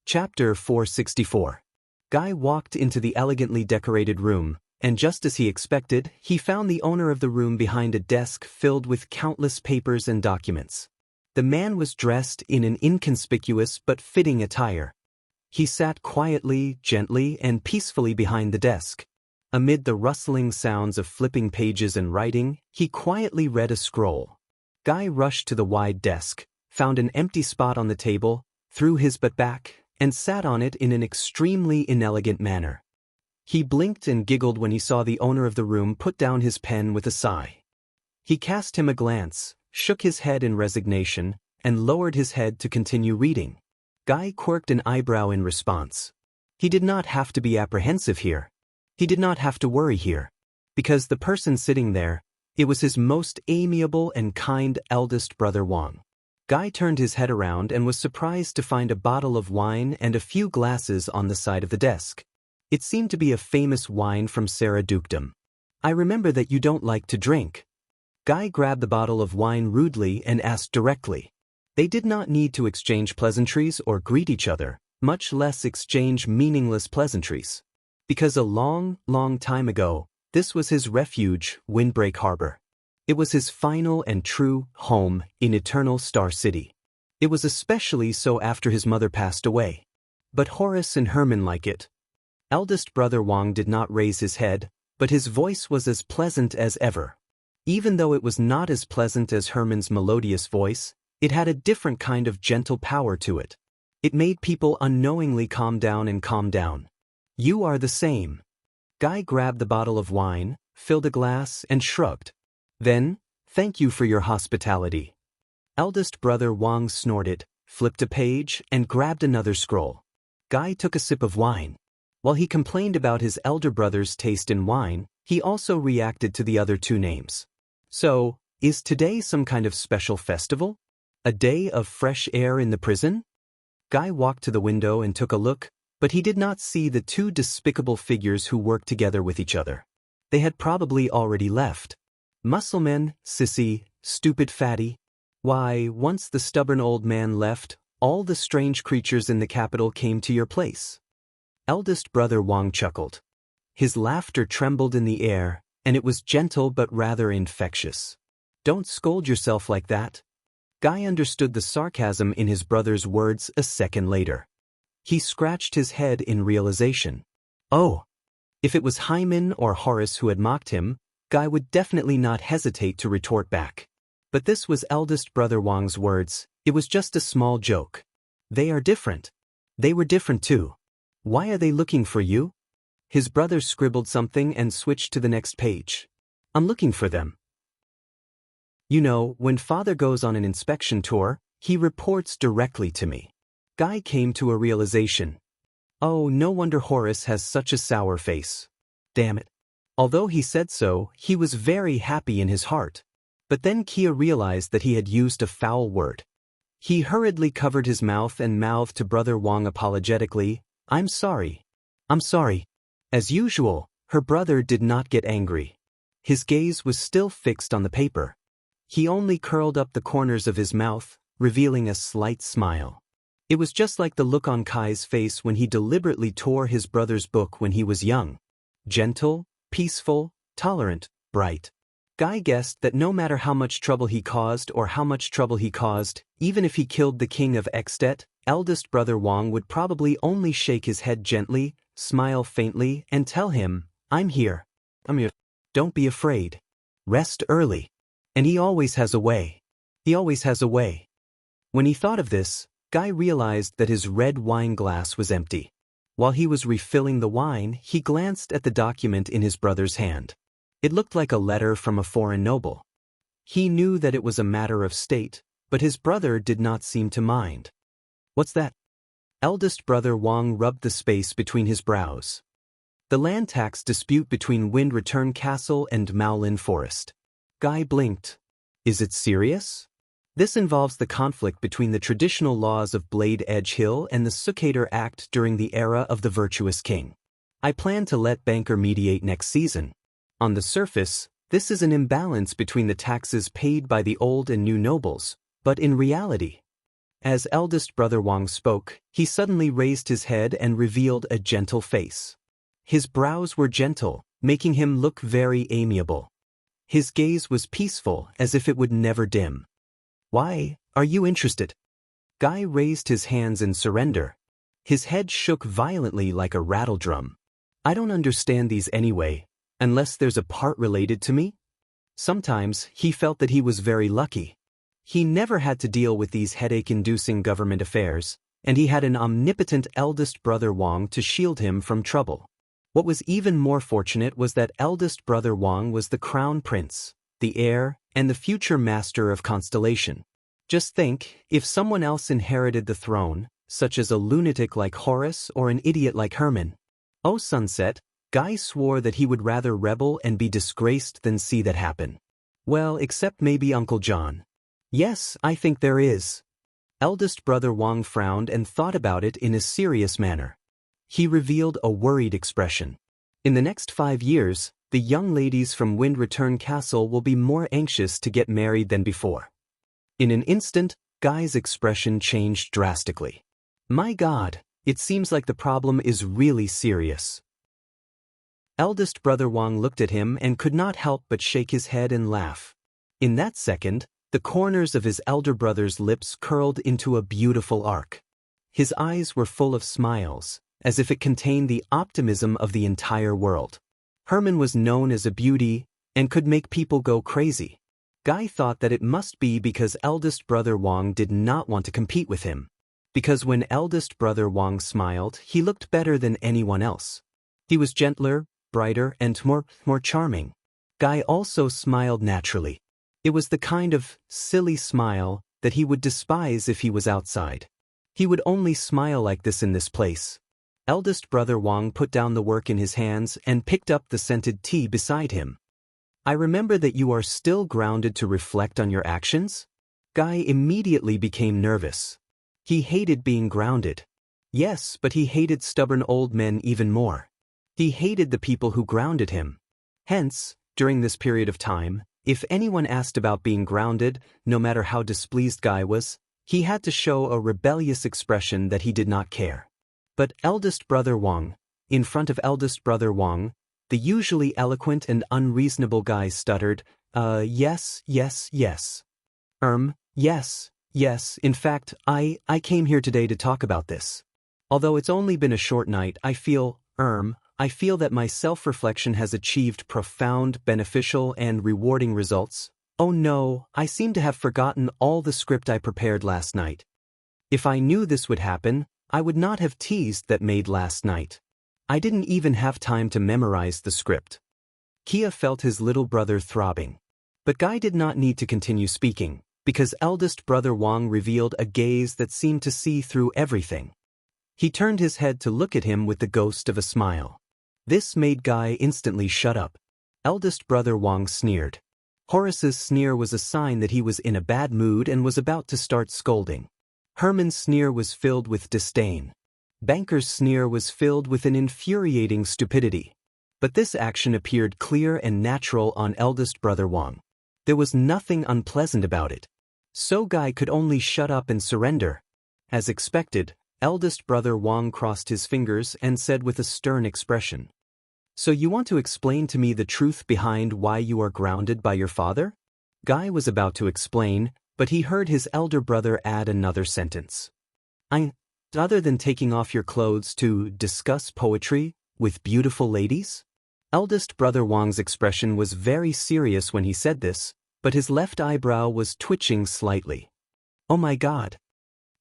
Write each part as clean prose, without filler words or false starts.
Chapter 464. Guy walked into the elegantly decorated room, and just as he expected, he found the owner of the room behind a desk filled with countless papers and documents. The man was dressed in an inconspicuous but fitting attire. He sat quietly, gently, and peacefully behind the desk. Amid the rustling sounds of flipping pages and writing, he quietly read a scroll. Guy rushed to the wide desk, found an empty spot on the table, threw his butt back, and sat on it in an extremely inelegant manner. He blinked and giggled when he saw the owner of the room put down his pen with a sigh. He cast him a glance, shook his head in resignation, and lowered his head to continue reading. Guy quirked an eyebrow in response. He did not have to be apprehensive here. He did not have to worry here. Because the person sitting there, it was his most amiable and kind eldest brother Wang. Guy turned his head around and was surprised to find a bottle of wine and a few glasses on the side of the desk. It seemed to be a famous wine from Sarah Dukedom. "I remember that you don't like to drink." Guy grabbed the bottle of wine rudely and asked directly. They did not need to exchange pleasantries or greet each other, much less exchange meaningless pleasantries. Because a long, long time ago, this was his refuge, Windbreak Harbor. It was his final and true home in Eternal Star City. It was especially so after his mother passed away. But Horace and Herman like it. Eldest brother Wang did not raise his head, but his voice was as pleasant as ever. Even though it was not as pleasant as Herman's melodious voice, it had a different kind of gentle power to it. It made people unknowingly calm down and calm down. "You are the same." Guy grabbed the bottle of wine, filled a glass, and shrugged. Then, "Thank you for your hospitality." Eldest brother Wang snorted, flipped a page, and grabbed another scroll. Guy took a sip of wine. While he complained about his elder brother's taste in wine, he also reacted to the other two names. "So, is today some kind of special festival? A day of fresh air in the prison?" Guy walked to the window and took a look, but he did not see the two despicable figures who worked together with each other. They had probably already left. Muscleman, sissy, stupid fatty. Why, once the stubborn old man left, all the strange creatures in the capital came to your place. Eldest brother Wang chuckled. His laughter trembled in the air, and it was gentle but rather infectious. "Don't scold yourself like that." Guy understood the sarcasm in his brother's words a second later. He scratched his head in realization. Oh! If it was Hyman or Horace who had mocked him, Guy would definitely not hesitate to retort back. But this was eldest brother Wang's words. It was just a small joke. "They are different." They were different too. "Why are they looking for you?" His brother scribbled something and switched to the next page. "I'm looking for them. You know, when father goes on an inspection tour, he reports directly to me." Guy came to a realization. Oh, no wonder Horace has such a sour face. Damn it. Although he said so, he was very happy in his heart. But then Kia realized that he had used a foul word. He hurriedly covered his mouth and mouthed to brother Wang apologetically, "I'm sorry. I'm sorry." As usual, her brother did not get angry. His gaze was still fixed on the paper. He only curled up the corners of his mouth, revealing a slight smile. It was just like the look on Kai's face when he deliberately tore his brother's book when he was young. Gentle, peaceful, tolerant, bright. Guy guessed that no matter how much trouble he caused or how much trouble he caused, even if he killed the king of Extet, eldest brother Wang would probably only shake his head gently, smile faintly, and tell him, "I'm here. I'm here. Don't be afraid. Rest early." And he always has a way. He always has a way. When he thought of this, Guy realized that his red wine glass was empty. While he was refilling the wine, he glanced at the document in his brother's hand. It looked like a letter from a foreign noble. He knew that it was a matter of state, but his brother did not seem to mind. "What's that?" Eldest brother Wang rubbed the space between his brows. "The land tax dispute between Wind Return Castle and Maolin Forest." Guy blinked. "Is it serious?" This involves the conflict between the traditional laws of Blade Edge Hill and the Succaitor Act during the era of the Virtuous King. I plan to let Banker mediate next season. On the surface, this is an imbalance between the taxes paid by the old and new nobles, but in reality, As eldest brother Wang spoke, he suddenly raised his head and revealed a gentle face. His brows were gentle, making him look very amiable. His gaze was peaceful, as if it would never dim. "Why, are you interested?" Guy raised his hands in surrender. His head shook violently like a rattledrum. "I don't understand these anyway, unless there's a part related to me?" Sometimes he felt that he was very lucky. He never had to deal with these headache-inducing government affairs, and he had an omnipotent eldest brother Wang to shield him from trouble. What was even more fortunate was that eldest brother Wang was the crown prince, the heir, and the future master of Constellation. Just think, if someone else inherited the throne, such as a lunatic like Horus or an idiot like Herman. Oh sunset, Guy swore that he would rather rebel and be disgraced than see that happen. Well, except maybe Uncle John. Yes, I think there is. Eldest brother Wang frowned and thought about it in a serious manner. He revealed a worried expression. In the next 5 years, the young ladies from Wind Return Castle will be more anxious to get married than before. In an instant, Guy's expression changed drastically. My God, it seems like the problem is really serious. Eldest brother Wang looked at him and could not help but shake his head and laugh. In that second, the corners of his elder brother's lips curled into a beautiful arc. His eyes were full of smiles, as if it contained the optimism of the entire world. Herman was known as a beauty and could make people go crazy. Guy thought that it must be because eldest brother Wang did not want to compete with him. Because when eldest brother Wang smiled, he looked better than anyone else. He was gentler, brighter, and more charming. Guy also smiled naturally. It was the kind of silly smile that he would despise if he was outside. He would only smile like this in this place. Eldest brother Wang put down the work in his hands and picked up the scented tea beside him. I remember that you are still grounded to reflect on your actions? Guy immediately became nervous. He hated being grounded. Yes, but he hated stubborn old men even more. He hated the people who grounded him. Hence, during this period of time, if anyone asked about being grounded, no matter how displeased Guy was, he had to show a rebellious expression that he did not care. But eldest brother Wang, in front of eldest brother Wang, the usually eloquent and unreasonable Guy stuttered, yes. Yes, in fact, I came here today to talk about this. Although it's only been a short night, I feel that my self-reflection has achieved profound, beneficial, and rewarding results. Oh no, I seem to have forgotten all the script I prepared last night. If I knew this would happen, I would not have teased that maid last night. I didn't even have time to memorize the script. Kia felt his little brother throbbing. But Guy did not need to continue speaking, because eldest brother Wang revealed a gaze that seemed to see through everything. He turned his head to look at him with the ghost of a smile. This made Guy instantly shut up. Eldest brother Wang sneered. Horace's sneer was a sign that he was in a bad mood and was about to start scolding. Herman's sneer was filled with disdain. Banker's sneer was filled with an infuriating stupidity. But this action appeared clear and natural on eldest brother Wang. There was nothing unpleasant about it. So Guy could only shut up and surrender. As expected, eldest brother Wang crossed his fingers and said with a stern expression, "So you want to explain to me the truth behind why you are grounded by your father?" Guy was about to explain, but he heard his elder brother add another sentence. Other than taking off your clothes to discuss poetry with beautiful ladies?" Eldest brother Wang's expression was very serious when he said this, but his left eyebrow was twitching slightly. Oh my God.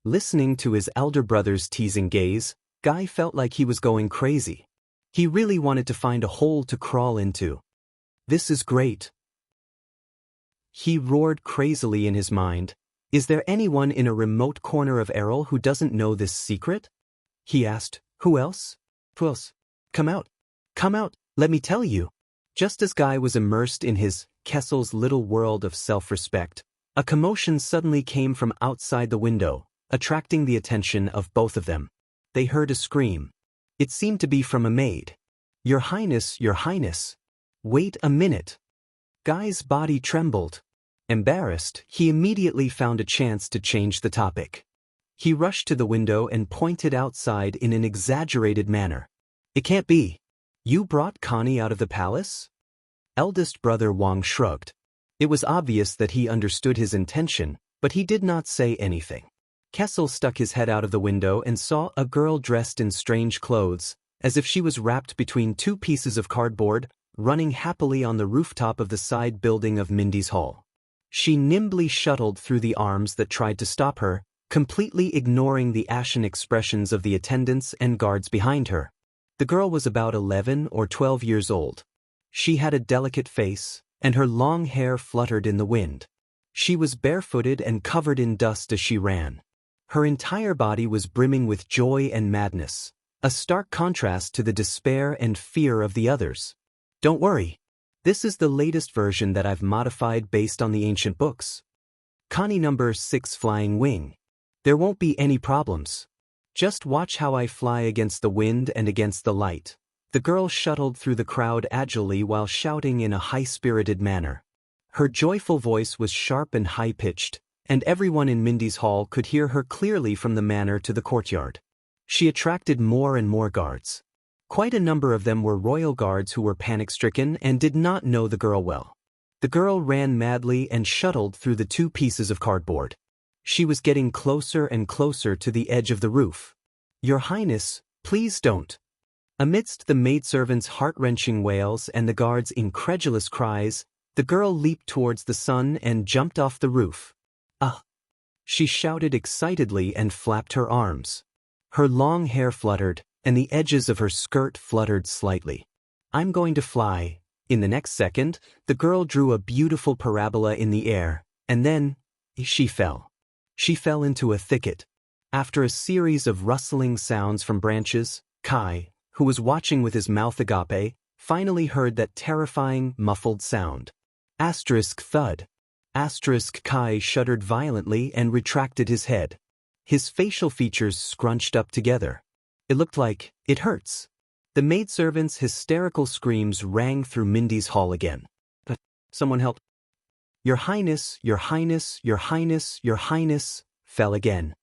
Listening to his elder brother's teasing gaze, Guy felt like he was going crazy. He really wanted to find a hole to crawl into. This is great. He roared crazily in his mind. Is there anyone in a remote corner of Errol who doesn't know this secret? He asked, Who else? Who else? Come out. Come out, let me tell you. Just as Guy was immersed in his Kessel's little world of self-respect, a commotion suddenly came from outside the window, attracting the attention of both of them. They heard a scream. It seemed to be from a maid. Your Highness, Your Highness. Wait a minute. Guy's body trembled. Embarrassed, he immediately found a chance to change the topic. He rushed to the window and pointed outside in an exaggerated manner. It can't be. You brought Connie out of the palace? Eldest brother Wang shrugged. It was obvious that he understood his intention, but he did not say anything. Kessel stuck his head out of the window and saw a girl dressed in strange clothes, as if she was wrapped between two pieces of cardboard, running happily on the rooftop of the side building of Mindy's Hall. She nimbly shuttled through the arms that tried to stop her, completely ignoring the ashen expressions of the attendants and guards behind her. The girl was about 11 or 12 years old. She had a delicate face, and her long hair fluttered in the wind. She was barefooted and covered in dust as she ran. Her entire body was brimming with joy and madness, a stark contrast to the despair and fear of the others. Don't worry. This is the latest version that I've modified based on the ancient books. Connie number 6 Flying Wing. There won't be any problems. Just watch how I fly against the wind and against the light. The girl shuttled through the crowd agilely while shouting in a high-spirited manner. Her joyful voice was sharp and high-pitched, and everyone in Mindy's Hall could hear her clearly from the manor to the courtyard. She attracted more and more guards. Quite a number of them were royal guards who were panic-stricken and did not know the girl well. The girl ran madly and shuttled through the two pieces of cardboard. She was getting closer and closer to the edge of the roof. Your Highness, please don't. Amidst the maidservants' heart-wrenching wails and the guards' incredulous cries, the girl leaped towards the sun and jumped off the roof. Ah! She shouted excitedly and flapped her arms. Her long hair fluttered, and the edges of her skirt fluttered slightly. I'm going to fly. In the next second, the girl drew a beautiful parabola in the air, and then, she fell. She fell into a thicket. After a series of rustling sounds from branches, Kai, who was watching with his mouth agape, finally heard that terrifying, muffled sound. Asterisk thud. Asterisk Kai shuddered violently and retracted his head. His facial features scrunched up together. It looked like, it hurts. The maidservants' hysterical screams rang through Mindy's Hall again. But someone help. Your Highness, Your Highness, Your Highness, Your Highness, fell again.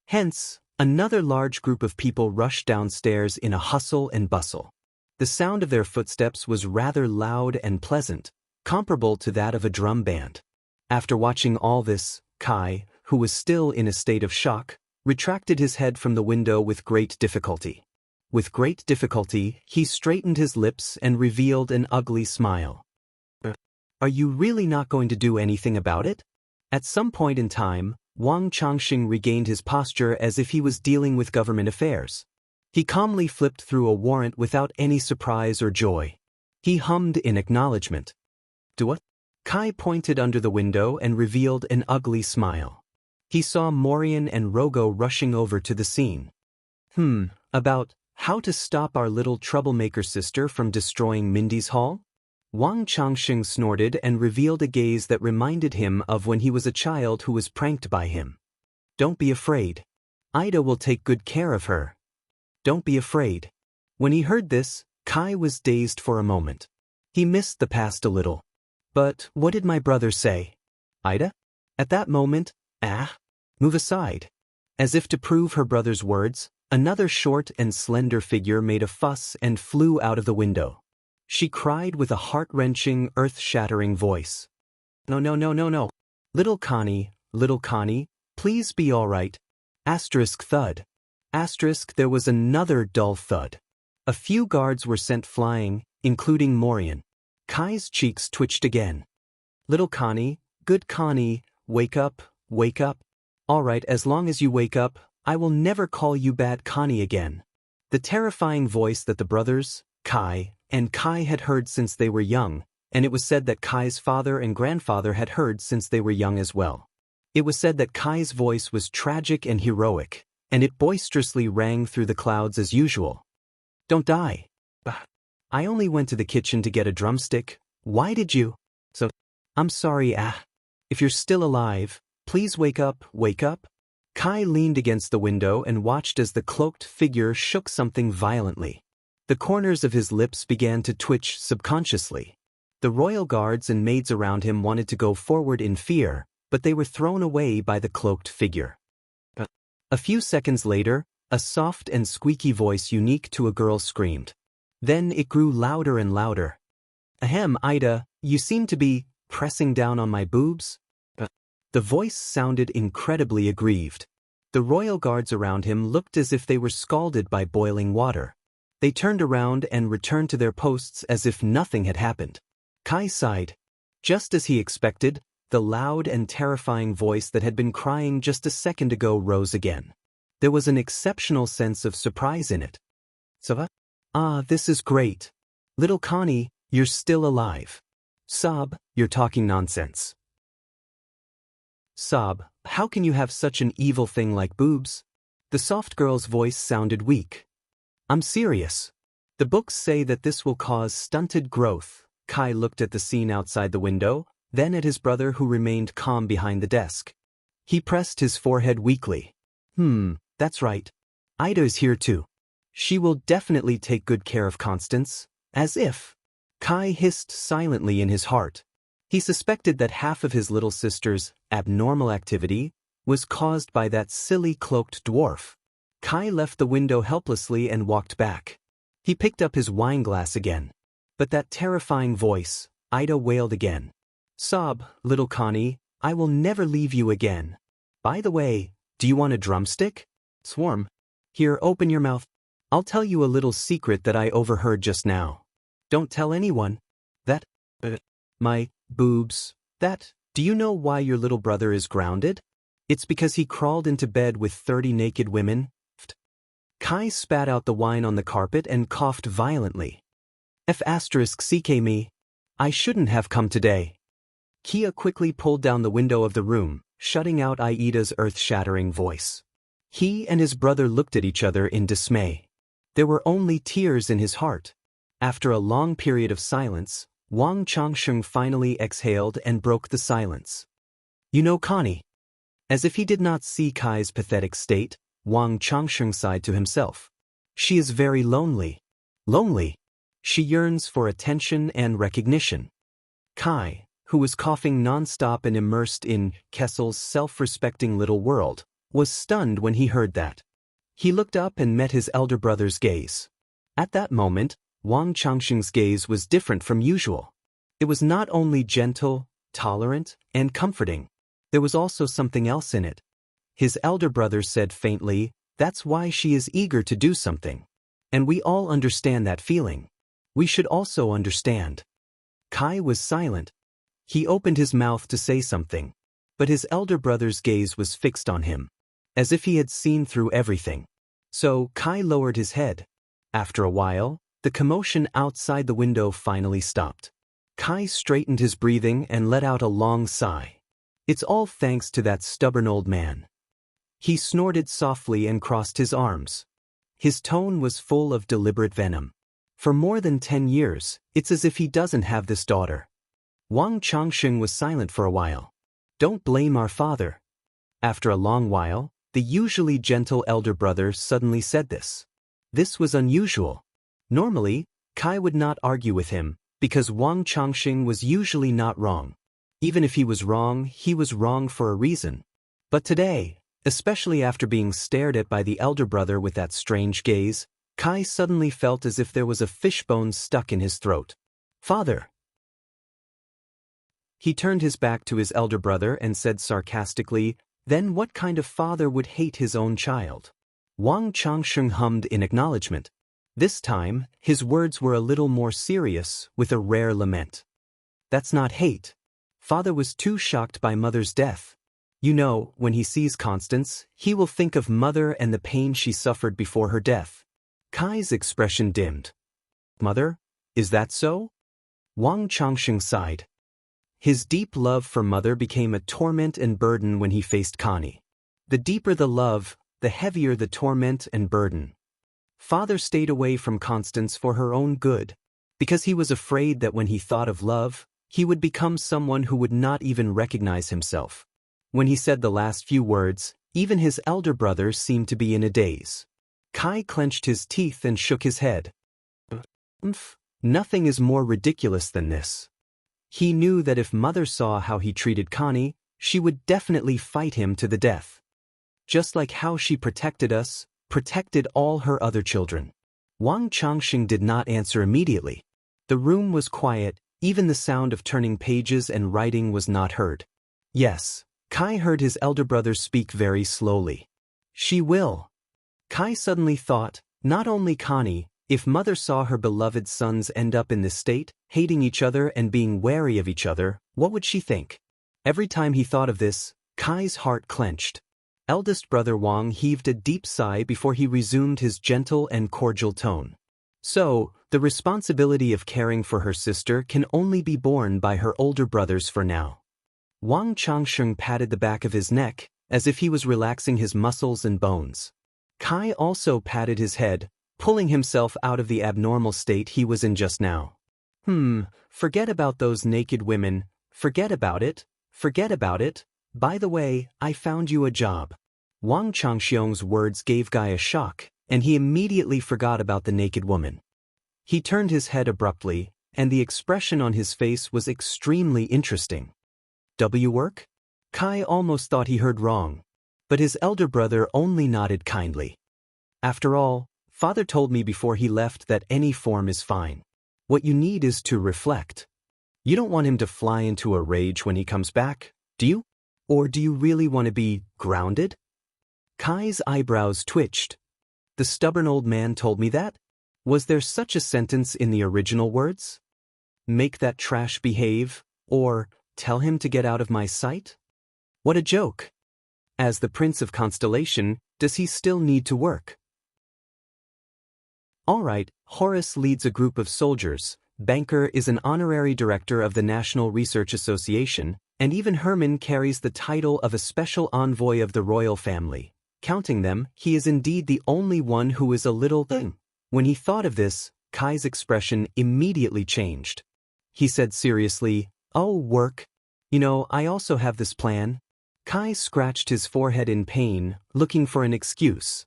Hence, another large group of people rushed downstairs in a hustle and bustle. The sound of their footsteps was rather loud and pleasant, comparable to that of a drum band. After watching all this, Kai, who was still in a state of shock, retracted his head from the window with great difficulty. With great difficulty, he straightened his lips and revealed an ugly smile. Are you really not going to do anything about it? At some point in time, Wang Changxing regained his posture as if he was dealing with government affairs. He calmly flipped through a warrant without any surprise or joy. He hummed in acknowledgement. Do what? Kai pointed under the window and revealed an ugly smile. He saw Morian and Rogo rushing over to the scene. About how to stop our little troublemaker sister from destroying Mindy's Hall? Wang Changxing snorted and revealed a gaze that reminded him of when he was a child who was pranked by him. Don't be afraid. Ida will take good care of her. Don't be afraid. When he heard this, Kai was dazed for a moment. He missed the past a little. But what did my brother say? Ida? At that moment, move aside. As if to prove her brother's words, another short and slender figure made a fuss and flew out of the window. She cried with a heart-wrenching, earth-shattering voice. No. Little Connie, please be all right. Asterisk thud. Asterisk there was another dull thud. A few guards were sent flying, including Morian. Kai's cheeks twitched again. Little Connie, good Connie, wake up, wake up. All right, as long as you wake up, I will never call you bad Connie again. The terrifying voice that the brothers, Kai, and Kai had heard since they were young, and it was said that Kai's father and grandfather had heard since they were young as well. It was said that Kai's voice was tragic and heroic, and it boisterously rang through the clouds as usual. Don't die. I only went to the kitchen to get a drumstick. Why did you? So, I'm sorry, If you're still alive, please wake up, wake up. Kai leaned against the window and watched as the cloaked figure shook something violently. The corners of his lips began to twitch subconsciously. The royal guards and maids around him wanted to go forward in fear, but they were thrown away by the cloaked figure. A few seconds later, a soft and squeaky voice unique to a girl screamed. Then it grew louder and louder. Ahem, Ida, you seem to be pressing down on my boobs? The voice sounded incredibly aggrieved. The royal guards around him looked as if they were scalded by boiling water. They turned around and returned to their posts as if nothing had happened. Kai sighed. Just as he expected, the loud and terrifying voice that had been crying just a second ago rose again. There was an exceptional sense of surprise in it. Sava? Ah, this is great. Little Connie, you're still alive. Sob, you're talking nonsense. Sob, how can you have such an evil thing like boobs? The soft girl's voice sounded weak. I'm serious. The books say that this will cause stunted growth. Kai looked at the scene outside the window, then at his brother who remained calm behind the desk. He pressed his forehead weakly. That's right. Ida is here too. She will definitely take good care of Constance, as if. Kai hissed silently in his heart. He suspected that half of his little sister's abnormal activity was caused by that silly cloaked dwarf. Kai left the window helplessly and walked back. He picked up his wine glass again. But that terrifying voice, Ida wailed again. Sob, little Connie, I will never leave you again. By the way, do you want a drumstick? Swarm. Here, open your mouth. I'll tell you a little secret that I overheard just now. Don't tell anyone. That, my boobs, do you know why your little brother is grounded? It's because he crawled into bed with 30 naked women. Kai spat out the wine on the carpet and coughed violently. F***ck me. I shouldn't have come today. Kia quickly pulled down the window of the room, shutting out Aida's earth-shattering voice. He and his brother looked at each other in dismay. There were only tears in his heart. After a long period of silence, Wang Changsheng finally exhaled and broke the silence. You know Connie. As if he did not see Kai's pathetic state, Wang Changsheng sighed to himself. She is very lonely. Lonely. She yearns for attention and recognition. Kai, who was coughing non-stop and immersed in Kessel's self-respecting little world, was stunned when he heard that. He looked up and met his elder brother's gaze. At that moment, Wang Changsheng's gaze was different from usual. It was not only gentle, tolerant, and comforting. There was also something else in it. His elder brother said faintly, "That's why she is eager to do something. And we all understand that feeling. We should also understand." Kai was silent. He opened his mouth to say something, but his elder brother's gaze was fixed on him, as if he had seen through everything. So Kai lowered his head. After a while, the commotion outside the window finally stopped. Kai straightened his breathing and let out a long sigh. It's all thanks to that stubborn old man. He snorted softly and crossed his arms. His tone was full of deliberate venom. For more than 10 years, it's as if he doesn't have this daughter. Wang Changsheng was silent for a while. Don't blame our father. After a long while, the usually gentle elder brother suddenly said this. This was unusual. Normally, Kai would not argue with him, because Wang Changsheng was usually not wrong. Even if he was wrong for a reason. But today, especially after being stared at by the elder brother with that strange gaze, Kai suddenly felt as if there was a fishbone stuck in his throat. Father. He turned his back to his elder brother and said sarcastically, then what kind of father would hate his own child? Wang Changsheng hummed in acknowledgement. This time, his words were a little more serious, with a rare lament. That's not hate. Father was too shocked by Mother's death. You know, when he sees Constance, he will think of Mother and the pain she suffered before her death. Kai's expression dimmed. Mother? Is that so? Wang Changsheng sighed. His deep love for Mother became a torment and burden when he faced Connie. The deeper the love, the heavier the torment and burden. Father stayed away from Constance for her own good, because he was afraid that when he thought of love, he would become someone who would not even recognize himself. When he said the last few words, even his elder brother seemed to be in a daze. Kai clenched his teeth and shook his head. Nothing is more ridiculous than this. He knew that if Mother saw how he treated Connie, she would definitely fight him to the death. just like how she protected us, protected all her other children. Wang Changxing did not answer immediately. The room was quiet, even the sound of turning pages and writing was not heard. Yes, Kai heard his elder brother speak very slowly. She will. Kai suddenly thought, not only Connie, if mother saw her beloved sons end up in this state, hating each other and being wary of each other, what would she think? Every time he thought of this, Kai's heart clenched. Eldest brother Wang heaved a deep sigh before he resumed his gentle and cordial tone. So, the responsibility of caring for her sister can only be borne by her older brothers for now. Wang Changsheng patted the back of his neck, as if he was relaxing his muscles and bones. Kai also patted his head, pulling himself out of the abnormal state he was in just now. Forget about those naked women, forget about it. By the way, I found you a job. Wang Changxiong's words gave Guy a shock, and he immediately forgot about the naked woman. He turned his head abruptly, and the expression on his face was extremely interesting. Work? Kai almost thought he heard wrong, but his elder brother only nodded kindly. After all, father told me before he left that any form is fine. What you need is to reflect. You don't want him to fly into a rage when he comes back, do you? Or do you really want to be grounded? Kai's eyebrows twitched. The stubborn old man told me that? Was there such a sentence in the original words? Make that trash behave, or tell him to get out of my sight? What a joke. As the Prince of Constellation, does he still need to work? All right, Horace leads a group of soldiers, Banker is an honorary director of the National Research Association, and even Herman carries the title of a special envoy of the royal family. Counting them, he is indeed the only one who is a little thing. When he thought of this, Kai's expression immediately changed. He said seriously, "Oh, work. You know, I also have this plan." Kai scratched his forehead in pain, looking for an excuse.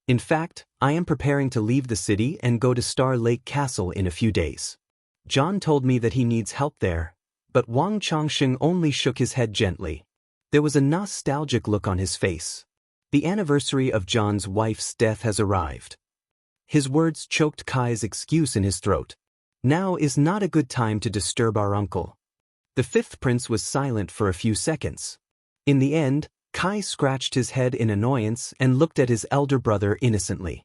In fact, I am preparing to leave the city and go to Star Lake Castle in a few days. John told me that he needs help there, but Wang Changxing only shook his head gently. There was a nostalgic look on his face. The anniversary of John's wife's death has arrived. His words choked Kai's excuse in his throat. Now is not a good time to disturb our uncle. The fifth prince was silent for a few seconds. In the end, Kai scratched his head in annoyance and looked at his elder brother innocently.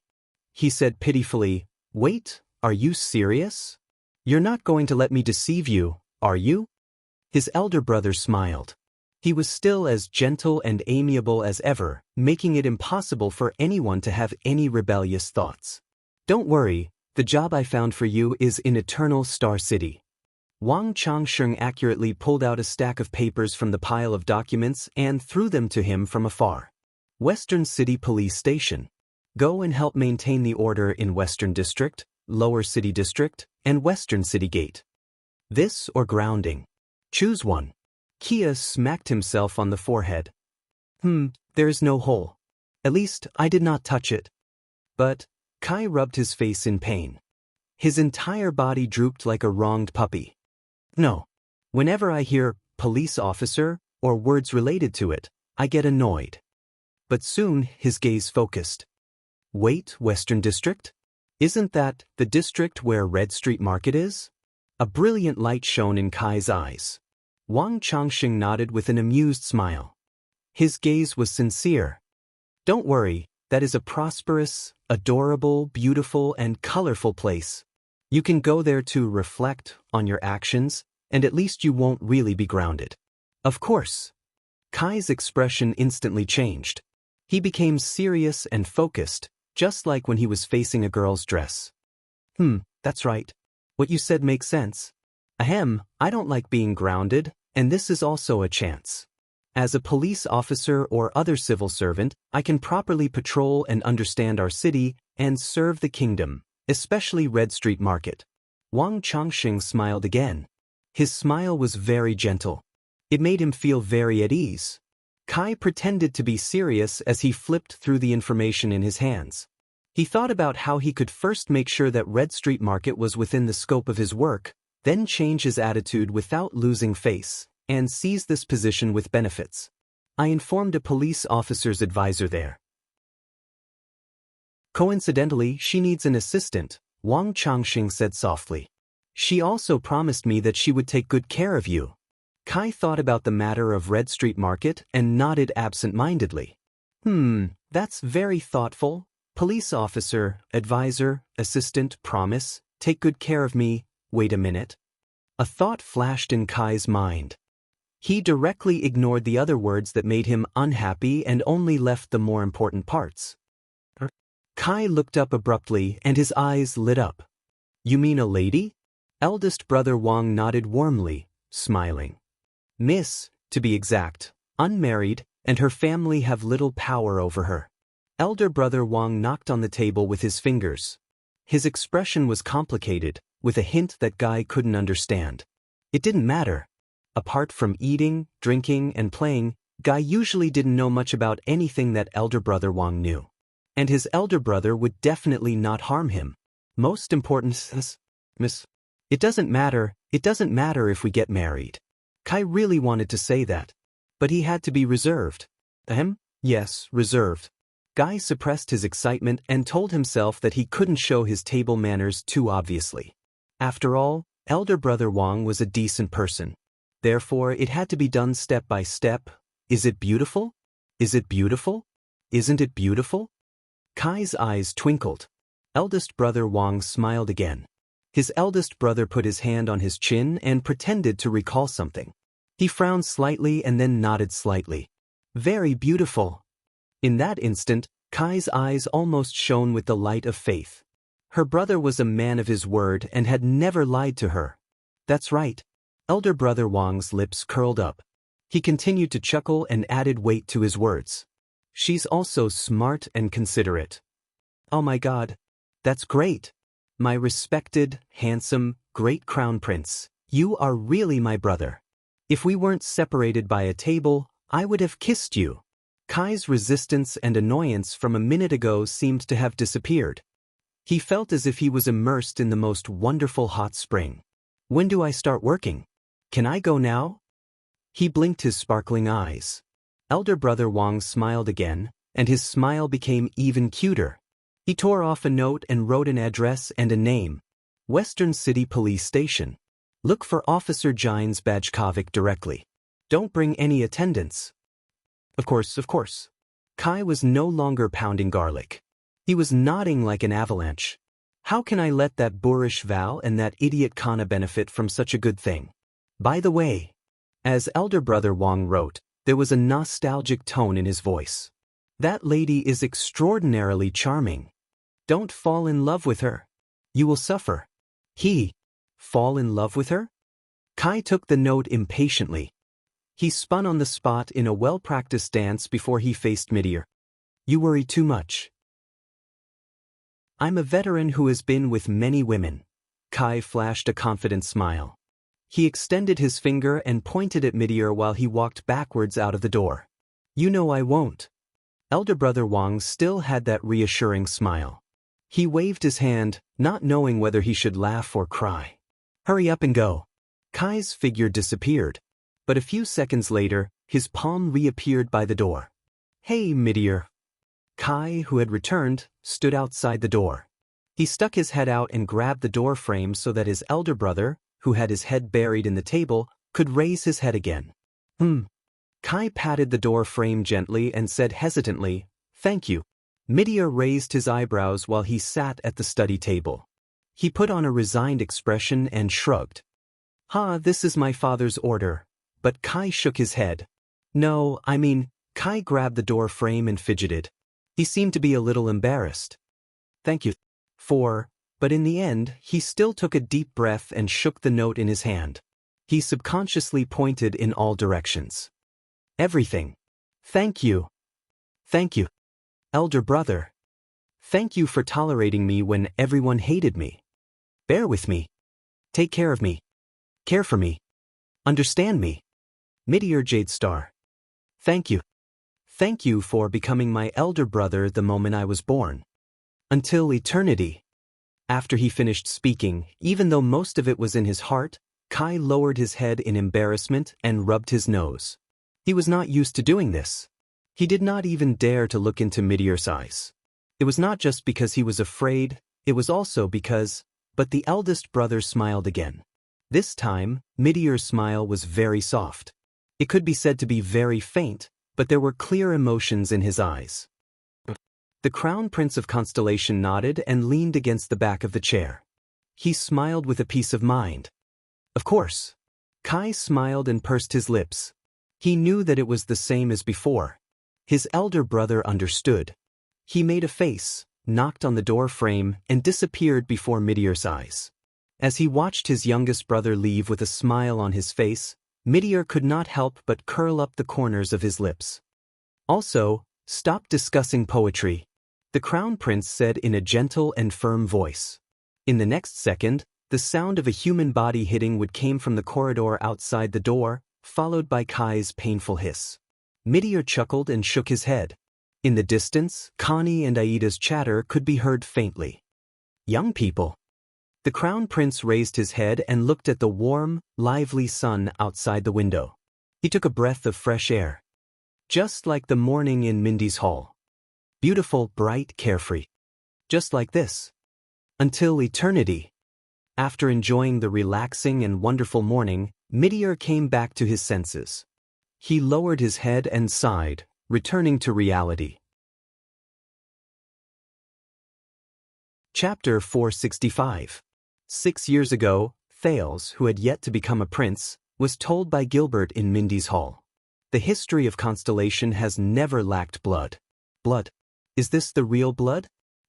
He said pitifully, "Wait, are you serious? You're not going to let me deceive you, are you?" His elder brother smiled. He was still as gentle and amiable as ever, making it impossible for anyone to have any rebellious thoughts. "Don't worry, the job I found for you is in Eternal Star City." Wang Changsheng accurately pulled out a stack of papers from the pile of documents and threw them to him from afar. Western City Police Station. Go and help maintain the order in Western District, Lower City District, and Western City Gate. This or grounding. Choose one. Kia smacked himself on the forehead. There is no hole. At least, I did not touch it. But Kai rubbed his face in pain. His entire body drooped like a wronged puppy. No. Whenever I hear police officer or words related to it, I get annoyed. But soon his gaze focused. Wait, Western District? Isn't that the district where Red Street Market is? A brilliant light shone in Kai's eyes. Wang Changxing nodded with an amused smile. His gaze was sincere. Don't worry, that is a prosperous, adorable, beautiful, and colorful place. You can go there to reflect on your actions, and at least you won't really be grounded. Of course. Kai's expression instantly changed. He became serious and focused, just like when he was facing a girl's dress. That's right. What you said makes sense. Ahem, I don't like being grounded, and this is also a chance. As a police officer or other civil servant, I can properly patrol and understand our city and serve the kingdom, especially Red Street Market. Wang Changxing smiled again. His smile was very gentle. It made him feel very at ease. Kai pretended to be serious as he flipped through the information in his hands. He thought about how he could first make sure that Red Street Market was within the scope of his work, then change his attitude without losing face, and seize this position with benefits. I informed a police officer's advisor there. Coincidentally, she needs an assistant, Wang Changxing said softly. She also promised me that she would take good care of you. Kai thought about the matter of Red Street Market and nodded absent-mindedly. That's very thoughtful. Police officer, advisor, assistant, promise, take good care of me. Wait a minute. A thought flashed in Kai's mind. He directly ignored the other words that made him unhappy and only left the more important parts. Kai looked up abruptly and his eyes lit up. You mean a lady? Eldest brother Wang nodded warmly, smiling. Miss, to be exact, unmarried, and her family have little power over her. Elder brother Wang knocked on the table with his fingers. His expression was complicated, with a hint that Guy couldn't understand. It didn't matter. Apart from eating, drinking, and playing, Guy usually didn't know much about anything that elder brother Wang knew. And his elder brother would definitely not harm him. Most important, Miss, it doesn't matter if we get married. Kai really wanted to say that. But he had to be reserved. Yes, reserved. Guy suppressed his excitement and told himself that he couldn't show his table manners too obviously. After all, elder brother Wang was a decent person. Therefore, it had to be done step by step. Is it beautiful? Is it beautiful? Isn't it beautiful? Kai's eyes twinkled. Eldest brother Wang smiled again. His eldest brother put his hand on his chin and pretended to recall something. He frowned slightly and then nodded slightly. Very beautiful. In that instant, Kai's eyes almost shone with the light of faith. Her brother was a man of his word and had never lied to her. That's right. Elder brother Wang's lips curled up. He continued to chuckle and added weight to his words. She's also smart and considerate. Oh my God. That's great. My respected, handsome, great crown prince, you are really my brother. If we weren't separated by a table, I would have kissed you. Kai's resistance and annoyance from a minute ago seemed to have disappeared. He felt as if he was immersed in the most wonderful hot spring. When do I start working? Can I go now? He blinked his sparkling eyes. Elder brother Wang smiled again, and his smile became even cuter. He tore off a note and wrote an address and a name. Western City Police Station. Look for Officer Jines Bajkovic directly. Don't bring any attendants. Of course. Kai was no longer pounding garlic. He was nodding like an avalanche. How can I let that boorish Val and that idiot Kana benefit from such a good thing? By the way, as elder brother Wang wrote, there was a nostalgic tone in his voice. That lady is extraordinarily charming. Don't fall in love with her. You will suffer. Fall in love with her? Kai took the note impatiently. He spun on the spot in a well-practiced dance before he faced Midir. You worry too much. I'm a veteran who has been with many women. Kai flashed a confident smile. He extended his finger and pointed at Midir while he walked backwards out of the door. You know I won't. Elder brother Wang still had that reassuring smile. He waved his hand, not knowing whether he should laugh or cry. Hurry up and go. Kai's figure disappeared. But a few seconds later, his palm reappeared by the door. Hey, Midir. Kai, who had returned, stood outside the door. He stuck his head out and grabbed the door frame so that his elder brother, who had his head buried in the table, could raise his head again. Kai patted the door frame gently and said hesitantly, Thank you. Midir raised his eyebrows while he sat at the study table. He put on a resigned expression and shrugged. This is my father's order. But Kai shook his head. No, Kai grabbed the door frame and fidgeted. He seemed to be a little embarrassed. Thank you. But in the end, he still took a deep breath and shook the note in his hand. He subconsciously pointed in all directions. Everything. Thank you. Thank you. Elder brother. Thank you for tolerating me when everyone hated me. Bear with me. Take care of me. Care for me. Understand me. Midir Jade Star. Thank you. Thank you for becoming my elder brother the moment I was born. Until eternity. After he finished speaking, even though most of it was in his heart, Kai lowered his head in embarrassment and rubbed his nose. He was not used to doing this. He did not even dare to look into Meteor's eyes. It was not just because he was afraid, it was also because, but the eldest brother smiled again. This time, Meteor's smile was very soft. It could be said to be very faint, but there were clear emotions in his eyes. The Crown Prince of Constellation nodded and leaned against the back of the chair. He smiled with a peace of mind. Of course. Kai smiled and pursed his lips. He knew that it was the same as before. His elder brother understood. He made a face, knocked on the door frame, and disappeared before Meteor's eyes. As he watched his youngest brother leave with a smile on his face, Meteor could not help but curl up the corners of his lips. Also, stop discussing poetry, the Crown Prince said in a gentle and firm voice. In the next second, the sound of a human body hitting wood came from the corridor outside the door, followed by Kai's painful hiss. Meteor chuckled and shook his head. In the distance, Connie and Aida's chatter could be heard faintly. Young people. The Crown Prince raised his head and looked at the warm, lively sun outside the window. He took a breath of fresh air. Just like the morning in Mindy's hall. Beautiful, bright, carefree. Just like this. Until eternity. After enjoying the relaxing and wonderful morning, Meteor came back to his senses. He lowered his head and sighed, returning to reality. Chapter 465. 6 years ago, Thales, who had yet to become a prince, was told by Gilbert in Mindy's hall. The history of Constellation has never lacked blood. Blood. Is this the real blood?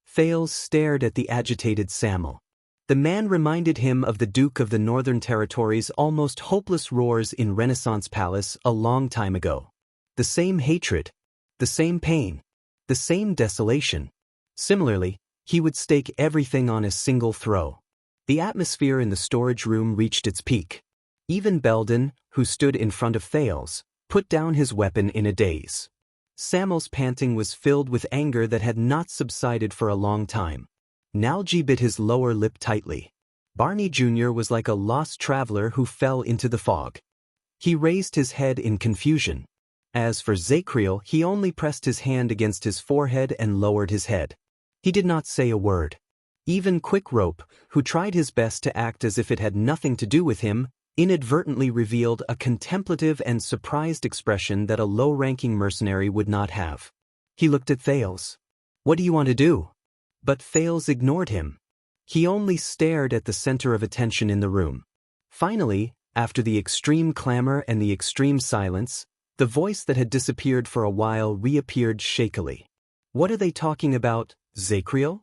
Thales stared at the agitated Samuel. The man reminded him of the Duke of the Northern Territories' almost hopeless roars in Renaissance Palace a long time ago. The same hatred, the same pain, the same desolation. Similarly, he would stake everything on a single throw. The atmosphere in the storage room reached its peak. Even Belden, who stood in front of Thales, put down his weapon in a daze. Samuel's panting was filled with anger that had not subsided for a long time. Nalji bit his lower lip tightly. Barney Jr. was like a lost traveler who fell into the fog. He raised his head in confusion. As for Zacriel, he only pressed his hand against his forehead and lowered his head. He did not say a word. Even Quickrope, who tried his best to act as if it had nothing to do with him, inadvertently revealed a contemplative and surprised expression that a low-ranking mercenary would not have. He looked at Thales. "What do you want to do?" But Thales ignored him. He only stared at the center of attention in the room. Finally, after the extreme clamor and the extreme silence, the voice that had disappeared for a while reappeared shakily. "What are they talking about, Zacriel?"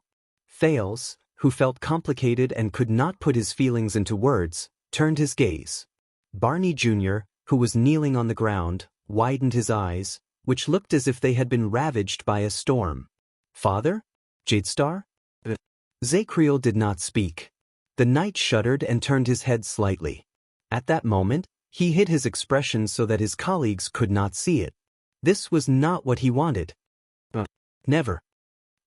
Thales, who felt complicated and could not put his feelings into words, turned his gaze. Barney Jr., who was kneeling on the ground, widened his eyes, which looked as if they had been ravaged by a storm. "Father? Jadestar?" Zacriel did not speak. The knight shuddered and turned his head slightly. At that moment, he hid his expression so that his colleagues could not see it. This was not what he wanted. Never.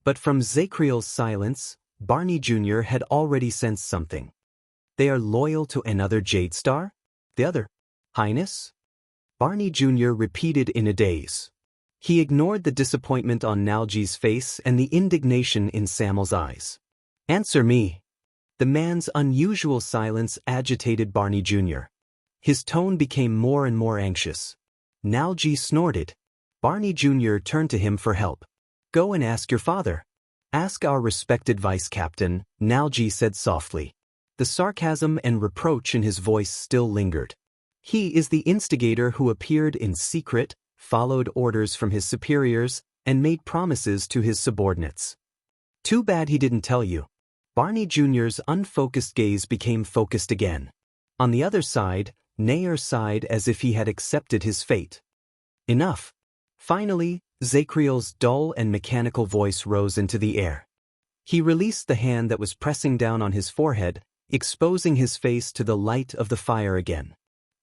But from Zacriel's silence, Barney Jr. had already sensed something. "They are loyal to another Jadestar? The other? Highness?" Barney Jr. repeated in a daze. He ignored the disappointment on Nalji's face and the indignation in Samuel's eyes. "Answer me." The man's unusual silence agitated Barney Jr. His tone became more and more anxious. Nalji snorted. Barney Jr. turned to him for help. "Go and ask your father." "Ask our respected vice captain," Nalji said softly. The sarcasm and reproach in his voice still lingered. "He is the instigator who appeared in secret, followed orders from his superiors, and made promises to his subordinates. Too bad he didn't tell you." Barney Jr.'s unfocused gaze became focused again. On the other side, Nair sighed as if he had accepted his fate. "Enough." Finally, Zacriel's dull and mechanical voice rose into the air. He released the hand that was pressing down on his forehead, exposing his face to the light of the fire again.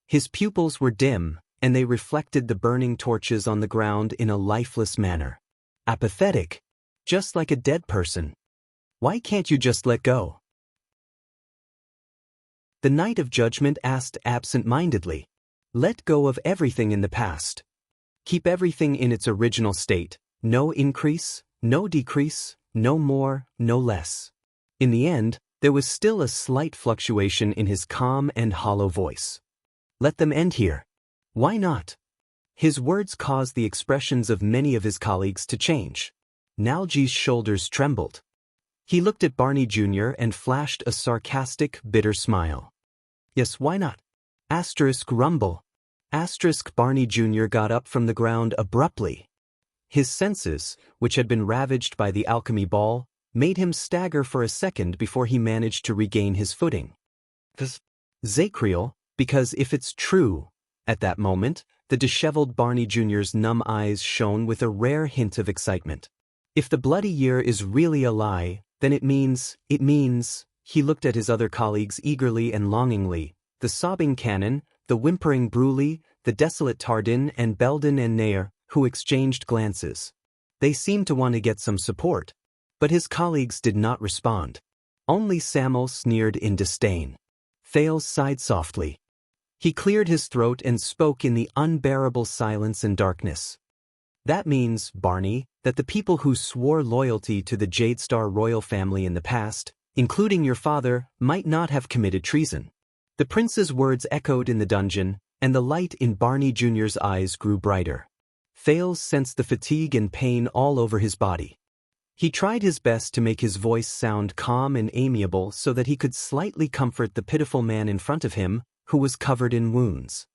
His pupils were dim, and they reflected the burning torches on the ground in a lifeless manner. Apathetic. Just like a dead person. "Why can't you just let go?" The Knight of Judgment asked absent-mindedly. "Let go of everything in the past. Keep everything in its original state, no increase, no decrease, no more, no less. In the end, there was still a slight fluctuation in his calm and hollow voice. Let them end here. Why not? His words caused the expressions of many of his colleagues to change. Nalji's shoulders trembled. He looked at Barney Jr. and flashed a sarcastic, bitter smile. Yes, why not? Rumble. Barney Jr. got up from the ground abruptly. His senses, which had been ravaged by the alchemy ball, made him stagger for a second before he managed to regain his footing. Zacriel, because if it's true, at that moment, the disheveled Barney Jr.'s numb eyes shone with a rare hint of excitement. If the bloody year is really a lie, then it means, he looked at his other colleagues eagerly and longingly, the sobbing Canon, the whimpering Bruley, the desolate Tardin and Belden and Nair, who exchanged glances. They seemed to want to get some support. But his colleagues did not respond. Only Samuel sneered in disdain. Thales sighed softly. He cleared his throat and spoke in the unbearable silence and darkness. That means, Barney, that the people who swore loyalty to the Jadestar royal family in the past, including your father, might not have committed treason. The prince's words echoed in the dungeon, and the light in Barney Jr.'s eyes grew brighter. Thales sensed the fatigue and pain all over his body. He tried his best to make his voice sound calm and amiable so that he could slightly comfort the pitiful man in front of him, who was covered in wounds.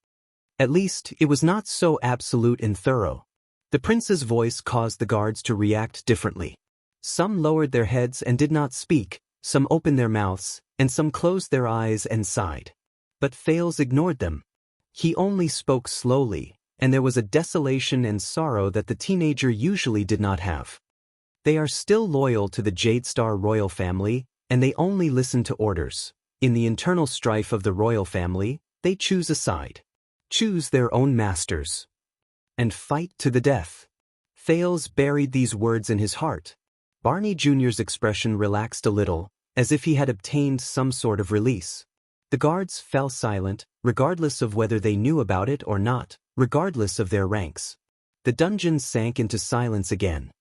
At least, it was not so absolute and thorough. The prince's voice caused the guards to react differently. Some lowered their heads and did not speak, some opened their mouths, and some closed their eyes and sighed. But Thales ignored them. He only spoke slowly, and there was a desolation and sorrow that the teenager usually did not have. They are still loyal to the Jadestar royal family, and they only listen to orders. In the internal strife of the royal family, they choose a side. Choose their own masters. And fight to the death. Thales buried these words in his heart. Barney Jr.'s expression relaxed a little, as if he had obtained some sort of release. The guards fell silent, regardless of whether they knew about it or not, regardless of their ranks. The dungeon sank into silence again.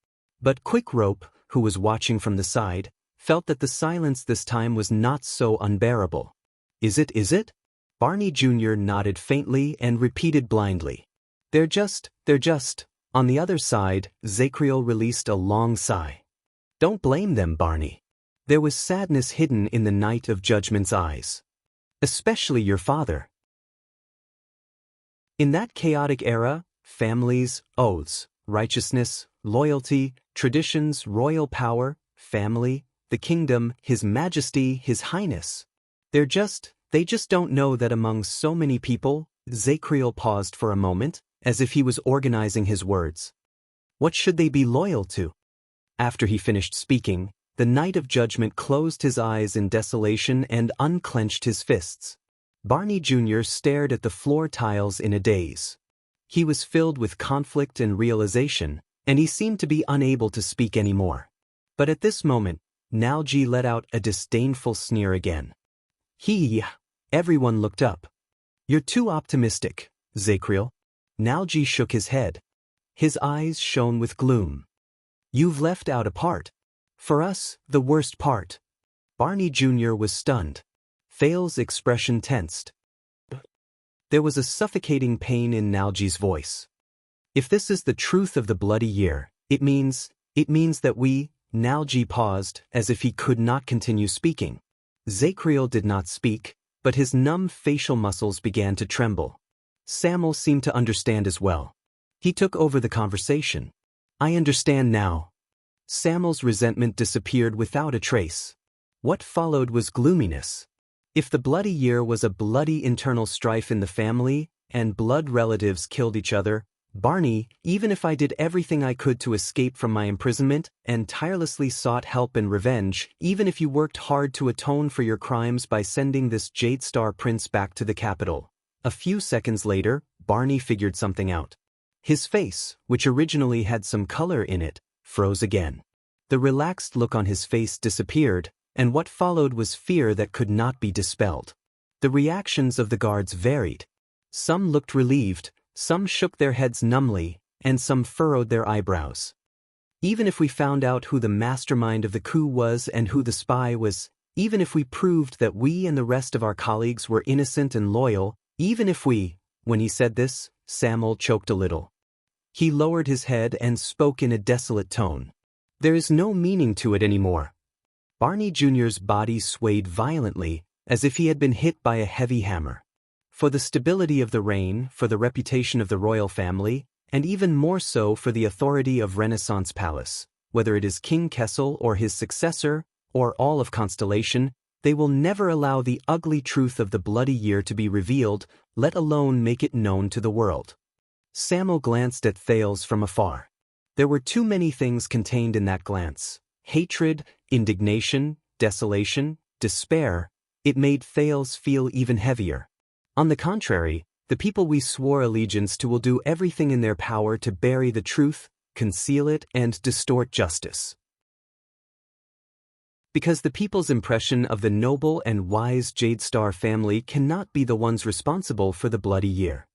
But Quick Rope, who was watching from the side, felt that the silence this time was not so unbearable. Is it? Barney Jr. nodded faintly and repeated blindly. They're just. On the other side, Zacriel released a long sigh. Don't blame them, Barney. There was sadness hidden in the Night of Judgment's eyes. Especially your father. In that chaotic era, families, oaths, righteousness, loyalty, traditions, royal power, family, the kingdom, His Majesty, His Highness. They just don't know that among so many people. Zacriel paused for a moment, as if he was organizing his words. What should they be loyal to? After he finished speaking, the Knight of Judgment closed his eyes in desolation and unclenched his fists. Barney Jr. stared at the floor tiles in a daze. He was filled with conflict and realization, and he seemed to be unable to speak anymore. But at this moment, Nalji let out a disdainful sneer again. Everyone looked up. You're too optimistic, Zacriel. Nalji shook his head. His eyes shone with gloom. You've left out a part. For us, the worst part. Barney Jr. was stunned. Thales' expression tensed. There was a suffocating pain in Nalji's voice. If this is the truth of the bloody year, it means that we. Nalji paused, as if he could not continue speaking. Zacriel did not speak, but his numb facial muscles began to tremble. Samuel seemed to understand as well. He took over the conversation. I understand now. Samuel's resentment disappeared without a trace. What followed was gloominess. If the bloody year was a bloody internal strife in the family, and blood relatives killed each other, Barney, even if I did everything I could to escape from my imprisonment, and tirelessly sought help and revenge, even if you worked hard to atone for your crimes by sending this Jadestar prince back to the capital. A few seconds later, Barney figured something out. His face, which originally had some color in it, froze again. The relaxed look on his face disappeared, and what followed was fear that could not be dispelled. The reactions of the guards varied. Some looked relieved, some shook their heads numbly, and some furrowed their eyebrows. Even if we found out who the mastermind of the coup was and who the spy was, even if we proved that we and the rest of our colleagues were innocent and loyal, even if we— When he said this, Samuel choked a little. He lowered his head and spoke in a desolate tone. There is no meaning to it anymore. Barney Jr.'s body swayed violently, as if he had been hit by a heavy hammer. For the stability of the reign, for the reputation of the royal family, and even more so for the authority of Renaissance Palace, whether it is King Kessel or his successor, or all of Constellation, they will never allow the ugly truth of the bloody year to be revealed, let alone make it known to the world. Samuel glanced at Thales from afar. There were too many things contained in that glance: hatred, indignation, desolation, despair. It made Thales feel even heavier. On the contrary, the people we swore allegiance to will do everything in their power to bury the truth, conceal it, and distort justice. Because the people's impression of the noble and wise Jadestar family cannot be the ones responsible for the bloody year.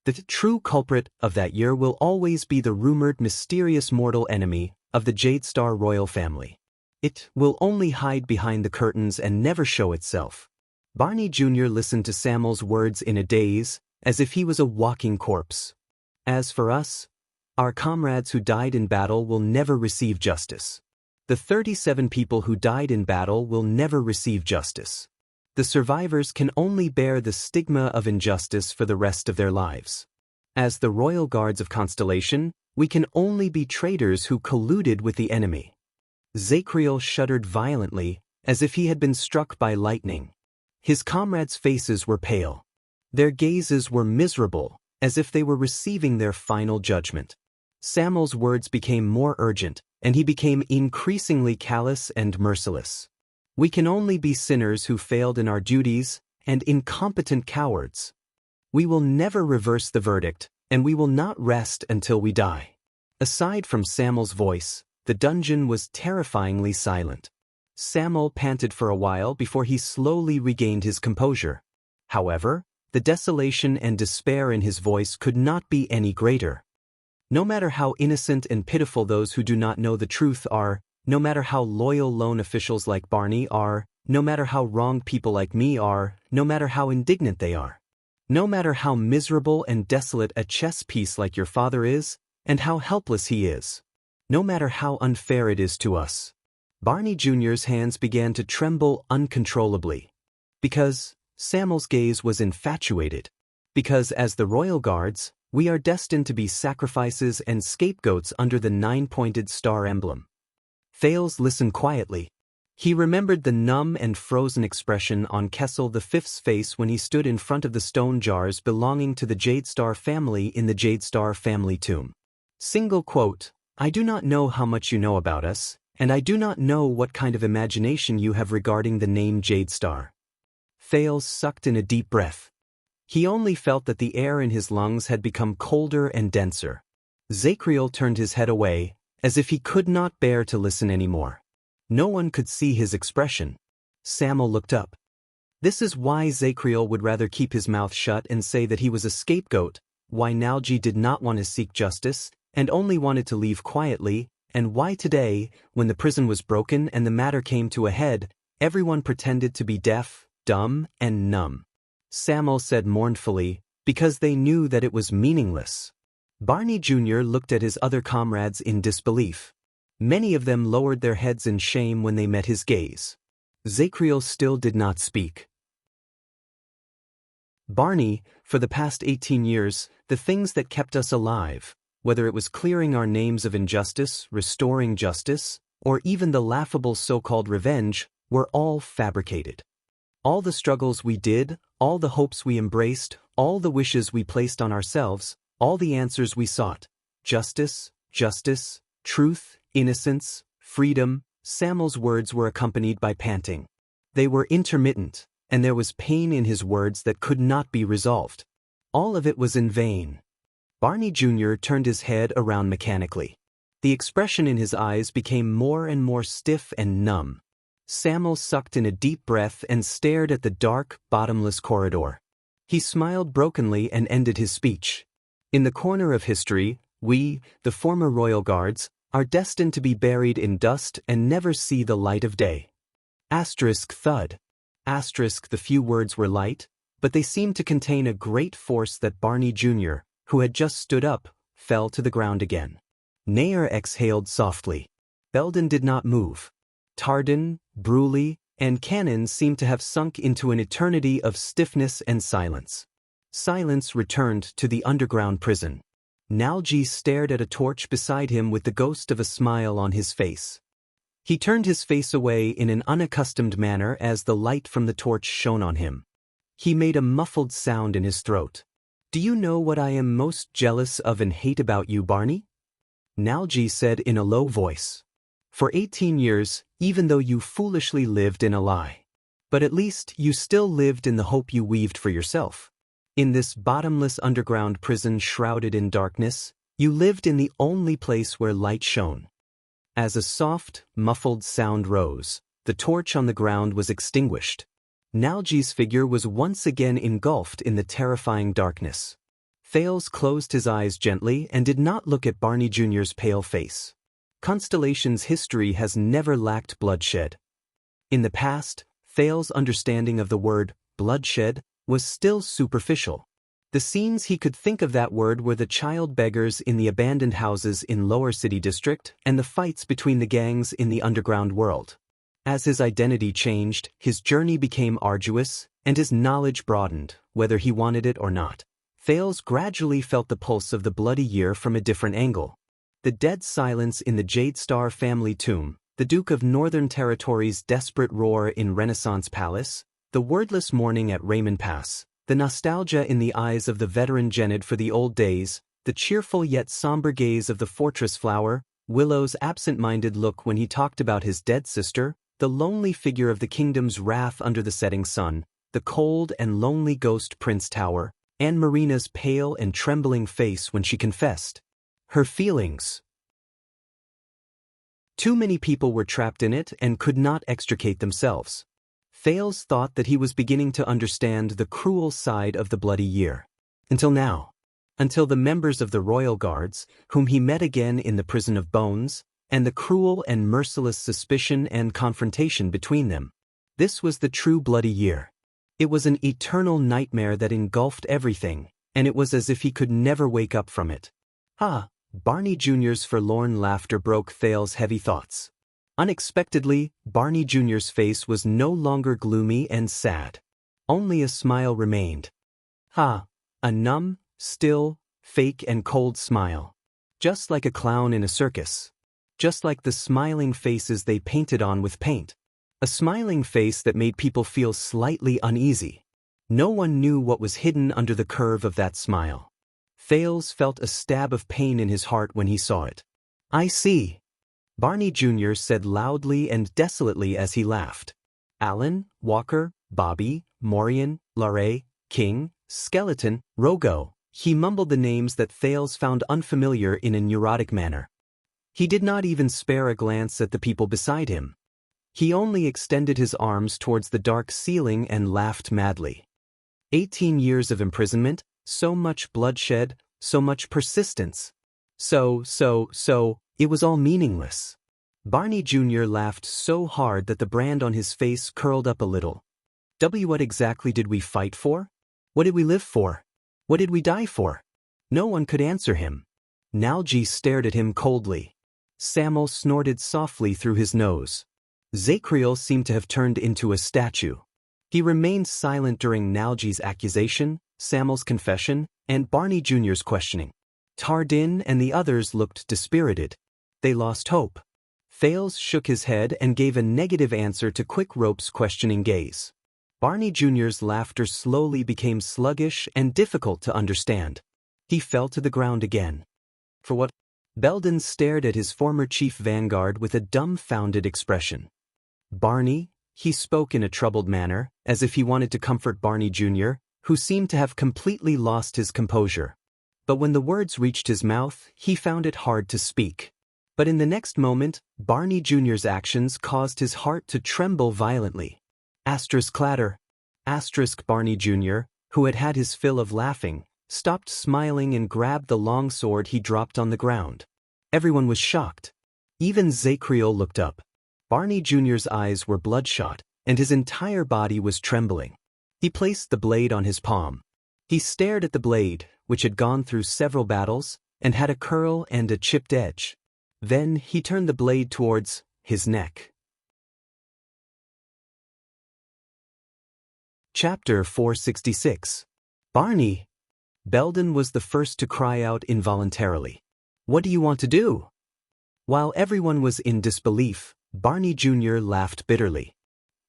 The true culprit of that year will always be the rumored mysterious mortal enemy of the Jadestar royal family. It will only hide behind the curtains and never show itself. Barney Jr. listened to Samuel's words in a daze, as if he was a walking corpse. As for us, our comrades who died in battle will never receive justice. The 37 people who died in battle will never receive justice. The survivors can only bear the stigma of injustice for the rest of their lives. As the royal guards of Constellation, we can only be traitors who colluded with the enemy. Zacriel shuddered violently, as if he had been struck by lightning. His comrades' faces were pale. Their gazes were miserable, as if they were receiving their final judgment. Samuel's words became more urgent, and he became increasingly callous and merciless. We can only be sinners who failed in our duties, and incompetent cowards. We will never reverse the verdict, and we will not rest until we die. Aside from Samuel's voice, the dungeon was terrifyingly silent. Samuel panted for a while before he slowly regained his composure. However, the desolation and despair in his voice could not be any greater. No matter how innocent and pitiful those who do not know the truth are, no matter how loyal lone officials like Barney are, no matter how wrong people like me are, no matter how indignant they are, no matter how miserable and desolate a chess piece like your father is, and how helpless he is, no matter how unfair it is to us. Barney Jr.'s hands began to tremble uncontrollably. Because Samuel's gaze was infatuated. Because as the royal guards, we are destined to be sacrifices and scapegoats under the 9-pointed star emblem. Thales listened quietly. He remembered the numb and frozen expression on Kessel V's face when he stood in front of the stone jars belonging to the Jadestar family in the Jadestar family tomb. Single quote, "I do not know how much you know about us, and I do not know what kind of imagination you have regarding the name Jadestar." Thales sucked in a deep breath. He only felt that the air in his lungs had become colder and denser. Zacriel turned his head away, as if he could not bear to listen anymore. No one could see his expression. Samuel looked up. This is why Zacriel would rather keep his mouth shut and say that he was a scapegoat, why Nalji did not want to seek justice, and only wanted to leave quietly, and why today, when the prison was broken and the matter came to a head, everyone pretended to be deaf, dumb, and numb. Samuel said mournfully, because they knew that it was meaningless. Barney Jr. looked at his other comrades in disbelief. Many of them lowered their heads in shame when they met his gaze. Zacriel still did not speak. Barney, for the past 18 years, the things that kept us alive, whether it was clearing our names of injustice, restoring justice, or even the laughable so-called revenge, were all fabricated. All the struggles we did, all the hopes we embraced, all the wishes we placed on ourselves, all the answers we sought, justice, justice, truth, innocence, freedom. Samuel's words were accompanied by panting. They were intermittent, and there was pain in his words that could not be resolved. All of it was in vain. Barney Jr. turned his head around mechanically. The expression in his eyes became more and more stiff and numb. Samuel sucked in a deep breath and stared at the dark, bottomless corridor. He smiled brokenly and ended his speech. In the corner of history, We, the former royal guards, are destined to be buried in dust and never see the light of day. Asterisk thud. Asterisk the few words were light, but they seemed to contain a great force that Barney Jr., who had just stood up, fell to the ground again. Nair exhaled softly. Belden did not move. Tardin, Bruley, and Cannon seemed to have sunk into an eternity of stiffness and silence. Silence returned to the underground prison. Nalji stared at a torch beside him with the ghost of a smile on his face. He turned his face away in an unaccustomed manner as the light from the torch shone on him. He made a muffled sound in his throat. "Do you know what I am most jealous of and hate about you, Barney?" Nalji said in a low voice. "For 18 years, even though you foolishly lived in a lie. But at least you still lived in the hope you weaved for yourself. In this bottomless underground prison shrouded in darkness, you lived in the only place where light shone." As a soft, muffled sound rose, the torch on the ground was extinguished. Nalji's figure was once again engulfed in the terrifying darkness. Thales closed his eyes gently and did not look at Barney Jr.'s pale face. Constellation's history has never lacked bloodshed. In the past, Thales' understanding of the word bloodshed was still superficial. The scenes he could think of that word were the child beggars in the abandoned houses in Lower City District and the fights between the gangs in the underground world. As his identity changed, his journey became arduous, and his knowledge broadened, whether he wanted it or not. Thales gradually felt the pulse of the bloody year from a different angle. The dead silence in the Jade Star family tomb, the Duke of Northern Territory's desperate roar in Renaissance Palace, the wordless mourning at Raymond Pass, the nostalgia in the eyes of the veteran Genid for the old days, the cheerful yet somber gaze of the fortress flower, Willow's absent-minded look when he talked about his dead sister, the lonely figure of the kingdom's wrath under the setting sun, the cold and lonely ghost Prince Tower, and Marina's pale and trembling face when she confessed her feelings. Too many people were trapped in it and could not extricate themselves. Thales thought that he was beginning to understand the cruel side of the bloody year. Until now. Until the members of the Royal Guards, whom he met again in the Prison of Bones, and the cruel and merciless suspicion and confrontation between them. This was the true bloody year. It was an eternal nightmare that engulfed everything, and it was as if he could never wake up from it. Barney Jr.'s forlorn laughter broke Thales' heavy thoughts. Unexpectedly, Barney Jr.'s face was no longer gloomy and sad. Only a smile remained. A numb, still, fake and cold smile. Just like a clown in a circus. Just like the smiling faces they painted on with paint. A smiling face that made people feel slightly uneasy. No one knew what was hidden under the curve of that smile. Thales felt a stab of pain in his heart when he saw it. "I see," Barney Jr. said loudly and desolately as he laughed. Alan, Walker, Bobby, Morian, Larray, King, Skeleton, Rogo. He mumbled the names that Thales found unfamiliar in a neurotic manner. He did not even spare a glance at the people beside him. He only extended his arms towards the dark ceiling and laughed madly. 18 years of imprisonment, so much bloodshed, so much persistence. It was all meaningless. Barney Jr. laughed so hard that the brand on his face curled up a little. What exactly did we fight for? What did we live for? What did we die for? No one could answer him. Nalji stared at him coldly. Samuel snorted softly through his nose. Zacriel seemed to have turned into a statue. He remained silent during Nalji's accusation, Samuel's confession, and Barney Jr.'s questioning. Tardin and the others looked dispirited. They lost hope. Thales shook his head and gave a negative answer to Quick Rope's questioning gaze. Barney Jr.'s laughter slowly became sluggish and difficult to understand. He fell to the ground again. For what? Belden stared at his former chief vanguard with a dumbfounded expression. "Barney," he spoke in a troubled manner, as if he wanted to comfort Barney Jr., who seemed to have completely lost his composure. But when the words reached his mouth, he found it hard to speak. But in the next moment, Barney Jr.'s actions caused his heart to tremble violently. Asterisk clatter. Asterisk Barney Jr., who had had his fill of laughing, stopped smiling and grabbed the long sword he dropped on the ground. Everyone was shocked. Even Zacriel looked up. Barney Jr.'s eyes were bloodshot, and his entire body was trembling. He placed the blade on his palm. He stared at the blade, which had gone through several battles, and had a curl and a chipped edge. Then he turned the blade towards his neck. Chapter 466. Barney! Belden was the first to cry out involuntarily. What do you want to do? While everyone was in disbelief, Barney Jr. laughed bitterly.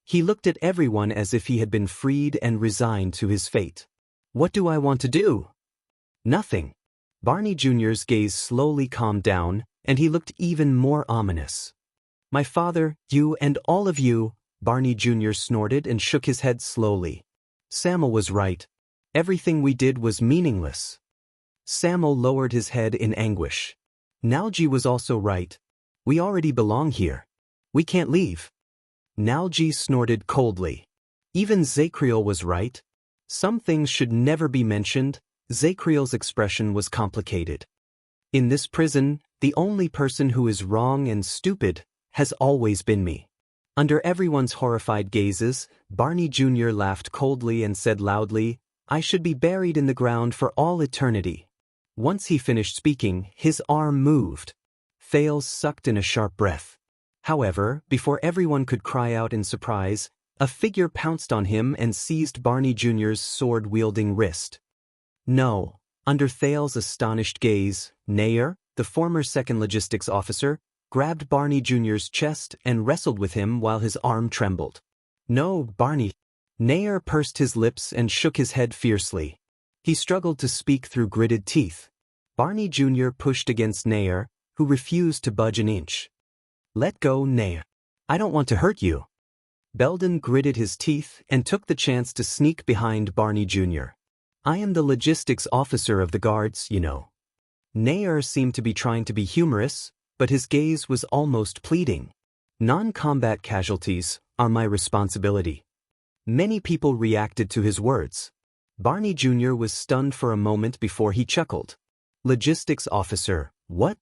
He looked at everyone as if he had been freed and resigned to his fate. What do I want to do? Nothing. Barney Jr.'s gaze slowly calmed down, and he looked even more ominous. My father, you and all of you, Barney Jr. snorted and shook his head slowly. Samuel was right. Everything we did was meaningless. Samuel lowered his head in anguish. Nalji was also right. We already belong here. We can't leave. Nalji snorted coldly. Even Zacriel was right. Some things should never be mentioned. Zacriel's expression was complicated. In this prison, the only person who is wrong and stupid has always been me. Under everyone's horrified gazes, Barney Jr. laughed coldly and said loudly, I should be buried in the ground for all eternity. Once he finished speaking, his arm moved. Thales sucked in a sharp breath. However, before everyone could cry out in surprise, a figure pounced on him and seized Barney Jr.'s sword-wielding wrist. No. Under Thales' astonished gaze, Nair, the former second logistics officer, grabbed Barney Jr.'s chest and wrestled with him while his arm trembled. No, Barney. Nair pursed his lips and shook his head fiercely. He struggled to speak through gritted teeth. Barney Jr. pushed against Nair, who refused to budge an inch. Let go, Nair. I don't want to hurt you. Belden gritted his teeth and took the chance to sneak behind Barney Jr. I am the logistics officer of the guards, you know. Nair seemed to be trying to be humorous, but his gaze was almost pleading. Non-combat casualties are my responsibility. Many people reacted to his words. Barney Jr. was stunned for a moment before he chuckled. Logistics officer, what?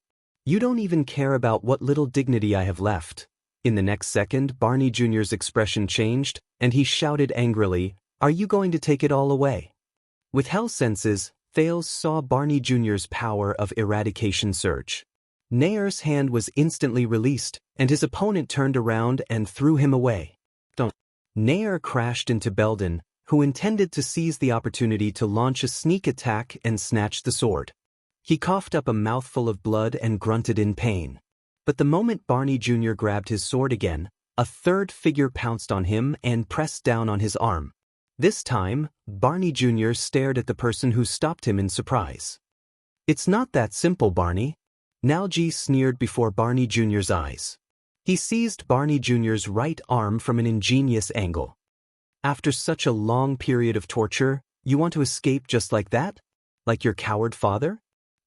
You don't even care about what little dignity I have left. In the next second, Barney Jr.'s expression changed, and he shouted angrily, Are you going to take it all away? With hell senses, Thales saw Barney Jr.'s power of eradication surge. Nair's hand was instantly released, and his opponent turned around and threw him away. Nair crashed into Belden, who intended to seize the opportunity to launch a sneak attack and snatch the sword. He coughed up a mouthful of blood and grunted in pain. But the moment Barney Jr. grabbed his sword again, a third figure pounced on him and pressed down on his arm. This time, Barney Jr. stared at the person who stopped him in surprise. It's not that simple, Barney. Nalji sneered before Barney Jr.'s eyes. He seized Barney Jr.'s right arm from an ingenious angle. After such a long period of torture, you want to escape just like that? Like your coward father?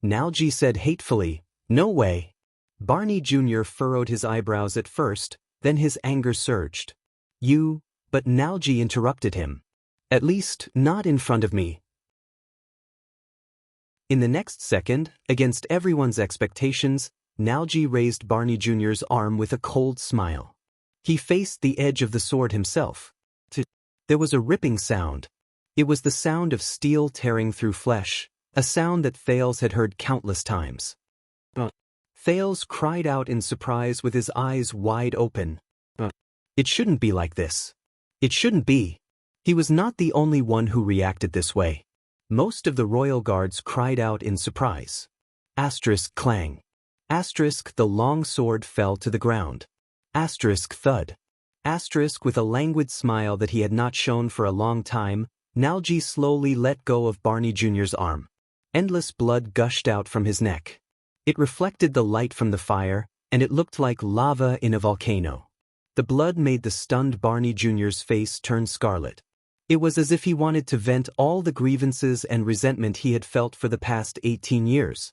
Nalji said hatefully, No way. Barney Jr. furrowed his eyebrows at first, then his anger surged. But Nalji interrupted him. At least, not in front of me. In the next second, against everyone's expectations, Nalji raised Barney Jr.'s arm with a cold smile. He faced the edge of the sword himself. There was a ripping sound. It was the sound of steel tearing through flesh, a sound that Thales had heard countless times. Thales cried out in surprise with his eyes wide open. It shouldn't be like this. It shouldn't be. He was not the only one who reacted this way. Most of the royal guards cried out in surprise. Asterisk clang. Asterisk the long sword fell to the ground. Asterisk thud. Asterisk with a languid smile that he had not shown for a long time, Nalji slowly let go of Barney Jr.'s arm. Endless blood gushed out from his neck. It reflected the light from the fire, and it looked like lava in a volcano. The blood made the stunned Barney Jr.'s face turn scarlet. It was as if he wanted to vent all the grievances and resentment he had felt for the past 18 years.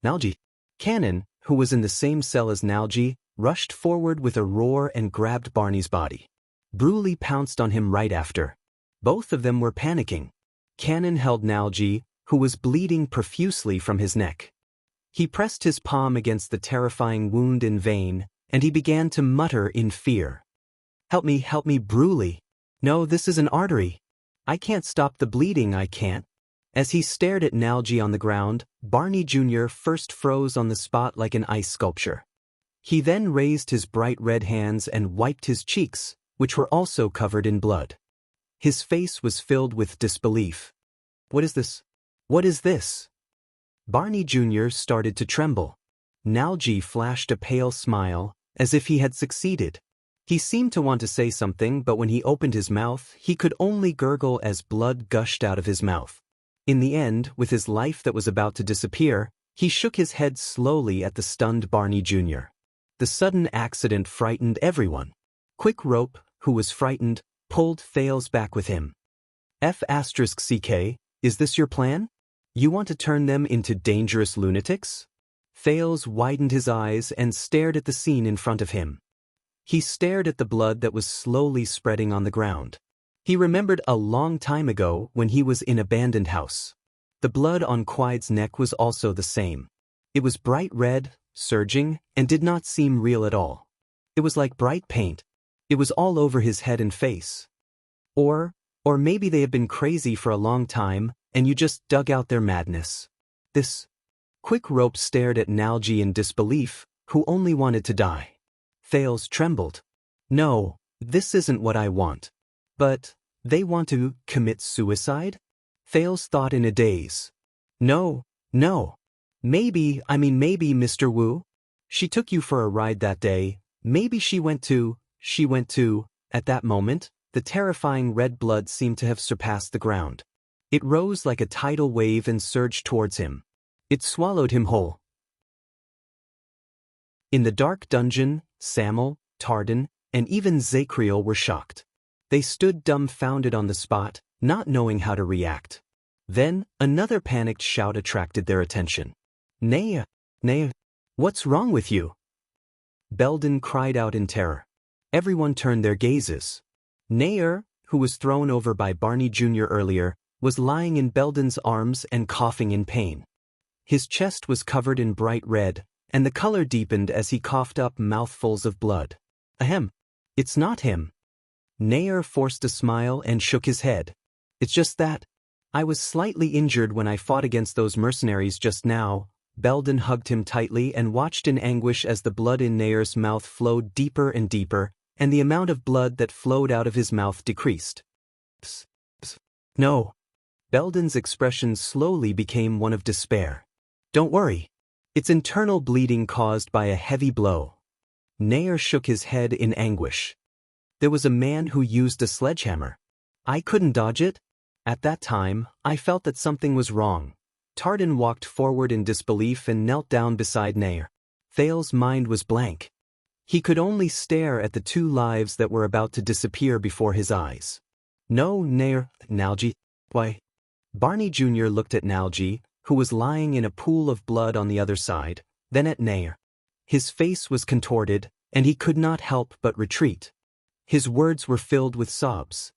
Nalji. Cannon, who was in the same cell as Nalji, rushed forward with a roar and grabbed Barney's body. Bruley pounced on him right after. Both of them were panicking. Cannon held Nalji, who was bleeding profusely from his neck. He pressed his palm against the terrifying wound in vain, and he began to mutter in fear. Help me, Bruley. No, this is an artery. I can't stop the bleeding, I can't. As he stared at Nalji on the ground, Barney Jr. first froze on the spot like an ice sculpture. He then raised his bright red hands and wiped his cheeks, which were also covered in blood. His face was filled with disbelief. What is this? What is this? Barney Jr. started to tremble. Nalji flashed a pale smile, as if he had succeeded. He seemed to want to say something, but when he opened his mouth, he could only gurgle as blood gushed out of his mouth. In the end, with his life that was about to disappear, he shook his head slowly at the stunned Barney Jr. The sudden accident frightened everyone. Quick Rope, who was frightened, pulled Thales back with him. F***CK, is this your plan? You want to turn them into dangerous lunatics? Thales widened his eyes and stared at the scene in front of him. He stared at the blood that was slowly spreading on the ground. He remembered a long time ago when he was in Abandoned House. The blood on Quide's neck was also the same. It was bright red, surging, and did not seem real at all. It was like bright paint. It was all over his head and face. Or maybe they had been crazy for a long time, and you just dug out their madness. This. Quick Rope stared at Nalji in disbelief, who only wanted to die. Thales trembled. No, this isn't what I want. But, they want to commit suicide? Thales thought in a daze. No. Maybe Mr. Wu. She took you for a ride that day. Maybe she went to, at that moment, the terrifying red blood seemed to have surpassed the ground. It rose like a tidal wave and surged towards him. It swallowed him whole. In the dark dungeon, Samuel, Tardan, and even Zakriel were shocked. They stood dumbfounded on the spot, not knowing how to react. Then, another panicked shout attracted their attention. Naya, what's wrong with you? Belden cried out in terror. Everyone turned their gazes. Nair, who was thrown over by Barney Jr. earlier, was lying in Belden's arms and coughing in pain. His chest was covered in bright red, and the color deepened as he coughed up mouthfuls of blood. Ahem. It's not him. Nair forced a smile and shook his head. It's just that. I was slightly injured when I fought against those mercenaries just now. Belden hugged him tightly and watched in anguish as the blood in Nair's mouth flowed deeper and deeper, and the amount of blood that flowed out of his mouth decreased. Psst. No. Belden's expression slowly became one of despair. Don't worry. It's internal bleeding caused by a heavy blow. Nair shook his head in anguish. There was a man who used a sledgehammer. I couldn't dodge it. At that time, I felt that something was wrong. Tardan walked forward in disbelief and knelt down beside Nair. Thales' mind was blank. He could only stare at the two lives that were about to disappear before his eyes. No, Nair, Nalji. Why? Barney Jr. looked at Nalji, who was lying in a pool of blood on the other side, then at Nair. His face was contorted, and he could not help but retreat. His words were filled with sobs.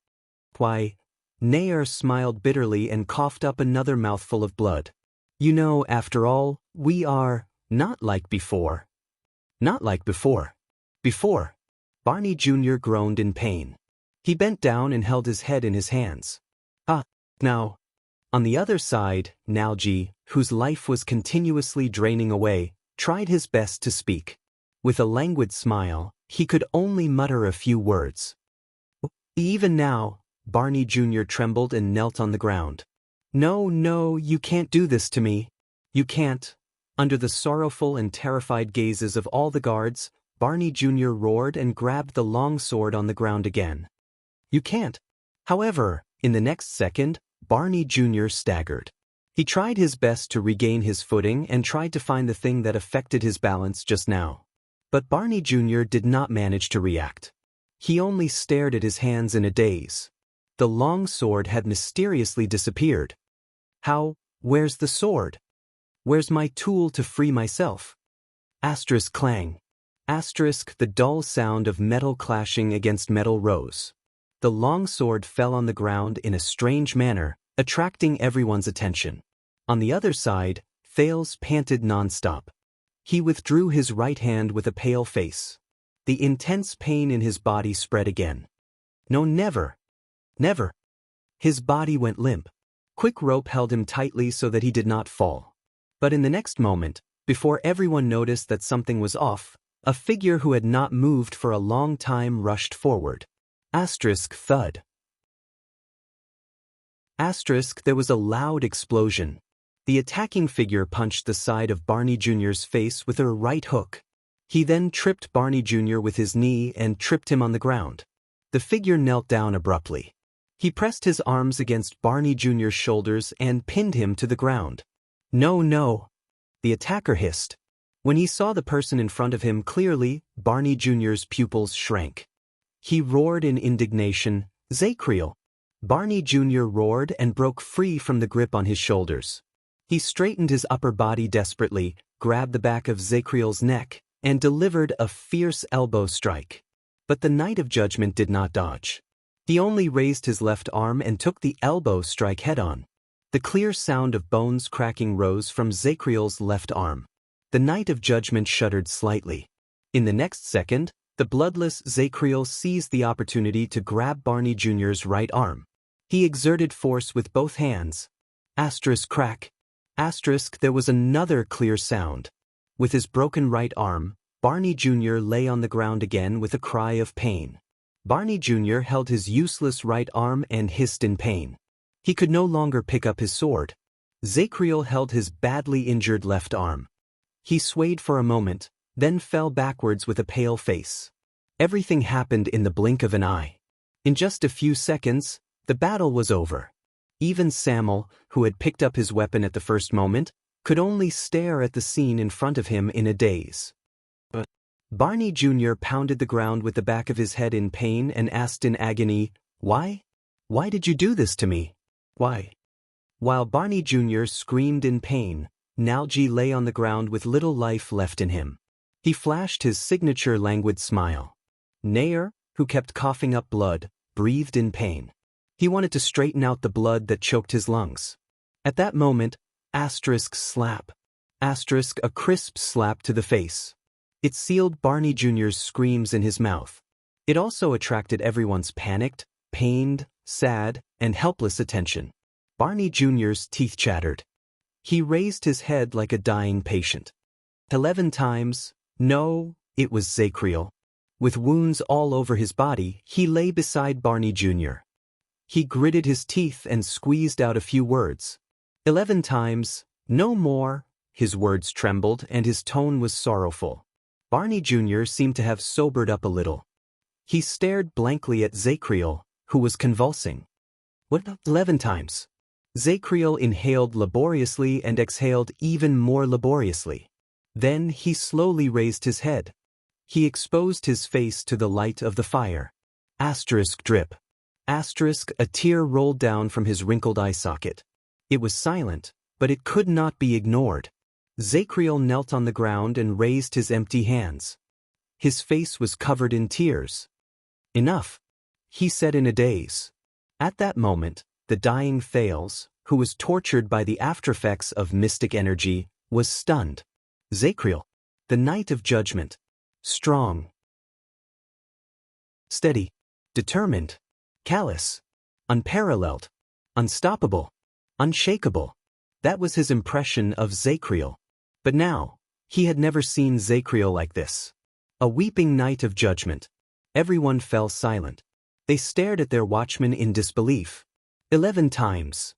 Why? Nair smiled bitterly and coughed up another mouthful of blood. You know, after all, we are not like before. Not like before. Before. Barney Jr. groaned in pain. He bent down and held his head in his hands. Now. On the other side, Nalji, whose life was continuously draining away, tried his best to speak. With a languid smile, he could only mutter a few words. Even now, Barney Jr. trembled and knelt on the ground. No, you can't do this to me. You can't. Under the sorrowful and terrified gazes of all the guards, Barney Jr. roared and grabbed the long sword on the ground again. You can't. However, in the next second, Barney Jr. staggered. He tried his best to regain his footing and tried to find the thing that affected his balance just now. But Barney Jr. did not manage to react. He only stared at his hands in a daze. The long sword had mysteriously disappeared. How? Where's the sword? Where's my tool to free myself? Asterisk clang. Asterisk the dull sound of metal clashing against metal rose. The long sword fell on the ground in a strange manner, attracting everyone's attention. On the other side, Thales panted nonstop. He withdrew his right hand with a pale face. The intense pain in his body spread again. No, never. Never. His body went limp. Quick rope held him tightly so that he did not fall. But in the next moment, before everyone noticed that something was off, a figure who had not moved for a long time rushed forward. Thud. There was a loud explosion. The attacking figure punched the side of Barney Jr.'s face with a right hook. He then tripped Barney Jr. with his knee and tripped him on the ground. The figure knelt down abruptly. He pressed his arms against Barney Jr.'s shoulders and pinned him to the ground. No, no. The attacker hissed. When he saw the person in front of him clearly, Barney Jr.'s pupils shrank. He roared in indignation, "Zacriel!" Barney Jr. roared and broke free from the grip on his shoulders. He straightened his upper body desperately, grabbed the back of Zacriel's neck, and delivered a fierce elbow strike. But the Knight of Judgment did not dodge. He only raised his left arm and took the elbow strike head-on. The clear sound of bones cracking rose from Zacriel's left arm. The Knight of Judgment shuddered slightly. In the next second, the bloodless Zacriel seized the opportunity to grab Barney Jr.'s right arm. He exerted force with both hands. Crack. There was another clear sound. With his broken right arm, Barney Jr. lay on the ground again with a cry of pain. Barney Jr. held his useless right arm and hissed in pain. He could no longer pick up his sword. Zacriel held his badly injured left arm. He swayed for a moment, then fell backwards with a pale face. Everything happened in the blink of an eye. In just a few seconds, the battle was over. Even Samuel, who had picked up his weapon at the first moment, could only stare at the scene in front of him in a daze. But Barney Jr. pounded the ground with the back of his head in pain and asked in agony, "Why? Why did you do this to me? Why?" While Barney Jr. screamed in pain, Nalji lay on the ground with little life left in him. He flashed his signature languid smile. Nair, who kept coughing up blood, breathed in pain. He wanted to straighten out the blood that choked his lungs. At that moment, slap. A crisp slap to the face. It sealed Barney Jr.'s screams in his mouth. It also attracted everyone's panicked, pained, sad, and helpless attention. Barney Jr.'s teeth chattered. He raised his head like a dying patient. 11 times, no, it was Zacriel. With wounds all over his body, he lay beside Barney Jr. He gritted his teeth and squeezed out a few words. 11 times, no more, his words trembled and his tone was sorrowful. Barney Jr. seemed to have sobered up a little. He stared blankly at Zacriel, who was convulsing. What? 11 times. Zacriel inhaled laboriously and exhaled even more laboriously. Then he slowly raised his head. He exposed his face to the light of the fire. Drip. A tear rolled down from his wrinkled eye socket. It was silent, but it could not be ignored. Zacriel knelt on the ground and raised his empty hands. His face was covered in tears. Enough, he said in a daze. At that moment, the dying Thales, who was tortured by the aftereffects of mystic energy, was stunned. Zacriel, the Knight of Judgment. Strong. Steady. Determined. Callous. Unparalleled. Unstoppable. Unshakable. That was his impression of Zacriel. But now, he had never seen Zacriel like this. A weeping Knight of Judgment. Everyone fell silent. They stared at their watchman in disbelief. 11 times.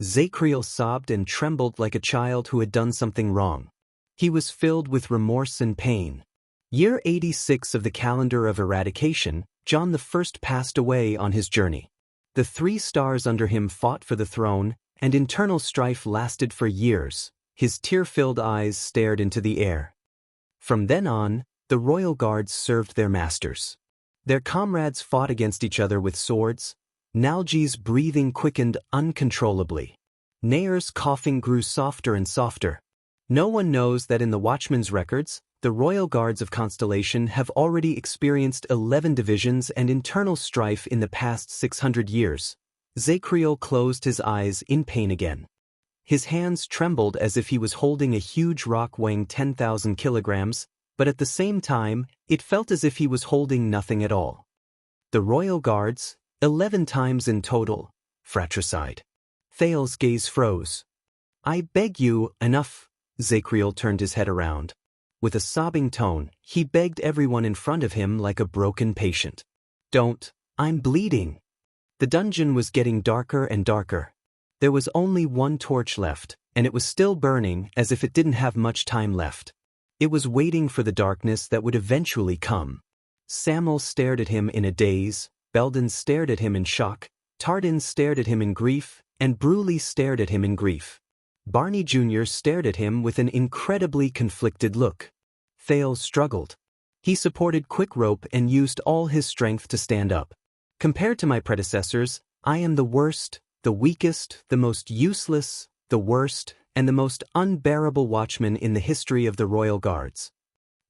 Zacriel sobbed and trembled like a child who had done something wrong. He was filled with remorse and pain. Year 86 of the calendar of eradication, John I passed away on his journey. The 3 stars under him fought for the throne, and internal strife lasted for years. His tear-filled eyes stared into the air. From then on, the royal guards served their masters. Their comrades fought against each other with swords. Nalji's breathing quickened uncontrollably. Nair's coughing grew softer and softer. No one knows that in the Watchman's records, the royal guards of Constellation have already experienced 11 divisions and internal strife in the past 600 years. Zacriel closed his eyes in pain again. His hands trembled as if he was holding a huge rock weighing 10,000 kilograms, but at the same time, it felt as if he was holding nothing at all. The royal guards, 11 times in total, fratricide. Thales's gaze froze. "I beg you, enough." Zacriel turned his head around. With a sobbing tone, he begged everyone in front of him like a broken patient. "Don't, I'm bleeding." The dungeon was getting darker and darker. There was only one torch left, and it was still burning as if it didn't have much time left. It was waiting for the darkness that would eventually come. Samuel stared at him in a daze, Belden stared at him in shock, Tardin stared at him in grief, and Bruley stared at him in grief. Barney Jr. stared at him with an incredibly conflicted look. Thales struggled. He supported Quick Rope and used all his strength to stand up. "Compared to my predecessors, I am the worst, the weakest, the most useless, the worst, and the most unbearable watchman in the history of the Royal Guards."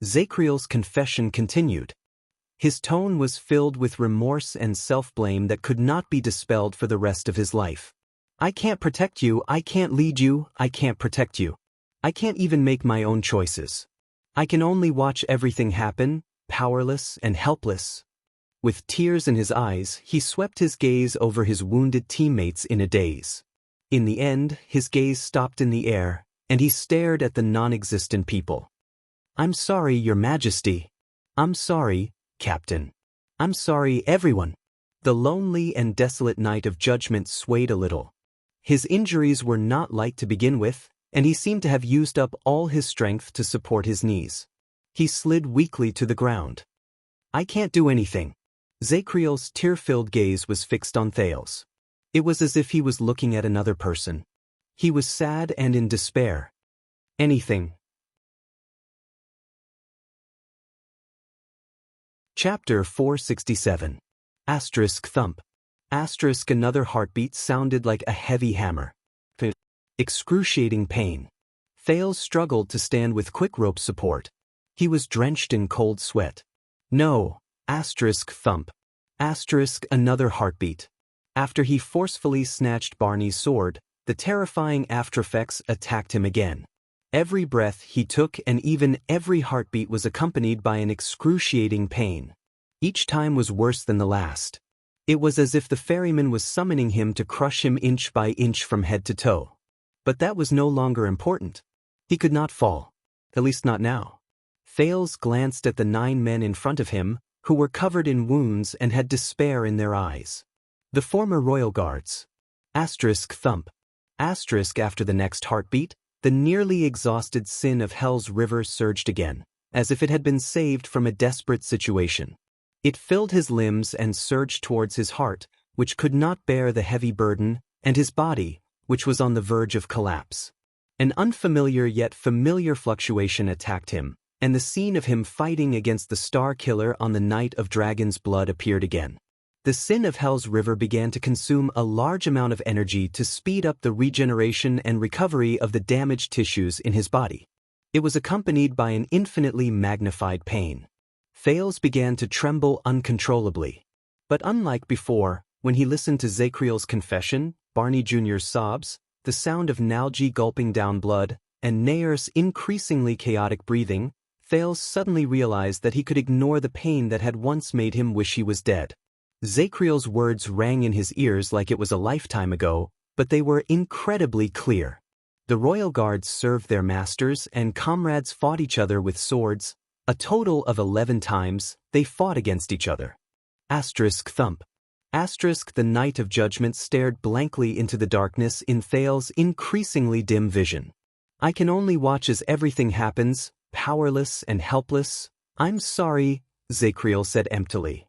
Zacriel's confession continued. His tone was filled with remorse and self-blame that could not be dispelled for the rest of his life. "I can't protect you, I can't lead you, I can't protect you. I can't even make my own choices. I can only watch everything happen, powerless and helpless." With tears in his eyes, he swept his gaze over his wounded teammates in a daze. In the end, his gaze stopped in the air, and he stared at the non-existent people. "I'm sorry, Your Majesty. I'm sorry, Captain. I'm sorry, everyone." The lonely and desolate night of judgment swayed a little. His injuries were not light to begin with, and he seemed to have used up all his strength to support his knees. He slid weakly to the ground. "I can't do anything." Zacriel's tear-filled gaze was fixed on Thales. It was as if he was looking at another person. He was sad and in despair. "Anything." Chapter 467. Thump. Another heartbeat sounded like a heavy hammer. Excruciating pain. Thales struggled to stand with Quick Rope support. He was drenched in cold sweat. "No." Thump. Another heartbeat. After he forcefully snatched Barney's sword, the terrifying aftereffects attacked him again. Every breath he took and even every heartbeat was accompanied by an excruciating pain. Each time was worse than the last. It was as if the ferryman was summoning him to crush him inch by inch from head to toe. But that was no longer important. He could not fall. At least not now. Thales glanced at the 9 men in front of him, who were covered in wounds and had despair in their eyes. The former royal guards. Thump. After the next heartbeat, the nearly exhausted sin of Hell's River surged again, as if it had been saved from a desperate situation. It filled his limbs and surged towards his heart, which could not bear the heavy burden, and his body, which was on the verge of collapse. An unfamiliar yet familiar fluctuation attacked him, and the scene of him fighting against the Star Killer on the night of Dragon's Blood appeared again. The sin of Hell's River began to consume a large amount of energy to speed up the regeneration and recovery of the damaged tissues in his body. It was accompanied by an infinitely magnified pain. Thales began to tremble uncontrollably. But unlike before, when he listened to Zacriel's confession, Barney Jr.'s sobs, the sound of Nalji gulping down blood, and Nayer's increasingly chaotic breathing, Thales suddenly realized that he could ignore the pain that had once made him wish he was dead. Zacriel's words rang in his ears like it was a lifetime ago, but they were incredibly clear. The royal guards served their masters and comrades fought each other with swords. A total of 11 times, they fought against each other. Thump. The night of judgment stared blankly into the darkness in Thales' increasingly dim vision. "I can only watch as everything happens, powerless and helpless." "I'm sorry," Zacriel said emptily.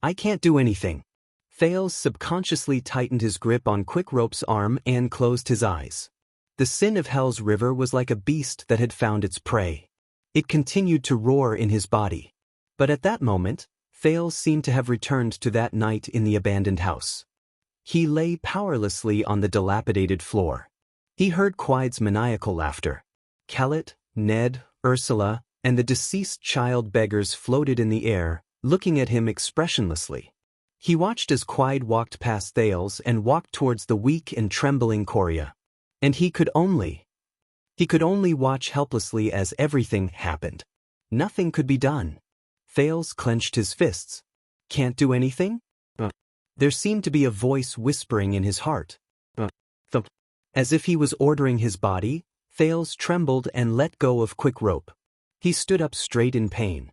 "I can't do anything." Thales subconsciously tightened his grip on Quick Rope's arm and closed his eyes. The sin of Hell's River was like a beast that had found its prey. It continued to roar in his body. But at that moment, Thales seemed to have returned to that night in the abandoned house. He lay powerlessly on the dilapidated floor. He heard Quide's maniacal laughter. Kellett, Ned, Ursula, and the deceased child beggars floated in the air, looking at him expressionlessly. He watched as Quide walked past Thales and walked towards the weak and trembling Coria. And he could only watch helplessly as everything happened. Nothing could be done. Thales clenched his fists. Can't do anything? There seemed to be a voice whispering in his heart. As if he was ordering his body, Thales trembled and let go of quick rope. He stood up straight in pain.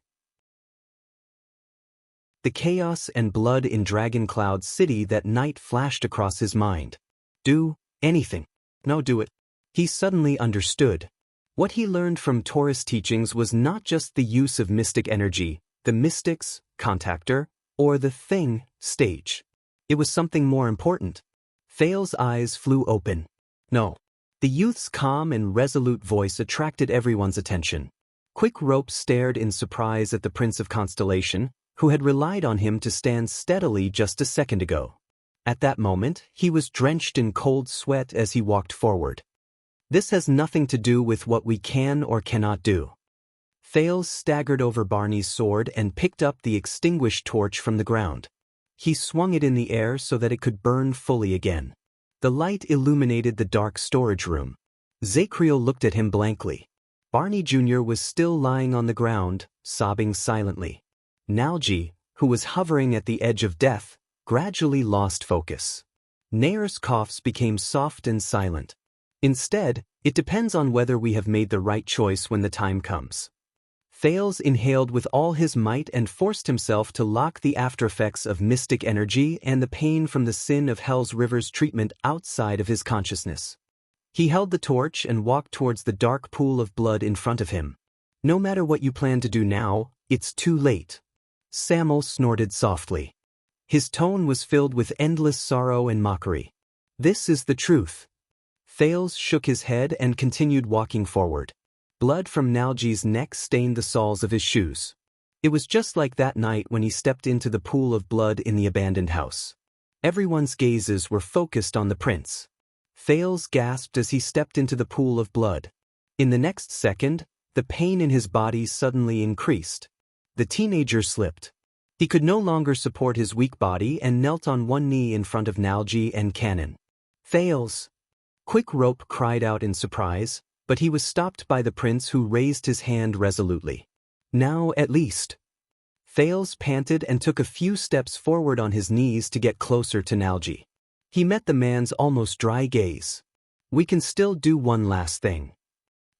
The chaos and blood in Dragon Cloud City that night flashed across his mind. Do anything. No, do it. He suddenly understood. What he learned from Taurus teachings was not just the use of mystic energy, the mystics, contactor, or the thing, stage. It was something more important. Thales' eyes flew open. No. The youth's calm and resolute voice attracted everyone's attention. Quick Rope stared in surprise at the Prince of Constellation, who had relied on him to stand steadily just a second ago. At that moment, he was drenched in cold sweat as he walked forward. This has nothing to do with what we can or cannot do. Thales staggered over Barney's sword and picked up the extinguished torch from the ground. He swung it in the air so that it could burn fully again. The light illuminated the dark storage room. Zacriel looked at him blankly. Barney Jr. was still lying on the ground, sobbing silently. Nalji, who was hovering at the edge of death, gradually lost focus. Nair's coughs became soft and silent. Instead, it depends on whether we have made the right choice when the time comes. Thales inhaled with all his might and forced himself to lock the aftereffects of mystic energy and the pain from the sin of Hell's River's treatment outside of his consciousness. He held the torch and walked towards the dark pool of blood in front of him. No matter what you plan to do now, it's too late. Samuel snorted softly. His tone was filled with endless sorrow and mockery. This is the truth. Thales shook his head and continued walking forward. Blood from Nalji's neck stained the soles of his shoes. It was just like that night when he stepped into the pool of blood in the abandoned house. Everyone's gazes were focused on the prince. Thales gasped as he stepped into the pool of blood. In the next second, the pain in his body suddenly increased. The teenager slipped. He could no longer support his weak body and knelt on one knee in front of Nalji and Cannon. Thales! Quick Rope cried out in surprise, but he was stopped by the prince, who raised his hand resolutely. Now at least. Thales panted and took a few steps forward on his knees to get closer to Nalji. He met the man's almost dry gaze. We can still do one last thing.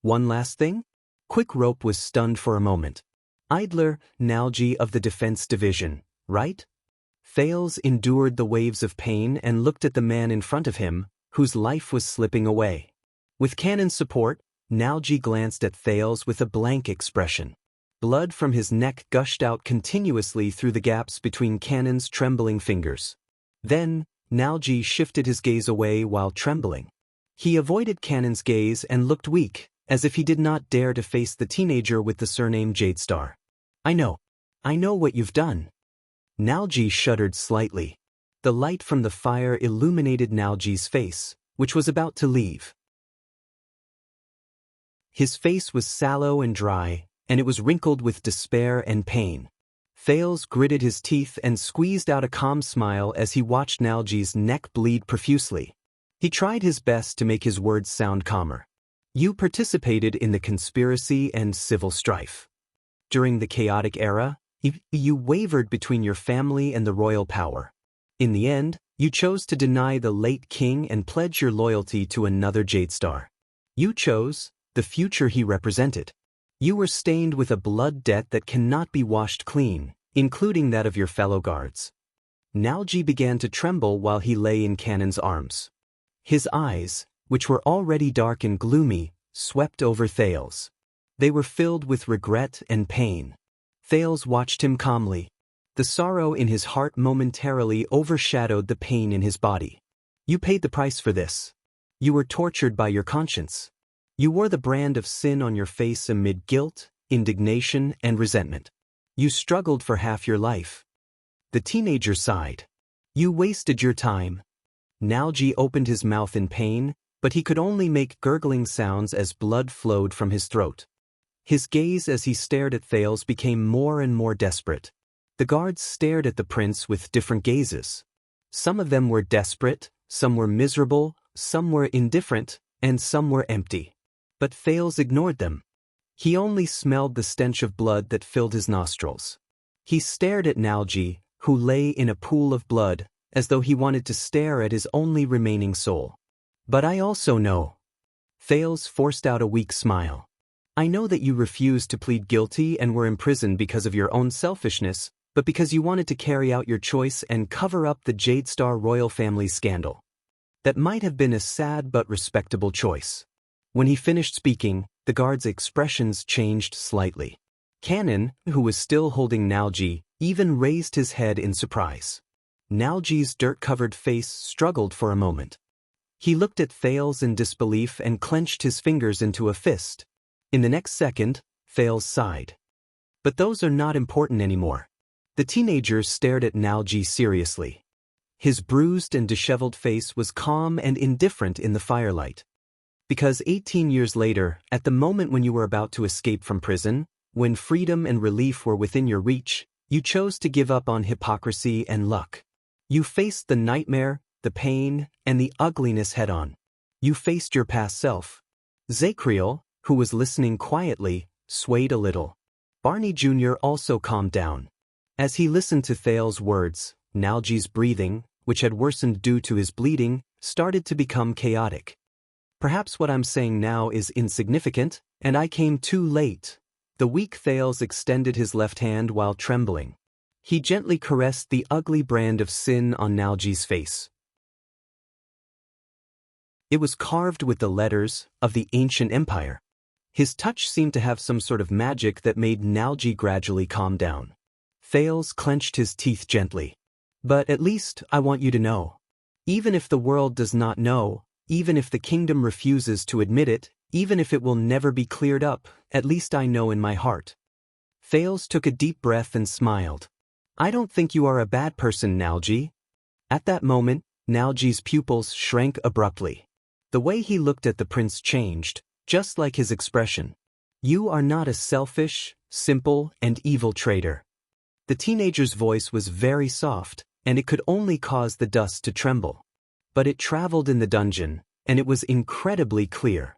One last thing? Quick Rope was stunned for a moment. Idler, Nalji of the Defense Division, right? Thales endured the waves of pain and looked at the man in front of him, whose life was slipping away. With Cannon's support, Nalji glanced at Thales with a blank expression. Blood from his neck gushed out continuously through the gaps between Cannon's trembling fingers. Then, Nalji shifted his gaze away while trembling. He avoided Cannon's gaze and looked weak, as if he did not dare to face the teenager with the surname Jadestar. I know what you've done. Nalji shuddered slightly. The light from the fire illuminated Nalji's face, which was about to leave. His face was sallow and dry, and it was wrinkled with despair and pain. Thales gritted his teeth and squeezed out a calm smile as he watched Nalji's neck bleed profusely. He tried his best to make his words sound calmer. You participated in the conspiracy and civil strife. During the chaotic era, you wavered between your family and the royal power. In the end, you chose to deny the late king and pledge your loyalty to another Jadestar. You chose the future he represented. You were stained with a blood debt that cannot be washed clean, including that of your fellow guards. Nalji began to tremble while he lay in Cannon's arms. His eyes, which were already dark and gloomy, swept over Thales. They were filled with regret and pain. Thales watched him calmly. The sorrow in his heart momentarily overshadowed the pain in his body. You paid the price for this. You were tortured by your conscience. You wore the brand of sin on your face amid guilt, indignation, and resentment. You struggled for half your life. The teenager sighed. You wasted your time. Nalji opened his mouth in pain, but he could only make gurgling sounds as blood flowed from his throat. His gaze as he stared at Thales became more and more desperate. The guards stared at the prince with different gazes. Some of them were desperate, some were miserable, some were indifferent, and some were empty. But Thales ignored them. He only smelled the stench of blood that filled his nostrils. He stared at Nalji, who lay in a pool of blood, as though he wanted to stare at his only remaining soul. But I also know. Thales forced out a weak smile. I know that you refused to plead guilty and were imprisoned because of your own selfishness, but because you wanted to carry out your choice and cover up the Jade Star royal family scandal. That might have been a sad but respectable choice. When he finished speaking, the guard's expressions changed slightly. Cannon, who was still holding Nalji, even raised his head in surprise. Nalji's dirt-covered face struggled for a moment. He looked at Thales in disbelief and clenched his fingers into a fist. In the next second, Thales sighed. But those are not important anymore. The teenager stared at Nalji seriously. His bruised and disheveled face was calm and indifferent in the firelight. Because 18 years later, at the moment when you were about to escape from prison, when freedom and relief were within your reach, you chose to give up on hypocrisy and luck. You faced the nightmare, the pain, and the ugliness head-on. You faced your past self. Zacriel, who was listening quietly, swayed a little. Barney Jr. also calmed down. As he listened to Thales' words, Nalji's breathing, which had worsened due to his bleeding, started to become chaotic. Perhaps what I'm saying now is insignificant, and I came too late. The weak Thales extended his left hand while trembling. He gently caressed the ugly brand of sin on Nalji's face. It was carved with the letters of the ancient empire. His touch seemed to have some sort of magic that made Nalji gradually calm down. Thales clenched his teeth gently. But at least I want you to know. Even if the world does not know, even if the kingdom refuses to admit it, even if it will never be cleared up, at least I know in my heart. Thales took a deep breath and smiled. I don't think you are a bad person, Nalji. At that moment, Nalji's pupils shrank abruptly. The way he looked at the prince changed, just like his expression. You are not a selfish, simple, and evil traitor. The teenager's voice was very soft, and it could only cause the dust to tremble. But it traveled in the dungeon, and it was incredibly clear.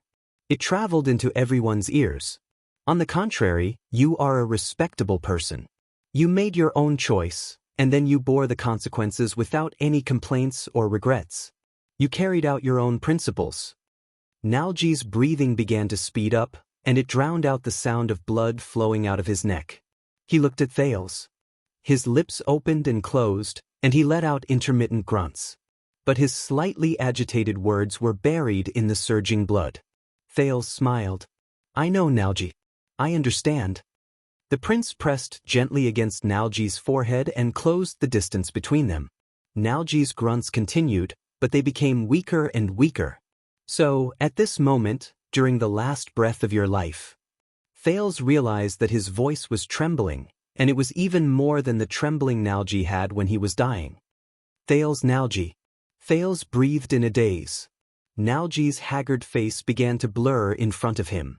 It traveled into everyone's ears. On the contrary, you are a respectable person. You made your own choice, and then you bore the consequences without any complaints or regrets. You carried out your own principles. Nalji's breathing began to speed up, and it drowned out the sound of blood flowing out of his neck. He looked at Thales. His lips opened and closed, and he let out intermittent grunts. But his slightly agitated words were buried in the surging blood. Thales smiled. I know, Nalji. I understand. The prince pressed gently against Nalji's forehead and closed the distance between them. Nalji's grunts continued, but they became weaker and weaker. So, at this moment, during the last breath of your life, Thales realized that his voice was trembling, and it was even more than the trembling Nalji had when he was dying. Thales, Nalji. Thales breathed in a daze. Nalji's haggard face began to blur in front of him.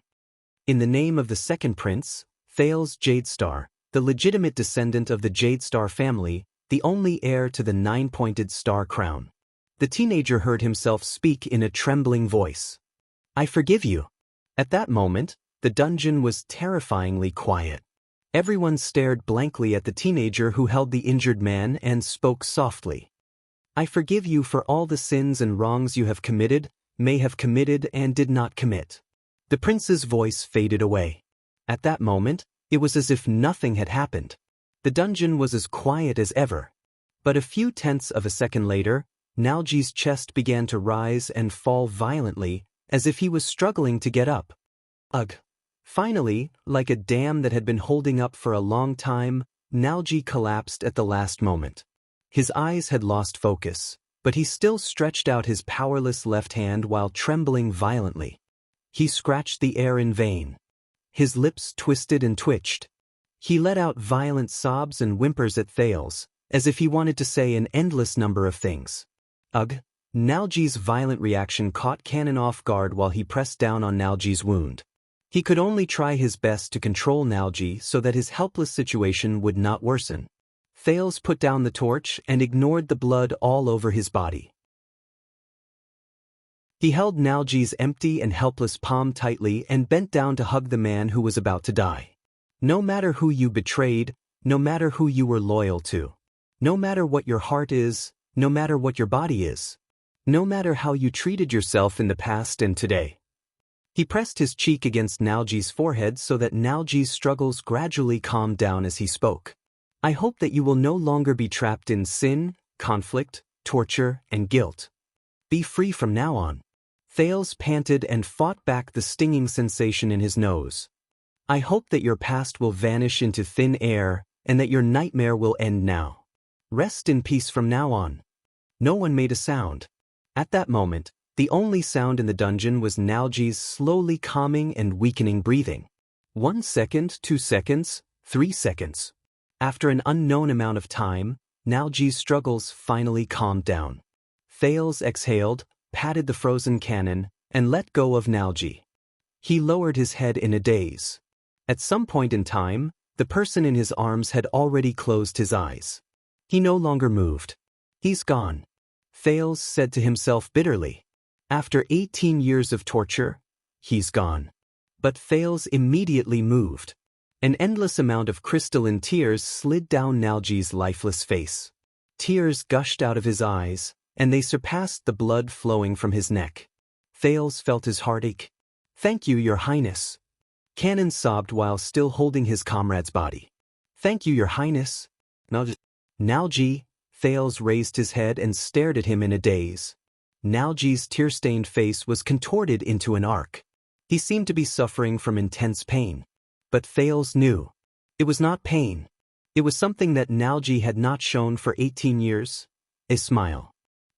In the name of the second prince, Thales Jadestar, the legitimate descendant of the Jadestar family, the only heir to the 9-pointed star crown. The teenager heard himself speak in a trembling voice. I forgive you. At that moment, the dungeon was terrifyingly quiet. Everyone stared blankly at the teenager who held the injured man and spoke softly. I forgive you for all the sins and wrongs you have committed, may have committed and did not commit. The prince's voice faded away. At that moment, it was as if nothing had happened. The dungeon was as quiet as ever. But a few tenths of a second later, Nalji's chest began to rise and fall violently, as if he was struggling to get up. Ugh. Finally, like a dam that had been holding up for a long time, Nalji collapsed at the last moment. His eyes had lost focus, but he still stretched out his powerless left hand while trembling violently. He scratched the air in vain. His lips twisted and twitched. He let out violent sobs and whimpers at Thales, as if he wanted to say an endless number of things. Ugh! Nalji's violent reaction caught Cannon off guard while he pressed down on Nalji's wound. He could only try his best to control Nalji so that his helpless situation would not worsen. Thales put down the torch and ignored the blood all over his body. He held Nalji's empty and helpless palm tightly and bent down to hug the man who was about to die. No matter who you betrayed, no matter who you were loyal to, no matter what your heart is, no matter what your body is, no matter how you treated yourself in the past and today. He pressed his cheek against Nalji's forehead so that Nalji's struggles gradually calmed down as he spoke. I hope that you will no longer be trapped in sin, conflict, torture, and guilt. Be free from now on. Thales panted and fought back the stinging sensation in his nose. I hope that your past will vanish into thin air and that your nightmare will end now. Rest in peace from now on. No one made a sound. At that moment, the only sound in the dungeon was Nalji's slowly calming and weakening breathing. 1 second, 2 seconds, 3 seconds. After an unknown amount of time, Nalji's struggles finally calmed down. Thales exhaled, patted the frozen cannon, and let go of Nalji. He lowered his head in a daze. At some point in time, the person in his arms had already closed his eyes. He no longer moved. He's gone, Thales said to himself bitterly. After 18 years of torture, he's gone. But Thales immediately moved. An endless amount of crystalline tears slid down Nalji's lifeless face. Tears gushed out of his eyes, and they surpassed the blood flowing from his neck. Thales felt his heart ache. Thank you, Your Highness. Cannon sobbed while still holding his comrade's body. Thank you, Your Highness. Nalji, Thales raised his head and stared at him in a daze. Nalji's tear-stained face was contorted into an arc. He seemed to be suffering from intense pain. But Thales knew. It was not pain. It was something that Nalji had not shown for 18 years. A smile.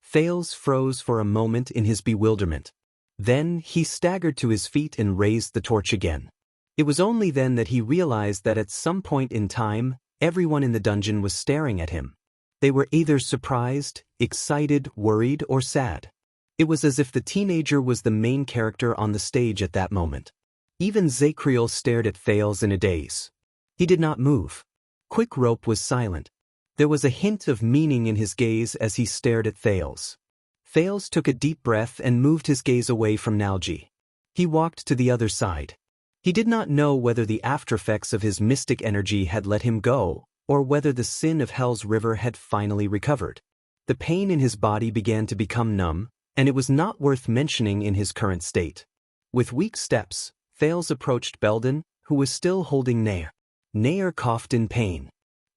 Thales froze for a moment in his bewilderment. Then he staggered to his feet and raised the torch again. It was only then that he realized that at some point in time, everyone in the dungeon was staring at him. They were either surprised, excited, worried, or sad. It was as if the teenager was the main character on the stage at that moment. Even Zakriel stared at Thales in a daze. He did not move. Quick Rope was silent. There was a hint of meaning in his gaze as he stared at Thales. Thales took a deep breath and moved his gaze away from Nalji. He walked to the other side. He did not know whether the aftereffects of his mystic energy had let him go, or whether the sin of Hell's River had finally recovered. The pain in his body began to become numb, and it was not worth mentioning in his current state. With weak steps, Thales approached Belden, who was still holding Nair. Nair coughed in pain.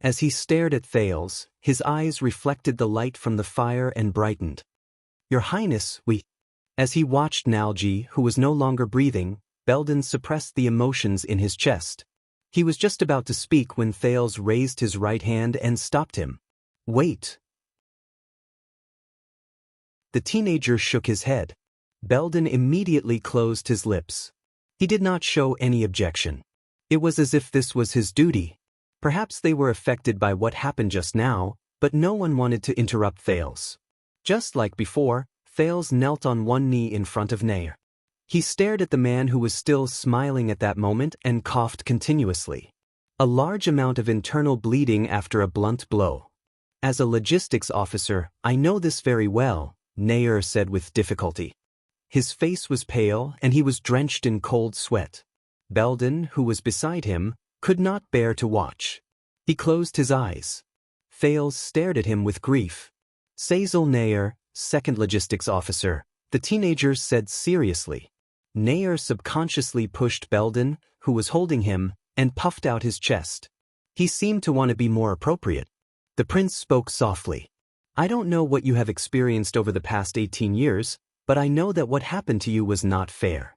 As he stared at Thales, his eyes reflected the light from the fire and brightened. Your Highness, we... As he watched Nalji, who was no longer breathing, Belden suppressed the emotions in his chest. He was just about to speak when Thales raised his right hand and stopped him. Wait. The teenager shook his head. Belden immediately closed his lips. He did not show any objection. It was as if this was his duty. Perhaps they were affected by what happened just now, but no one wanted to interrupt Thales. Just like before, Thales knelt on one knee in front of Nair. He stared at the man who was still smiling at that moment and coughed continuously. A large amount of internal bleeding after a blunt blow. As a logistics officer, I know this very well, Nair said with difficulty. His face was pale and he was drenched in cold sweat. Belden, who was beside him, could not bear to watch. He closed his eyes. Thales stared at him with grief. Sazel Nair, second logistics officer, the teenager said seriously. Nair subconsciously pushed Belden, who was holding him, and puffed out his chest. He seemed to want to be more appropriate. The prince spoke softly. I don't know what you have experienced over the past 18 years, but I know that what happened to you was not fair.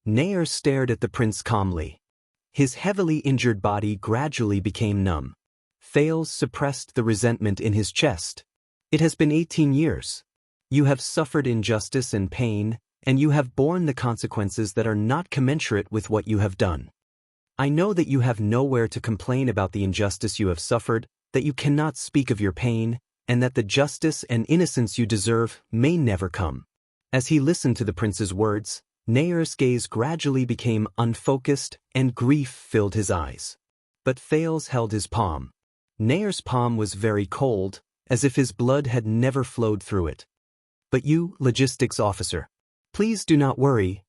Nair stared at the prince calmly. His heavily injured body gradually became numb. Thales suppressed the resentment in his chest. It has been 18 years. You have suffered injustice and pain, and you have borne the consequences that are not commensurate with what you have done. I know that you have nowhere to complain about the injustice you have suffered, that you cannot speak of your pain, and that the justice and innocence you deserve may never come. As he listened to the prince's words, Nair's gaze gradually became unfocused and grief filled his eyes. But Thales held his palm. Nair's palm was very cold, as if his blood had never flowed through it. But you, logistics officer. Please do not worry.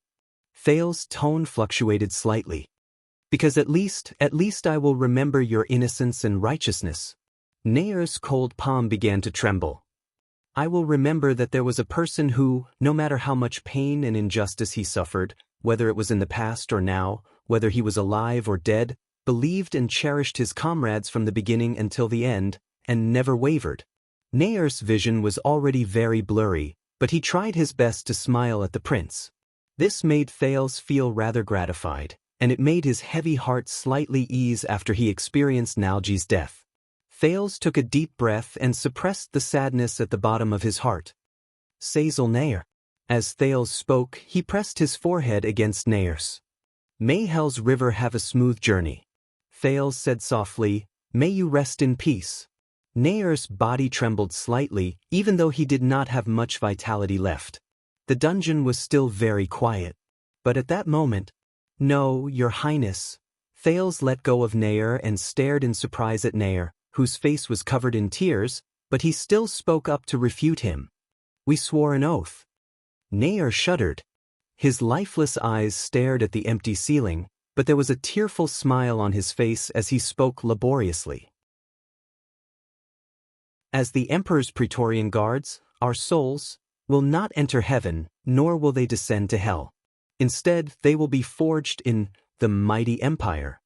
Thales's tone fluctuated slightly. Because at least I will remember your innocence and righteousness. Nair's cold palm began to tremble. I will remember that there was a person who, no matter how much pain and injustice he suffered, whether it was in the past or now, whether he was alive or dead, believed and cherished his comrades from the beginning until the end, and never wavered. Nair's vision was already very blurry, but he tried his best to smile at the prince. This made Thales feel rather gratified, and it made his heavy heart slightly ease after he experienced Nalji's death. Thales took a deep breath and suppressed the sadness at the bottom of his heart. Sazel Nair. As Thales spoke, he pressed his forehead against Nair's. May Hell's river have a smooth journey. Thales said softly, may you rest in peace. Nair's body trembled slightly, even though he did not have much vitality left. The dungeon was still very quiet. But at that moment, no, your highness. Thales let go of Nair and stared in surprise at Nair, whose face was covered in tears, but he still spoke up to refute him. We swore an oath. Nair shuddered. His lifeless eyes stared at the empty ceiling, but there was a tearful smile on his face as he spoke laboriously. As the Emperor's Praetorian guards, our souls will not enter heaven, nor will they descend to hell. Instead, they will be forged in the mighty empire.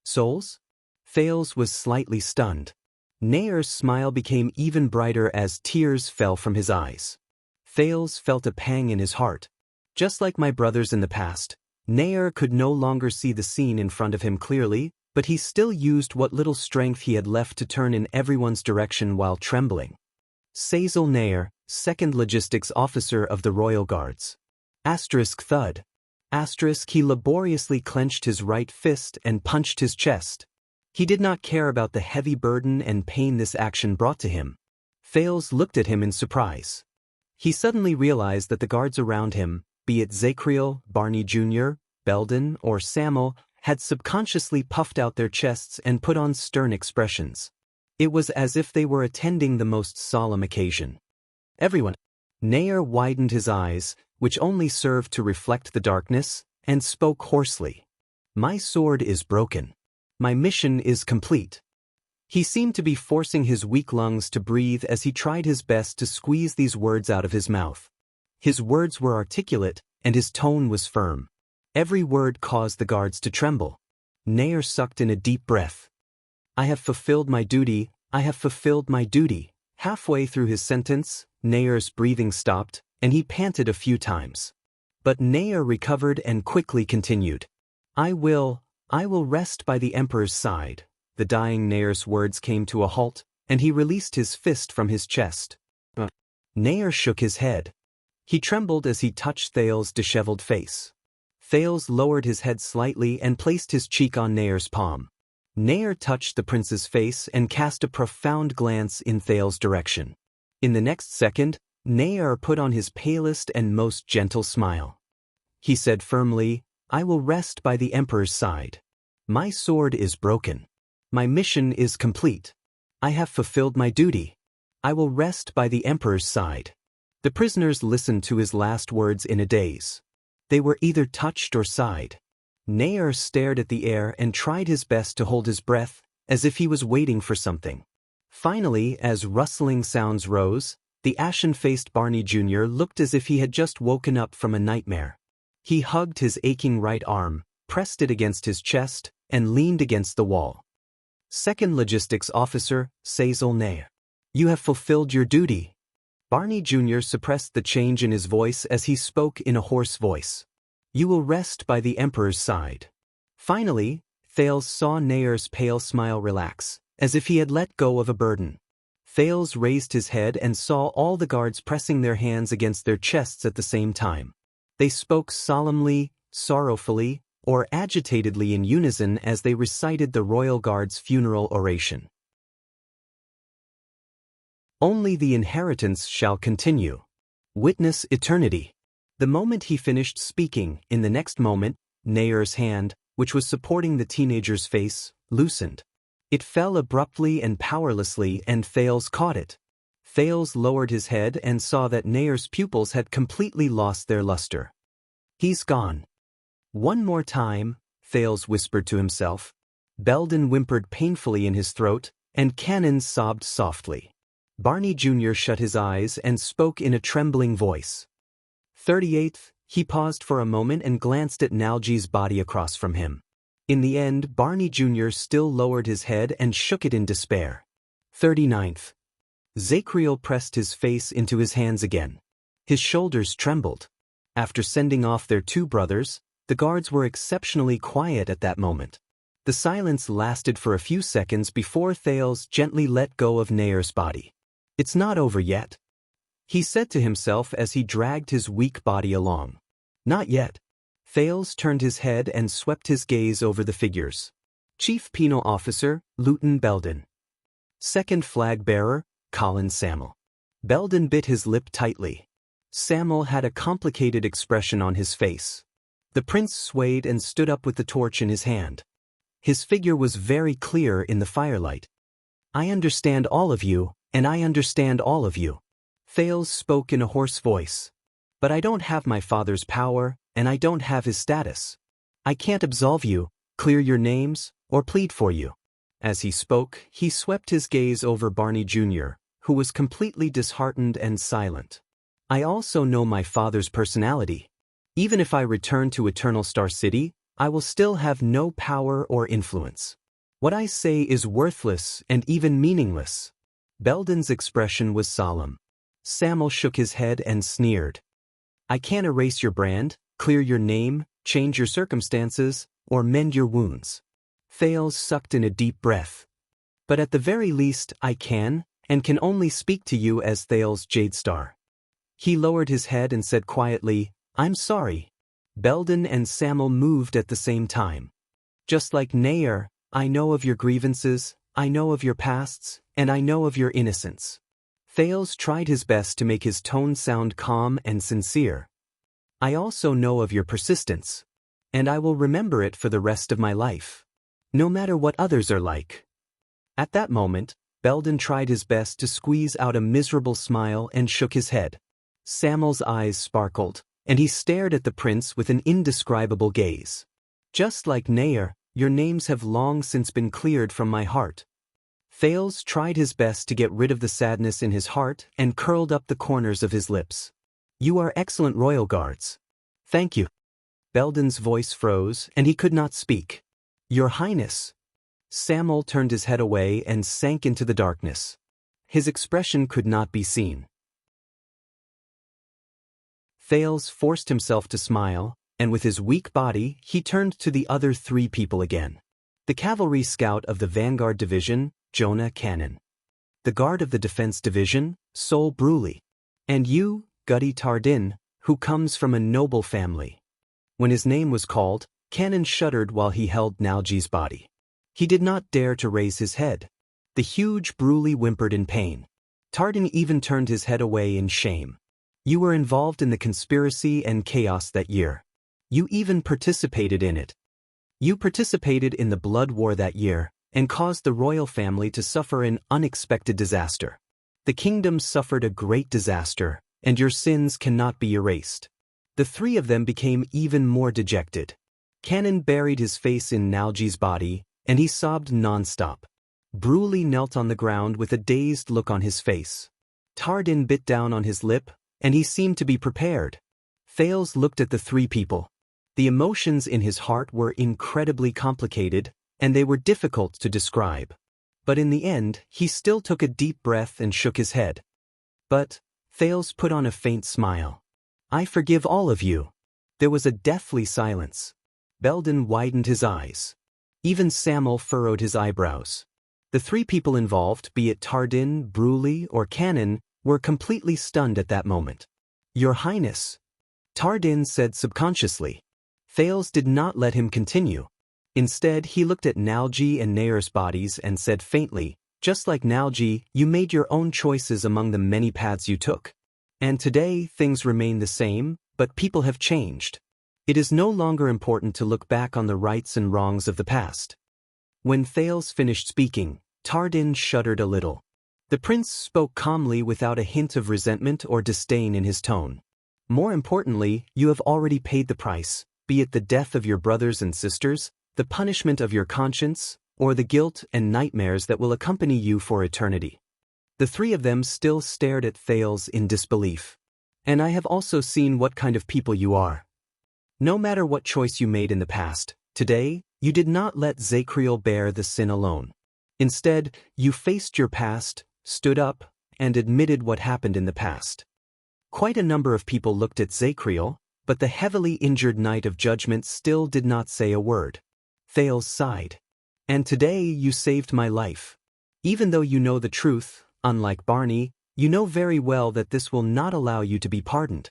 Souls? Thales was slightly stunned. Nair's smile became even brighter as tears fell from his eyes. Thales felt a pang in his heart. Just like my brothers in the past, Nair could no longer see the scene in front of him clearly, but he still used what little strength he had left to turn in everyone's direction while trembling. Sazel Nair, 2nd Logistics Officer of the Royal Guards. Thud. He laboriously clenched his right fist and punched his chest. He did not care about the heavy burden and pain this action brought to him. Thales looked at him in surprise. He suddenly realized that the guards around him, be it Zacriel, Barney Jr., Belden, or Samuel, had subconsciously puffed out their chests and put on stern expressions. It was as if they were attending the most solemn occasion. Everyone. Nair widened his eyes, which only served to reflect the darkness, and spoke hoarsely. My sword is broken. My mission is complete. He seemed to be forcing his weak lungs to breathe as he tried his best to squeeze these words out of his mouth. His words were articulate, and his tone was firm. Every word caused the guards to tremble. Nair sucked in a deep breath. I have fulfilled my duty, I have fulfilled my duty. Halfway through his sentence, Nair's breathing stopped, and he panted a few times. But Nair recovered and quickly continued. I will rest by the Emperor's side. The dying Nair's words came to a halt, and he released his fist from his chest. Nair shook his head. He trembled as he touched Thales' disheveled face. Thales lowered his head slightly and placed his cheek on Nair's palm. Nair touched the prince's face and cast a profound glance in Thales' direction. In the next second, Nair put on his palest and most gentle smile. He said firmly, I will rest by the Emperor's side. My sword is broken. My mission is complete. I have fulfilled my duty. I will rest by the Emperor's side. The prisoners listened to his last words in a daze. They were either touched or sighed. Nair stared at the air and tried his best to hold his breath, as if he was waiting for something. Finally, as rustling sounds rose, the ashen-faced Barney Jr. looked as if he had just woken up from a nightmare. He hugged his aching right arm, pressed it against his chest, and leaned against the wall. 2nd Logistics Officer, Sazel Nair. You have fulfilled your duty. Barney Jr. suppressed the change in his voice as he spoke in a hoarse voice. You will rest by the Emperor's side. Finally, Thales saw Nair's pale smile relax, as if he had let go of a burden. Thales raised his head and saw all the guards pressing their hands against their chests at the same time. They spoke solemnly, sorrowfully, or agitatedly in unison as they recited the royal guard's funeral oration. Only the inheritance shall continue. Witness eternity. The moment he finished speaking, in the next moment, Nair's hand, which was supporting the teenager's face, loosened. It fell abruptly and powerlessly, and Thales caught it. Thales lowered his head and saw that Nayar's pupils had completely lost their luster. He's gone. One more time, Thales whispered to himself. Belden whimpered painfully in his throat, and Cannon sobbed softly. Barney Jr. shut his eyes and spoke in a trembling voice. 38th, he paused for a moment and glanced at Nalji's body across from him. In the end, Barney Jr. still lowered his head and shook it in despair. 39th. Zacriel pressed his face into his hands again. His shoulders trembled. After sending off their two brothers, the guards were exceptionally quiet at that moment. The silence lasted for a few seconds before Thales gently let go of Nayar's body. It's not over yet, he said to himself as he dragged his weak body along. Not yet. Thales turned his head and swept his gaze over the figures. Chief Penal Officer, Luton Belden. Second Flag Bearer, Colin Samuel. Belden bit his lip tightly. Samuel had a complicated expression on his face. The prince swayed and stood up with the torch in his hand. His figure was very clear in the firelight. I understand all of you, and I understand all of you. Thales spoke in a hoarse voice. But I don't have my father's power, and I don't have his status. I can't absolve you, clear your names, or plead for you. As he spoke, he swept his gaze over Barney Jr., who was completely disheartened and silent. I also know my father's personality. Even if I return to Eternal Star City, I will still have no power or influence. What I say is worthless and even meaningless. Belden's expression was solemn. Samuel shook his head and sneered. I can't erase your brand, clear your name, change your circumstances, or mend your wounds. Thales sucked in a deep breath. But at the very least, I can, and can only speak to you as Thales Jadestar. He lowered his head and said quietly, I'm sorry. Belden and Samuel moved at the same time. Just like Nayar, I know of your grievances, I know of your pasts, and I know of your innocence. Thales tried his best to make his tone sound calm and sincere. I also know of your persistence, and I will remember it for the rest of my life, no matter what others are like. At that moment, Belden tried his best to squeeze out a miserable smile and shook his head. Samuel's eyes sparkled, and he stared at the prince with an indescribable gaze. Just like Nayar, your names have long since been cleared from my heart. Thales tried his best to get rid of the sadness in his heart and curled up the corners of his lips. You are excellent royal guards. Thank you. Belden's voice froze, and he could not speak. Your Highness. Samuel turned his head away and sank into the darkness. His expression could not be seen. Thales forced himself to smile, and with his weak body, he turned to the other three people again. The cavalry scout of the Vanguard Division, Jonah Cannon. The guard of the Defense Division, Sol Bruley. And you, Gutty Tardin, who comes from a noble family. When his name was called, Cannon shuddered while he held Nalji's body. He did not dare to raise his head. The huge Bruley whimpered in pain. Tardin even turned his head away in shame. You were involved in the conspiracy and chaos that year. You even participated in it. You participated in the blood war that year, and caused the royal family to suffer an unexpected disaster. The kingdom suffered a great disaster, and your sins cannot be erased. The three of them became even more dejected. Cannon buried his face in Nalji's body, and he sobbed non-stop. Bruley knelt on the ground with a dazed look on his face. Tardin bit down on his lip, and he seemed to be prepared. Thales looked at the three people. The emotions in his heart were incredibly complicated, and they were difficult to describe. But in the end, he still took a deep breath and shook his head. But, Thales put on a faint smile. I forgive all of you. There was a deathly silence. Belden widened his eyes. Even Samuel furrowed his eyebrows. The three people involved, be it Tardin, Bruley, or Cannon, were completely stunned at that moment. Your Highness, Tardin said subconsciously. Thales did not let him continue. Instead, he looked at Nalji and Nayar's bodies and said faintly, just like Nalji, you made your own choices among the many paths you took. And today, things remain the same, but people have changed. It is no longer important to look back on the rights and wrongs of the past. When Thales finished speaking, Tardin shuddered a little. The prince spoke calmly without a hint of resentment or disdain in his tone. More importantly, you have already paid the price, be it the death of your brothers and sisters, the punishment of your conscience, or the guilt and nightmares that will accompany you for eternity. The three of them still stared at Thales in disbelief. And I have also seen what kind of people you are. No matter what choice you made in the past, today, you did not let Zacriel bear the sin alone. Instead, you faced your past, stood up, and admitted what happened in the past. Quite a number of people looked at Zacriel, but the heavily injured Knight of Judgment still did not say a word. Thales sighed. And today you saved my life. Even though you know the truth, unlike Barney, you know very well that this will not allow you to be pardoned.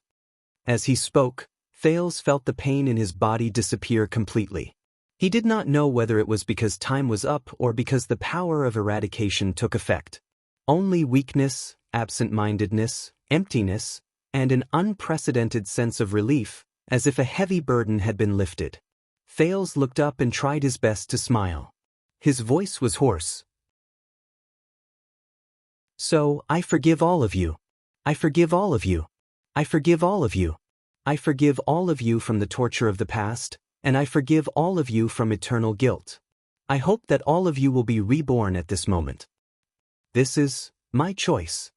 As he spoke, Thales felt the pain in his body disappear completely. He did not know whether it was because time was up or because the power of eradication took effect. Only weakness, absent-mindedness, emptiness, and an unprecedented sense of relief, as if a heavy burden had been lifted. Thales looked up and tried his best to smile. His voice was hoarse. So, I forgive all of you. I forgive all of you. I forgive all of you. I forgive all of you from the torture of the past, and I forgive all of you from eternal guilt. I hope that all of you will be reborn at this moment. This is my choice.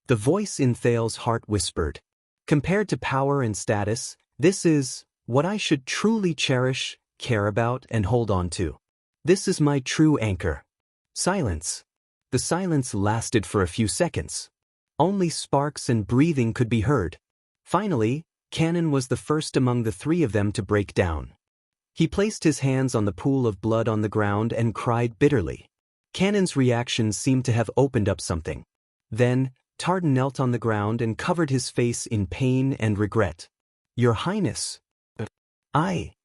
The voice in Thales' heart whispered. Compared to power and status, this is what I should truly cherish, care about, and hold on to. This is my true anchor. Silence. The silence lasted for a few seconds. Only sparks and breathing could be heard. Finally, Cannon was the first among the three of them to break down. He placed his hands on the pool of blood on the ground and cried bitterly. Cannon's reaction seemed to have opened up something. Then, Tardan knelt on the ground and covered his face in pain and regret. Your Highness.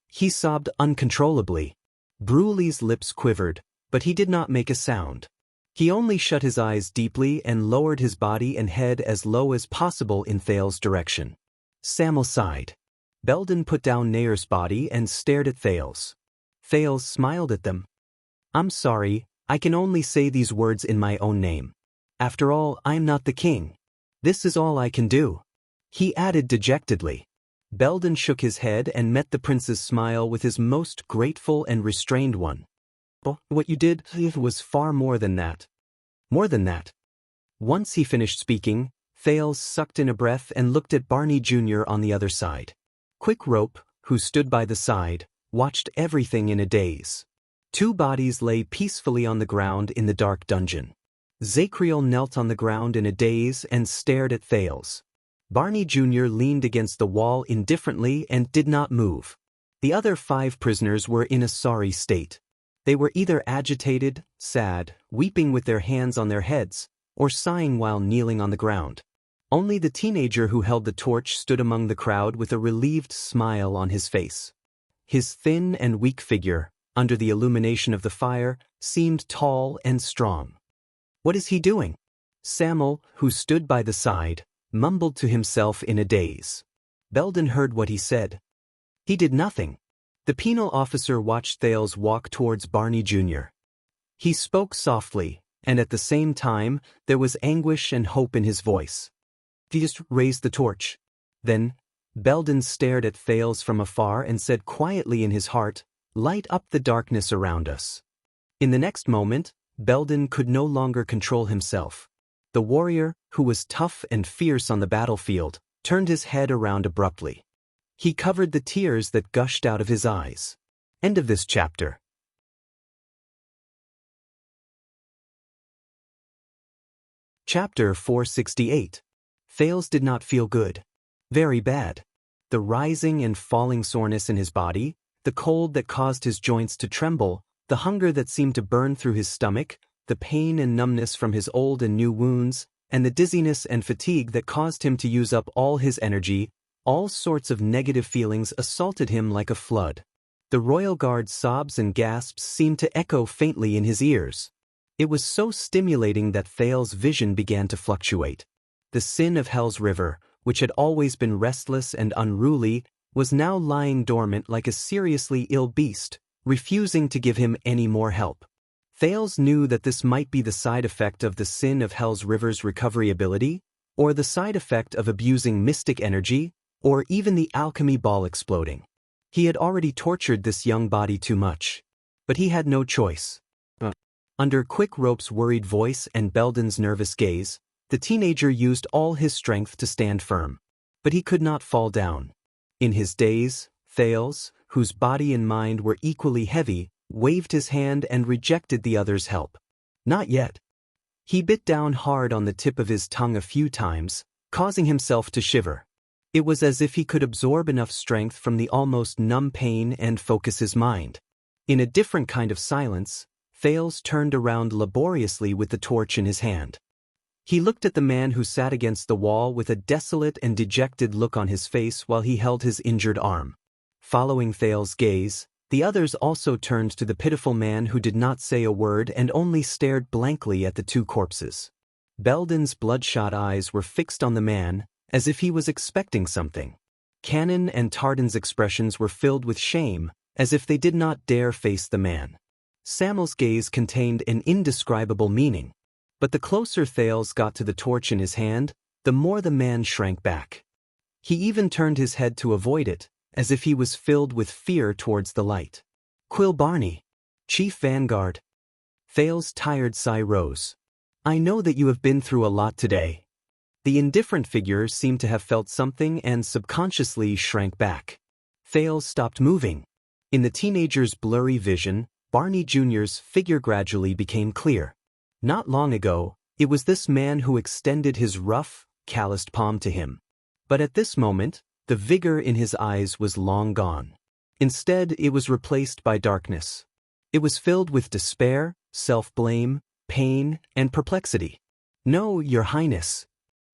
He sobbed uncontrollably. Bruley's lips quivered, but he did not make a sound. He only shut his eyes deeply and lowered his body and head as low as possible in Thales' direction. Samuel sighed. Belden put down Nayer's body and stared at Thales. Thales smiled at them. I'm sorry, I can only say these words in my own name. After all, I'm not the king. This is all I can do. He added dejectedly. Belden shook his head and met the prince's smile with his most grateful and restrained one. But what you did was far more than that. More than that. Once he finished speaking, Thales sucked in a breath and looked at Barney Jr. on the other side. Quick Rope, who stood by the side, watched everything in a daze. Two bodies lay peacefully on the ground in the dark dungeon. Zacriel knelt on the ground in a daze and stared at Thales. Barney Jr. leaned against the wall indifferently and did not move. The other 5 prisoners were in a sorry state. They were either agitated, sad, weeping with their hands on their heads, or sighing while kneeling on the ground. Only the teenager who held the torch stood among the crowd with a relieved smile on his face. His thin and weak figure, under the illumination of the fire, seemed tall and strong. What is he doing? Samuel, who stood by the side, mumbled to himself in a daze. Belden heard what he said. He did nothing. The penal officer watched Thales walk towards Barney Jr. He spoke softly, and at the same time, there was anguish and hope in his voice. He just raised the torch. Then, Belden stared at Thales from afar and said quietly in his heart, "Light up the darkness around us." In the next moment, Belden could no longer control himself. The warrior, who was tough and fierce on the battlefield, turned his head around abruptly. He covered the tears that gushed out of his eyes. End of this chapter. Chapter 468. Thales did not feel good. Very bad. The rising and falling soreness in his body, the cold that caused his joints to tremble, the hunger that seemed to burn through his stomach, the pain and numbness from his old and new wounds, and the dizziness and fatigue that caused him to use up all his energy, all sorts of negative feelings assaulted him like a flood. The royal guard's sobs and gasps seemed to echo faintly in his ears. It was so stimulating that Thales' vision began to fluctuate. The sin of Hell's River, which had always been restless and unruly, was now lying dormant like a seriously ill beast, refusing to give him any more help. Thales knew that this might be the side effect of the sin of Hell's River's recovery ability, or the side effect of abusing mystic energy, or even the alchemy ball exploding. He had already tortured this young body too much. But he had no choice. Under Quick Rope's worried voice and Belden's nervous gaze, the teenager used all his strength to stand firm. But he could not fall down. In his daze, Thales, whose body and mind were equally heavy, waved his hand and rejected the other's help. Not yet. He bit down hard on the tip of his tongue a few times, causing himself to shiver. It was as if he could absorb enough strength from the almost numb pain and focus his mind. In a different kind of silence, Thales turned around laboriously with the torch in his hand. He looked at the man who sat against the wall with a desolate and dejected look on his face while he held his injured arm. Following Thales' gaze, the others also turned to the pitiful man who did not say a word and only stared blankly at the two corpses. Belden's bloodshot eyes were fixed on the man, as if he was expecting something. Cannon and Tardan's expressions were filled with shame, as if they did not dare face the man. Samuel's gaze contained an indescribable meaning. But the closer Thales got to the torch in his hand, the more the man shrank back. He even turned his head to avoid it, as if he was filled with fear towards the light. Quill Barney, Chief Vanguard. Thales' tired sigh rose. I know that you have been through a lot today. The indifferent figure seemed to have felt something and subconsciously shrank back. Thales stopped moving. In the teenager's blurry vision, Barney Jr.'s figure gradually became clear. Not long ago, it was this man who extended his rough, calloused palm to him. But at this moment, the vigor in his eyes was long gone. Instead, it was replaced by darkness. It was filled with despair, self-blame, pain, and perplexity. No, Your Highness.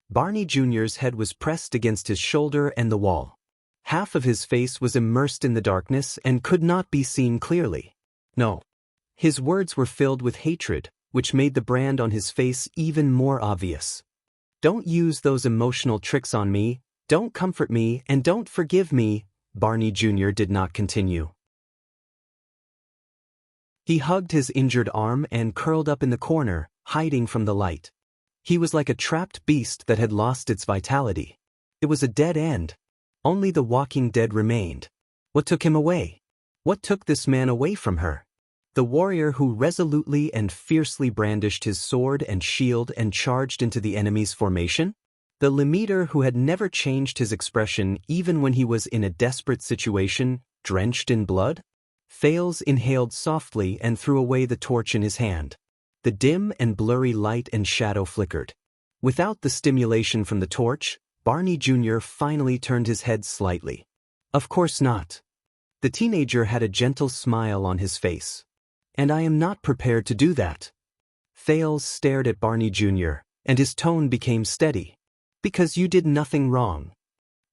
Barney Jr.'s head was pressed against his shoulder and the wall. Half of his face was immersed in the darkness and could not be seen clearly. No. His words were filled with hatred, which made the brand on his face even more obvious. Don't use those emotional tricks on me, don't comfort me, and don't forgive me, Barney Jr. did not continue. He hugged his injured arm and curled up in the corner, hiding from the light. He was like a trapped beast that had lost its vitality. It was a dead end. Only the walking dead remained. What took him away? What took this man away from her? The warrior who resolutely and fiercely brandished his sword and shield and charged into the enemy's formation? The Limiter who had never changed his expression even when he was in a desperate situation, drenched in blood? Thales inhaled softly and threw away the torch in his hand. The dim and blurry light and shadow flickered. Without the stimulation from the torch, Barney Jr. finally turned his head slightly. Of course not. The teenager had a gentle smile on his face. And I am not prepared to do that. Thales stared at Barney Jr., and his tone became steady. Because you did nothing wrong.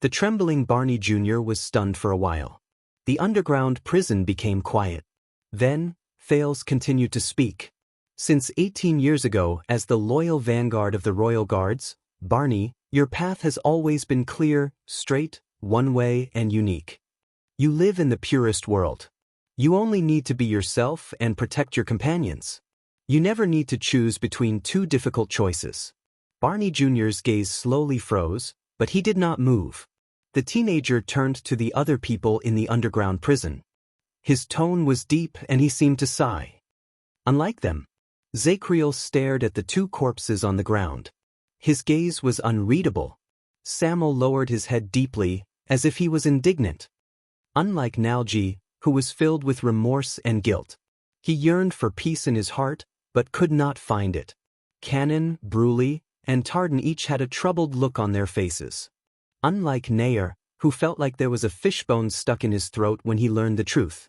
The trembling Barney Jr. was stunned for a while. The underground prison became quiet. Then, Thales continued to speak. Since 18 years ago, as the loyal vanguard of the Royal Guards, Barney, your path has always been clear, straight, one-way, and unique. You live in the purest world. You only need to be yourself and protect your companions. You never need to choose between two difficult choices. Barney Jr.'s gaze slowly froze, but he did not move. The teenager turned to the other people in the underground prison. His tone was deep and he seemed to sigh. Unlike them, Zacriel stared at the two corpses on the ground. His gaze was unreadable. Samuel lowered his head deeply, as if he was indignant. Unlike Nalji, who was filled with remorse and guilt. He yearned for peace in his heart, but could not find it. Cannon, Bruley, and Tardan each had a troubled look on their faces. Unlike Nair, who felt like there was a fishbone stuck in his throat when he learned the truth.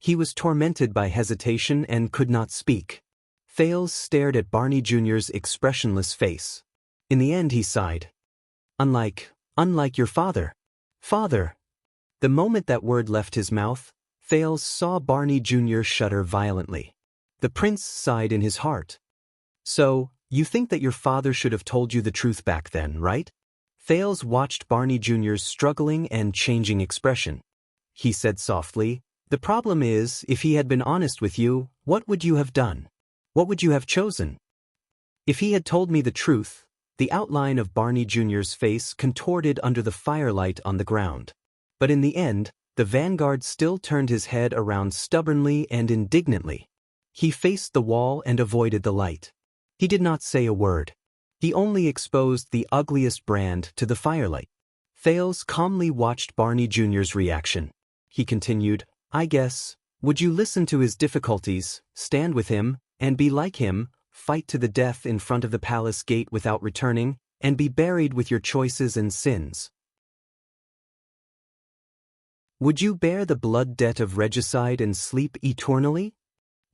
He was tormented by hesitation and could not speak. Thales stared at Barney Jr.'s expressionless face. In the end he sighed. Unlike your father. Father. The moment that word left his mouth, Thales saw Barney Jr. shudder violently. The prince sighed in his heart. So, you think that your father should have told you the truth back then, right? Thales watched Barney Jr.'s struggling and changing expression. He said softly, the problem is, if he had been honest with you, what would you have done? What would you have chosen? If he had told me the truth, the outline of Barney Jr.'s face contorted under the firelight on the ground. But in the end, the vanguard still turned his head around stubbornly and indignantly. He faced the wall and avoided the light. He did not say a word. He only exposed the ugliest brand to the firelight. Thales calmly watched Barney Jr.'s reaction. He continued, I guess, would you listen to his difficulties, stand with him, and be like him, fight to the death in front of the palace gate without returning, and be buried with your choices and sins? Would you bear the blood debt of regicide and sleep eternally?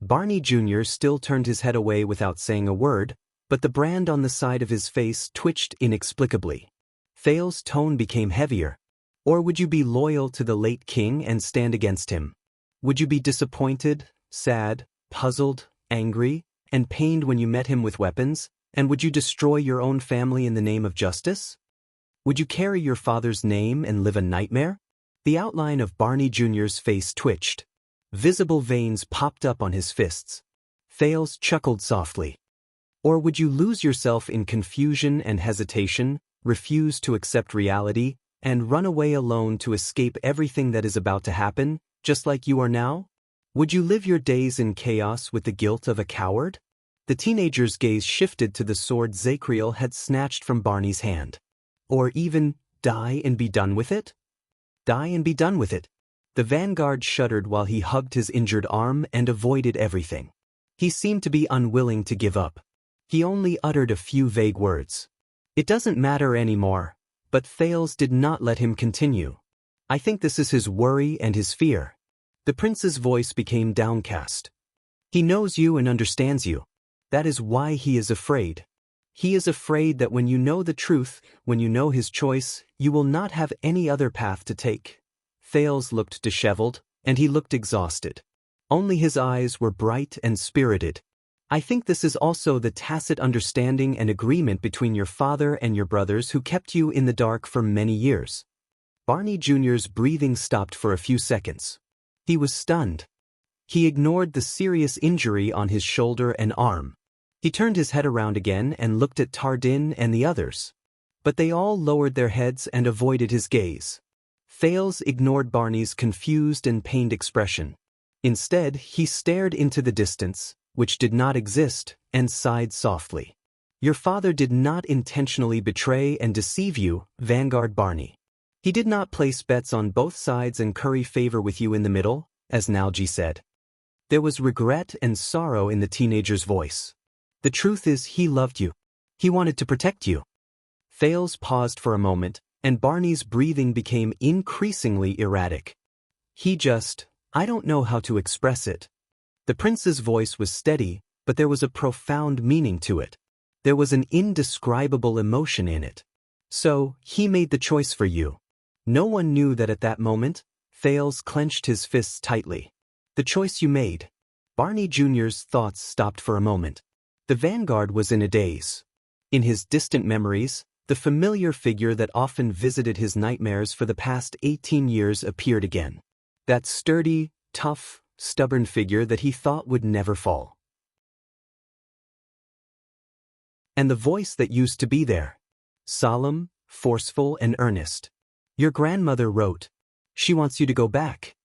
Barney Jr. still turned his head away without saying a word, but the brand on the side of his face twitched inexplicably. Thales' tone became heavier. Or would you be loyal to the late king and stand against him? Would you be disappointed, sad, puzzled, angry, and pained when you met him with weapons, and would you destroy your own family in the name of justice? Would you carry your father's name and live a nightmare? The outline of Barney Jr.'s face twitched. Visible veins popped up on his fists. Thales chuckled softly. Or would you lose yourself in confusion and hesitation, refuse to accept reality, and run away alone to escape everything that is about to happen, just like you are now? Would you live your days in chaos with the guilt of a coward? The teenager's gaze shifted to the sword Zacriel had snatched from Barney's hand. Or even, die and be done with it? Die and be done with it. The vanguard shuddered while he hugged his injured arm and avoided everything. He seemed to be unwilling to give up. He only uttered a few vague words. It doesn't matter anymore. But Thales did not let him continue. I think this is his worry and his fear. The prince's voice became downcast. He knows you and understands you. That is why he is afraid. He is afraid that when you know the truth, when you know his choice, you will not have any other path to take. Thales looked disheveled, and he looked exhausted. Only his eyes were bright and spirited. I think this is also the tacit understanding and agreement between your father and your brothers who kept you in the dark for many years. Barney Jr.'s breathing stopped for a few seconds. He was stunned. He ignored the serious injury on his shoulder and arm. He turned his head around again and looked at Tardin and the others. But they all lowered their heads and avoided his gaze. Thales ignored Barney's confused and pained expression. Instead, he stared into the distance, which did not exist, and sighed softly. Your father did not intentionally betray and deceive you, Vanguard Barney. He did not place bets on both sides and curry favor with you in the middle, as Nalji said. There was regret and sorrow in the teenager's voice. The truth is he loved you. He wanted to protect you. Thales paused for a moment, and Barney's breathing became increasingly erratic. I don't know how to express it. The prince's voice was steady, but there was a profound meaning to it. There was an indescribable emotion in it. So, he made the choice for you. No one knew that at that moment. Thales clenched his fists tightly. The choice you made. Barney Jr.'s thoughts stopped for a moment. The vanguard was in a daze. In his distant memories, the familiar figure that often visited his nightmares for the past 18 years appeared again. That sturdy, tough, stubborn figure that he thought would never fall. And the voice that used to be there. Solemn, forceful, and earnest. Your grandmother wrote. She wants you to go back.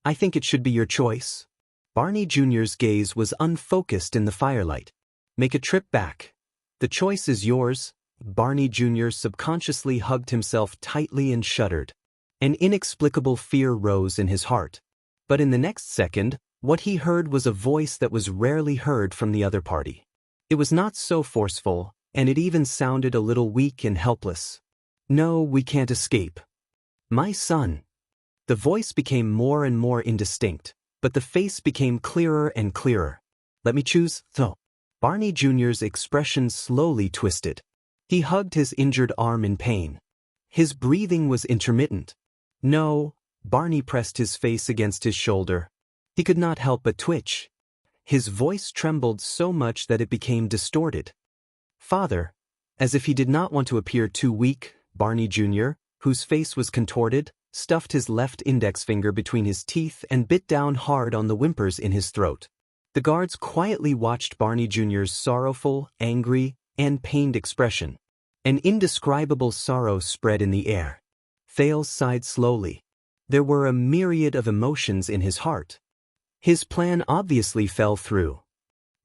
I think it should be your choice. Barney Jr.'s gaze was unfocused in the firelight. Make a trip back. The choice is yours. Barney Jr. subconsciously hugged himself tightly and shuddered. An inexplicable fear rose in his heart. But in the next second, what he heard was a voice that was rarely heard from the other party. It was not so forceful, and it even sounded a little weak and helpless. No, we can't escape. My son. The voice became more and more indistinct, but the face became clearer and clearer. Let me choose, though. Barney Jr.'s expression slowly twisted. He hugged his injured arm in pain. His breathing was intermittent. No, Barney pressed his face against his shoulder. He could not help but twitch. His voice trembled so much that it became distorted. Father, as if he did not want to appear too weak, Barney Jr., whose face was contorted, stuffed his left index finger between his teeth and bit down hard on the whimpers in his throat. The guards quietly watched Barney Jr.'s sorrowful, angry, and pained expression. An indescribable sorrow spread in the air. Thales sighed slowly. There were a myriad of emotions in his heart. His plan obviously fell through.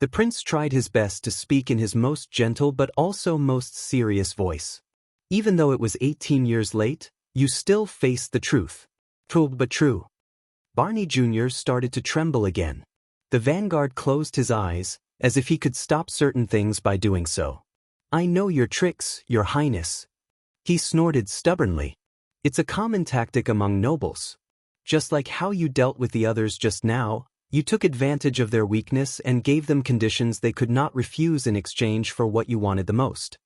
The prince tried his best to speak in his most gentle but also most serious voice. Even though it was 18 years late, you still faced the truth. True but true. Barney Jr. started to tremble again. The vanguard closed his eyes, as if he could stop certain things by doing so. I know your tricks, your highness. He snorted stubbornly. It's a common tactic among nobles. Just like how you dealt with the others just now, you took advantage of their weakness and gave them conditions they could not refuse in exchange for what you wanted the most.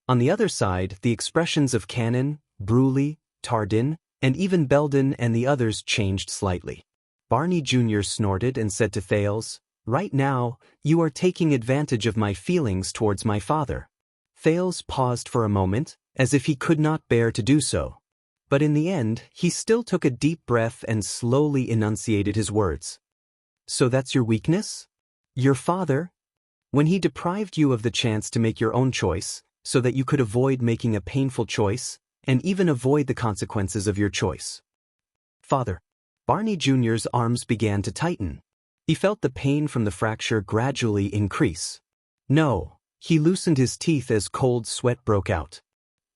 On the other side, the expressions of Cannon, Bruley, Tardin, and even Belden and the others changed slightly. Barney Jr. snorted and said to Thales, "Right now, you are taking advantage of my feelings towards my father." Thales paused for a moment, as if he could not bear to do so. But in the end, he still took a deep breath and slowly enunciated his words. "So that's your weakness? Your father? When he deprived you of the chance to make your own choice, so that you could avoid making a painful choice, and even avoid the consequences of your choice." Father. Barney Jr.'s arms began to tighten. He felt the pain from the fracture gradually increase. No, he loosened his teeth as cold sweat broke out.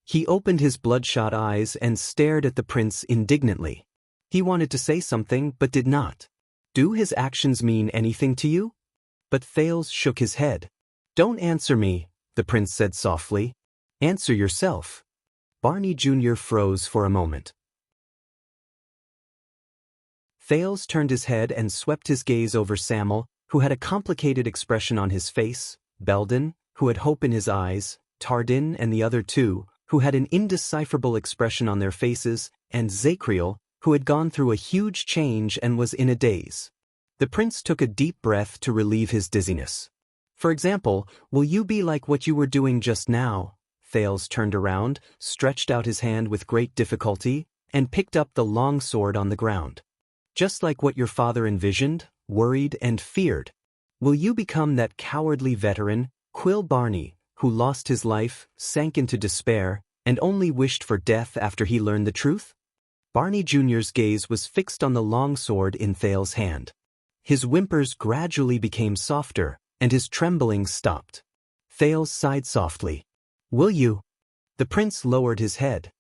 He opened his bloodshot eyes and stared at the prince indignantly. He wanted to say something but did not. Do his actions mean anything to you? But Thales shook his head. "Don't answer me," the prince said softly. "Answer yourself." Barney Jr. froze for a moment. Thales turned his head and swept his gaze over Samuel, who had a complicated expression on his face, Belden, who had hope in his eyes, Tardin and the other two, who had an indecipherable expression on their faces, and Zacriel, who had gone through a huge change and was in a daze. The prince took a deep breath to relieve his dizziness. "For example, will you be like what you were doing just now?" Thales turned around, stretched out his hand with great difficulty, and picked up the long sword on the ground. "Just like what your father envisioned, worried, and feared? Will you become that cowardly veteran, Quill Barney, who lost his life, sank into despair, and only wished for death after he learned the truth?" Barney Jr.'s gaze was fixed on the long sword in Thales' hand. His whimpers gradually became softer, and his trembling stopped. Thales sighed softly. "Will you?" The prince lowered his head.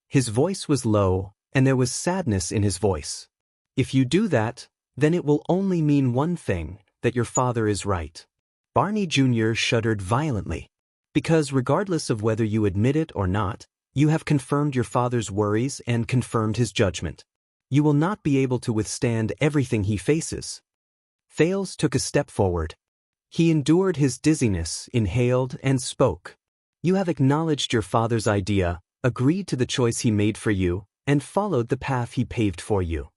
His voice was low, and there was sadness in his voice. "If you do that, then it will only mean one thing, that your father is right." Barney Jr. shuddered violently. "Because regardless of whether you admit it or not, you have confirmed your father's worries and confirmed his judgment. You will not be able to withstand everything he faces." Thales took a step forward. He endured his dizziness, inhaled, and spoke. "You have acknowledged your father's idea, agreed to the choice he made for you, and followed the path he paved for you."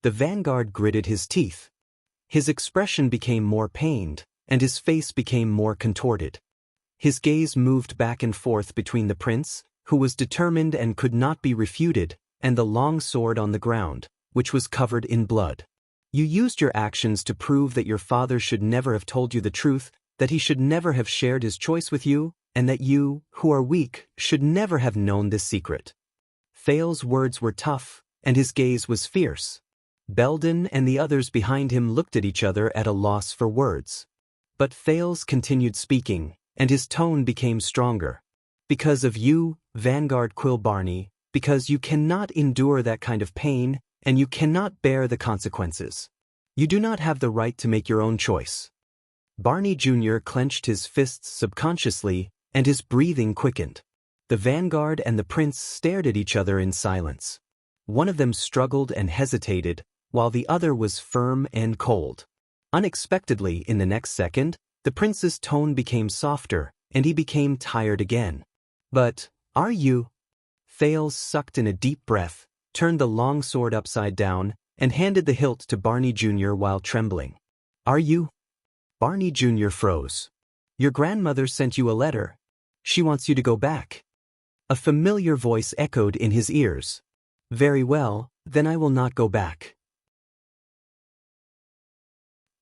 The vanguard gritted his teeth. His expression became more pained, and his face became more contorted. His gaze moved back and forth between the prince, who was determined and could not be refuted, and the long sword on the ground, which was covered in blood. "You used your actions to prove that your father should never have told you the truth, that he should never have shared his choice with you, and that you, who are weak, should never have known this secret." Thales' words were tough, and his gaze was fierce. Belden and the others behind him looked at each other at a loss for words. But Thales continued speaking, and his tone became stronger. "Because of you, Vanguard Quill Barney, because you cannot endure that kind of pain, and you cannot bear the consequences. You do not have the right to make your own choice." Barney Jr. clenched his fists subconsciously, and his breathing quickened. The vanguard and the prince stared at each other in silence. One of them struggled and hesitated, while the other was firm and cold. Unexpectedly, in the next second, the prince's tone became softer, and he became tired again. "But, are you?" Thales sucked in a deep breath, turned the long sword upside down, and handed the hilt to Barney Jr. while trembling. "Are you?" Barney Jr. froze. "Your grandmother sent you a letter. She wants you to go back." A familiar voice echoed in his ears. "Very well, then I will not go back."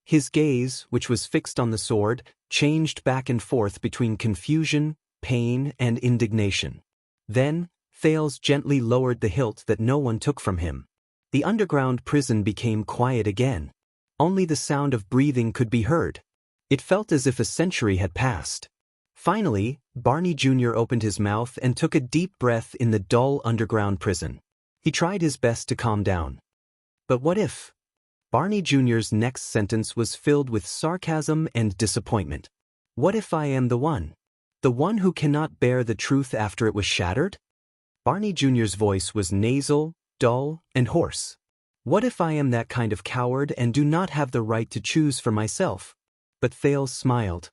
His gaze, which was fixed on the sword, changed back and forth between confusion, pain, and indignation. Then, Thales gently lowered the hilt that no one took from him. The underground prison became quiet again. Only the sound of breathing could be heard. It felt as if a century had passed. Finally, Barney Jr. opened his mouth and took a deep breath in the dull underground prison. He tried his best to calm down. But what if? Barney Jr.'s next sentence was filled with sarcasm and disappointment. What if I am the one? The one who cannot bear the truth after it was shattered? Barney Jr.'s voice was nasal, dull, and hoarse. What if I am that kind of coward and do not have the right to choose for myself? But Thales smiled.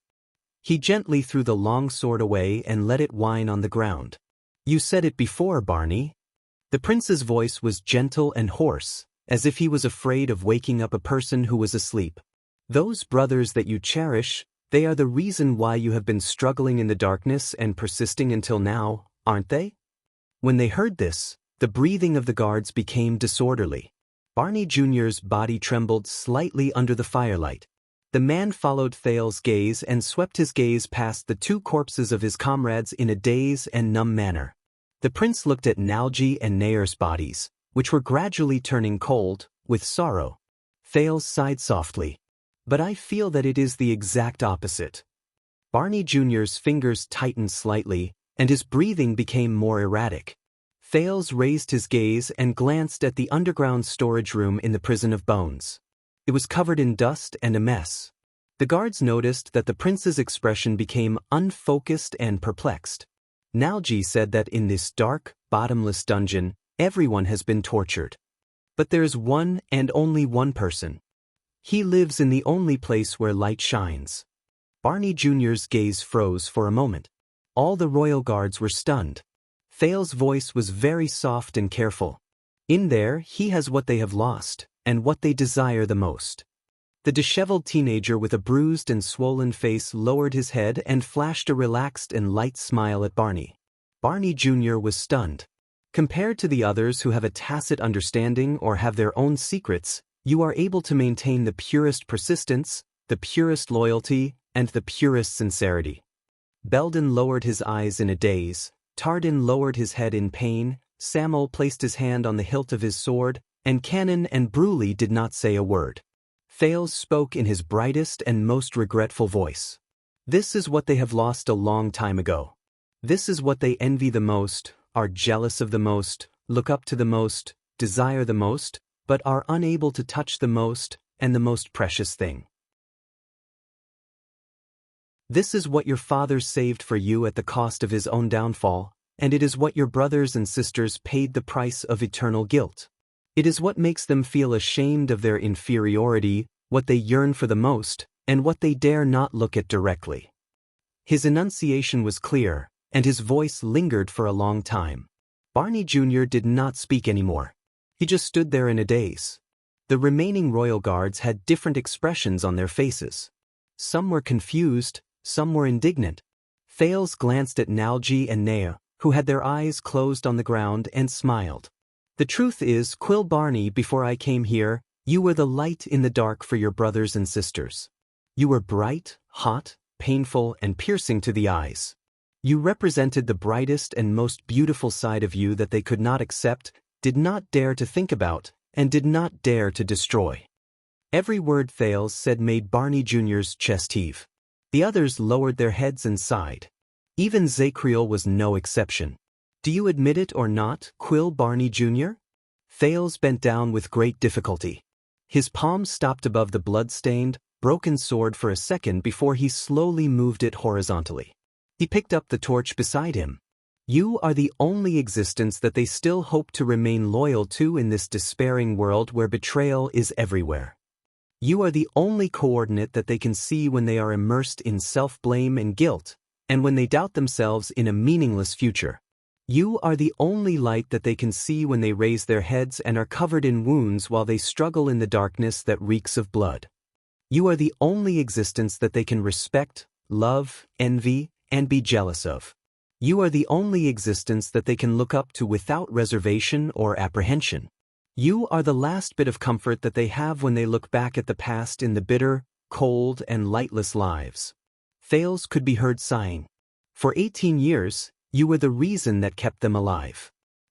He gently threw the long sword away and let it whine on the ground. You said it before, Barney. The prince's voice was gentle and hoarse, as if he was afraid of waking up a person who was asleep. Those brothers that you cherish, they are the reason why you have been struggling in the darkness and persisting until now, aren't they? When they heard this, the breathing of the guards became disorderly. Barney Jr.'s body trembled slightly under the firelight. The man followed Thales' gaze and swept his gaze past the two corpses of his comrades in a dazed and numb manner. The prince looked at Nalji and Nair's bodies, which were gradually turning cold, with sorrow. Thales sighed softly. But I feel that it is the exact opposite. Barney Jr.'s fingers tightened slightly, and his breathing became more erratic. Thales raised his gaze and glanced at the underground storage room in the prison of bones. It was covered in dust and a mess. The guards noticed that the prince's expression became unfocused and perplexed. Nalji said that in this dark, bottomless dungeon, everyone has been tortured. But there is one and only one person. He lives in the only place where light shines. Barney Jr.'s gaze froze for a moment. All the royal guards were stunned. Thales' voice was very soft and careful. In there, he has what they have lost, and what they desire the most. The disheveled teenager with a bruised and swollen face lowered his head and flashed a relaxed and light smile at Barney. Barney Jr. was stunned. Compared to the others who have a tacit understanding or have their own secrets, you are able to maintain the purest persistence, the purest loyalty, and the purest sincerity. Belden lowered his eyes in a daze, Tardin lowered his head in pain, Sam'el placed his hand on the hilt of his sword, and Cannon and Bruley did not say a word. Thales spoke in his brightest and most regretful voice. This is what they have lost a long time ago. This is what they envy the most, are jealous of the most, look up to the most, desire the most, but are unable to touch the most, and the most precious thing. This is what your father saved for you at the cost of his own downfall, and it is what your brothers and sisters paid the price of eternal guilt. It is what makes them feel ashamed of their inferiority, what they yearn for the most, and what they dare not look at directly. His enunciation was clear, and his voice lingered for a long time. Barney Jr. did not speak anymore. He just stood there in a daze. The remaining royal guards had different expressions on their faces. Some were confused, some were indignant. Thales glanced at Nalji and Nair, who had their eyes closed on the ground, and smiled. The truth is, Quill Barney, before I came here, you were the light in the dark for your brothers and sisters. You were bright, hot, painful, and piercing to the eyes. You represented the brightest and most beautiful side of you that they could not accept, did not dare to think about, and did not dare to destroy. Every word Thales said made Barney Jr.'s chest heave. The others lowered their heads and sighed. Even Zacriel was no exception. Do you admit it or not, Quill Barney Jr.? Thales bent down with great difficulty. His palm stopped above the blood-stained, broken sword for a second before he slowly moved it horizontally. He picked up the torch beside him. You are the only existence that they still hope to remain loyal to in this despairing world where betrayal is everywhere. You are the only coordinate that they can see when they are immersed in self-blame and guilt, and when they doubt themselves in a meaningless future. You are the only light that they can see when they raise their heads and are covered in wounds while they struggle in the darkness that reeks of blood. You are the only existence that they can respect, love, envy, and be jealous of. You are the only existence that they can look up to without reservation or apprehension. You are the last bit of comfort that they have when they look back at the past in the bitter, cold, and lightless lives. Thales could be heard sighing. For 18 years, you were the reason that kept them alive.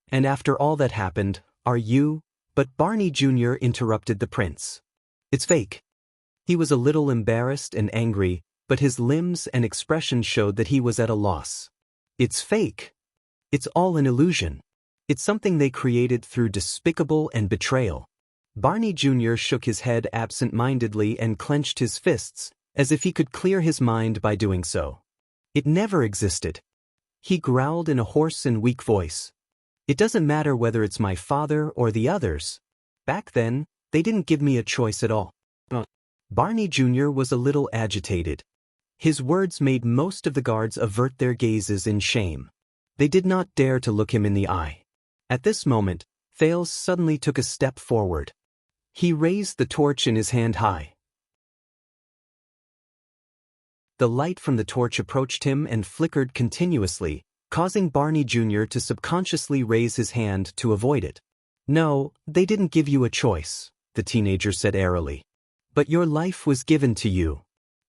And after all that happened, are you? But Barney Jr. interrupted the prince. It's fake. He was a little embarrassed and angry, but his limbs and expression showed that he was at a loss. It's fake. It's all an illusion. It's something they created through despicable and betrayal. Barney Jr. shook his head absent-mindedly and clenched his fists, as if he could clear his mind by doing so. It never existed. He growled in a hoarse and weak voice. It doesn't matter whether it's my father or the others. Back then, they didn't give me a choice at all. Barney Jr. was a little agitated. His words made most of the guards avert their gazes in shame. They did not dare to look him in the eye. At this moment, Thales suddenly took a step forward. He raised the torch in his hand high. The light from the torch approached him and flickered continuously, causing Barney Jr. to subconsciously raise his hand to avoid it. No, they didn't give you a choice, the teenager said airily. But your life was given to you.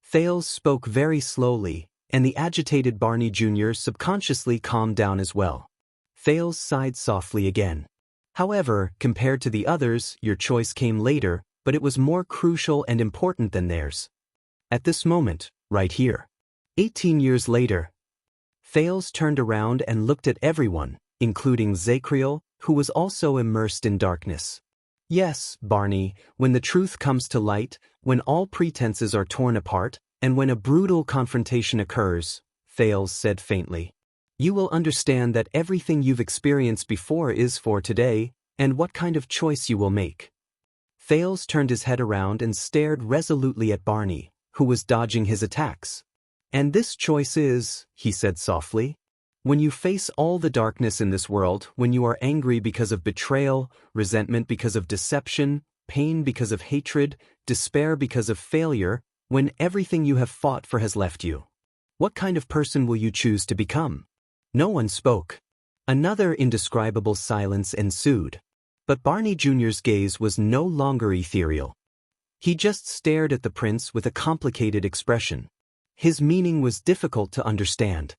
Thales spoke very slowly, and the agitated Barney Jr. subconsciously calmed down as well. Thales sighed softly again. However, compared to the others, your choice came later, but it was more crucial and important than theirs. At this moment, right here. 18 years later. Thales turned around and looked at everyone, including Zacriel, who was also immersed in darkness. Yes, Barney, when the truth comes to light, when all pretenses are torn apart, and when a brutal confrontation occurs, Thales said faintly, you will understand that everything you've experienced before is for today, and what kind of choice you will make. Thales turned his head around and stared resolutely at Barney, who was dodging his attacks. And this choice is, he said softly, when you face all the darkness in this world, when you are angry because of betrayal, resentment because of deception, pain because of hatred, despair because of failure, when everything you have fought for has left you. What kind of person will you choose to become? No one spoke. Another indescribable silence ensued. But Barney Jr.'s gaze was no longer ethereal. He just stared at the prince with a complicated expression. His meaning was difficult to understand.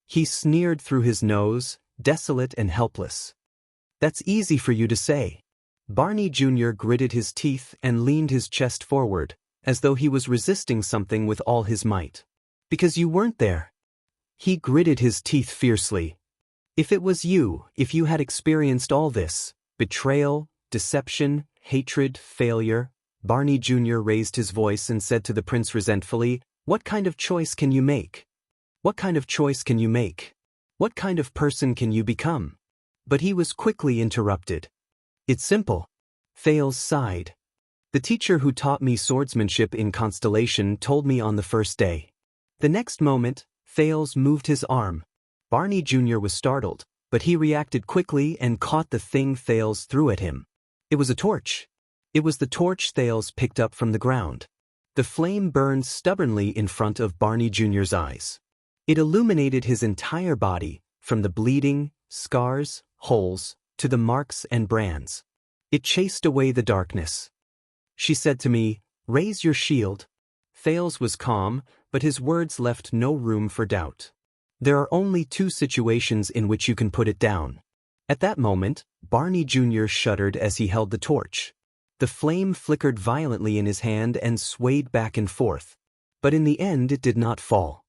He sneered through his nose, desolate and helpless. That's easy for you to say. Barney Jr. gritted his teeth and leaned his chest forward, as though he was resisting something with all his might. Because you weren't there. He gritted his teeth fiercely. If it was you, if you had experienced all this, betrayal, deception, hatred, failure, Barney Jr. raised his voice and said to the prince resentfully, what kind of choice can you make? What kind of choice can you make? What kind of person can you become? But he was quickly interrupted. It's simple. Thales sighed. The teacher who taught me swordsmanship in Constellation told me on the first day. The next moment, Thales moved his arm. Barney Jr. was startled, but he reacted quickly and caught the thing Thales threw at him. It was a torch. It was the torch Thales picked up from the ground. The flame burned stubbornly in front of Barney Jr.'s eyes. It illuminated his entire body, from the bleeding, scars, holes, to the marks and brands. It chased away the darkness. She said to me, raise your shield. Thales was calm, but his words left no room for doubt. There are only two situations in which you can put it down. At that moment, Barney Jr. shuddered as he held the torch. The flame flickered violently in his hand and swayed back and forth. But in the end it did not fall.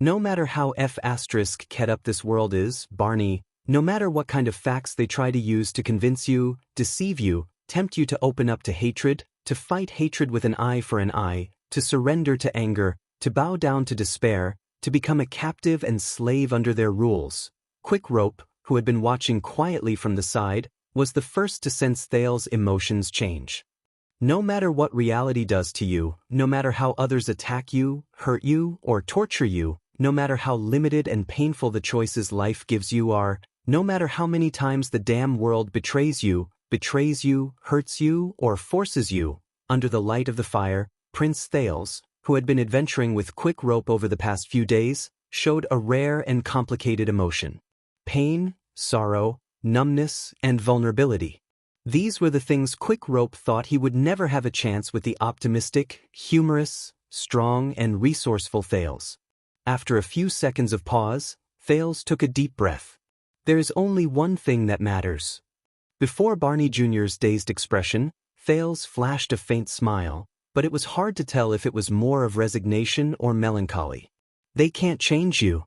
No matter how F***ed up this world is, Barney, no matter what kind of facts they try to use to convince you, deceive you, tempt you to open up to hatred, to fight hatred with an eye for an eye, to surrender to anger, to bow down to despair, to become a captive and slave under their rules. Quick Rope, who had been watching quietly from the side, was the first to sense Thales' emotions change. No matter what reality does to you, no matter how others attack you, hurt you, or torture you, no matter how limited and painful the choices life gives you are, no matter how many times the damn world betrays you, hurts you, or forces you, under the light of the fire, Prince Thales, who had been adventuring with Quick Rope over the past few days, showed a rare and complicated emotion. Pain, sorrow, numbness, and vulnerability. These were the things Quick Rope thought he would never have a chance with the optimistic, humorous, strong, and resourceful Thales. After a few seconds of pause, Thales took a deep breath. There is only one thing that matters. Before Barney Jr.'s dazed expression, Thales flashed a faint smile, but it was hard to tell if it was more of resignation or melancholy. They can't change you.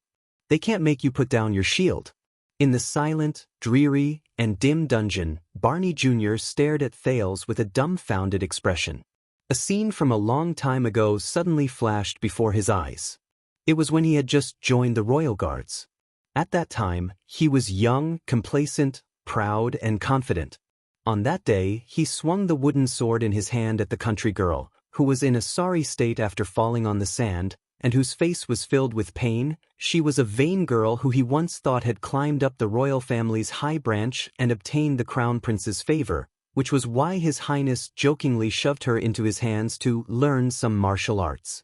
They can't make you put down your shield. In the silent, dreary, and dim dungeon, Barney Jr. stared at Thales with a dumbfounded expression. A scene from a long time ago suddenly flashed before his eyes. It was when he had just joined the Royal Guards. At that time, he was young, complacent, proud, and confident. On that day, he swung the wooden sword in his hand at the country girl, who was in a sorry state after falling on the sand, and whose face was filled with pain. She was a vain girl who he once thought had climbed up the royal family's high branch and obtained the crown prince's favor, which was why His Highness jokingly shoved her into his hands to learn some martial arts.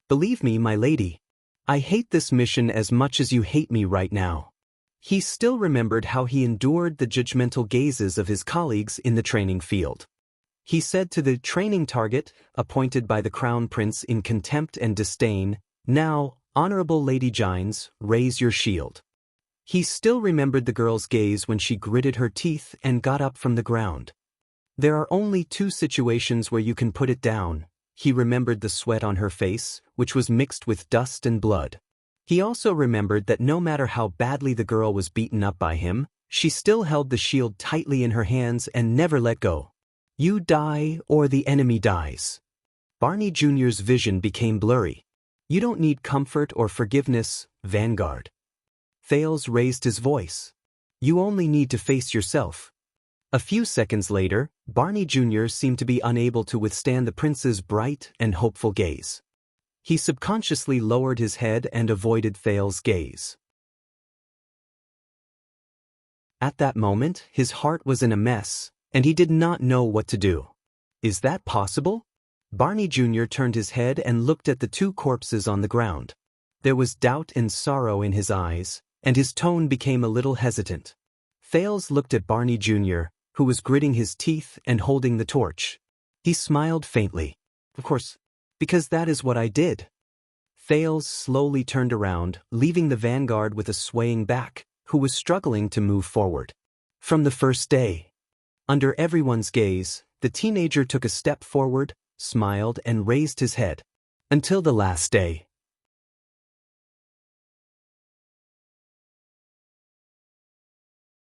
Believe me, my lady, I hate this mission as much as you hate me right now. He still remembered how he endured the judgmental gazes of his colleagues in the training field. He said to the training target, appointed by the crown prince in contempt and disdain, "Now, Honorable Lady Gines, raise your shield." He still remembered the girl's gaze when she gritted her teeth and got up from the ground. There are only two situations where you can put it down. He remembered the sweat on her face, which was mixed with dust and blood. He also remembered that no matter how badly the girl was beaten up by him, she still held the shield tightly in her hands and never let go. You die or the enemy dies. Barney Jr.'s vision became blurry. You don't need comfort or forgiveness, Vanguard. Thales raised his voice. You only need to face yourself. A few seconds later, Barney Jr. seemed to be unable to withstand the prince's bright and hopeful gaze. He subconsciously lowered his head and avoided Thales' gaze. At that moment, his heart was in a mess, and he did not know what to do. Is that possible? Barney Jr. turned his head and looked at the two corpses on the ground. There was doubt and sorrow in his eyes, and his tone became a little hesitant. Thales looked at Barney Jr., who was gritting his teeth and holding the torch. He smiled faintly. Of course, because that is what I did. Thales slowly turned around, leaving the vanguard with a swaying back, who was struggling to move forward. From the first day. Under everyone's gaze, the teenager took a step forward, smiled, and raised his head. Until the last day.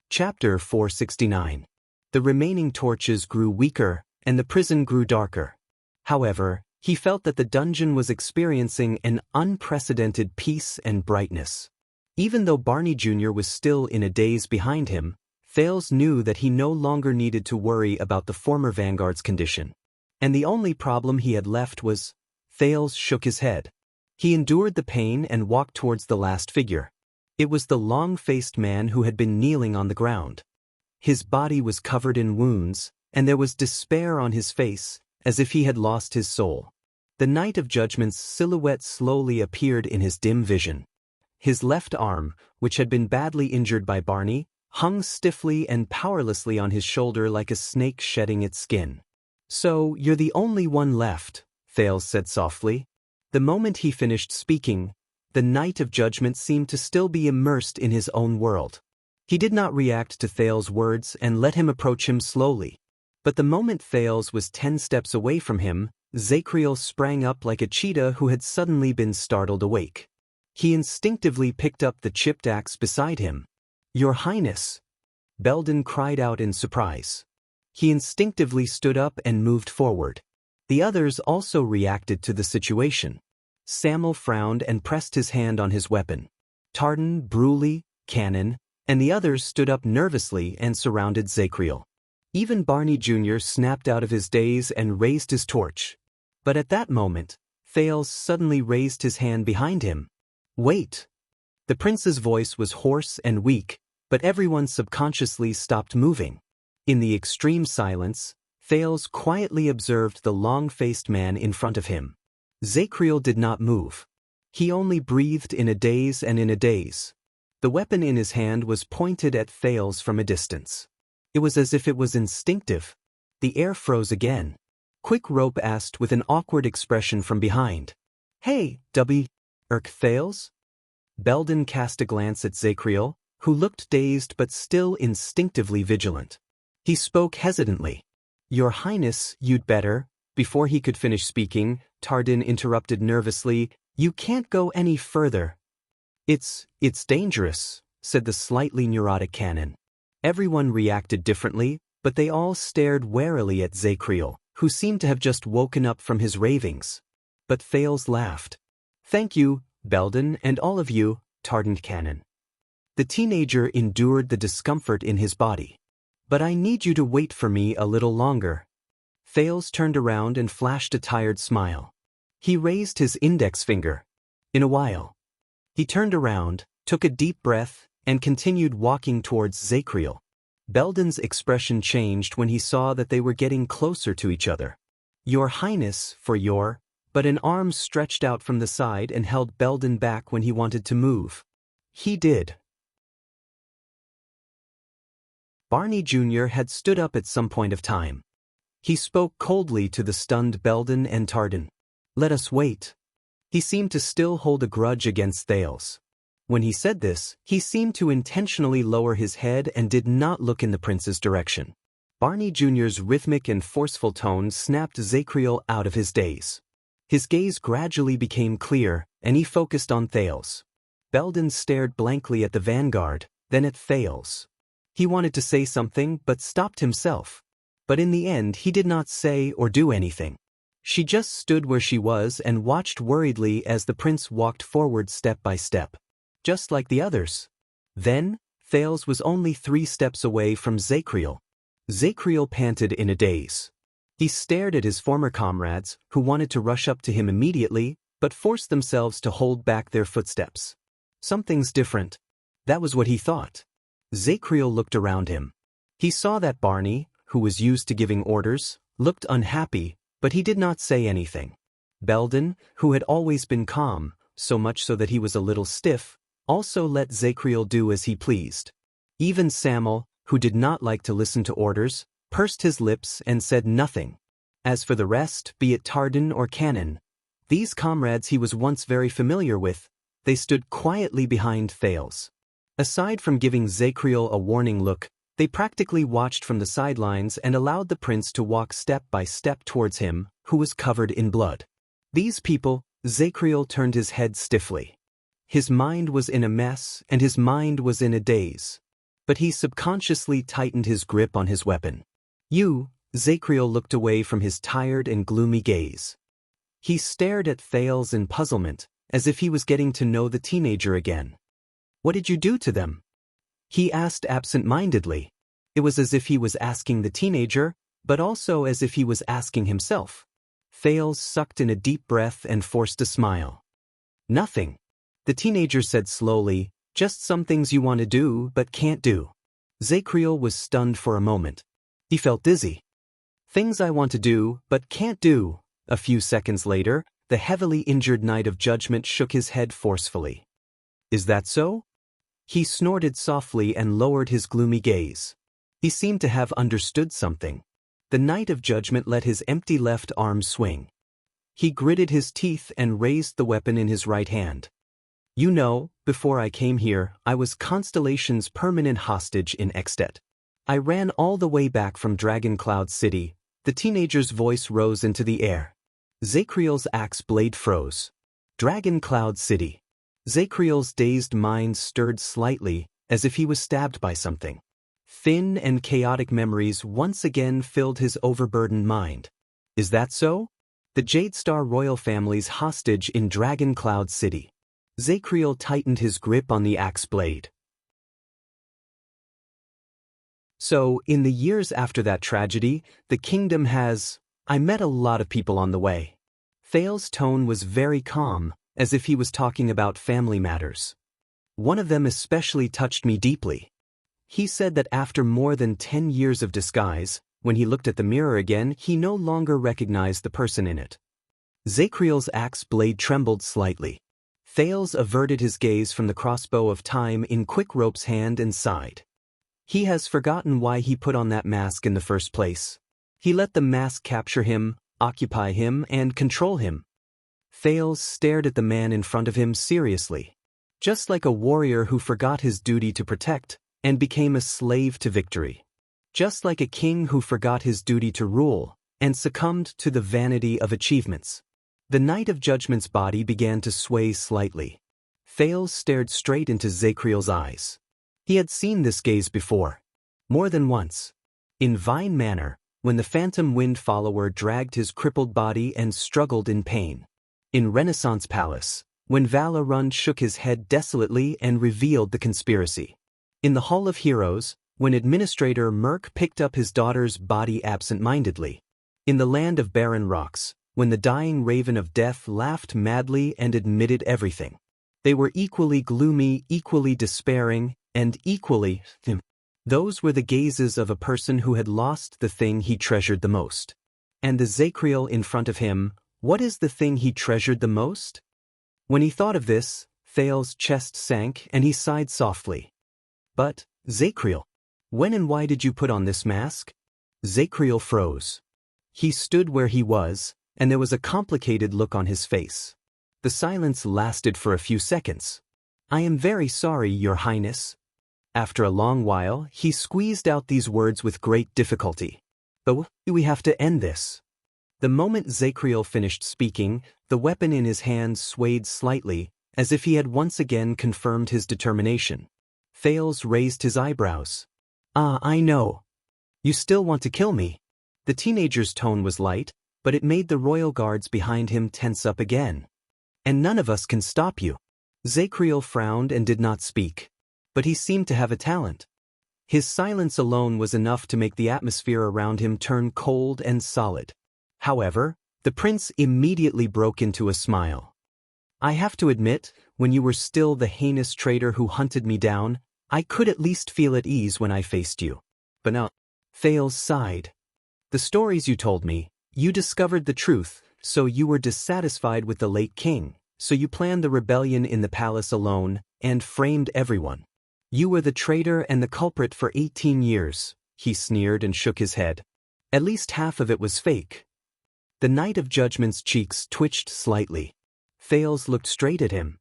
Chapter 469. The remaining torches grew weaker, and the prison grew darker. However, he felt that the dungeon was experiencing an unprecedented peace and brightness. Even though Barney Jr. was still in a daze behind him, Thales knew that he no longer needed to worry about the former vanguard's condition. And the only problem he had left was, Thales shook his head. He endured the pain and walked towards the last figure. It was the long-faced man who had been kneeling on the ground. His body was covered in wounds, and there was despair on his face, as if he had lost his soul. The Knight of Judgment's silhouette slowly appeared in his dim vision. His left arm, which had been badly injured by Barney, hung stiffly and powerlessly on his shoulder like a snake shedding its skin. So, you're the only one left, Thales said softly. The moment he finished speaking, the Knight of Judgment seemed to still be immersed in his own world. He did not react to Thales' words and let him approach him slowly. But the moment Thales was 10 steps away from him, Zacriel sprang up like a cheetah who had suddenly been startled awake. He instinctively picked up the chipped axe beside him. Your Highness! Belden cried out in surprise. He instinctively stood up and moved forward. The others also reacted to the situation. Samuel frowned and pressed his hand on his weapon. Tardan, Bruley, Cannon, and the others stood up nervously and surrounded Zacriel. Even Barney Jr. snapped out of his daze and raised his torch. But at that moment, Thales suddenly raised his hand behind him. Wait! The prince's voice was hoarse and weak, but everyone subconsciously stopped moving. In the extreme silence, Thales quietly observed the long-faced man in front of him. Zacriel did not move. He only breathed in a daze and in a daze. The weapon in his hand was pointed at Thales from a distance. It was as if it was instinctive. The air froze again. Quick Rope asked with an awkward expression from behind. "Hey, Thales?" Belden cast a glance at Zacriel, who looked dazed but still instinctively vigilant. He spoke hesitantly. "Your Highness, you'd better." Before he could finish speaking, Tardin interrupted nervously, "You can't go any further." It's dangerous," said the slightly neurotic canon. Everyone reacted differently, but they all stared warily at Zacriel, who seemed to have just woken up from his ravings. But Thales laughed. "Thank you, Belden, and all of you," Tardin canon. The teenager endured the discomfort in his body. "But I need you to wait for me a little longer." Thales turned around and flashed a tired smile. He raised his index finger. "In a while." He turned around, took a deep breath, and continued walking towards Zacriel. Belden's expression changed when he saw that they were getting closer to each other. "Your Highness, for your..." But an arm stretched out from the side and held Belden back when he wanted to move. He did. Barney Jr. had stood up at some point of time. He spoke coldly to the stunned Belden and Tardin. "Let us wait." He seemed to still hold a grudge against Thales. When he said this, he seemed to intentionally lower his head and did not look in the prince's direction. Barney Jr.'s rhythmic and forceful tone snapped Zacriel out of his daze. His gaze gradually became clear, and he focused on Thales. Belden stared blankly at the vanguard, then at Thales. He wanted to say something but stopped himself. But in the end he did not say or do anything. She just stood where she was and watched worriedly as the prince walked forward step by step. Just like the others. Then, Thales was only 3 steps away from Zacriel. Zacriel panted in a daze. He stared at his former comrades, who wanted to rush up to him immediately, but forced themselves to hold back their footsteps. Something's different. That was what he thought. Zacriel looked around him. He saw that Barney, who was used to giving orders, looked unhappy, but he did not say anything. Belden, who had always been calm, so much so that he was a little stiff, also let Zacriel do as he pleased. Even Samuel, who did not like to listen to orders, pursed his lips and said nothing. As for the rest, be it Tardin or Canon, these comrades he was once very familiar with, they stood quietly behind Thales. Aside from giving Zacriel a warning look, they practically watched from the sidelines and allowed the prince to walk step by step towards him, who was covered in blood. These people, Zacriel turned his head stiffly. His mind was in a mess and his mind was in a daze. But he subconsciously tightened his grip on his weapon. Zacriel looked away from his tired and gloomy gaze. He stared at Thales in puzzlement, as if he was getting to know the teenager again. "What did you do to them?" he asked absent-mindedly. It was as if he was asking the teenager, but also as if he was asking himself. Thales sucked in a deep breath and forced a smile. "Nothing," the teenager said slowly, "just some things you want to do but can't do." Zacriel was stunned for a moment. He felt dizzy. "Things I want to do but can't do." A few seconds later, the heavily injured Knight of Judgment shook his head forcefully. "Is that so?" He snorted softly and lowered his gloomy gaze. He seemed to have understood something. The Knight of Judgment let his empty left arm swing. He gritted his teeth and raised the weapon in his right hand. "You know, before I came here, I was Constellation's permanent hostage in Extet. I ran all the way back from Dragon Cloud City." The teenager's voice rose into the air. Zacriel's axe blade froze. Dragon Cloud City. Zacriel's dazed mind stirred slightly, as if he was stabbed by something. Thin and chaotic memories once again filled his overburdened mind. "Is that so?" The Jade Star royal family's hostage in Dragon Cloud City. Zacriel tightened his grip on the axe blade. "So, in the years after that tragedy, the kingdom has... I met a lot of people on the way." Thales' tone was very calm, as if he was talking about family matters. "One of them especially touched me deeply. He said that after more than 10 years of disguise, when he looked at the mirror again, he no longer recognized the person in it." Zacriel's axe blade trembled slightly. Thales averted his gaze from the crossbow of time in Quick Rope's hand and sighed. He has forgotten why he put on that mask in the first place. He let the mask capture him, occupy him, and control him. Thales stared at the man in front of him seriously. Just like a warrior who forgot his duty to protect and became a slave to victory. Just like a king who forgot his duty to rule and succumbed to the vanity of achievements. The Knight of Judgment's body began to sway slightly. Thales stared straight into Zacriel's eyes. He had seen this gaze before. More than once. In Vine Manor, when the Phantom Wind follower dragged his crippled body and struggled in pain. In Renaissance Palace, when Valarund shook his head desolately and revealed the conspiracy. In the Hall of Heroes, when Administrator Merc picked up his daughter's body absent-mindedly. In the Land of Barren Rocks, when the dying Raven of Death laughed madly and admitted everything. They were equally gloomy, equally despairing, and equally. Those were the gazes of a person who had lost the thing he treasured the most. And the Zacriel in front of him, what is the thing he treasured the most? When he thought of this, Thales' chest sank and he sighed softly. But, Zacriel, when and why did you put on this mask? Zacriel froze. He stood where he was, and there was a complicated look on his face. The silence lasted for a few seconds. I am very sorry, Your Highness. After a long while, he squeezed out these words with great difficulty. But we have to end this. The moment Zacriel finished speaking, the weapon in his hand swayed slightly, as if he had once again confirmed his determination. Thales raised his eyebrows. Ah, I know. You still want to kill me. The teenager's tone was light, but it made the royal guards behind him tense up again. And none of us can stop you. Zacriel frowned and did not speak. But he seemed to have a talent. His silence alone was enough to make the atmosphere around him turn cold and solid. However, the prince immediately broke into a smile. I have to admit, when you were still the heinous traitor who hunted me down, I could at least feel at ease when I faced you. But now, Thales sighed. The stories you told me, you discovered the truth, so you were dissatisfied with the late king, so you planned the rebellion in the palace alone, and framed everyone. You were the traitor and the culprit for 18 years, he sneered and shook his head. At least half of it was fake. The Knight of Judgment's cheeks twitched slightly. Thales looked straight at him.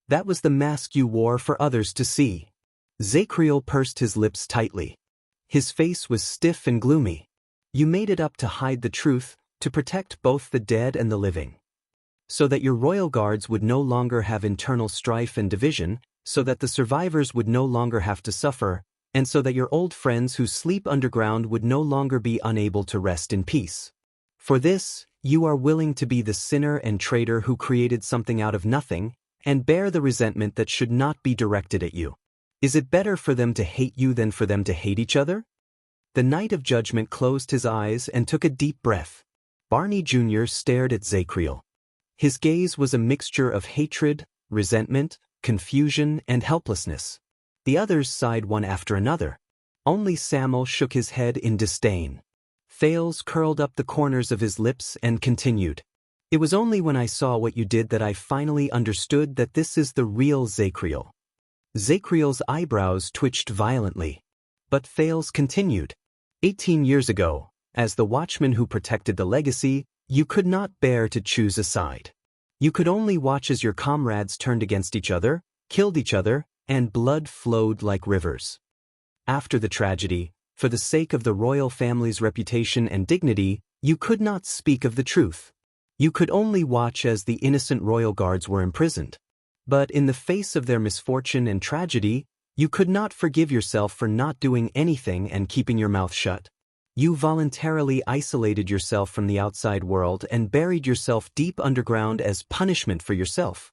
That was the mask you wore for others to see. Zacriel pursed his lips tightly. His face was stiff and gloomy. You made it up to hide the truth, to protect both the dead and the living. So that your royal guards would no longer have internal strife and division, so that the survivors would no longer have to suffer, and so that your old friends who sleep underground would no longer be unable to rest in peace. For this, you are willing to be the sinner and traitor who created something out of nothing, and bear the resentment that should not be directed at you. Is it better for them to hate you than for them to hate each other? The Knight of Judgment closed his eyes and took a deep breath. Barney Jr. stared at Zacriel. His gaze was a mixture of hatred, resentment, confusion, and helplessness. The others sighed one after another. Only Samuel shook his head in disdain. Thales curled up the corners of his lips and continued. It was only when I saw what you did that I finally understood that this is the real Zacriel. Zacriel's eyebrows twitched violently. But Thales continued. 18 years ago, as the watchman who protected the legacy, you could not bear to choose a side. You could only watch as your comrades turned against each other, killed each other, and blood flowed like rivers. After the tragedy, for the sake of the royal family's reputation and dignity, you could not speak of the truth. You could only watch as the innocent royal guards were imprisoned. But in the face of their misfortune and tragedy, you could not forgive yourself for not doing anything and keeping your mouth shut. You voluntarily isolated yourself from the outside world and buried yourself deep underground as punishment for yourself.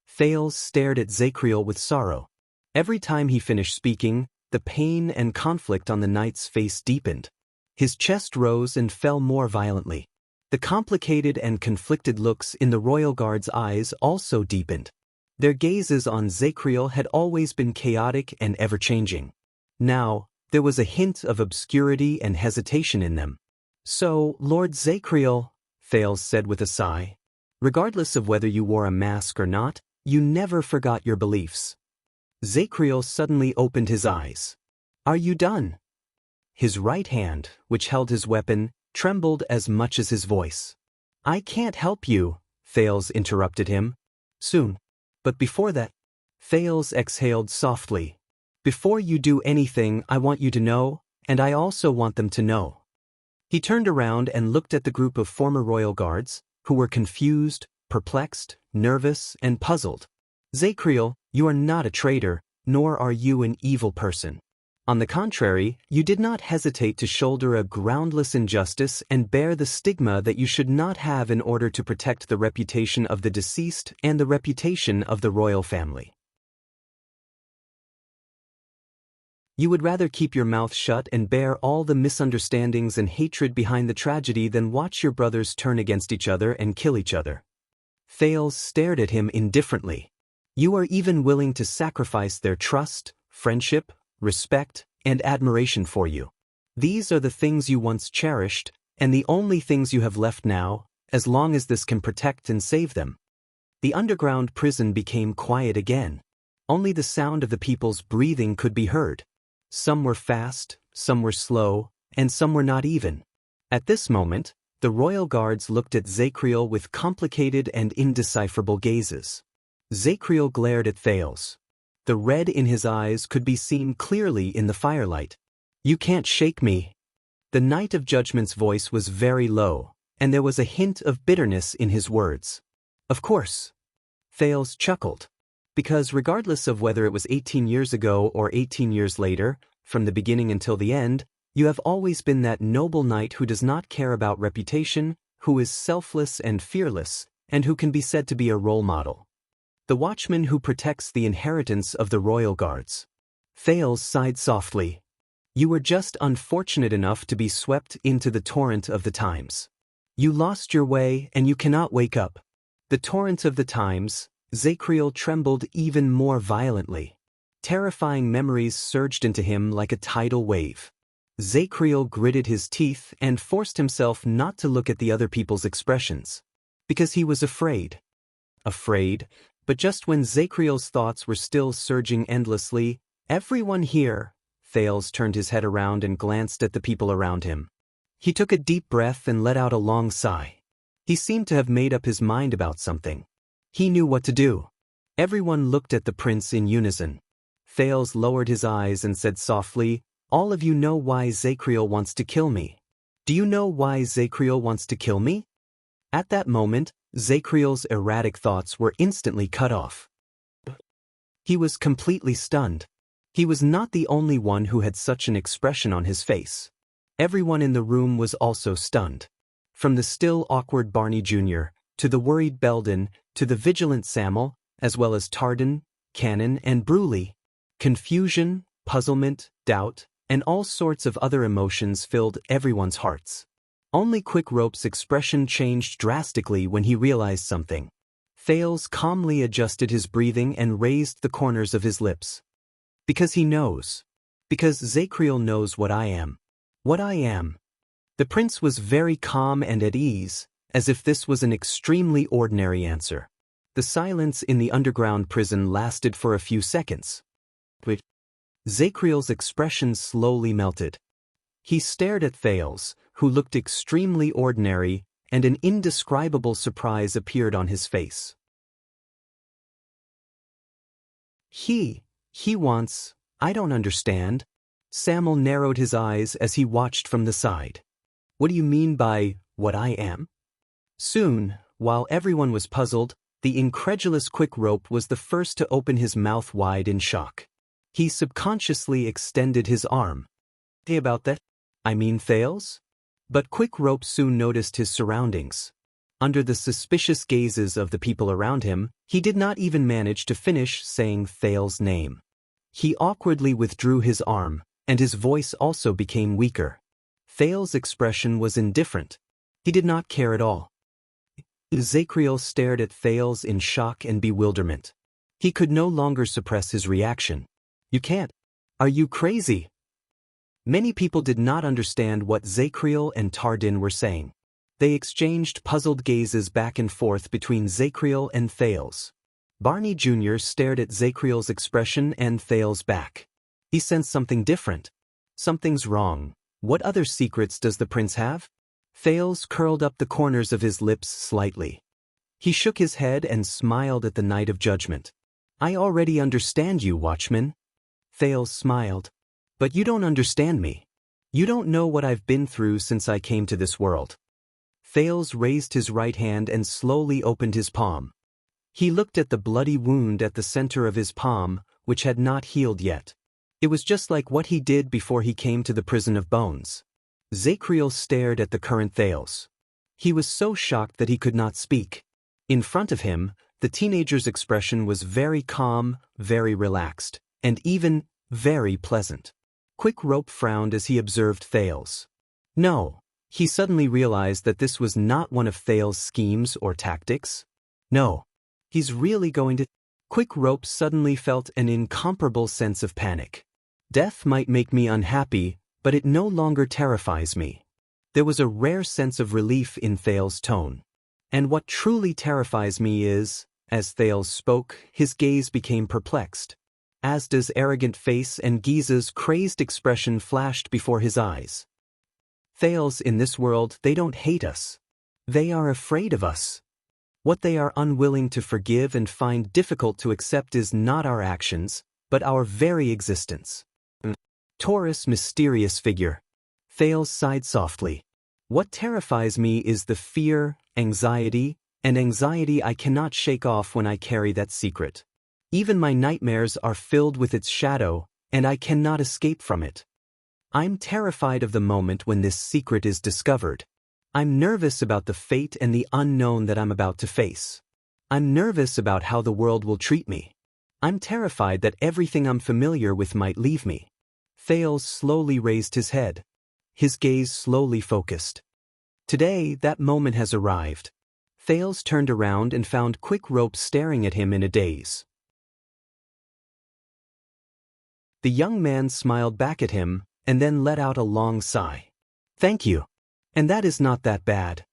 Thales stared at Zacriel with sorrow. Every time he finished speaking, the pain and conflict on the knight's face deepened. His chest rose and fell more violently. The complicated and conflicted looks in the royal guard's eyes also deepened. Their gazes on Zacriel had always been chaotic and ever-changing. Now, there was a hint of obscurity and hesitation in them. So, Lord Zacriel, Thales said with a sigh, Regardless of whether you wore a mask or not, you never forgot your beliefs. Zacriel suddenly opened his eyes. Are you done? His right hand, which held his weapon, trembled as much as his voice. I can't help you, Thales interrupted him. Soon. But before that, Thales exhaled softly. Before you do anything, I want you to know, and I also want them to know. He turned around and looked at the group of former royal guards, who were confused, perplexed, nervous, and puzzled. Zacriel, you are not a traitor, nor are you an evil person. On the contrary, you did not hesitate to shoulder a groundless injustice and bear the stigma that you should not have in order to protect the reputation of the deceased and the reputation of the royal family. You would rather keep your mouth shut and bear all the misunderstandings and hatred behind the tragedy than watch your brothers turn against each other and kill each other. Thales stared at him indifferently. You are even willing to sacrifice their trust, friendship, respect, and admiration for you. These are the things you once cherished, and the only things you have left now, as long as this can protect and save them. The underground prison became quiet again. Only the sound of the people's breathing could be heard. Some were fast, some were slow, and some were not even. At this moment, the royal guards looked at Zacriel with complicated and indecipherable gazes. Zacriel glared at Thales. The red in his eyes could be seen clearly in the firelight. You can't shake me. The Knight of Judgment's voice was very low, and there was a hint of bitterness in his words. Of course. Thales chuckled. Because regardless of whether it was 18 years ago or 18 years later, from the beginning until the end, you have always been that noble knight who does not care about reputation, who is selfless and fearless, and who can be said to be a role model. The watchman who protects the inheritance of the royal guards. Thales sighed softly. You were just unfortunate enough to be swept into the torrent of the times. You lost your way and you cannot wake up. The torrent of the times. Zacriel trembled even more violently. Terrifying memories surged into him like a tidal wave. Zacriel gritted his teeth and forced himself not to look at the other people's expressions. Because he was afraid. Afraid, but just when Zacriel's thoughts were still surging endlessly, everyone here, Thales turned his head around and glanced at the people around him. He took a deep breath and let out a long sigh. He seemed to have made up his mind about something. He knew what to do. Everyone looked at the prince in unison. Thales lowered his eyes and said softly, All of you know why Zacriel wants to kill me. Do you know why Zacriel wants to kill me? At that moment, Zacriel's erratic thoughts were instantly cut off. He was completely stunned. He was not the only one who had such an expression on his face. Everyone in the room was also stunned. From the still awkward Barney Jr., to the worried Belden, to the vigilant Samuel, as well as Tardin, Cannon, and Bruley. Confusion, puzzlement, doubt, and all sorts of other emotions filled everyone's hearts. Only Quick Rope's expression changed drastically when he realized something. Thales calmly adjusted his breathing and raised the corners of his lips. Because he knows. Because Zacriel knows what I am. What I am. The prince was very calm and at ease, as if this was an extremely ordinary answer. The silence in the underground prison lasted for a few seconds. But Zacriel's expression slowly melted. He stared at Thales, who looked extremely ordinary, and an indescribable surprise appeared on his face. He wants, I don't understand. Samuel narrowed his eyes as he watched from the side. What do you mean by, what I am? Soon, while everyone was puzzled, the incredulous Quick Rope was the first to open his mouth wide in shock. He subconsciously extended his arm. Hey, about that? I mean Thales? But Quick Rope soon noticed his surroundings. Under the suspicious gazes of the people around him, he did not even manage to finish saying Thales' name. He awkwardly withdrew his arm, and his voice also became weaker. Thales' expression was indifferent. He did not care at all. Zacriel stared at Thales in shock and bewilderment. He could no longer suppress his reaction. You can't. Are you crazy? Many people did not understand what Zacriel and Tardin were saying. They exchanged puzzled gazes back and forth between Zacriel and Thales. Barney Jr. stared at Zacriel's expression and Thales back. He sensed something different. Something's wrong. What other secrets does the prince have? Thales curled up the corners of his lips slightly. He shook his head and smiled at the Knight of Judgment. I already understand you, Watchman. Thales smiled. But you don't understand me. You don't know what I've been through since I came to this world. Thales raised his right hand and slowly opened his palm. He looked at the bloody wound at the center of his palm, which had not healed yet. It was just like what he did before he came to the prison of bones. Zacriel stared at the current Thales. He was so shocked that he could not speak. In front of him, the teenager's expression was very calm, very relaxed, and even very pleasant. Quick Rope frowned as he observed Thales. No. He suddenly realized that this was not one of Thales' schemes or tactics. No. He's really going to... Quick Rope suddenly felt an incomparable sense of panic. Death might make me unhappy, but it no longer terrifies me. There was a rare sense of relief in Thales' tone. And what truly terrifies me is, as Thales spoke, his gaze became perplexed. Asda's arrogant face and Giza's crazed expression flashed before his eyes. Thales, in this world, they don't hate us. They are afraid of us. What they are unwilling to forgive and find difficult to accept is not our actions, but our very existence. Taurus, mysterious figure. Thales sighed softly. What terrifies me is the fear, anxiety, and anxiety I cannot shake off when I carry that secret. Even my nightmares are filled with its shadow, and I cannot escape from it. I'm terrified of the moment when this secret is discovered. I'm nervous about the fate and the unknown that I'm about to face. I'm nervous about how the world will treat me. I'm terrified that everything I'm familiar with might leave me. Thales slowly raised his head. His gaze slowly focused. Today, that moment has arrived. Thales turned around and found Quick Rope staring at him in a daze. The young man smiled back at him, and then let out a long sigh. Thank you. And that is not that bad.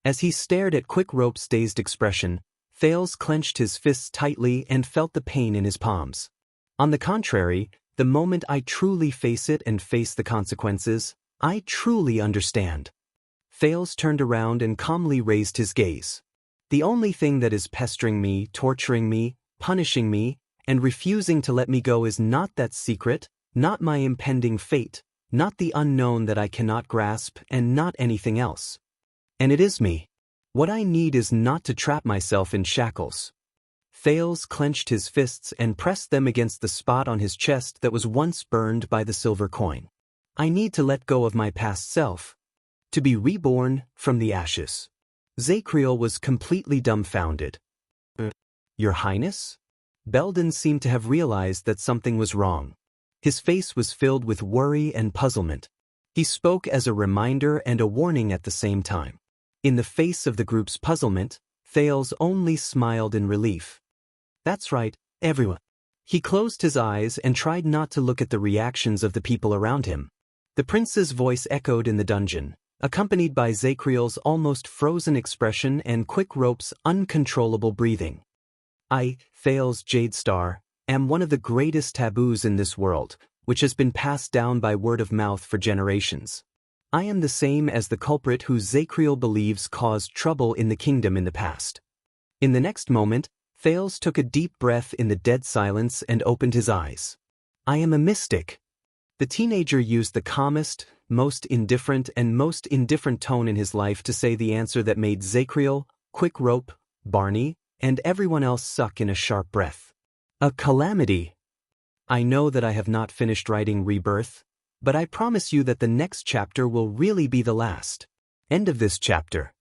As he stared at Quick Rope's dazed expression, Thales clenched his fists tightly and felt the pain in his palms. On the contrary, the moment I truly face it and face the consequences, I truly understand. Thales turned around and calmly raised his gaze. The only thing that is pestering me, torturing me, punishing me, and refusing to let me go is not that secret, not my impending fate, not the unknown that I cannot grasp, and not anything else. And it is me. What I need is not to trap myself in shackles. Thales clenched his fists and pressed them against the spot on his chest that was once burned by the silver coin. I need to let go of my past self. To be reborn from the ashes. Zacriel was completely dumbfounded. Your Highness? Belden seemed to have realized that something was wrong. His face was filled with worry and puzzlement. He spoke as a reminder and a warning at the same time. In the face of the group's puzzlement, Thales only smiled in relief. That's right, everyone. He closed his eyes and tried not to look at the reactions of the people around him. The prince's voice echoed in the dungeon, accompanied by Zacriel's almost frozen expression and Quick Rope's uncontrollable breathing. I, Thales Jadestar, am one of the greatest taboos in this world, which has been passed down by word of mouth for generations. I am the same as the culprit who Zacriel believes caused trouble in the kingdom in the past. In the next moment, Thales took a deep breath in the dead silence and opened his eyes. I am a mystic. The teenager used the calmest, most indifferent tone in his life to say the answer that made Zacriel, Quick Rope, Barney, and everyone else suck in a sharp breath. A calamity. I know that I have not finished writing Rebirth, but I promise you that the next chapter will really be the last. End of this chapter.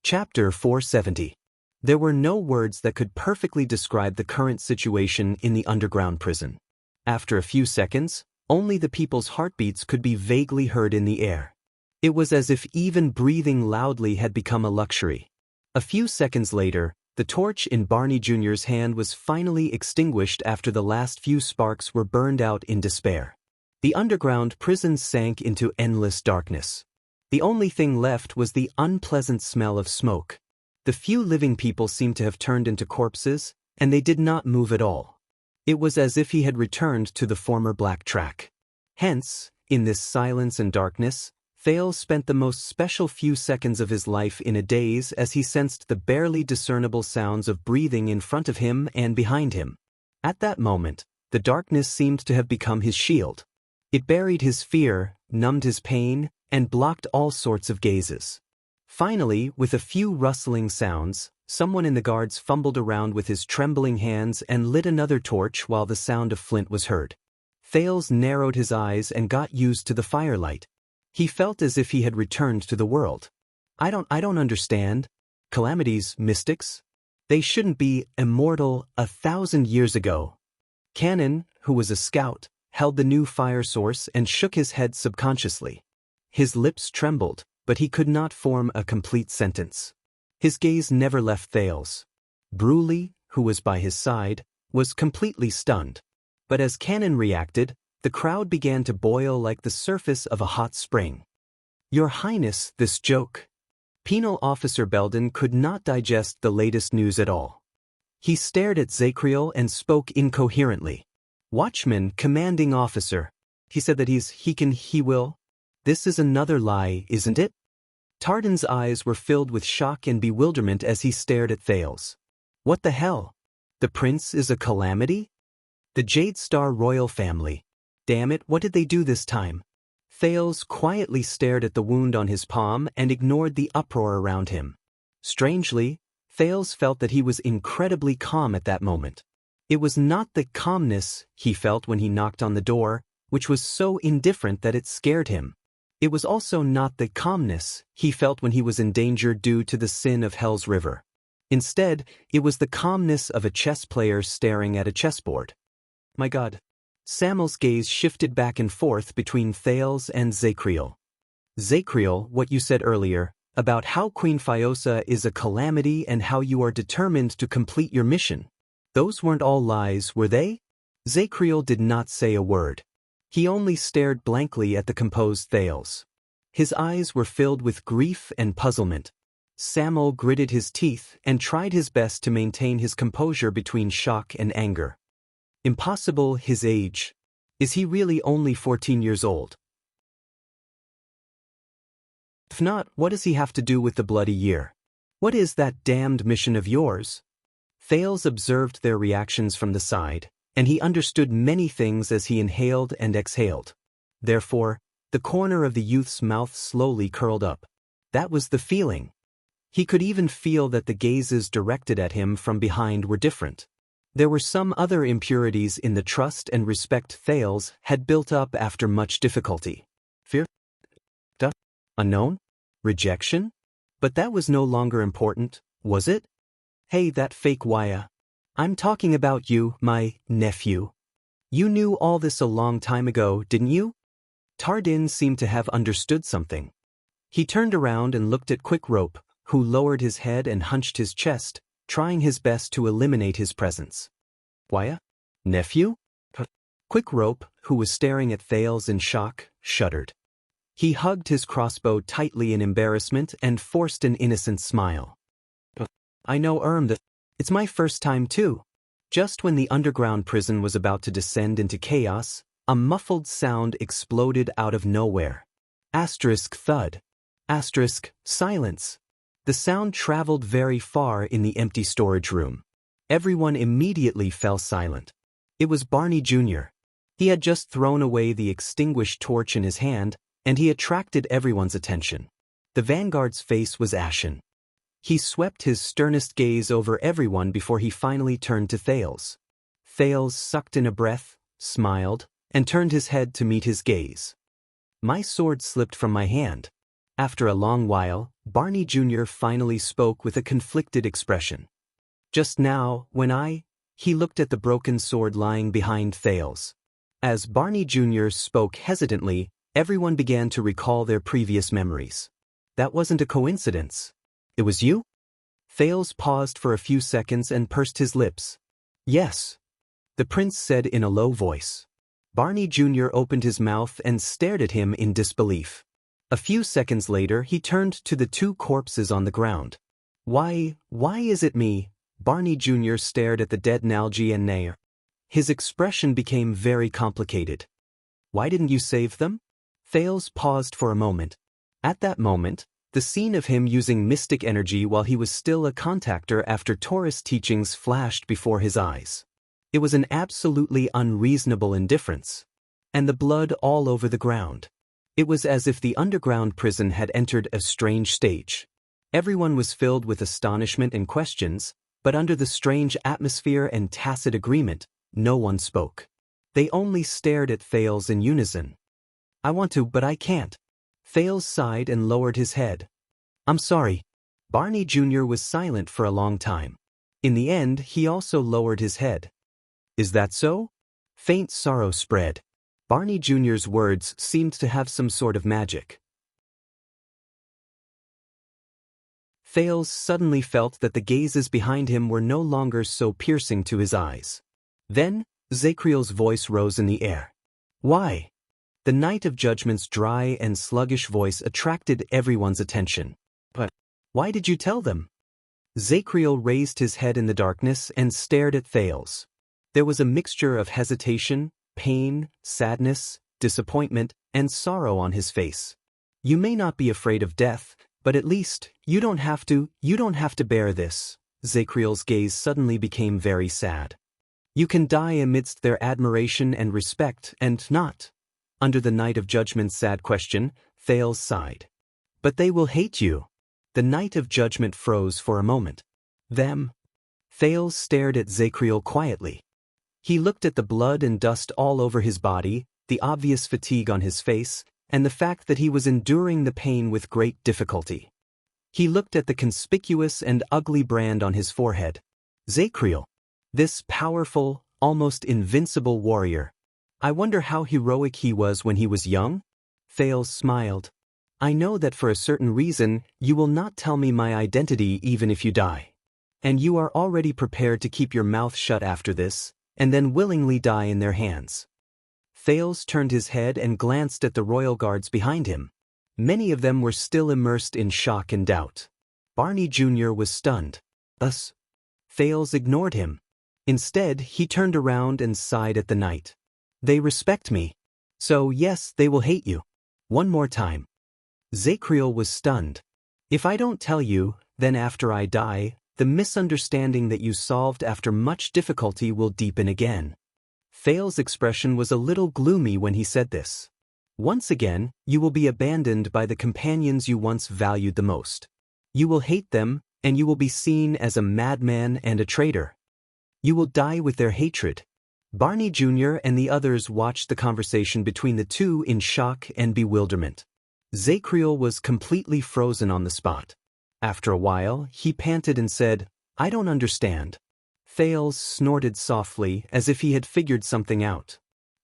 Chapter 470. There were no words that could perfectly describe the current situation in the underground prison. After a few seconds, only the people's heartbeats could be vaguely heard in the air. It was as if even breathing loudly had become a luxury. A few seconds later, the torch in Barney Jr.'s hand was finally extinguished after the last few sparks were burned out in despair. The underground prison sank into endless darkness. The only thing left was the unpleasant smell of smoke. The few living people seemed to have turned into corpses, and they did not move at all. It was as if he had returned to the former black track. Hence, in this silence and darkness, Thales spent the most special few seconds of his life in a daze as he sensed the barely discernible sounds of breathing in front of him and behind him. At that moment, the darkness seemed to have become his shield. It buried his fear, numbed his pain, and blocked all sorts of gazes. Finally, with a few rustling sounds, someone in the guards fumbled around with his trembling hands and lit another torch while the sound of flint was heard. Thales narrowed his eyes and got used to the firelight. He felt as if he had returned to the world. I don't understand. Calamities, mystics? They shouldn't be immortal 1,000 years ago. Cannon, who was a scout, held the new fire source and shook his head subconsciously. His lips trembled, but he could not form a complete sentence. His gaze never left Thales. Bruley, who was by his side, was completely stunned. But as Cannon reacted, the crowd began to boil like the surface of a hot spring. Your Highness, this joke. Penal Officer Belden could not digest the latest news at all. He stared at Zacriel and spoke incoherently. Watchman, commanding officer. He said that he will. This is another lie, isn't it? Tardan's eyes were filled with shock and bewilderment as he stared at Thales. What the hell? The prince is a calamity? The Jade Star royal family. Damn it, what did they do this time? Thales quietly stared at the wound on his palm and ignored the uproar around him. Strangely, Thales felt that he was incredibly calm at that moment. It was not the calmness he felt when he knocked on the door, which was so indifferent that it scared him. It was also not the calmness he felt when he was in danger due to the sin of Hell's River. Instead, it was the calmness of a chess player staring at a chessboard. My God. Samuel's gaze shifted back and forth between Thales and Zacriel. Zacriel, what you said earlier, about how Queen Phiosa is a calamity and how you are determined to complete your mission. Those weren't all lies, were they? Zacriel did not say a word. He only stared blankly at the composed Thales. His eyes were filled with grief and puzzlement. Samuel gritted his teeth and tried his best to maintain his composure between shock and anger. Impossible, his age. Is he really only 14 years old? If not, what does he have to do with the bloody year? What is that damned mission of yours? Thales observed their reactions from the side, and he understood many things as he inhaled and exhaled. Therefore, the corner of the youth's mouth slowly curled up. That was the feeling. He could even feel that the gazes directed at him from behind were different. There were some other impurities in the trust and respect Thales had built up after much difficulty. Fear? Unknown? Rejection? But that was no longer important, was it? Hey, that fake Wuxia. I'm talking about you, my nephew. You knew all this a long time ago, didn't you? Tardin seemed to have understood something. He turned around and looked at Quick Rope, who lowered his head and hunched his chest, trying his best to eliminate his presence. Wuxia? Nephew? Quick Rope, who was staring at Thales in shock, shuddered. He hugged his crossbow tightly in embarrassment and forced an innocent smile. I know it's my first time too. Just when the underground prison was about to descend into chaos, a muffled sound exploded out of nowhere. Asterisk thud. Asterisk silence. The sound traveled very far in the empty storage room. Everyone immediately fell silent. It was Barney Jr. He had just thrown away the extinguished torch in his hand, and he attracted everyone's attention. The vanguard's face was ashen. He swept his sternest gaze over everyone before he finally turned to Thales. Thales sucked in a breath, smiled, and turned his head to meet his gaze. My sword slipped from my hand. After a long while, Barney Jr. finally spoke with a conflicted expression. Just now, he looked at the broken sword lying behind Thales. As Barney Jr. spoke hesitantly, everyone began to recall their previous memories. That wasn't a coincidence. It was you? Thales paused for a few seconds and pursed his lips. Yes. The prince said in a low voice. Barney Jr. opened his mouth and stared at him in disbelief. A few seconds later he turned to the two corpses on the ground. Why is it me? Barney Jr. stared at the dead Nalji and Nair. His expression became very complicated. Why didn't you save them? Thales paused for a moment. At that moment, the scene of him using mystic energy while he was still a contactor after Taurus teachings flashed before his eyes. It was an absolutely unreasonable indifference. And the blood all over the ground. It was as if the underground prison had entered a strange stage. Everyone was filled with astonishment and questions, but under the strange atmosphere and tacit agreement, no one spoke. They only stared at Thales in unison. I want to, but I can't. Thales sighed and lowered his head. I'm sorry. Barney Jr. was silent for a long time. In the end, he also lowered his head. Is that so? Faint sorrow spread. Barney Jr.'s words seemed to have some sort of magic. Thales suddenly felt that the gazes behind him were no longer so piercing to his eyes. Then, Zacriel's voice rose in the air. Why? The Night of Judgment's dry and sluggish voice attracted everyone's attention. But why did you tell them? Zacriel raised his head in the darkness and stared at Thales. There was a mixture of hesitation, pain, sadness, disappointment, and sorrow on his face. You may not be afraid of death, but at least, you don't have to bear this. Zacriel's gaze suddenly became very sad. You can die amidst their admiration and respect and not. Under the Night of Judgment's sad question, Thales sighed. But they will hate you. The Night of Judgment froze for a moment. Them? Thales stared at Zacriel quietly. He looked at the blood and dust all over his body, the obvious fatigue on his face, and the fact that he was enduring the pain with great difficulty. He looked at the conspicuous and ugly brand on his forehead. Zacriel. This powerful, almost invincible warrior. I wonder how heroic he was when he was young? Thales smiled. I know that for a certain reason, you will not tell me my identity even if you die. And you are already prepared to keep your mouth shut after this, and then willingly die in their hands. Thales turned his head and glanced at the royal guards behind him. Many of them were still immersed in shock and doubt. Barney Jr. was stunned. Thus, Thales ignored him. Instead, he turned around and sighed at the night. They respect me. So yes, they will hate you. One more time. Zacriel was stunned. If I don't tell you, then after I die, the misunderstanding that you solved after much difficulty will deepen again. Thales' expression was a little gloomy when he said this. Once again, you will be abandoned by the companions you once valued the most. You will hate them, and you will be seen as a madman and a traitor. You will die with their hatred. Barney Jr. and the others watched the conversation between the two in shock and bewilderment. Zacriel was completely frozen on the spot. After a while, he panted and said, I don't understand. Thales snorted softly as if he had figured something out.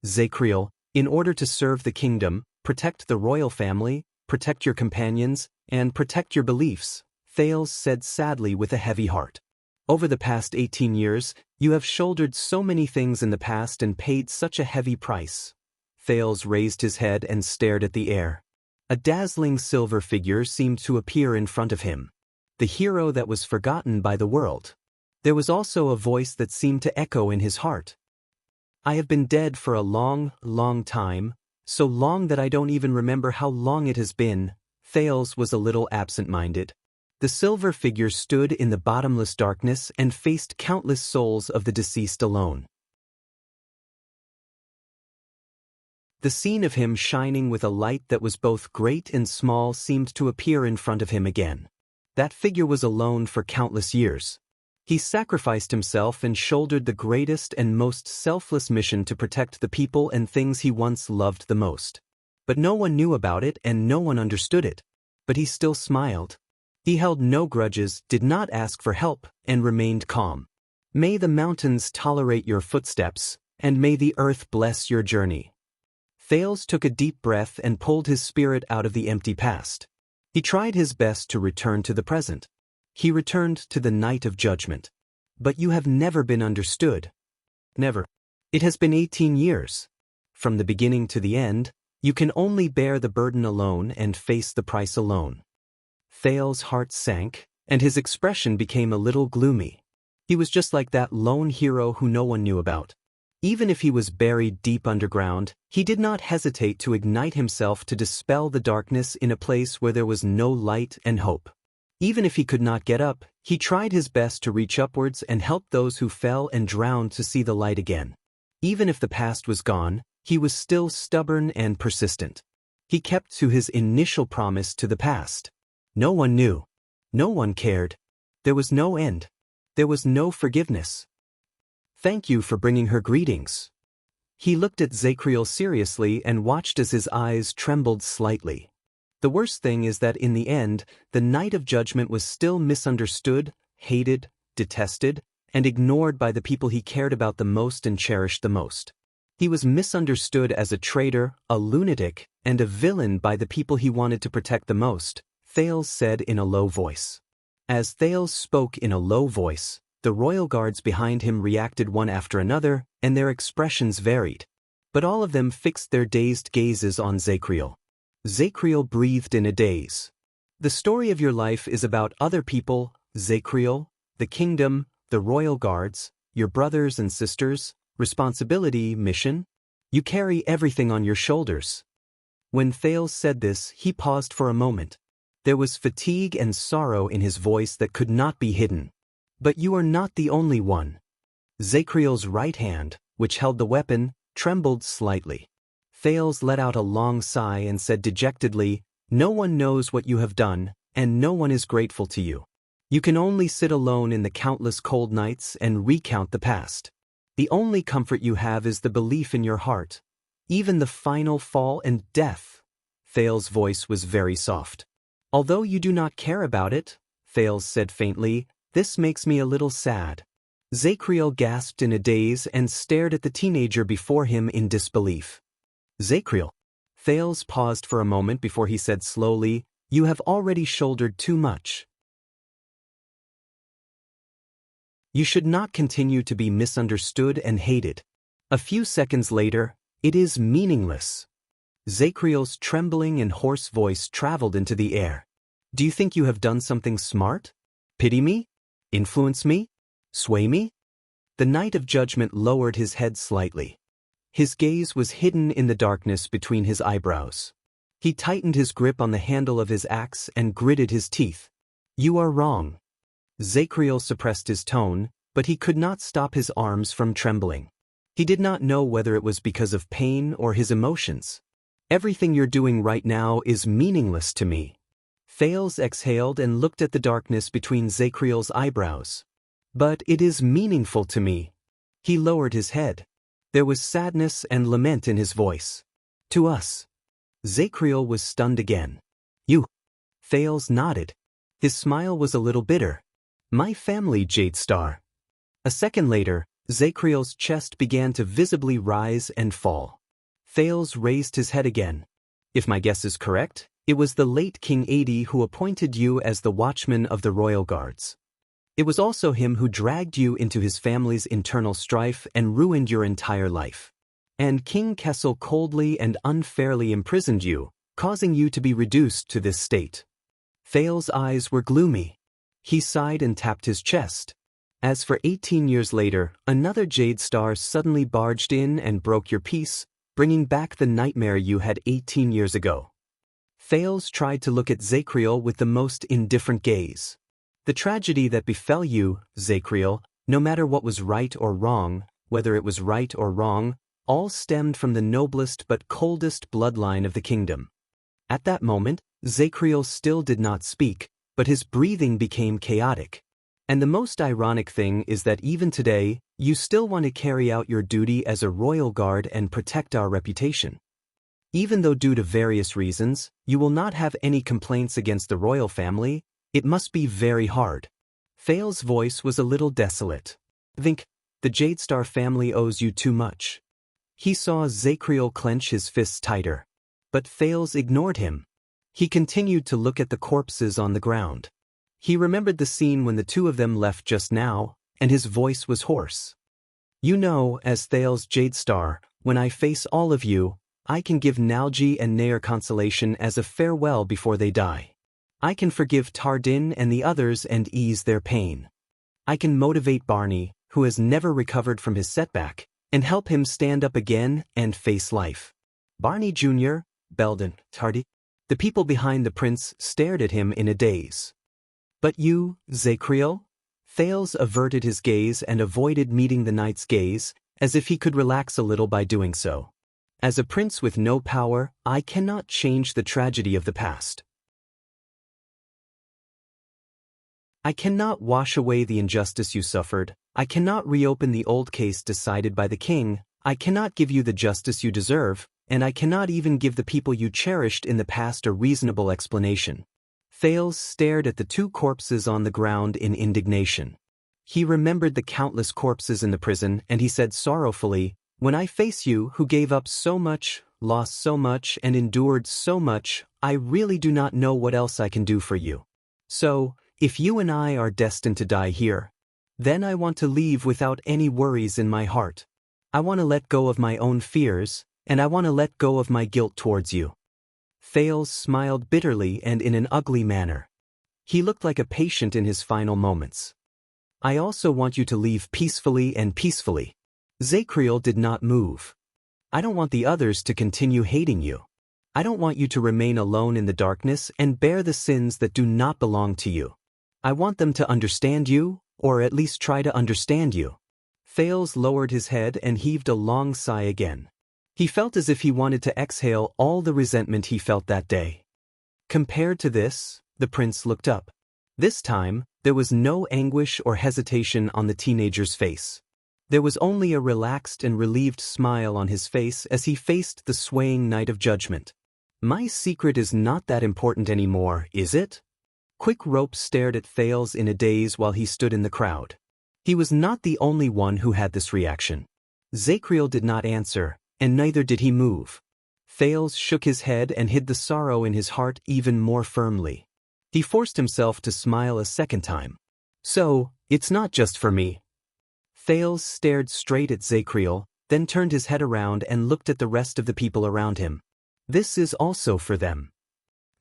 Zacriel, in order to serve the kingdom, protect the royal family, protect your companions, and protect your beliefs, Thales said sadly with a heavy heart. Over the past 18 years, you have shouldered so many things in the past and paid such a heavy price. Thales raised his head and stared at the air. A dazzling silver figure seemed to appear in front of him. The hero that was forgotten by the world. There was also a voice that seemed to echo in his heart. I have been dead for a long, long time, so long that I don't even remember how long it has been. Thales was a little absent-minded. The silver figure stood in the bottomless darkness and faced countless souls of the deceased alone. The scene of him shining with a light that was both great and small seemed to appear in front of him again. That figure was alone for countless years. He sacrificed himself and shouldered the greatest and most selfless mission to protect the people and things he once loved the most. But no one knew about it and no one understood it. But he still smiled. He held no grudges, did not ask for help, and remained calm. May the mountains tolerate your footsteps, and may the earth bless your journey. Thales took a deep breath and pulled his spirit out of the empty past. He tried his best to return to the present. He returned to the Night of Judgment. But you have never been understood. Never. It has been 18 years. From the beginning to the end, you can only bear the burden alone and face the price alone. Thales's heart sank, and his expression became a little gloomy. He was just like that lone hero who no one knew about. Even if he was buried deep underground, he did not hesitate to ignite himself to dispel the darkness in a place where there was no light and hope. Even if he could not get up, he tried his best to reach upwards and help those who fell and drowned to see the light again. Even if the past was gone, he was still stubborn and persistent. He kept to his initial promise to the past. No one knew. No one cared. There was no end. There was no forgiveness. Thank you for bringing her greetings. He looked at Zacriel seriously and watched as his eyes trembled slightly. The worst thing is that in the end, the Night of Judgment was still misunderstood, hated, detested, and ignored by the people he cared about the most and cherished the most. He was misunderstood as a traitor, a lunatic, and a villain by the people he wanted to protect the most, Thales said in a low voice. As Thales spoke in a low voice, the royal guards behind him reacted one after another, and their expressions varied. But all of them fixed their dazed gazes on Zacriel. Zacriel breathed in a daze. The story of your life is about other people, Zacriel, the kingdom, the royal guards, your brothers and sisters, responsibility, mission. You carry everything on your shoulders. When Thales said this, he paused for a moment. There was fatigue and sorrow in his voice that could not be hidden. But you are not the only one. Zacriel's right hand, which held the weapon, trembled slightly. Thales let out a long sigh and said dejectedly, "No one knows what you have done, and no one is grateful to you. You can only sit alone in the countless cold nights and recount the past. The only comfort you have is the belief in your heart. Even the final fall and death." Thales' voice was very soft. "Although you do not care about it," Thales said faintly, "this makes me a little sad." Zacriel gasped in a daze and stared at the teenager before him in disbelief. "Zacriel." Thales paused for a moment before he said slowly, "You have already shouldered too much. You should not continue to be misunderstood and hated." A few seconds later, "It is meaningless." Zacriel's trembling and hoarse voice traveled into the air. "Do you think you have done something smart? Pity me? Influence me? Sway me?" The Night of Judgment lowered his head slightly. His gaze was hidden in the darkness between his eyebrows. He tightened his grip on the handle of his axe and gritted his teeth. "You are wrong." Zacriel suppressed his tone, but he could not stop his arms from trembling. He did not know whether it was because of pain or his emotions. "Everything you're doing right now is meaningless to me." Thales exhaled and looked at the darkness between Zacriel's eyebrows. "But it is meaningful to me." He lowered his head. There was sadness and lament in his voice. "To us." Zacriel was stunned again. "You?" Thales nodded. His smile was a little bitter. "My family, Jadestar." A second later, Zacriel's chest began to visibly rise and fall. Thales raised his head again. "If my guess is correct, it was the late King Adi who appointed you as the watchman of the royal guards. It was also him who dragged you into his family's internal strife and ruined your entire life. And King Kessel coldly and unfairly imprisoned you, causing you to be reduced to this state." Thales' eyes were gloomy. He sighed and tapped his chest. "As for 18 years later, another Jadestar suddenly barged in and broke your peace, bringing back the nightmare you had 18 years ago." Thales tried to look at Zacriel with the most indifferent gaze. "The tragedy that befell you, Zacriel, no matter what was right or wrong, whether it was right or wrong, all stemmed from the noblest but coldest bloodline of the kingdom." At that moment, Zacriel still did not speak, but his breathing became chaotic. "And the most ironic thing is that even today, you still want to carry out your duty as a royal guard and protect our reputation. Even though due to various reasons, you will not have any complaints against the royal family, it must be very hard." Thales' voice was a little desolate. "Think, the Jadestar family owes you too much." He saw Zacriel clench his fists tighter. But Thales ignored him. He continued to look at the corpses on the ground. He remembered the scene when the two of them left just now, and his voice was hoarse. "You know, as Thales Jadestar, When I face all of you, I can give Nalji and Nair consolation as a farewell before they die. I can forgive Tardin and the others and ease their pain. I can motivate Barney, who has never recovered from his setback, and help him stand up again and face life. Barney Jr., Belden, Tardy. The people behind the prince stared at him in a daze. But you, Zacriel? Thales averted his gaze and avoided meeting the knight's gaze, as if he could relax a little by doing so. As a prince with no power, I cannot change the tragedy of the past. I cannot wash away the injustice you suffered. I cannot reopen the old case decided by the king. I cannot give you the justice you deserve, and I cannot even give the people you cherished in the past a reasonable explanation. Thales stared at the two corpses on the ground in indignation. He remembered the countless corpses in the prison, and he said sorrowfully, "When I face you who gave up so much, lost so much, and endured so much, I really do not know what else I can do for you. So, if you and I are destined to die here, then I want to leave without any worries in my heart. I want to let go of my own fears, and I want to let go of my guilt towards you." Thales smiled bitterly and in an ugly manner. He looked like a patient in his final moments. "I also want you to leave peacefully and peacefully." Zacriel did not move. "I don't want the others to continue hating you. I don't want you to remain alone in the darkness and bear the sins that do not belong to you. I want them to understand you, or at least try to understand you." Thales lowered his head and heaved a long sigh again. He felt as if he wanted to exhale all the resentment he felt that day. Compared to this, the prince looked up. This time, there was no anguish or hesitation on the teenager's face. There was only a relaxed and relieved smile on his face as he faced the swaying Knight of Judgment. "My secret is not that important anymore, is it?" Quick Rope stared at Thales in a daze while he stood in the crowd. He was not the only one who had this reaction. Zacriel did not answer, and neither did he move. Thales shook his head and hid the sorrow in his heart even more firmly. He forced himself to smile a second time. "So, it's not just for me." Thales stared straight at Zacriel, then turned his head around and looked at the rest of the people around him. "This is also for them."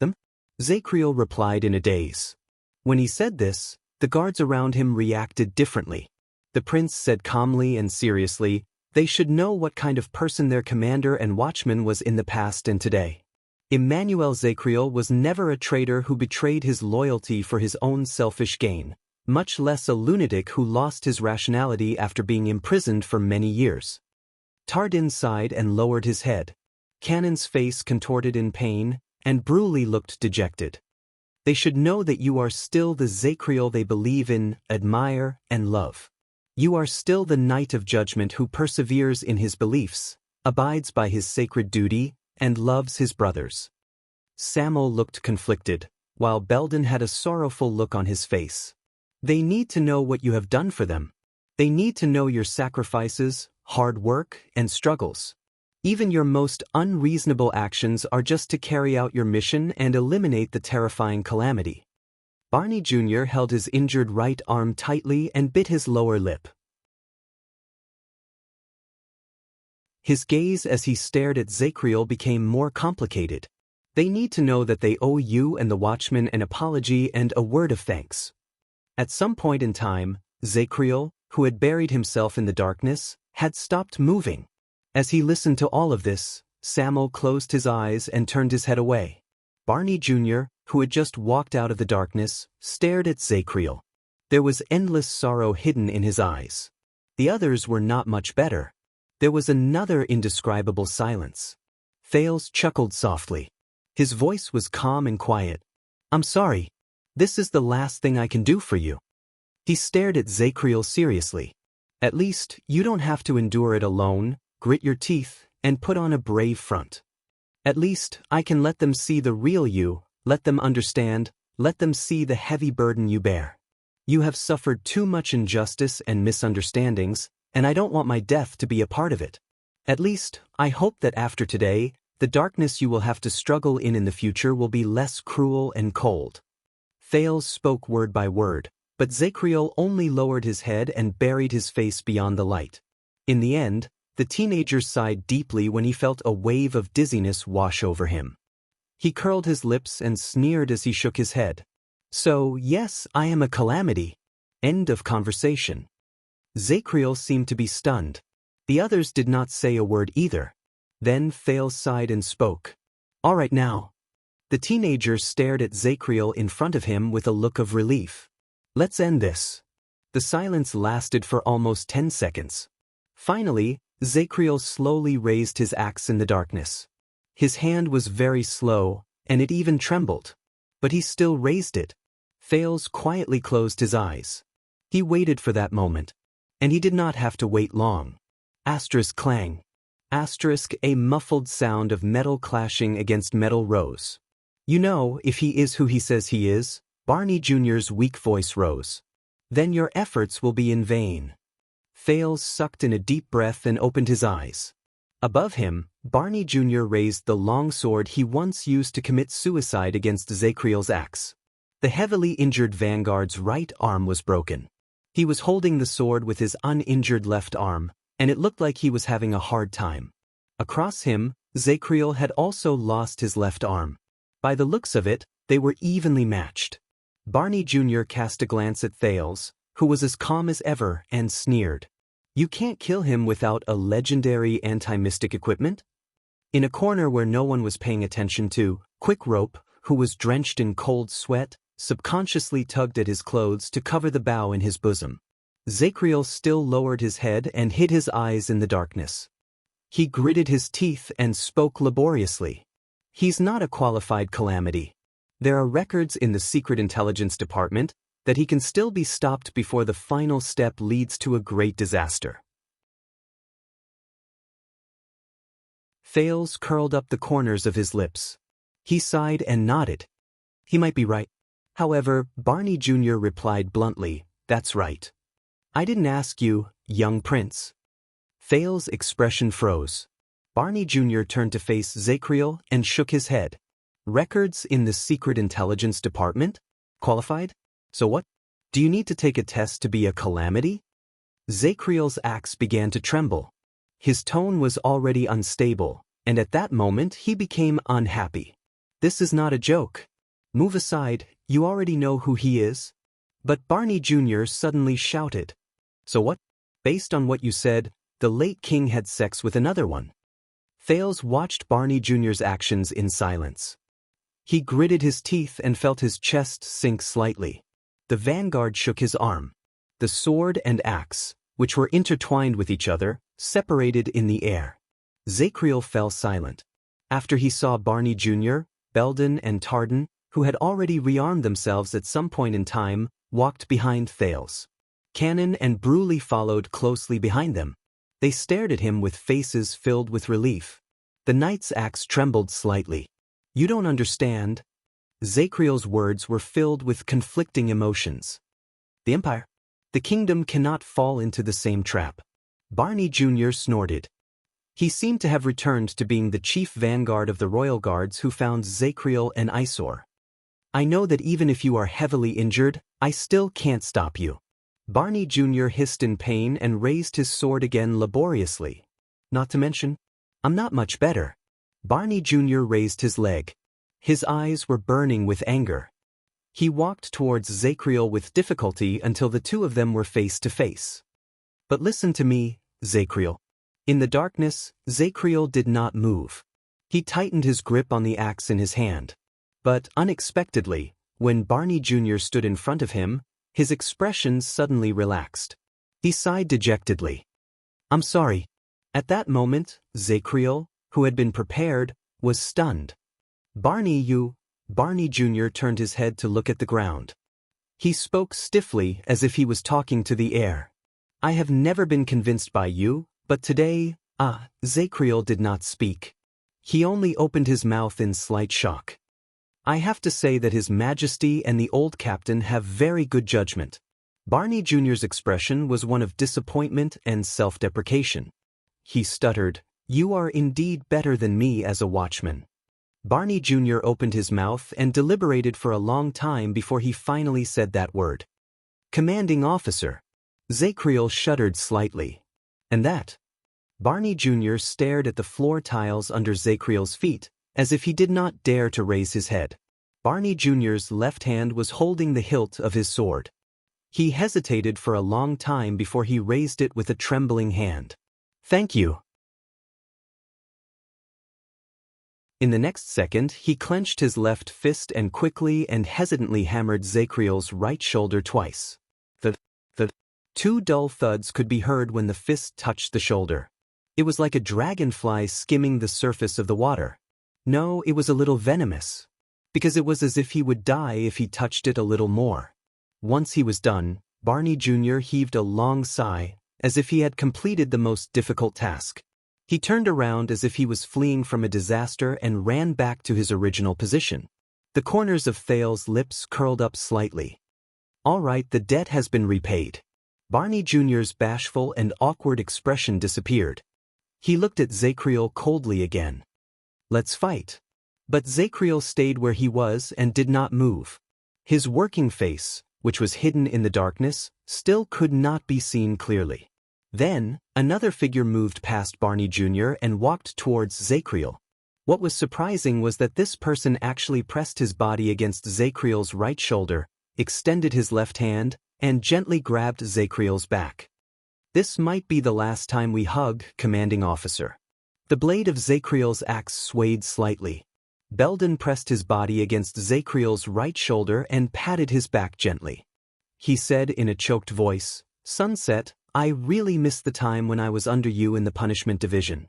"Them?" Zacriel replied in a daze. When he said this, the guards around him reacted differently. The prince said calmly and seriously, "They should know what kind of person their commander and watchman was in the past and today. Emmanuel Zacriel was never a traitor who betrayed his loyalty for his own selfish gain, much less a lunatic who lost his rationality after being imprisoned for many years." Tardin sighed and lowered his head. Cannon's face contorted in pain, and Bruley looked dejected. "They should know that you are still the Zacriel they believe in, admire, and love. You are still the Knight of Judgment who perseveres in his beliefs, abides by his sacred duty, and loves his brothers." Sammo looked conflicted, while Belden had a sorrowful look on his face. "They need to know what you have done for them. They need to know your sacrifices, hard work, and struggles. Even your most unreasonable actions are just to carry out your mission and eliminate the terrifying calamity." Barney Jr. held his injured right arm tightly and bit his lower lip. His gaze as he stared at Zacriel became more complicated. "They need to know that they owe you and the Watchmen an apology and a word of thanks." At some point in time, Zacriel, who had buried himself in the darkness, had stopped moving. As he listened to all of this, Sammo closed his eyes and turned his head away. Barney Jr., who had just walked out of the darkness, stared at Zacriel. There was endless sorrow hidden in his eyes. The others were not much better. There was another indescribable silence. Thales chuckled softly. His voice was calm and quiet. "I'm sorry. This is the last thing I can do for you." He stared at Zacriel seriously. "At least, you don't have to endure it alone, grit your teeth, and put on a brave front. At least, I can let them see the real you, let them understand, let them see the heavy burden you bear. You have suffered too much injustice and misunderstandings, and I don't want my death to be a part of it. At least, I hope that after today, the darkness you will have to struggle in the future will be less cruel and cold." Thales spoke word by word, but Zacriel only lowered his head and buried his face beyond the light. In the end, The teenager sighed deeply when he felt a wave of dizziness wash over him. He curled his lips and sneered as he shook his head. So, yes, I am a calamity. End of conversation. Zacriel seemed to be stunned. The others did not say a word either. Then Thales sighed and spoke. All right now. The teenager stared at Zacriel in front of him with a look of relief. Let's end this. The silence lasted for almost 10 seconds. Finally, Zacriel slowly raised his axe in the darkness. His hand was very slow, and it even trembled. But he still raised it. Thales quietly closed his eyes. He waited for that moment. And he did not have to wait long. Asterisk clang. Asterisk a muffled sound of metal clashing against metal rose. You know, if he is who he says he is, Barney Jr.'s weak voice rose. Then your efforts will be in vain. Thales sucked in a deep breath and opened his eyes. Above him, Barney Jr. raised the long sword he once used to commit suicide against Zacriel's axe. The heavily injured vanguard's right arm was broken. He was holding the sword with his uninjured left arm, and it looked like he was having a hard time. Across him, Zacriel had also lost his left arm. By the looks of it, they were evenly matched. Barney Jr. cast a glance at Thales, who was as calm as ever, and sneered. You can't kill him without a legendary anti-mystic equipment? In a corner where no one was paying attention to, Quick Rope, who was drenched in cold sweat, subconsciously tugged at his clothes to cover the bow in his bosom. Zacriel still lowered his head and hid his eyes in the darkness. He gritted his teeth and spoke laboriously. He's not a qualified calamity. There are records in the Secret Intelligence Department that he can still be stopped before the final step leads to a great disaster. Thales curled up the corners of his lips. He sighed and nodded. He might be right. However, Barney Jr. replied bluntly, That's right. I didn't ask you, young prince. Thales' expression froze. Barney Jr. turned to face Zacriel and shook his head. Records in the Secret Intelligence Department? Qualified? So what? Do you need to take a test to be a calamity? Zacriel's axe began to tremble. His tone was already unstable, and at that moment he became unhappy. This is not a joke. Move aside, you already know who he is. But Barney Jr. suddenly shouted. So what? Based on what you said, the late king had sex with another one. Thales watched Barney Jr.'s actions in silence. He gritted his teeth and felt his chest sink slightly. The vanguard shook his arm. The sword and axe, which were intertwined with each other, separated in the air. Zacriel fell silent. After he saw Barney Jr., Belden and Tardan, who had already rearmed themselves at some point in time, walked behind Thales. Cannon and Bruley followed closely behind them. They stared at him with faces filled with relief. The knight's axe trembled slightly. You don't understand. Zacriel's words were filled with conflicting emotions. The Empire, the kingdom cannot fall into the same trap. Barney Jr. snorted. He seemed to have returned to being the chief vanguard of the royal guards who found Zacriel an eyesore. I know that even if you are heavily injured, I still can't stop you. Barney Jr. hissed in pain and raised his sword again laboriously. Not to mention, I'm not much better. Barney Jr. raised his leg. His eyes were burning with anger. He walked towards Zacriel with difficulty until the two of them were face to face. But listen to me, Zacriel. In the darkness, Zacriel did not move. He tightened his grip on the axe in his hand. But unexpectedly, when Barney Jr. stood in front of him, his expression suddenly relaxed. He sighed dejectedly. I'm sorry. At that moment, Zacriel, who had been prepared, was stunned. Barney Jr. turned his head to look at the ground. He spoke stiffly as if he was talking to the air. I have never been convinced by you, but today, Zacriel did not speak. He only opened his mouth in slight shock. I have to say that His Majesty and the old captain have very good judgment. Barney Jr.'s expression was one of disappointment and self-deprecation. He stuttered, You are indeed better than me as a watchman. Barney Jr. opened his mouth and deliberated for a long time before he finally said that word. Commanding officer. Zacriel shuddered slightly. And that? Barney Jr. stared at the floor tiles under Zacriel's feet, as if he did not dare to raise his head. Barney Jr.'s left hand was holding the hilt of his sword. He hesitated for a long time before he raised it with a trembling hand. "Thank you." In the next second, he clenched his left fist and quickly and hesitantly hammered Zacriel's right shoulder twice. The two dull thuds could be heard when the fist touched the shoulder. It was like a dragonfly skimming the surface of the water. No, it was a little venomous, because it was as if he would die if he touched it a little more. Once he was done, Barney Jr. heaved a long sigh, as if he had completed the most difficult task. He turned around as if he was fleeing from a disaster and ran back to his original position. The corners of Thales's lips curled up slightly. "All right, the debt has been repaid." Barney Jr.'s bashful and awkward expression disappeared. He looked at Zacriel coldly again. "Let's fight." But Zacriel stayed where he was and did not move. His working face, which was hidden in the darkness, still could not be seen clearly. Then, another figure moved past Barney Jr. and walked towards Zacriel. What was surprising was that this person actually pressed his body against Zacriel's right shoulder, extended his left hand, and gently grabbed Zacriel's back. "This might be the last time we hug, commanding officer." The blade of Zacriel's axe swayed slightly. Belden pressed his body against Zacriel's right shoulder and patted his back gently. He said in a choked voice, "Sunset, I really missed the time when I was under you in the punishment division."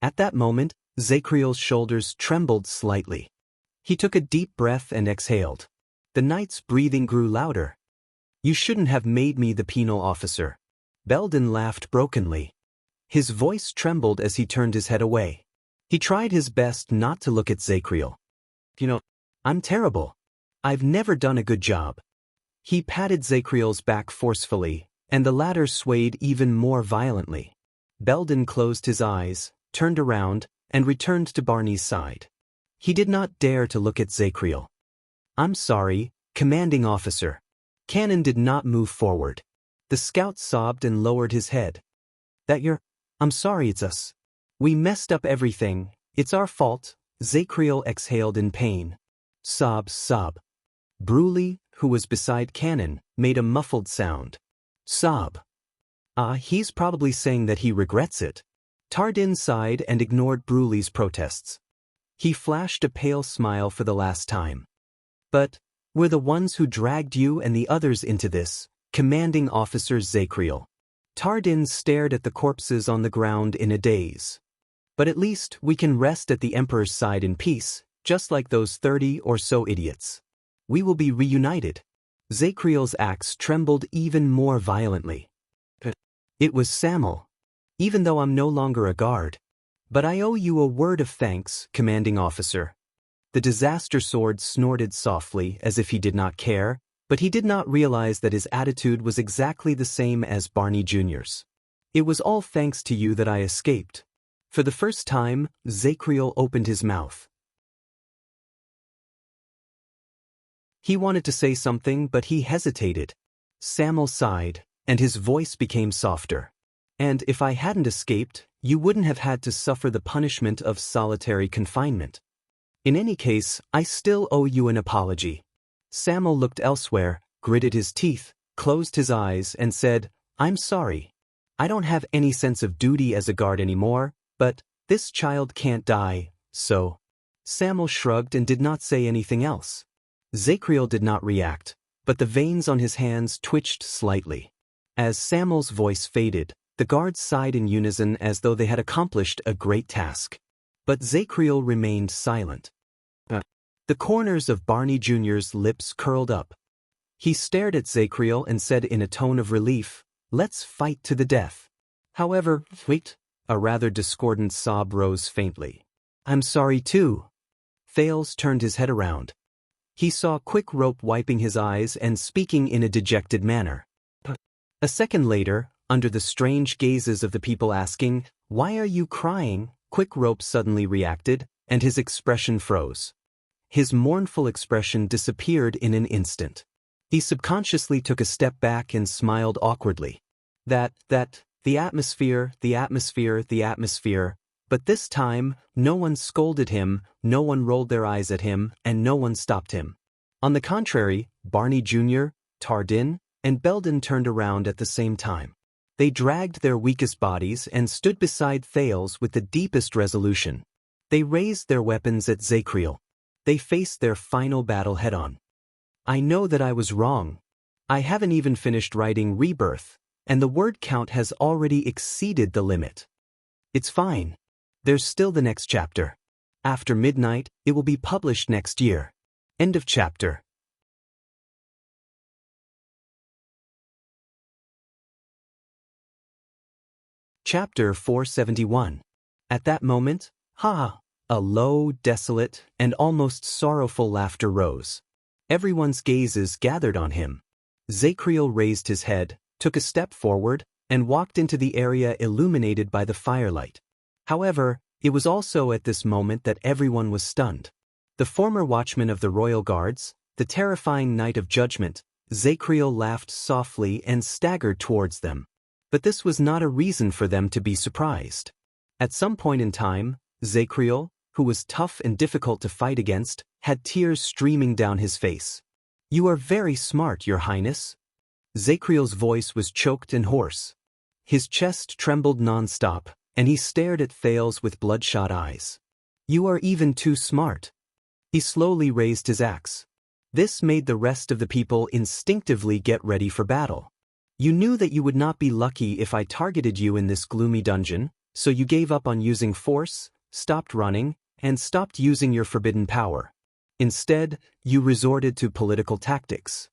At that moment, Zacriel's shoulders trembled slightly. He took a deep breath and exhaled. The knight's breathing grew louder. "You shouldn't have made me the penal officer." Belden laughed brokenly. His voice trembled as he turned his head away. He tried his best not to look at Zacriel. I'm terrible. I've never done a good job." He patted Zacriel's back forcefully, and the latter swayed even more violently. Belden closed his eyes, turned around, and returned to Barney's side. He did not dare to look at Zacriel. "I'm sorry, commanding officer." Cannon did not move forward. The scout sobbed and lowered his head. I'm sorry, it's us. We messed up everything, it's our fault." Zacriel exhaled in pain. Sob. Bruley, who was beside Cannon, made a muffled sound. Sob. He's probably saying that he regrets it. Tardin sighed and ignored Bruley's protests. He flashed a pale smile for the last time. "But we're the ones who dragged you and the others into this, commanding officer Zacriel." Tardin stared at the corpses on the ground in a daze. "But at least we can rest at the Emperor's side in peace, just like those 30 or so idiots. We will be reunited." Zacriel's axe trembled even more violently. "It was Sam'l. Even though I'm no longer a guard. But I owe you a word of thanks, commanding officer." The disaster sword snorted softly as if he did not care, but he did not realize that his attitude was exactly the same as Barney Jr.'s. "It was all thanks to you that I escaped." For the first time, Zacriel opened his mouth. He wanted to say something, but he hesitated. Sam'l sighed, and his voice became softer. "And if I hadn't escaped, you wouldn't have had to suffer the punishment of solitary confinement. In any case, I still owe you an apology." Sam'l looked elsewhere, gritted his teeth, closed his eyes, and said, "I'm sorry. I don't have any sense of duty as a guard anymore, but this child can't die, so." Sam'l shrugged and did not say anything else. Zacriel did not react, but the veins on his hands twitched slightly. As Sam'l's voice faded, the guards sighed in unison as though they had accomplished a great task. But Zacriel remained silent. The corners of Barney Jr.'s lips curled up. He stared at Zacriel and said in a tone of relief, "Let's fight to the death." "However, wait." A rather discordant sob rose faintly. "I'm sorry too." Thales turned his head around. He saw Quick Rope wiping his eyes and speaking in a dejected manner. A second later, under the strange gazes of the people asking, "Why are you crying?" Quick Rope suddenly reacted, and his expression froze. His mournful expression disappeared in an instant. He subconsciously took a step back and smiled awkwardly. That the atmosphere, the atmosphere, the atmosphere, but this time, no one scolded him, no one rolled their eyes at him, and no one stopped him. On the contrary, Barney Jr., Tardin, and Belden turned around at the same time. They dragged their weakest bodies and stood beside Thales with the deepest resolution. They raised their weapons at Zacriel. They faced their final battle head-on. I know that I was wrong. I haven't even finished writing Rebirth, and the word count has already exceeded the limit. It's fine. There's still the next chapter. After midnight, it will be published next year. End of chapter. Chapter 471. At that moment, a low, desolate, and almost sorrowful laughter rose. Everyone's gazes gathered on him. Zacriel raised his head, took a step forward, and walked into the area illuminated by the firelight. However, it was also at this moment that everyone was stunned. The former watchman of the royal guards, the terrifying Knight of Judgment, Zacriel laughed softly and staggered towards them. But this was not a reason for them to be surprised. At some point in time, Zacriel, who was tough and difficult to fight against, had tears streaming down his face. "You are very smart, Your Highness." Zacriel's voice was choked and hoarse. His chest trembled non-stop, and he stared at Thales with bloodshot eyes. "You are even too smart." He slowly raised his axe. This made the rest of the people instinctively get ready for battle. "You knew that you would not be lucky if I targeted you in this gloomy dungeon, so you gave up on using force, stopped running, and stopped using your forbidden power. Instead, you resorted to political tactics."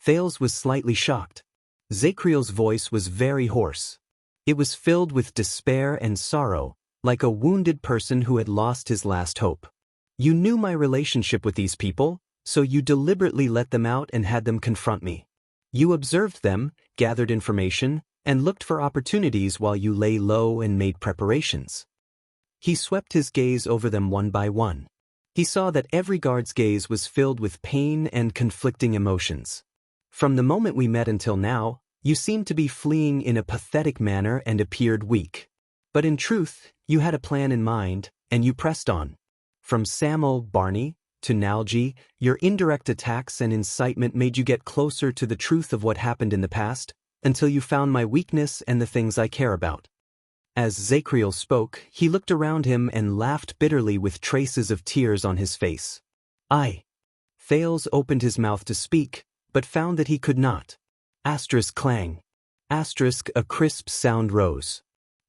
Thales was slightly shocked. Zacriel's voice was very hoarse. It was filled with despair and sorrow, like a wounded person who had lost his last hope. "You knew my relationship with these people, so you deliberately let them out and had them confront me. You observed them, gathered information, and looked for opportunities while you lay low and made preparations." He swept his gaze over them one by one. He saw that every guard's gaze was filled with pain and conflicting emotions. "From the moment we met until now, you seemed to be fleeing in a pathetic manner and appeared weak. But in truth, you had a plan in mind, and you pressed on. From Samuel, Barney, to Nalji, your indirect attacks and incitement made you get closer to the truth of what happened in the past, until you found my weakness and the things I care about." As Zacriel spoke, he looked around him and laughed bitterly with traces of tears on his face. Thales opened his mouth to speak, but found that he could not. Clang. A crisp sound rose.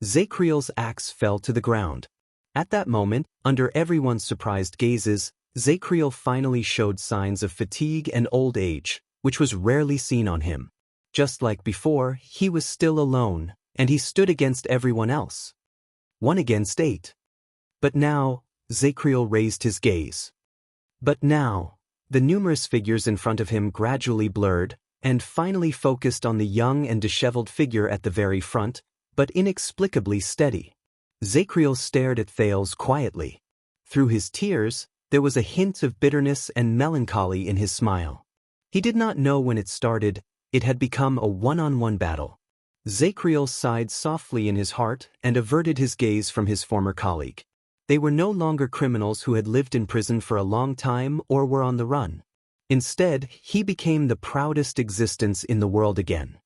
Zacriel's axe fell to the ground. At that moment, under everyone's surprised gazes, Zacriel finally showed signs of fatigue and old age, which was rarely seen on him. Just like before, he was still alone, and he stood against everyone else. 1 against 8. But now, Zacriel raised his gaze. But now, the numerous figures in front of him gradually blurred, and finally focused on the young and disheveled figure at the very front, but inexplicably steady. Zacriel stared at Thales quietly. Through his tears, there was a hint of bitterness and melancholy in his smile. He did not know when it started, it had become a one-on-one battle. Zacriel sighed softly in his heart and averted his gaze from his former colleague. They were no longer criminals who had lived in prison for a long time or were on the run. Instead, he became the proudest existence in the world again.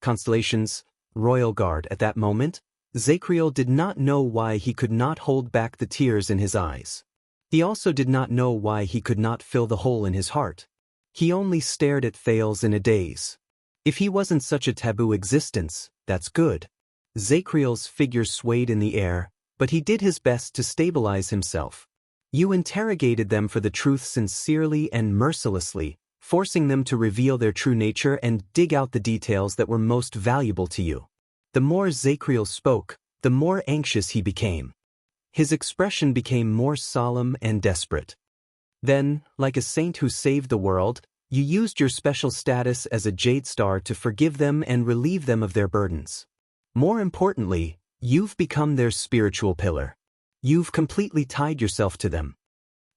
Constellations, Royal Guard. At that moment, Zacriel did not know why he could not hold back the tears in his eyes. He also did not know why he could not fill the hole in his heart. He only stared at Thales in a daze. If he wasn't such a taboo existence, that's good. Zacriel's figure swayed in the air, but he did his best to stabilize himself. You interrogated them for the truth sincerely and mercilessly, forcing them to reveal their true nature and dig out the details that were most valuable to you. The more Zacriel spoke, the more anxious he became. His expression became more solemn and desperate. Then, like a saint who saved the world, you used your special status as a Jade Star to forgive them and relieve them of their burdens. More importantly, you've become their spiritual pillar. You've completely tied yourself to them.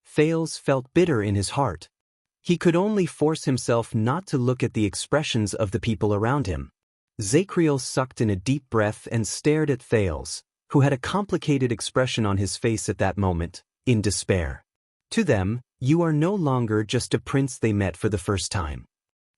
Thales felt bitter in his heart. He could only force himself not to look at the expressions of the people around him. Zacriel sucked in a deep breath and stared at Thales, who had a complicated expression on his face at that moment, in despair. To them, you are no longer just a prince they met for the first time.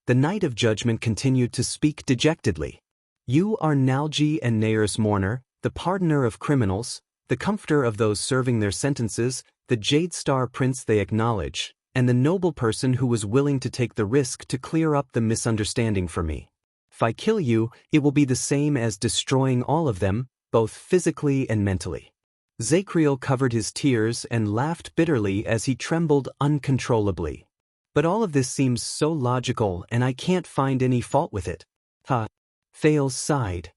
The Knight of Judgment continued to speak dejectedly. You are Nalji and Nair's mourner, the pardoner of criminals, the comforter of those serving their sentences, the Jade Star Prince they acknowledge, and the noble person who was willing to take the risk to clear up the misunderstanding for me. If I kill you, it will be the same as destroying all of them, both physically and mentally. Zacriel covered his tears and laughed bitterly as he trembled uncontrollably. But all of this seems so logical and I can't find any fault with it. Ha! Thales sighed.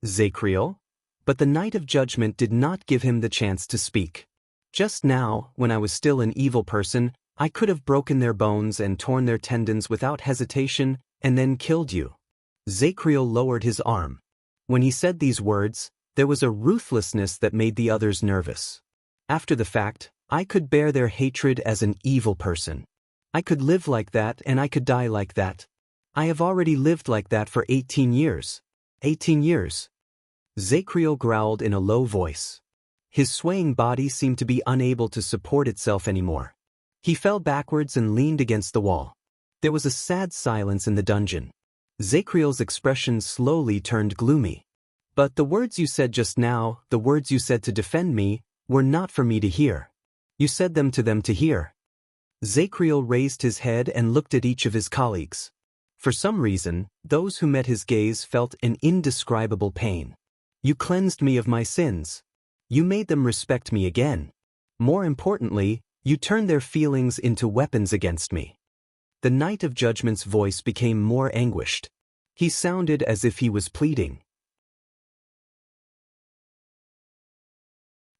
Zacriel? But the Knight of Judgment did not give him the chance to speak. Just now, when I was still an evil person, I could have broken their bones and torn their tendons without hesitation and then killed you. Zacriel lowered his arm. When he said these words, there was a ruthlessness that made the others nervous. After the fact, I could bear their hatred as an evil person. I could live like that and I could die like that. I have already lived like that for 18 years. 18 years. Zacriel growled in a low voice. His swaying body seemed to be unable to support itself anymore. He fell backwards and leaned against the wall. There was a sad silence in the dungeon. Zacriel's expression slowly turned gloomy. But the words you said just now, the words you said to defend me, were not for me to hear. You said them to hear. Zacriel raised his head and looked at each of his colleagues. For some reason, those who met his gaze felt an indescribable pain. You cleansed me of my sins. You made them respect me again. More importantly, you turned their feelings into weapons against me. The Knight of Judgment's voice became more anguished. He sounded as if he was pleading.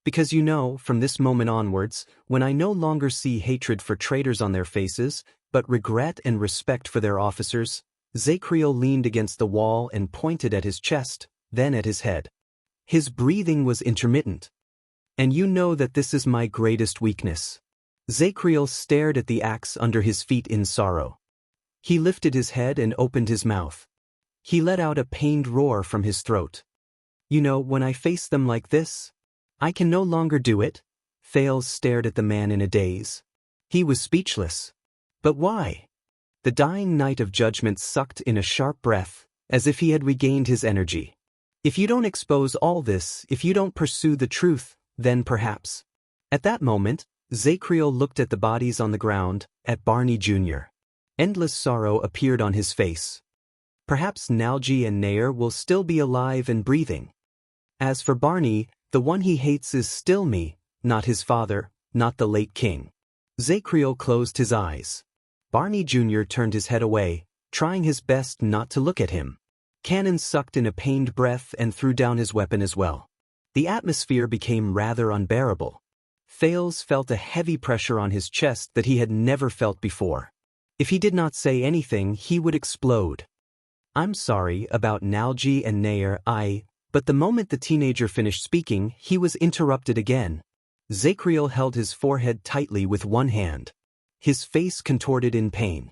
Because you know, from this moment onwards, when I no longer see hatred for traitors on their faces, but regret and respect for their officers, Zacriel leaned against the wall and pointed at his chest, then at his head. His breathing was intermittent. And you know that this is my greatest weakness. Zacriel stared at the axe under his feet in sorrow. He lifted his head and opened his mouth. He let out a pained roar from his throat. You know, when I face them like this, I can no longer do it. Thales stared at the man in a daze. He was speechless. But why? The dying Knight of Judgment sucked in a sharp breath, as if he had regained his energy. If you don't expose all this, if you don't pursue the truth, then perhaps. At that moment, Zacriel looked at the bodies on the ground, at Barney Jr. Endless sorrow appeared on his face. Perhaps Nalji and Nair will still be alive and breathing. As for Barney, the one he hates is still me, not his father, not the late king. Zacriel closed his eyes. Barney Jr. turned his head away, trying his best not to look at him. Cannon sucked in a pained breath and threw down his weapon as well. The atmosphere became rather unbearable. Thales felt a heavy pressure on his chest that he had never felt before. If he did not say anything, he would explode. I'm sorry about Nalji and Nair, but the moment the teenager finished speaking, he was interrupted again. Zacriel held his forehead tightly with one hand. His face contorted in pain.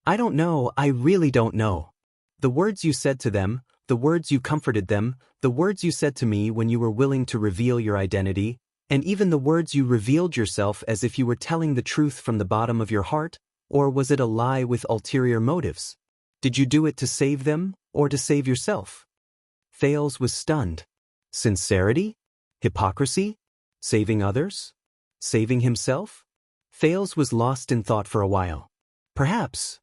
I don't know, I really don't know. The words you said to them, the words you comforted them, the words you said to me when you were willing to reveal your identity, and even the words you revealed yourself as if you were telling the truth from the bottom of your heart, or was it a lie with ulterior motives? Did you do it to save them, or to save yourself? Thales was stunned. Sincerity? Hypocrisy? Saving others? Saving himself? Thales was lost in thought for a while. Perhaps.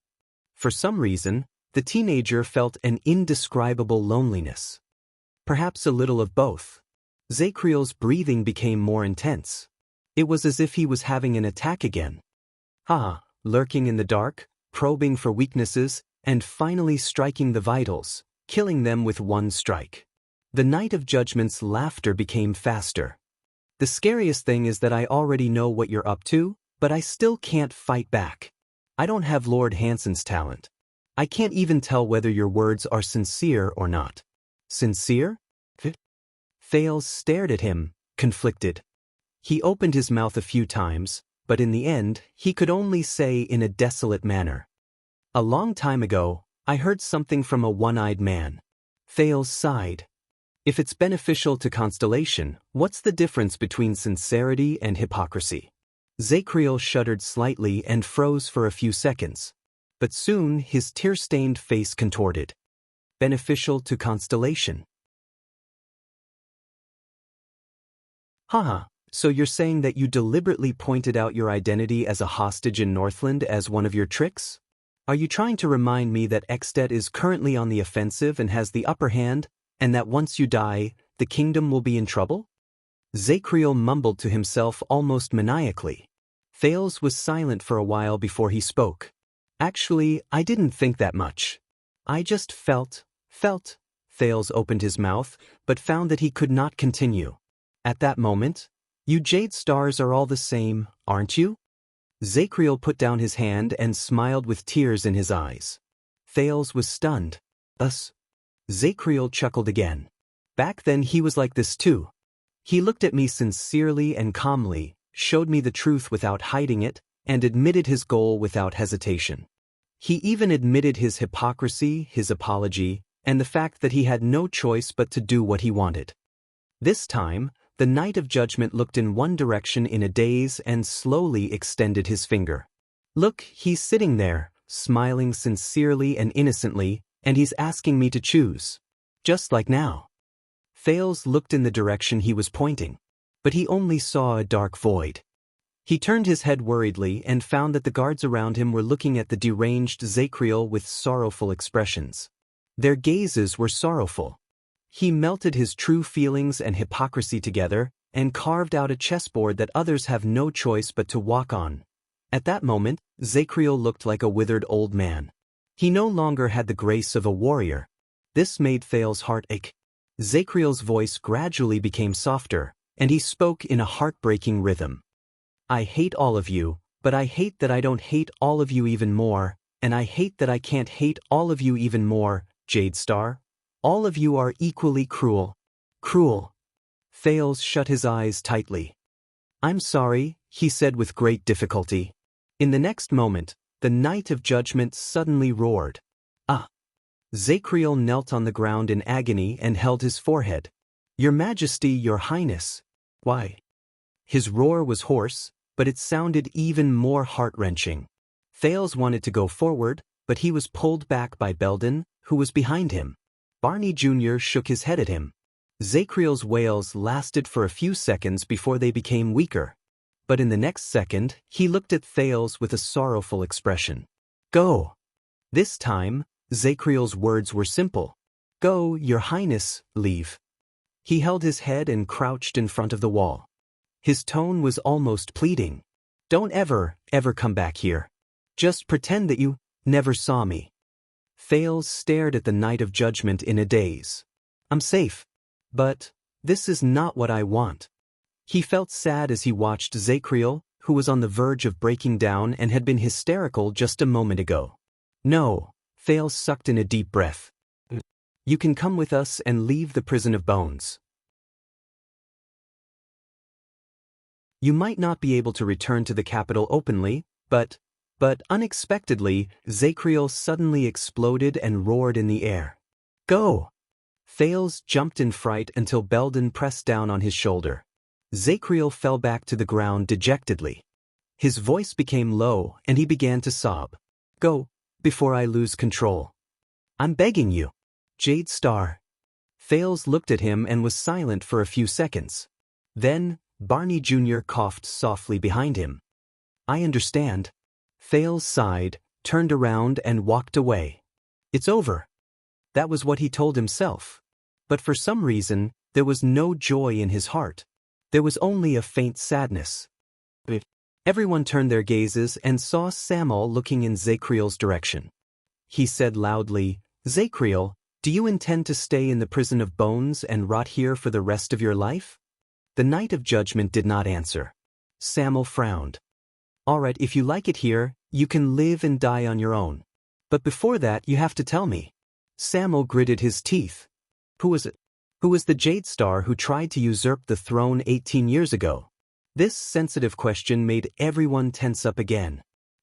For some reason, the teenager felt an indescribable loneliness. Perhaps a little of both. Zacriel's breathing became more intense. It was as if he was having an attack again. Lurking in the dark, probing for weaknesses, and finally striking the vitals, killing them with one strike. The Knight of Judgment's laughter became faster. The scariest thing is that I already know what you're up to, but I still can't fight back. I don't have Lord Hansen's talent. I can't even tell whether your words are sincere or not. Sincere? Thales stared at him, conflicted. He opened his mouth a few times, but in the end, he could only say in a desolate manner. A long time ago, I heard something from a one-eyed man. Thales sighed. If it's beneficial to constellation, what's the difference between sincerity and hypocrisy? Zacriel shuddered slightly and froze for a few seconds. But soon his tear-stained face contorted. Beneficial to constellation. Haha, so you're saying that you deliberately pointed out your identity as a hostage in Northland as one of your tricks? Are you trying to remind me that Extet is currently on the offensive and has the upper hand, and that once you die, the kingdom will be in trouble? Zacriel mumbled to himself almost maniacally. Thales was silent for a while before he spoke. Actually, I didn't think that much. I just felt. Thales opened his mouth, but found that he could not continue. At that moment, you Jade Stars are all the same, aren't you? Zacriel put down his hand and smiled with tears in his eyes. Thales was stunned. Us? Zacriel chuckled again. Back then he was like this too. He looked at me sincerely and calmly, showed me the truth without hiding it, and admitted his goal without hesitation. He even admitted his hypocrisy, his apology, and the fact that he had no choice but to do what he wanted. This time, the Knight of Judgment looked in one direction in a daze and slowly extended his finger. Look, he's sitting there, smiling sincerely and innocently, and he's asking me to choose. Just like now. Thales looked in the direction he was pointing, but he only saw a dark void. He turned his head worriedly and found that the guards around him were looking at the deranged Zacriel with sorrowful expressions. Their gazes were sorrowful. He melted his true feelings and hypocrisy together and carved out a chessboard that others have no choice but to walk on. At that moment, Zacriel looked like a withered old man. He no longer had the grace of a warrior. This made Thales' heart ache. Zacriel's voice gradually became softer, and he spoke in a heartbreaking rhythm. I hate all of you, but I hate that I don't hate all of you even more, and I hate that I can't hate all of you even more, Jade Star. All of you are equally cruel. Cruel. Thales shut his eyes tightly. I'm sorry, he said with great difficulty. In the next moment, the Knight of Judgment suddenly roared. Ah! Zacriel knelt on the ground in agony and held his forehead. Your Majesty, Your Highness. Why? His roar was hoarse, but it sounded even more heart-wrenching. Thales wanted to go forward, but he was pulled back by Belden, who was behind him. Barney Jr. shook his head at him. Zacriel's wails lasted for a few seconds before they became weaker. But in the next second, he looked at Thales with a sorrowful expression. Go! This time, Zacriel's words were simple. Go, Your Highness, leave. He held his head and crouched in front of the wall. His tone was almost pleading. Don't ever come back here. Just pretend that you never saw me. Thales stared at the Knight of Judgment in a daze. I'm safe. But this is not what I want. He felt sad as he watched Zacriel, who was on the verge of breaking down and had been hysterical just a moment ago. No, Thales sucked in a deep breath. You can come with us and leave the prison of bones. You might not be able to return to the capital openly, but unexpectedly, Zacriel suddenly exploded and roared in the air. Go! Thales jumped in fright until Belden pressed down on his shoulder. Zacriel fell back to the ground dejectedly. His voice became low and he began to sob. Go, before I lose control. I'm begging you. Jade Star. Thales looked at him and was silent for a few seconds. Then, Barney Jr. coughed softly behind him. I understand. Thales sighed, turned around and walked away. It's over. That was what he told himself. But for some reason, there was no joy in his heart. There was only a faint sadness. Everyone turned their gazes and saw Samuel looking in Zacriel's direction. He said loudly, Zacriel, do you intend to stay in the prison of bones and rot here for the rest of your life? The Knight of Judgment did not answer. Samuel frowned. All right, if you like it here, you can live and die on your own. But before that, you have to tell me. Samuel gritted his teeth. Who was it? Who was the Jade Star who tried to usurp the throne 18 years ago? This sensitive question made everyone tense up again.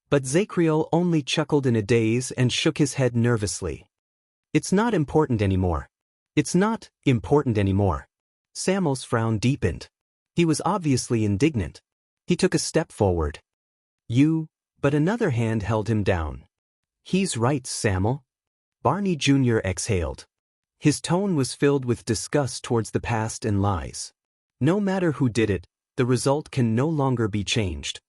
But Zacriel only chuckled in a daze and shook his head nervously. It's not important anymore. It's not important anymore. Samuel's frown deepened. He was obviously indignant. He took a step forward. But another hand held him down. He's right, Samuel. Barney Jr. exhaled. His tone was filled with disgust towards the past and lies. No matter who did it, the result can no longer be changed.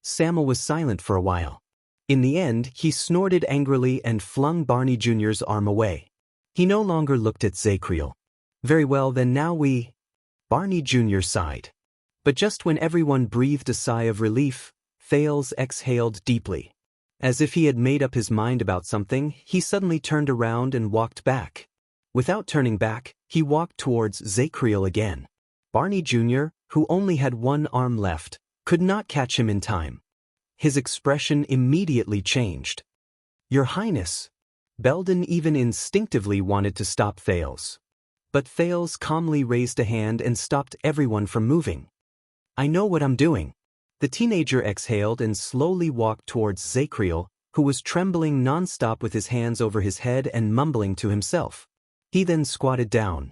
Samuel was silent for a while. In the end, he snorted angrily and flung Barney Jr.'s arm away. He no longer looked at Zacriel. Very well, then now we... Barney Jr. sighed. But just when everyone breathed a sigh of relief, Thales exhaled deeply. As if he had made up his mind about something, he suddenly turned around and walked back. Without turning back, he walked towards Zacriel again. Barney Jr., who only had one arm left, could not catch him in time. His expression immediately changed. Your Highness. Belden even instinctively wanted to stop Thales. But Thales calmly raised a hand and stopped everyone from moving. I know what I'm doing. The teenager exhaled and slowly walked towards Zacriel, who was trembling non-stop with his hands over his head and mumbling to himself. He then squatted down.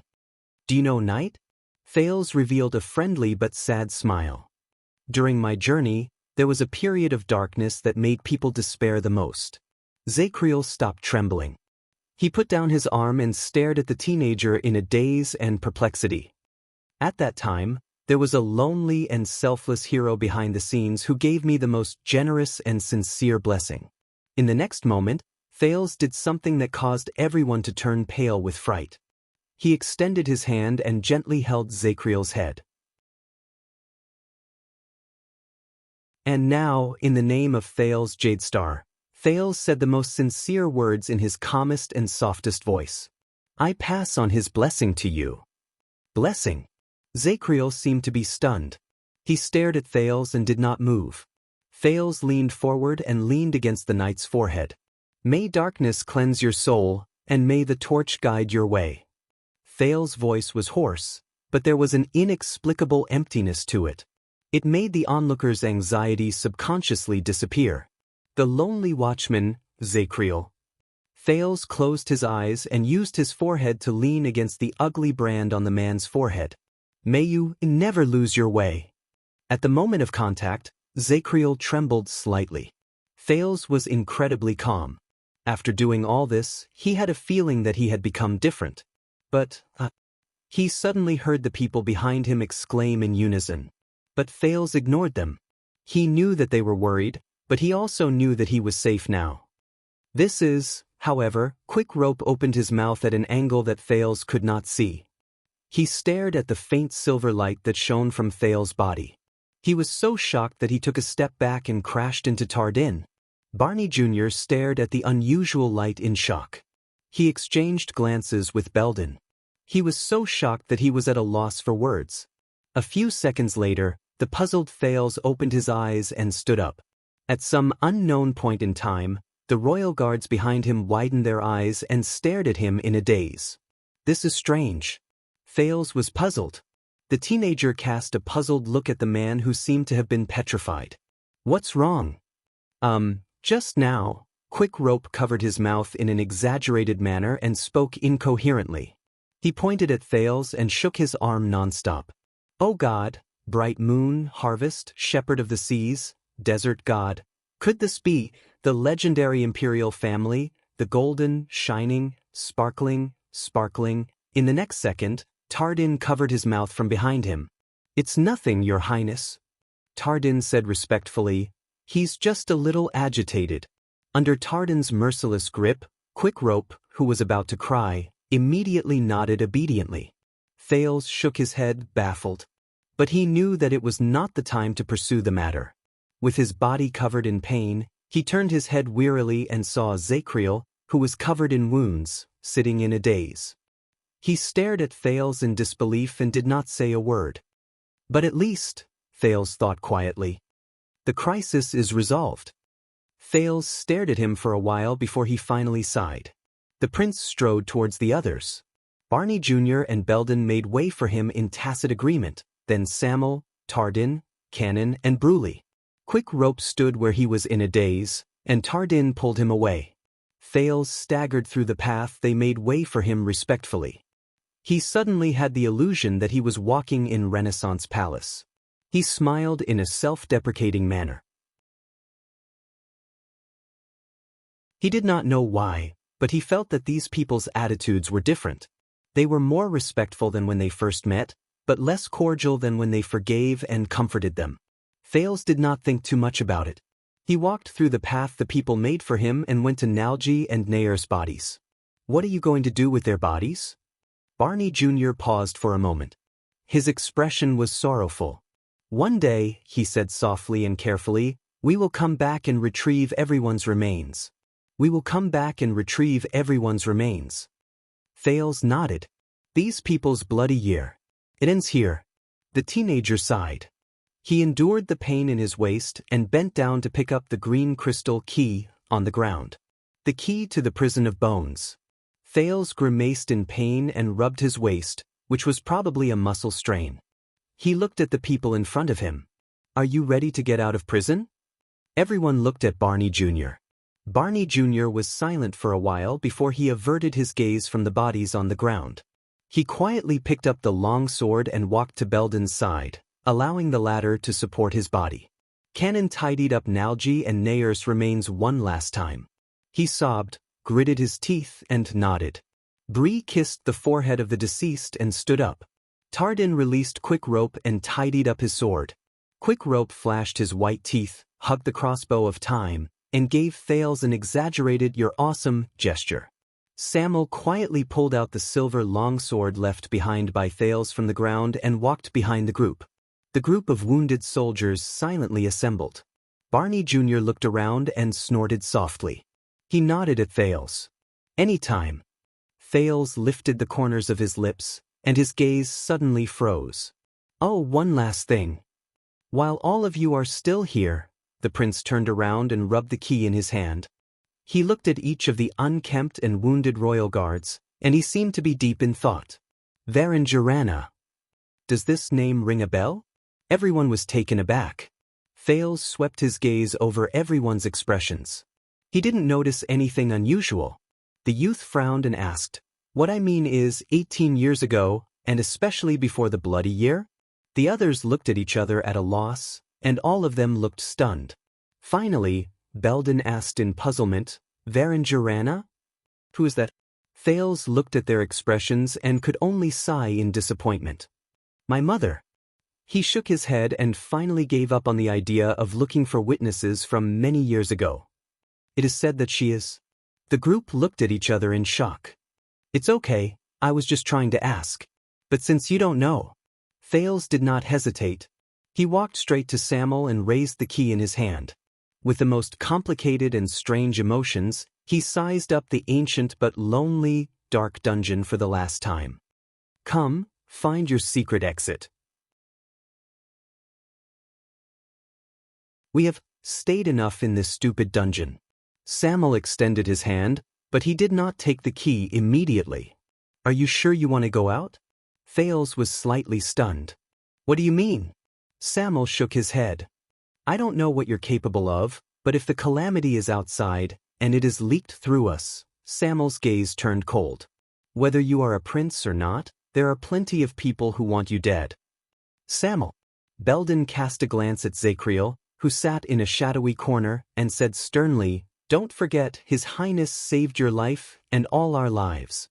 Do you know Knight? Thales revealed a friendly but sad smile. During my journey, there was a period of darkness that made people despair the most. Zacriel stopped trembling. He put down his arm and stared at the teenager in a daze and perplexity. At that time, there was a lonely and selfless hero behind the scenes who gave me the most generous and sincere blessing. In the next moment, Thales did something that caused everyone to turn pale with fright. He extended his hand and gently held Zacriel's head. And now, in the name of Thales Jadestar, Thales said the most sincere words in his calmest and softest voice. I pass on his blessing to you. Blessing? Zacriel seemed to be stunned. He stared at Thales and did not move. Thales leaned forward and leaned against the knight's forehead. May darkness cleanse your soul, and may the torch guide your way. Thales' voice was hoarse, but there was an inexplicable emptiness to it. It made the onlooker's anxiety subconsciously disappear. The lonely watchman, Zacriel. Thales closed his eyes and used his forehead to lean against the ugly brand on the man's forehead. May you never lose your way. At the moment of contact, Zacriel trembled slightly. Thales was incredibly calm. After doing all this, he had a feeling that he had become different. But, he suddenly heard the people behind him exclaim in unison. But Thales ignored them. He knew that they were worried, but he also knew that he was safe now. This is, however, Quick Rope opened his mouth at an angle that Thales could not see. He stared at the faint silver light that shone from Thales' body. He was so shocked that he took a step back and crashed into Tardin. Barney Jr. stared at the unusual light in shock. He exchanged glances with Belden. He was so shocked that he was at a loss for words. A few seconds later, the puzzled Thales opened his eyes and stood up. At some unknown point in time, the royal guards behind him widened their eyes and stared at him in a daze. This is strange. Thales was puzzled. The teenager cast a puzzled look at the man who seemed to have been petrified. What's wrong? Just now. Quick Rope covered his mouth in an exaggerated manner and spoke incoherently. He pointed at Thales and shook his arm non-stop. Oh God, bright moon, harvest, shepherd of the seas, desert god, could this be the legendary imperial family, the golden, shining, sparkling? In the next second, Tardin covered his mouth from behind him. It's nothing, Your Highness. Tardin said respectfully, he's just a little agitated. Under Tardin's merciless grip, Quick Rope, who was about to cry, immediately nodded obediently. Thales shook his head, baffled. But he knew that it was not the time to pursue the matter. With his body covered in pain, he turned his head wearily and saw Zacriel, who was covered in wounds, sitting in a daze. He stared at Thales in disbelief and did not say a word. But at least, Thales thought quietly, the crisis is resolved. Thales stared at him for a while before he finally sighed. The prince strode towards the others. Barney Jr. and Belden made way for him in tacit agreement, then Samuel, Tardin, Cannon, and Bruley. Quick Rope stood where he was in a daze, and Tardin pulled him away. Thales staggered through the path. They made way for him respectfully. He suddenly had the illusion that he was walking in Renaissance Palace. He smiled in a self-deprecating manner. He did not know why, but he felt that these people's attitudes were different. They were more respectful than when they first met, but less cordial than when they forgave and comforted them. Thales did not think too much about it. He walked through the path the people made for him and went to Nalji and Nayer's bodies. What are you going to do with their bodies? Barney Jr. paused for a moment. His expression was sorrowful. One day, he said softly and carefully, we will come back and retrieve everyone's remains. We will come back and retrieve everyone's remains. Thales nodded. These people's bloody year. It ends here. The teenager sighed. He endured the pain in his waist and bent down to pick up the green crystal key on the ground. The key to the prison of bones. Thales grimaced in pain and rubbed his waist, which was probably a muscle strain. He looked at the people in front of him. Are you ready to get out of prison? Everyone looked at Barney Jr. Barney Jr. was silent for a while before he averted his gaze from the bodies on the ground. He quietly picked up the long sword and walked to Belden's side, allowing the latter to support his body. Cannon tidied up Nalji and Nayer's remains one last time. He sobbed, gritted his teeth, and nodded. Bree kissed the forehead of the deceased and stood up. Tardin released Quick Rope and tidied up his sword. Quick Rope flashed his white teeth, hugged the crossbow of time, and gave Thales an exaggerated "you're awesome" gesture. Samuel quietly pulled out the silver longsword left behind by Thales from the ground and walked behind the group. The group of wounded soldiers silently assembled. Barney Jr. looked around and snorted softly. He nodded at Thales. Anytime. Thales lifted the corners of his lips, and his gaze suddenly froze. Oh, one last thing. While all of you are still here, the prince turned around and rubbed the key in his hand. He looked at each of the unkempt and wounded royal guards, and he seemed to be deep in thought. Varangiranna. Does this name ring a bell? Everyone was taken aback. Thales swept his gaze over everyone's expressions. He didn't notice anything unusual. The youth frowned and asked, what I mean is 18 years ago, and especially before the bloody year? The others looked at each other at a loss, and all of them looked stunned. Finally, Belden asked in puzzlement, Varangiranna? Who is that? Thales looked at their expressions and could only sigh in disappointment. My mother. He shook his head and finally gave up on the idea of looking for witnesses from many years ago. It is said that she is. The group looked at each other in shock. It's okay, I was just trying to ask. But since you don't know. Thales did not hesitate. He walked straight to Samuel and raised the key in his hand. With the most complicated and strange emotions, he sized up the ancient but lonely, dark dungeon for the last time. Come, find your secret exit. We have stayed enough in this stupid dungeon. Samuel extended his hand, but he did not take the key immediately. Are you sure you want to go out? Thales was slightly stunned. What do you mean? Samuel shook his head. I don't know what you're capable of, but if the calamity is outside, and it is leaked through us, Samuel's gaze turned cold. Whether you are a prince or not, there are plenty of people who want you dead. Samuel. Belden cast a glance at Zakriel, who sat in a shadowy corner, and said sternly, don't forget, His Highness saved your life and all our lives.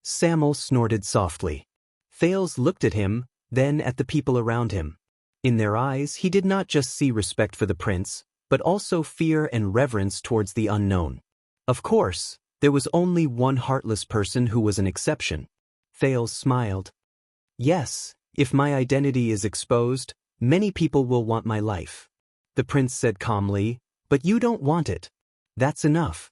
Samuel snorted softly. Thales looked at him, then at the people around him. In their eyes he did not just see respect for the prince, but also fear and reverence towards the unknown. Of course, there was only one heartless person who was an exception. Thales smiled. Yes, if my identity is exposed, many people will want my life. The prince said calmly, but you don't want it. That's enough.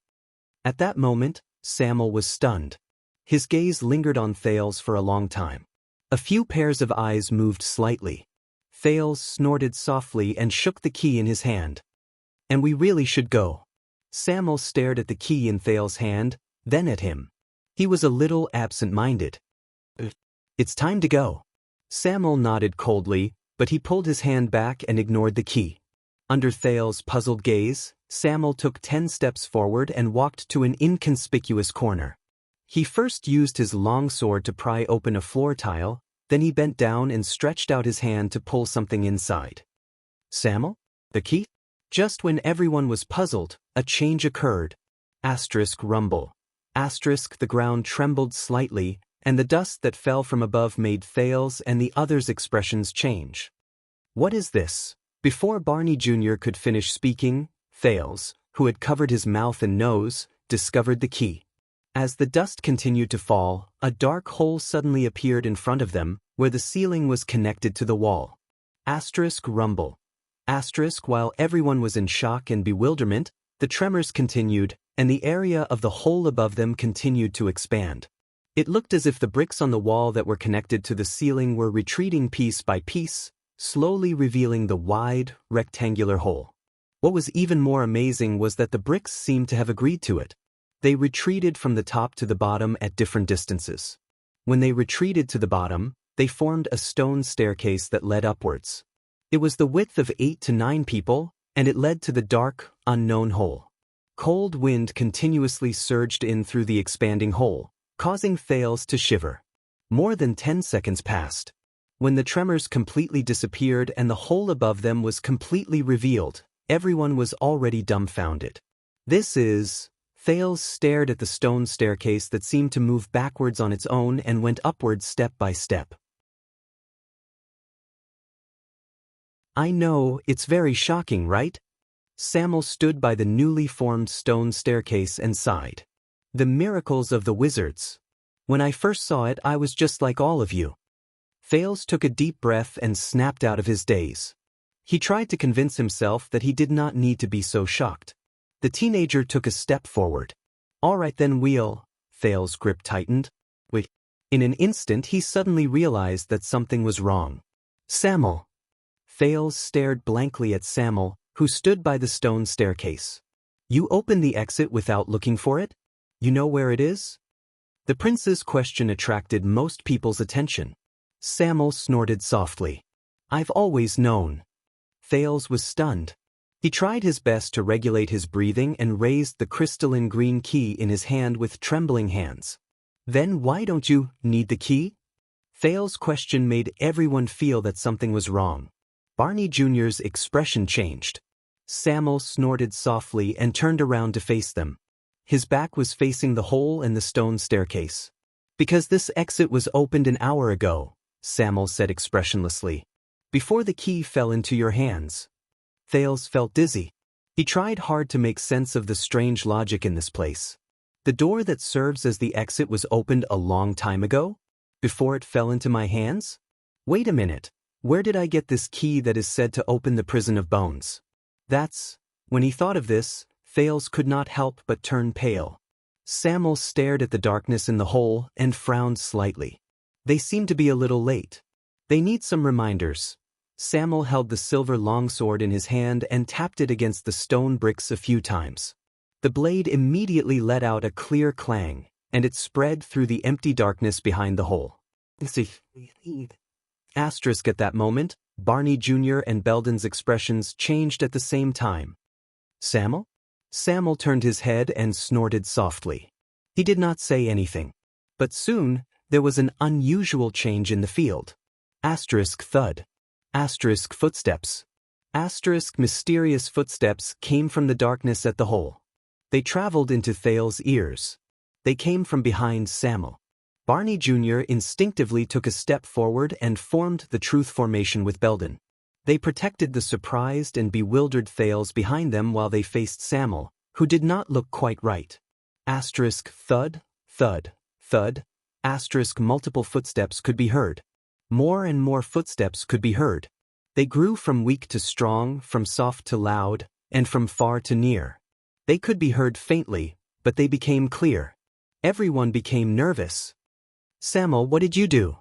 At that moment, Samuel was stunned. His gaze lingered on Thales for a long time. A few pairs of eyes moved slightly. Thales snorted softly and shook the key in his hand. And we really should go. Samuel stared at the key in Thales' hand, then at him. He was a little absent-minded. It's time to go. Samuel nodded coldly, but he pulled his hand back and ignored the key. Under Thale's puzzled gaze, Samuel took 10 steps forward and walked to an inconspicuous corner. He first used his long sword to pry open a floor tile, then he bent down and stretched out his hand to pull something inside. Samuel? The key? Just when everyone was puzzled, a change occurred. Asterisk rumble. Asterisk the ground trembled slightly, and the dust that fell from above made Thale's and the others' expressions change. What is this? Before Barney Jr. could finish speaking, Thales, who had covered his mouth and nose, discovered the key. As the dust continued to fall, a dark hole suddenly appeared in front of them, where the ceiling was connected to the wall. Asterisk rumble. Asterisk while everyone was in shock and bewilderment, the tremors continued, and the area of the hole above them continued to expand. It looked as if the bricks on the wall that were connected to the ceiling were retreating piece by piece, slowly revealing the wide, rectangular hole. What was even more amazing was that the bricks seemed to have agreed to it. They retreated from the top to the bottom at different distances. When they retreated to the bottom, they formed a stone staircase that led upwards. It was the width of 8 to 9 people, and it led to the dark, unknown hole. Cold wind continuously surged in through the expanding hole, causing Thales to shiver. More than 10 seconds passed. When the tremors completely disappeared and the hole above them was completely revealed, everyone was already dumbfounded. This is... Thales stared at the stone staircase that seemed to move backwards on its own and went upwards step by step. I know, it's very shocking, right? Samuel stood by the newly formed stone staircase and sighed. The miracles of the wizards. When I first saw it, I was just like all of you. Thales took a deep breath and snapped out of his daze. He tried to convince himself that he did not need to be so shocked. The teenager took a step forward. All right then, Thales' grip tightened. Wait. In an instant he suddenly realized that something was wrong. Samuel. Thales stared blankly at Samuel, who stood by the stone staircase. You opened the exit without looking for it? You know where it is? The prince's question attracted most people's attention. Samuel snorted softly. I've always known. Thales was stunned. He tried his best to regulate his breathing and raised the crystalline green key in his hand with trembling hands. Then why don't you need the key? Thales' question made everyone feel that something was wrong. Barney Jr.'s expression changed. Samuel snorted softly and turned around to face them. His back was facing the hole in the stone staircase. Because this exit was opened an hour ago, Samuel said expressionlessly. Before the key fell into your hands. Thales felt dizzy. He tried hard to make sense of the strange logic in this place. The door that serves as the exit was opened a long time ago? Before it fell into my hands? Wait a minute. Where did I get this key that is said to open the prison of bones? When he thought of this, Thales could not help but turn pale. Samuel stared at the darkness in the hole and frowned slightly. They seem to be a little late. They need some reminders. Samuel held the silver longsword in his hand and tapped it against the stone bricks a few times. The blade immediately let out a clear clang, and it spread through the empty darkness behind the hole. Asterisk at that moment, Barney Jr. and Belden's expressions changed at the same time. Samuel? Samuel turned his head and snorted softly. He did not say anything. But soon, there was an unusual change in the field. Asterisk thud. Asterisk footsteps. Asterisk mysterious footsteps came from the darkness at the hole. They traveled into Thales' ears. They came from behind Samuel. Barney Jr. instinctively took a step forward and formed the truth formation with Belden. They protected the surprised and bewildered Thales behind them while they faced Samuel, who did not look quite right. Asterisk thud, thud, thud. Asterisk multiple footsteps could be heard. More and more footsteps could be heard. They grew from weak to strong, from soft to loud, and from far to near. They could be heard faintly, but they became clear. Everyone became nervous. Samuel, what did you do?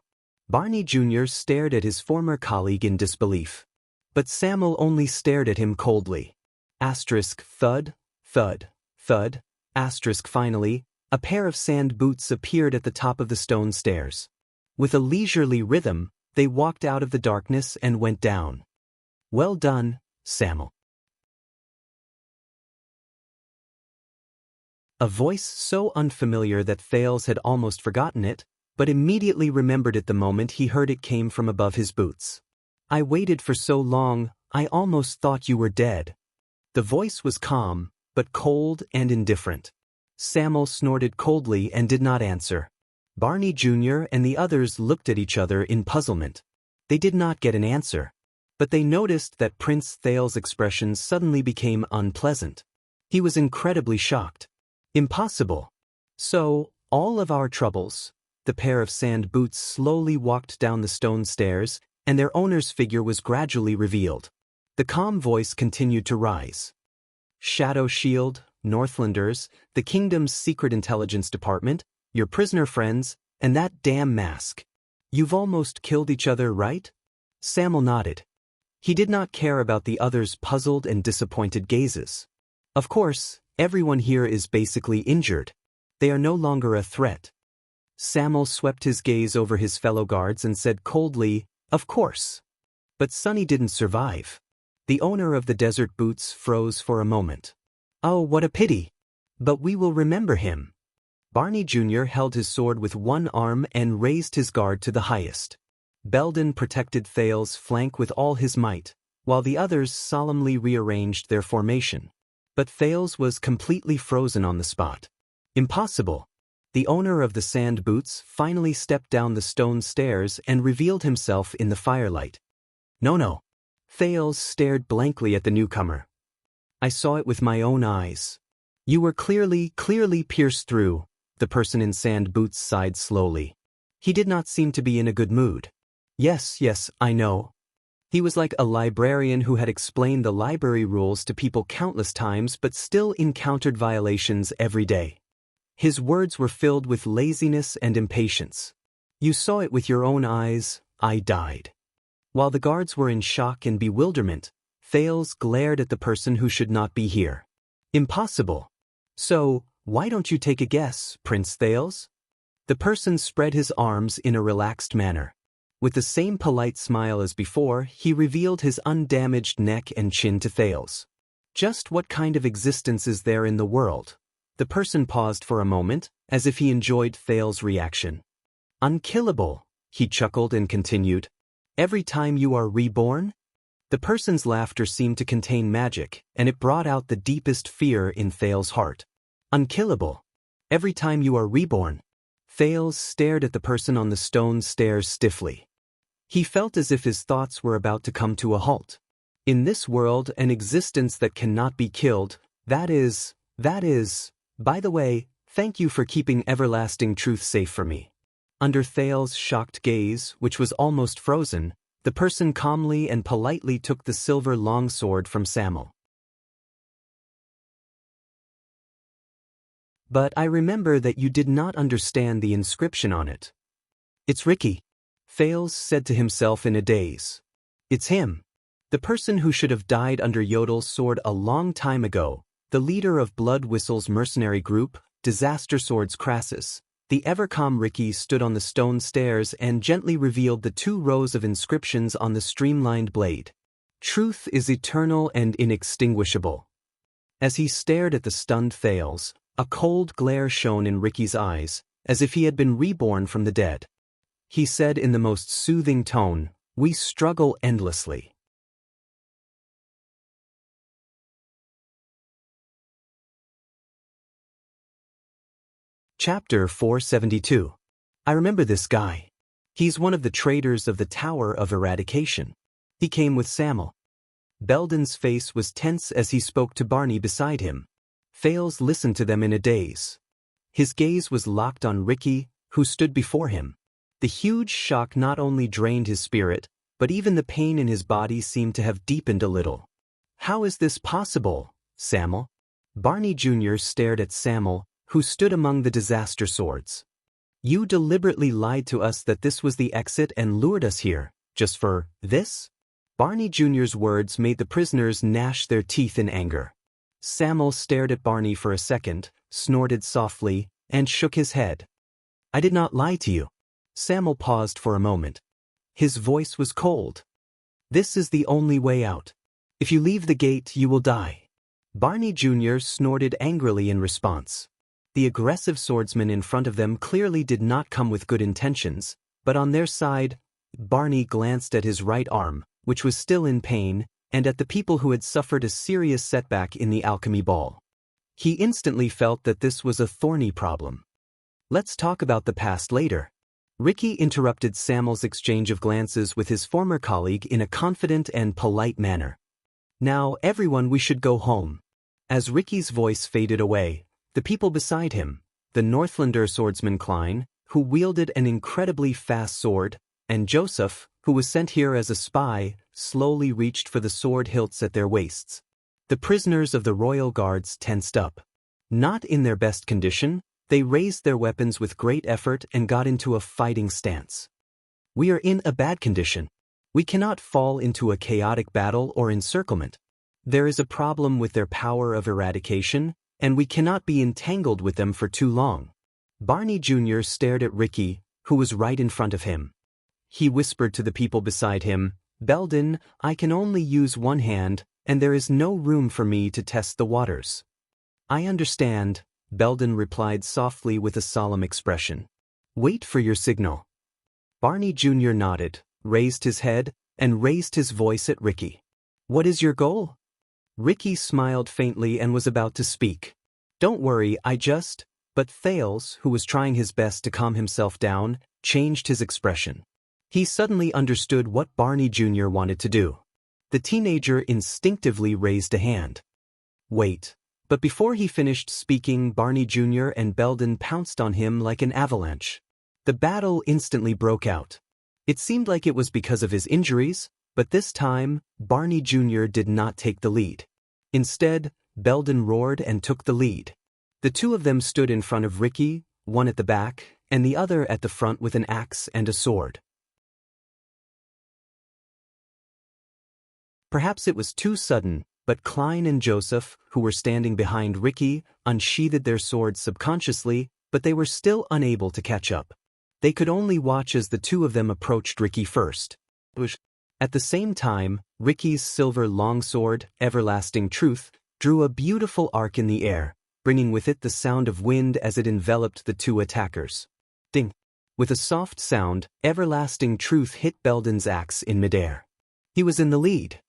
Barney Jr. stared at his former colleague in disbelief. But Samuel only stared at him coldly. Asterisk thud, thud, thud. Asterisk finally, a pair of sand boots appeared at the top of the stone stairs. With a leisurely rhythm, They walked out of the darkness and went down. Well done, Samuel. A voice so unfamiliar that Thales had almost forgotten it, but immediately remembered it the moment he heard it came from above his boots. I waited for so long, I almost thought you were dead. The voice was calm, but cold and indifferent. Samuel snorted coldly and did not answer. Barney Jr. and the others looked at each other in puzzlement. They did not get an answer. But they noticed that Prince Thales' expression suddenly became unpleasant. He was incredibly shocked. Impossible. So, all of our troubles. The pair of sand boots slowly walked down the stone stairs, and their owner's figure was gradually revealed. The calm voice continued to rise. Shadow Shield, Northlanders, the kingdom's secret intelligence department, your prisoner friends, and that damn mask. You've almost killed each other, right? Samuel nodded. He did not care about the others' puzzled and disappointed gazes. Of course, everyone here is basically injured. They are no longer a threat. Samuel swept his gaze over his fellow guards and said coldly, "Of course." But Sonny didn't survive. The owner of the desert boots froze for a moment. Oh, what a pity. But we will remember him. Barney Jr. held his sword with one arm and raised his guard to the highest. Belden protected Thales' flank with all his might, while the others solemnly rearranged their formation. But Thales was completely frozen on the spot. Impossible. The owner of the sand boots finally stepped down the stone stairs and revealed himself in the firelight. No. Thales stared blankly at the newcomer. I saw it with my own eyes. You were clearly pierced through, the person in sand boots sighed slowly. He did not seem to be in a good mood. Yes, I know. He was like a librarian who had explained the library rules to people countless times but still encountered violations every day. His words were filled with laziness and impatience. You saw it with your own eyes, I died. While the guards were in shock and bewilderment, Thales glared at the person who should not be here. Impossible. So, why don't you take a guess, Prince Thales? The person spread his arms in a relaxed manner. With the same polite smile as before, he revealed his undamaged neck and chin to Thales. Just what kind of existence is there in the world? The person paused for a moment, as if he enjoyed Thales' reaction. Unkillable, he chuckled and continued. Every time you are reborn? The person's laughter seemed to contain magic, and it brought out the deepest fear in Thales' heart. Unkillable. Every time you are reborn. Thales stared at the person on the stone stairs stiffly. He felt as if his thoughts were about to come to a halt. In this world, an existence that cannot be killed, that is, by the way, thank you for keeping everlasting truth safe for me. Under Thales' shocked gaze, which was almost frozen, the person calmly and politely took the silver longsword from Samuel. But I remember that you did not understand the inscription on it. It's Ricky. Thales said to himself in a daze. It's him. The person who should have died under Yodel's sword a long time ago, the leader of Blood Whistle's mercenary group, Disaster Swords Crassus. The ever-calm Ricky stood on the stone stairs and gently revealed the 2 rows of inscriptions on the streamlined blade. Truth is eternal and inextinguishable. As he stared at the stunned Thales, a cold glare shone in Ricky's eyes, as if he had been reborn from the dead. He said in the most soothing tone, "We struggle endlessly." Chapter 472. I remember this guy. He's one of the traders of the Tower of Eradication. He came with Samuel. Belden's face was tense as he spoke to Barney beside him. Thales listened to them in a daze. His gaze was locked on Ricky, who stood before him. The huge shock not only drained his spirit, but even the pain in his body seemed to have deepened a little. How is this possible, Samuel? Barney Jr. stared at Samuel, who stood among the disaster swords. You deliberately lied to us that this was the exit and lured us here, just for this? Barney Jr.'s words made the prisoners gnash their teeth in anger. Samuel stared at Barney for a second, snorted softly, and shook his head. I did not lie to you. Samuel paused for a moment. His voice was cold. "This is the only way out. If you leave the gate, you will die." Barney Jr. snorted angrily in response. The aggressive swordsman in front of them clearly did not come with good intentions, but on their side, Barney glanced at his right arm, which was still in pain, and at the people who had suffered a serious setback in the alchemy ball. He instantly felt that this was a thorny problem. "Let's talk about the past later." Ricky interrupted Samuel's exchange of glances with his former colleague in a confident and polite manner. "Now, everyone, we should go home." As Ricky's voice faded away, the people beside him, the Northlander swordsman Klein, who wielded an incredibly fast sword, and Joseph, who was sent here as a spy, slowly reached for the sword hilts at their waists. The prisoners of the royal guards tensed up. Not in their best condition, they raised their weapons with great effort and got into a fighting stance. "We are in a bad condition. We cannot fall into a chaotic battle or encirclement. There is a problem with their power of eradication, and we cannot be entangled with them for too long." Barney Jr. stared at Ricky, who was right in front of him. He whispered to the people beside him, "Belden, I can only use one hand, and there is no room for me to test the waters." "I understand," Belden replied softly with a solemn expression. "Wait for your signal." Barney Jr. nodded, raised his head, and raised his voice at Ricky. "What is your goal?" Ricky smiled faintly and was about to speak. "Don't worry, But Thales, who was trying his best to calm himself down, changed his expression. He suddenly understood what Barney Jr. wanted to do. The teenager instinctively raised a hand. "Wait." But before he finished speaking, Barney Jr. and Belden pounced on him like an avalanche. The battle instantly broke out. It seemed like it was because of his injuries, but this time, Barney Jr. did not take the lead. Instead, Belden roared and took the lead. The two of them stood in front of Ricky, one at the back, and the other at the front with an axe and a sword. Perhaps it was too sudden, but Klein and Joseph, who were standing behind Ricky, unsheathed their swords subconsciously, but they were still unable to catch up. They could only watch as the two of them approached Ricky first. At the same time, Ricky's silver longsword, Everlasting Truth, drew a beautiful arc in the air, bringing with it the sound of wind as it enveloped the two attackers. Ding! With a soft sound, Everlasting Truth hit Belden's axe in midair. He was in the lead.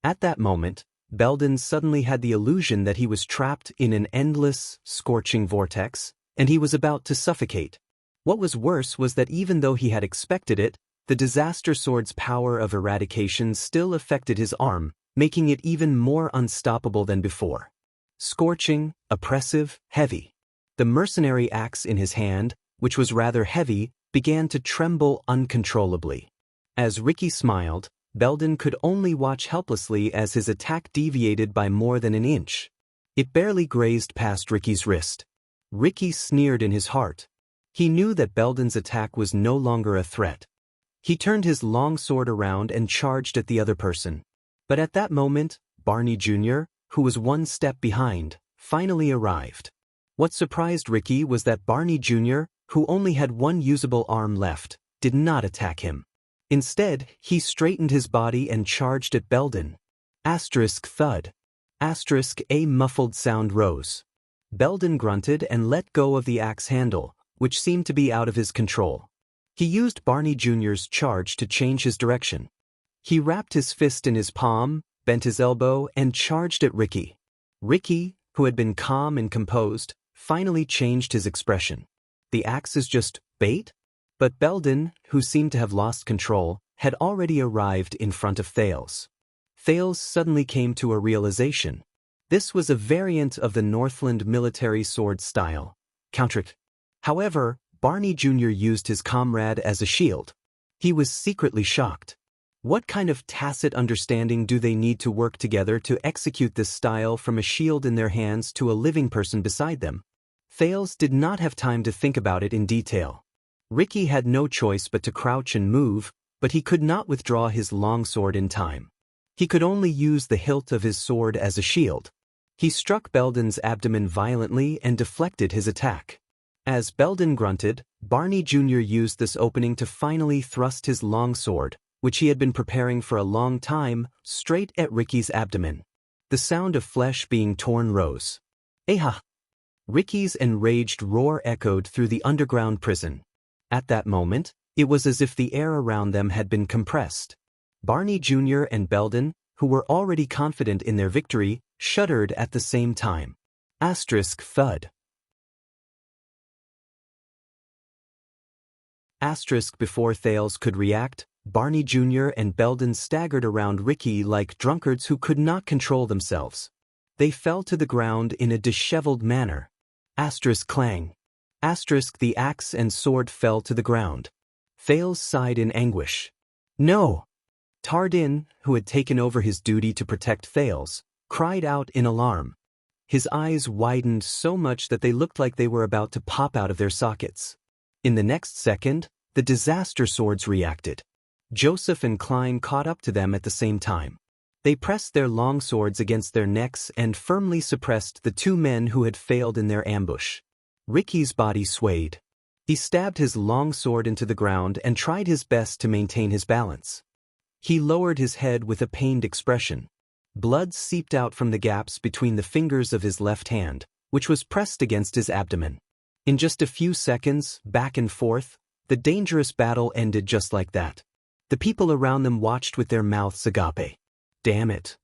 At that moment, Belden suddenly had the illusion that he was trapped in an endless, scorching vortex, and he was about to suffocate. What was worse was that even though he had expected it, the disaster sword's power of eradication still affected his arm, making it even more unstoppable than before. Scorching, oppressive, heavy. The mercenary axe in his hand, which was rather heavy, began to tremble uncontrollably. As Ricky smiled, Belden could only watch helplessly as his attack deviated by more than an inch. It barely grazed past Ricky's wrist. Ricky sneered in his heart. He knew that Belden's attack was no longer a threat. He turned his long sword around and charged at the other person. But at that moment, Barney Jr., who was one step behind, finally arrived. What surprised Ricky was that Barney Jr., who only had one usable arm left, did not attack him. Instead, he straightened his body and charged at Belden. Thud. A muffled sound rose. Belden grunted and let go of the axe handle, which seemed to be out of his control. He used Barney Jr.'s charge to change his direction. He wrapped his fist in his palm, bent his elbow, and charged at Ricky. Ricky, who had been calm and composed, finally changed his expression. The axe is just bait? But Belden, who seemed to have lost control, had already arrived in front of Thales. Thales suddenly came to a realization. This was a variant of the Northland military sword style. Countered. However, Barney Jr. used his comrade as a shield. He was secretly shocked. What kind of tacit understanding do they need to work together to execute this style from a shield in their hands to a living person beside them? Thales did not have time to think about it in detail. Ricky had no choice but to crouch and move, but he could not withdraw his longsword in time. He could only use the hilt of his sword as a shield. He struck Belden's abdomen violently and deflected his attack. As Belden grunted, Barney Jr. used this opening to finally thrust his long sword, which he had been preparing for a long time, straight at Ricky's abdomen. The sound of flesh being torn rose. "Eha!" Ricky's enraged roar echoed through the underground prison. At that moment, it was as if the air around them had been compressed. Barney Jr. and Belden, who were already confident in their victory, shuddered at the same time. Thud. Before Thales could react, Barney Jr. and Belden staggered around Ricky like drunkards who could not control themselves. They fell to the ground in a disheveled manner. Clang. The axe and sword fell to the ground. Thales sighed in anguish. "No!" Tardin, who had taken over his duty to protect Thales, cried out in alarm. His eyes widened so much that they looked like they were about to pop out of their sockets. In the next second, the disaster swords reacted. Joseph and Klein caught up to them at the same time. They pressed their long swords against their necks and firmly suppressed the two men who had failed in their ambush. Ricky's body swayed. He stabbed his long sword into the ground and tried his best to maintain his balance. He lowered his head with a pained expression. Blood seeped out from the gaps between the fingers of his left hand, which was pressed against his abdomen. In just a few seconds, back and forth, the dangerous battle ended just like that. The people around them watched with their mouths agape. "Damn it."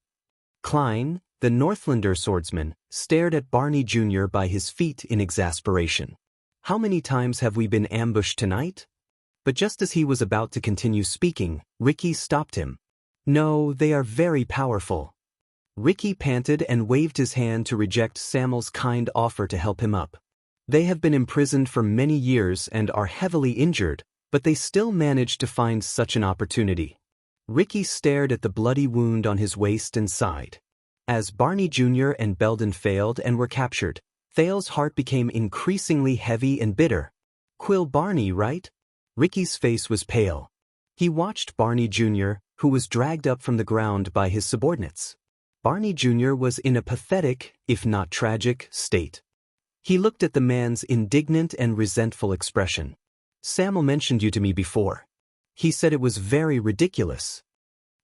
Klein, the Northlander swordsman, stared at Barney Jr. by his feet in exasperation. "How many times have we been ambushed tonight?" But just as he was about to continue speaking, Ricky stopped him. "No, they are very powerful." Ricky panted and waved his hand to reject Samuel's kind offer to help him up. "They have been imprisoned for many years and are heavily injured, but they still managed to find such an opportunity." Ricky stared at the bloody wound on his waist and sighed. As Barney Jr. and Belden failed and were captured, Thales' heart became increasingly heavy and bitter. "Quill Barney, right?" Ricky's face was pale. He watched Barney Jr., who was dragged up from the ground by his subordinates. Barney Jr. was in a pathetic, if not tragic, state. He looked at the man's indignant and resentful expression. "Samuel mentioned you to me before. He said it was very ridiculous."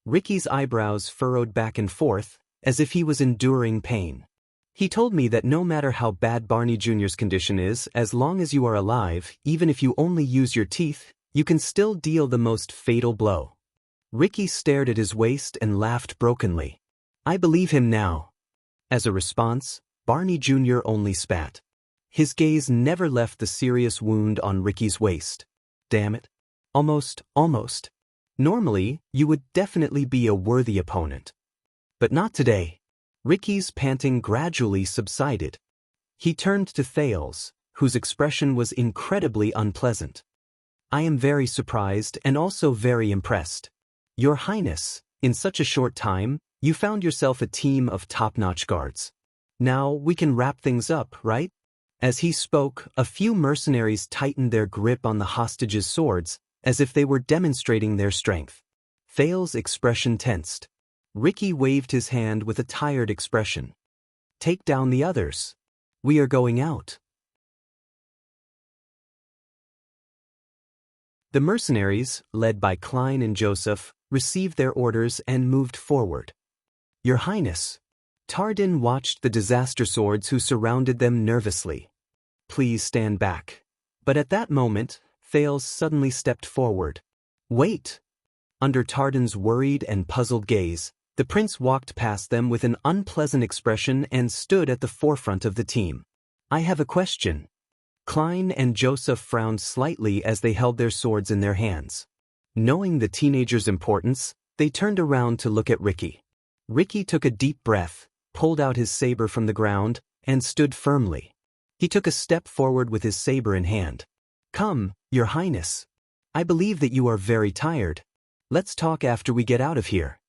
Ricky's eyebrows furrowed back and forth, as if he was enduring pain. "He told me that no matter how bad Barney Jr.'s condition is, as long as you are alive, even if you only use your teeth, you can still deal the most fatal blow." Ricky stared at his waist and laughed brokenly. "I believe him now." As a response, Barney Jr. only spat. His gaze never left the serious wound on Ricky's waist. "Damn it. Almost. Normally, you would definitely be a worthy opponent. But not today." Ricky's panting gradually subsided. He turned to Thales, whose expression was incredibly unpleasant. "I am very surprised and also very impressed. Your Highness, in such a short time, you found yourself a team of top-notch guards. Now we can wrap things up, right?" As he spoke, a few mercenaries tightened their grip on the hostages' swords, as if they were demonstrating their strength. Thales' expression tensed. Ricky waved his hand with a tired expression. "Take down the others. We are going out." The mercenaries, led by Klein and Joseph, received their orders and moved forward. "Your Highness." Tardin watched the disaster swords who surrounded them nervously. "Please stand back." But at that moment, Thales suddenly stepped forward. "Wait." Under Tardin's worried and puzzled gaze, the prince walked past them with an unpleasant expression and stood at the forefront of the team. "I have a question." Klein and Joseph frowned slightly as they held their swords in their hands. Knowing the teenager's importance, they turned around to look at Ricky. Ricky took a deep breath, pulled out his saber from the ground, and stood firmly. He took a step forward with his saber in hand. "Come, Your Highness. I believe that you are very tired. Let's talk after we get out of here."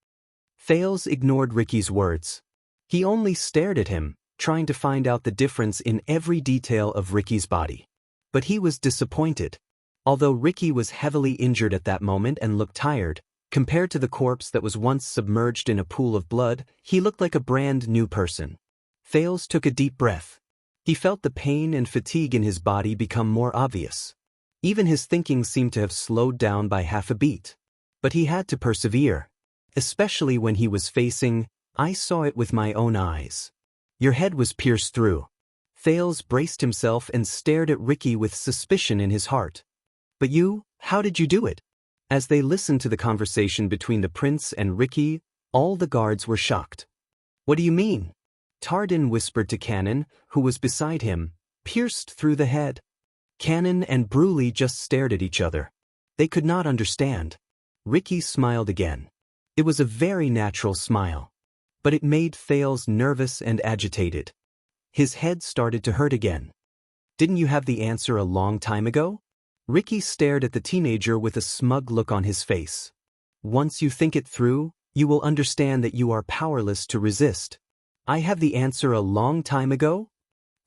Thales ignored Ricky's words. He only stared at him, trying to find out the difference in every detail of Ricky's body. But he was disappointed. Although Ricky was heavily injured at that moment and looked tired, compared to the corpse that was once submerged in a pool of blood, he looked like a brand new person. Thales took a deep breath. He felt the pain and fatigue in his body become more obvious. Even his thinking seemed to have slowed down by half a beat. But he had to persevere. Especially when he was facing, "I saw it with my own eyes. Your head was pierced through." Thales braced himself and stared at Ricky with suspicion in his heart. "But you, how did you do it?" As they listened to the conversation between the prince and Ricky, all the guards were shocked. "What do you mean?" Tardin whispered to Cannon, who was beside him. "Pierced through the head." Cannon and Bruley just stared at each other. They could not understand. Ricky smiled again. It was a very natural smile. But it made Thales nervous and agitated. His head started to hurt again. "Didn't you have the answer a long time ago?" Ricky stared at the teenager with a smug look on his face. "Once you think it through, you will understand that you are powerless to resist." "I have the answer a long time ago?"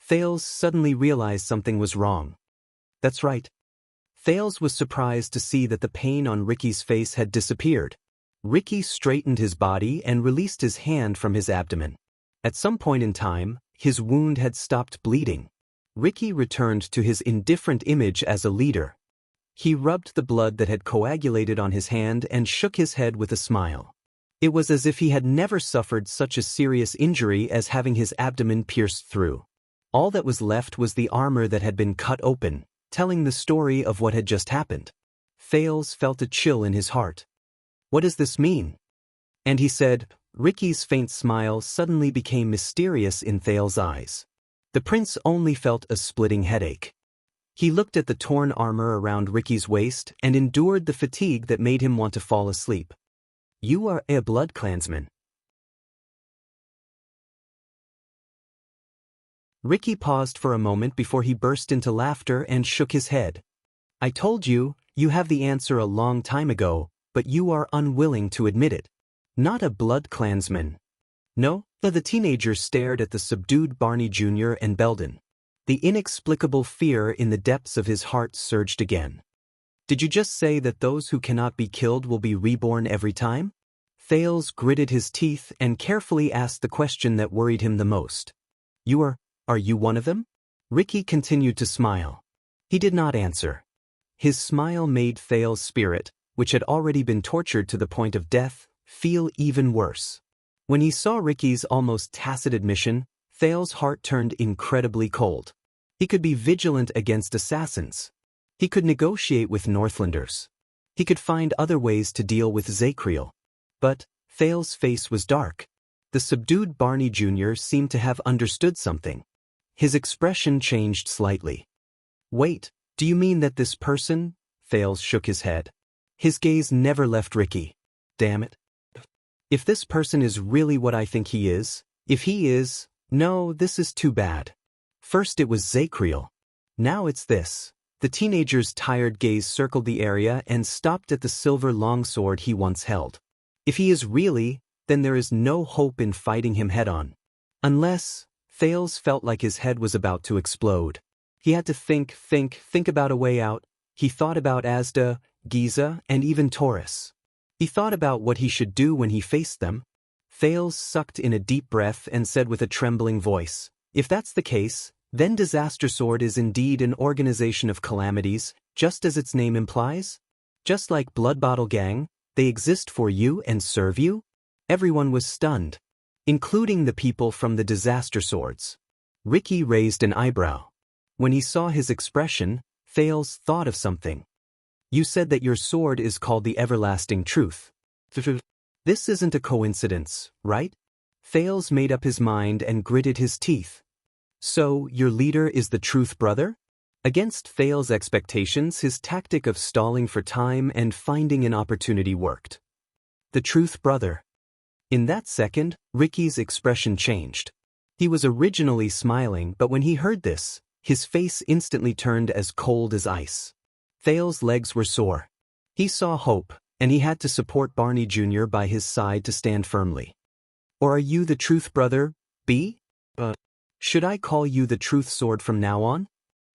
Thales suddenly realized something was wrong. "That's right." Thales was surprised to see that the pain on Ricky's face had disappeared. Ricky straightened his body and released his hand from his abdomen. At some point in time, his wound had stopped bleeding. Ricky returned to his indifferent image as a leader. He rubbed the blood that had coagulated on his hand and shook his head with a smile. It was as if he had never suffered such a serious injury as having his abdomen pierced through. All that was left was the armor that had been cut open, telling the story of what had just happened. Thales felt a chill in his heart. "What does this mean?" And he said. Ricky's faint smile suddenly became mysterious in Thales' eyes. The prince only felt a splitting headache. He looked at the torn armor around Ricky's waist and endured the fatigue that made him want to fall asleep. "You are a blood clansman." Ricky paused for a moment before he burst into laughter and shook his head. "I told you, you have the answer a long time ago, but you are unwilling to admit it. Not a blood clansman." "No?" The teenager stared at the subdued Barney Jr. and Belden. The inexplicable fear in the depths of his heart surged again. "Did you just say that those who cannot be killed will be reborn every time?" Thales gritted his teeth and carefully asked the question that worried him the most. Are you one of them?" Ricky continued to smile. He did not answer. His smile made Thales' spirit, which had already been tortured to the point of death, feel even worse. When he saw Ricky's almost tacit admission, Thales' heart turned incredibly cold. He could be vigilant against assassins. He could negotiate with Northlanders. He could find other ways to deal with Zacriel. But Thales' face was dark. The subdued Barney Jr. seemed to have understood something. His expression changed slightly. "Wait, do you mean that this person?" Thales shook his head. His gaze never left Ricky. "Damn it. If this person is really what I think he is, if he is, no, this is too bad. First it was Zacriel. Now it's this." The teenager's tired gaze circled the area and stopped at the silver longsword he once held. "If he is really, then there is no hope in fighting him head-on. Unless..." Thales felt like his head was about to explode. He had to think about a way out. He thought about Asda, Giza, and even Taurus. He thought about what he should do when he faced them. Thales sucked in a deep breath and said with a trembling voice, "If that's the case, then Disaster Sword is indeed an organization of calamities, just as its name implies? Just like Blood Bottle Gang, they exist for you and serve you?" Everyone was stunned, including the people from the Disaster Swords. Ricky raised an eyebrow. When he saw his expression, Thales thought of something. "You said that your sword is called the Everlasting Truth. This isn't a coincidence, right?" Thales made up his mind and gritted his teeth. "So, your leader is the Truth Brother?" Against Thales' expectations, his tactic of stalling for time and finding an opportunity worked. The Truth Brother. In that second, Ricky's expression changed. He was originally smiling, but when he heard this, his face instantly turned as cold as ice. Thales' legs were sore. He saw hope, and he had to support Barney Jr. by his side to stand firmly. "Or are you the Truth Brother, B? Should I call you the Truth Sword from now on?"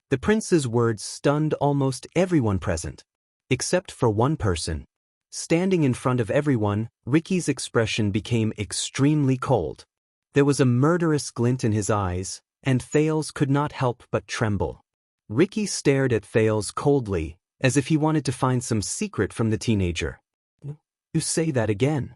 The prince's words stunned almost everyone present, except for one person. Standing in front of everyone, Ricky's expression became extremely cold. There was a murderous glint in his eyes, and Thales could not help but tremble. Ricky stared at Thales coldly, as if he wanted to find some secret from the teenager. You say that again.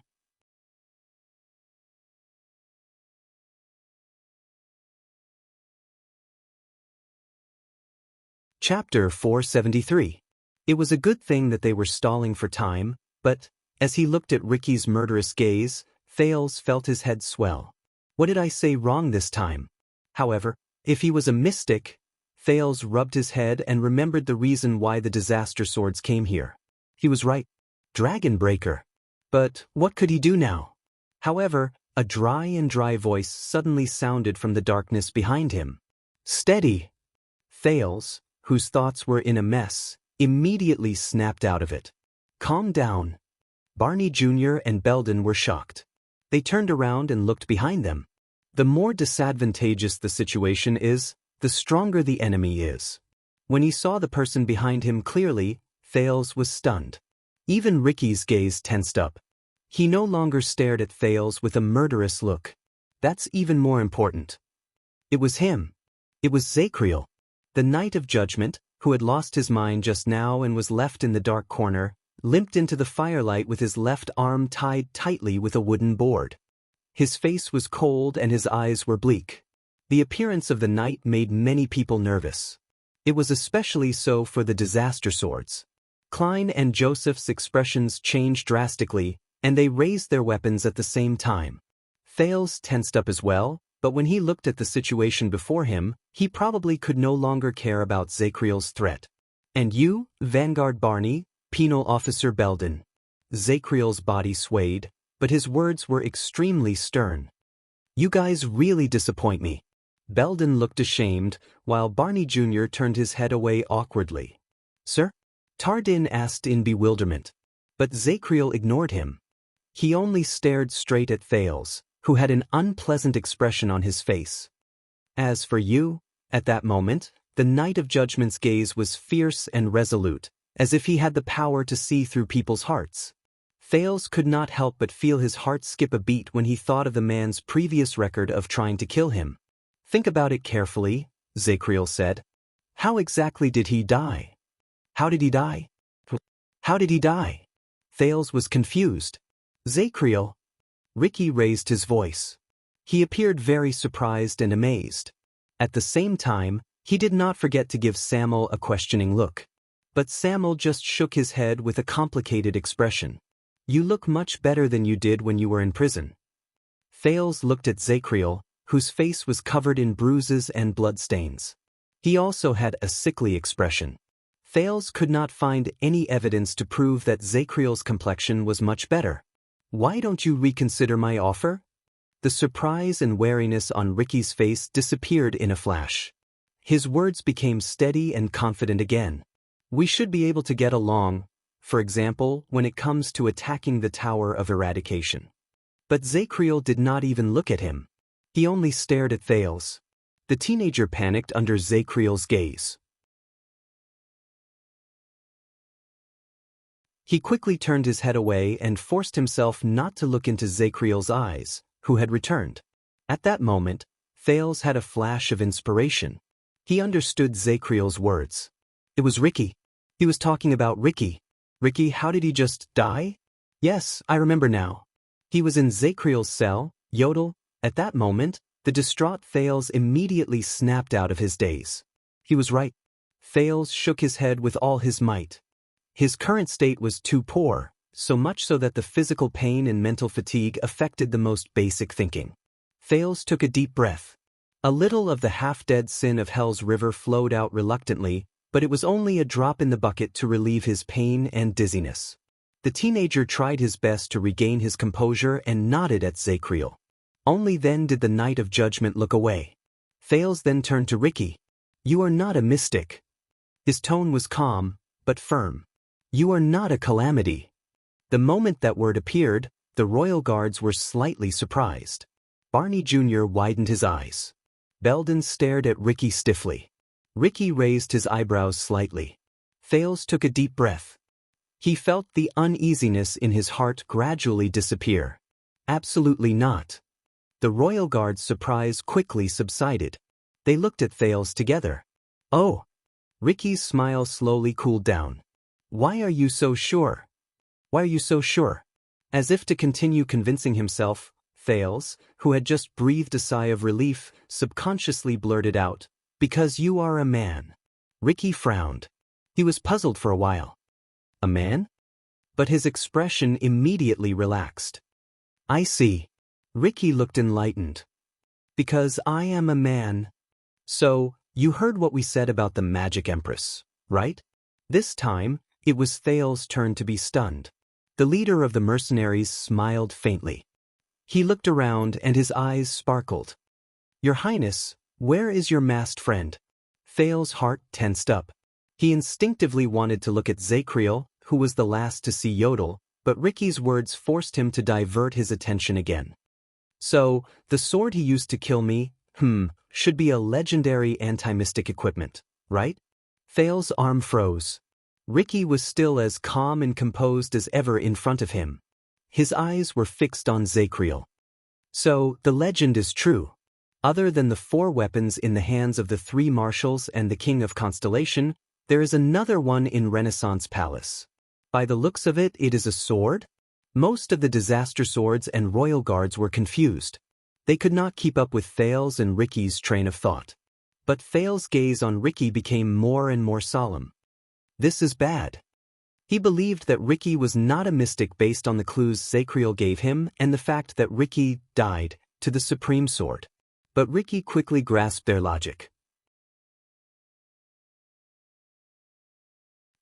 Chapter 473. It was a good thing that they were stalling for time, but, as he looked at Ricky's murderous gaze, Thales felt his head swell. What did I say wrong this time? However, if he was a mystic, Thales rubbed his head and remembered the reason why the disaster swords came here. He was right. Dragon Breaker. But what could he do now? However, a dry voice suddenly sounded from the darkness behind him. Steady! Thales, whose thoughts were in a mess, immediately snapped out of it. Calm down. Barney Jr. and Belden were shocked. They turned around and looked behind them. The more disadvantageous the situation is, the stronger the enemy is. When he saw the person behind him clearly, Thales was stunned. Even Ricky's gaze tensed up. He no longer stared at Thales with a murderous look. That's even more important. It was him. It was Zacriel, the Knight of Judgment, who had lost his mind just now and was left in the dark corner, limped into the firelight with his left arm tied tightly with a wooden board. His face was cold and his eyes were bleak. The appearance of the knight made many people nervous. It was especially so for the disaster swords. Klein and Joseph's expressions changed drastically, and they raised their weapons at the same time. Thales tensed up as well, but when he looked at the situation before him, he probably could no longer care about Zacriel's threat. And you, Vanguard Barney, Penal Officer Belden. Zacriel's body swayed, but his words were extremely stern. You guys really disappoint me. Belden looked ashamed, while Barney Jr. turned his head away awkwardly. Sir? Tardin asked in bewilderment. But Zacriel ignored him. He only stared straight at Thales, who had an unpleasant expression on his face. As for you, at that moment, the Knight of Judgment's gaze was fierce and resolute, as if he had the power to see through people's hearts. Thales could not help but feel his heart skip a beat when he thought of the man's previous record of trying to kill him. Think about it carefully, Zacriel said. How exactly did he die? How did he die? How did he die? Thales was confused. Zacriel. Ricky raised his voice. He appeared very surprised and amazed. At the same time, he did not forget to give Samuel a questioning look. But Samuel just shook his head with a complicated expression. You look much better than you did when you were in prison. Thales looked at Zacriel, whose face was covered in bruises and bloodstains. He also had a sickly expression. Thales could not find any evidence to prove that Zacriel's complexion was much better. Why don't you reconsider my offer? The surprise and wariness on Ricky's face disappeared in a flash. His words became steady and confident again. We should be able to get along, for example, when it comes to attacking the Tower of Eradication. But Zacriel did not even look at him. He only stared at Thales. The teenager panicked under Zacriel's gaze. He quickly turned his head away and forced himself not to look into Zacriel's eyes, who had returned. At that moment, Thales had a flash of inspiration. He understood Zacriel's words. It was Ricky. He was talking about Ricky. Ricky, how did he just die? Yes, I remember now. He was in Zacriel's cell, Yodel. At that moment, the distraught Thales immediately snapped out of his daze. He was right. Thales shook his head with all his might. His current state was too poor, so much so that the physical pain and mental fatigue affected the most basic thinking. Thales took a deep breath. A little of the half-dead sin of Hell's River flowed out reluctantly, but it was only a drop in the bucket to relieve his pain and dizziness. The teenager tried his best to regain his composure and nodded at Zacriel. Only then did the Knight of Judgment look away. Thales then turned to Ricky. You are not a mystic. His tone was calm, but firm. You are not a calamity. The moment that word appeared, the royal guards were slightly surprised. Barney Jr. widened his eyes. Belden stared at Ricky stiffly. Ricky raised his eyebrows slightly. Thales took a deep breath. He felt the uneasiness in his heart gradually disappear. Absolutely not. The royal guard's surprise quickly subsided. They looked at Thales together. Oh. Ricky's smile slowly cooled down. Why are you so sure? Why are you so sure? As if to continue convincing himself, Thales, who had just breathed a sigh of relief, subconsciously blurted out, because you are a man. Ricky frowned. He was puzzled for a while. A man? But his expression immediately relaxed. I see. Ricky looked enlightened. Because I am a man. So, you heard what we said about the Magic Empress, right? This time, it was Thales' turn to be stunned. The leader of the mercenaries smiled faintly. He looked around and his eyes sparkled. Your Highness, where is your masked friend? Thales' heart tensed up. He instinctively wanted to look at Zacriel, who was the last to see Yodel, but Ricky's words forced him to divert his attention again. So, the sword he used to kill me, should be a legendary anti-mystic equipment, right? Thales' arm froze. Ricky was still as calm and composed as ever in front of him. His eyes were fixed on Zacriel. So, the legend is true. Other than the 4 weapons in the hands of the 3 marshals and the King of Constellation, there is another one in Renaissance Palace. By the looks of it, it is a sword? Most of the disaster swords and royal guards were confused. They could not keep up with Thales and Ricky's train of thought. But Thales' gaze on Ricky became more and more solemn. This is bad. He believed that Ricky was not a mystic based on the clues Zacriel gave him and the fact that Ricky died to the Supreme Sword. But Ricky quickly grasped their logic.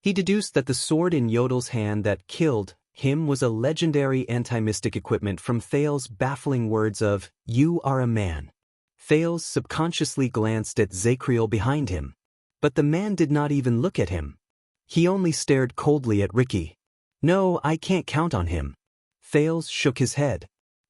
He deduced that the sword in Yodel's hand that killed him was a legendary anti-mystic equipment from Thales' baffling words of, "You are a man." Thales subconsciously glanced at Zacriel behind him. But the man did not even look at him. He only stared coldly at Ricky. No, I can't count on him. Thales shook his head.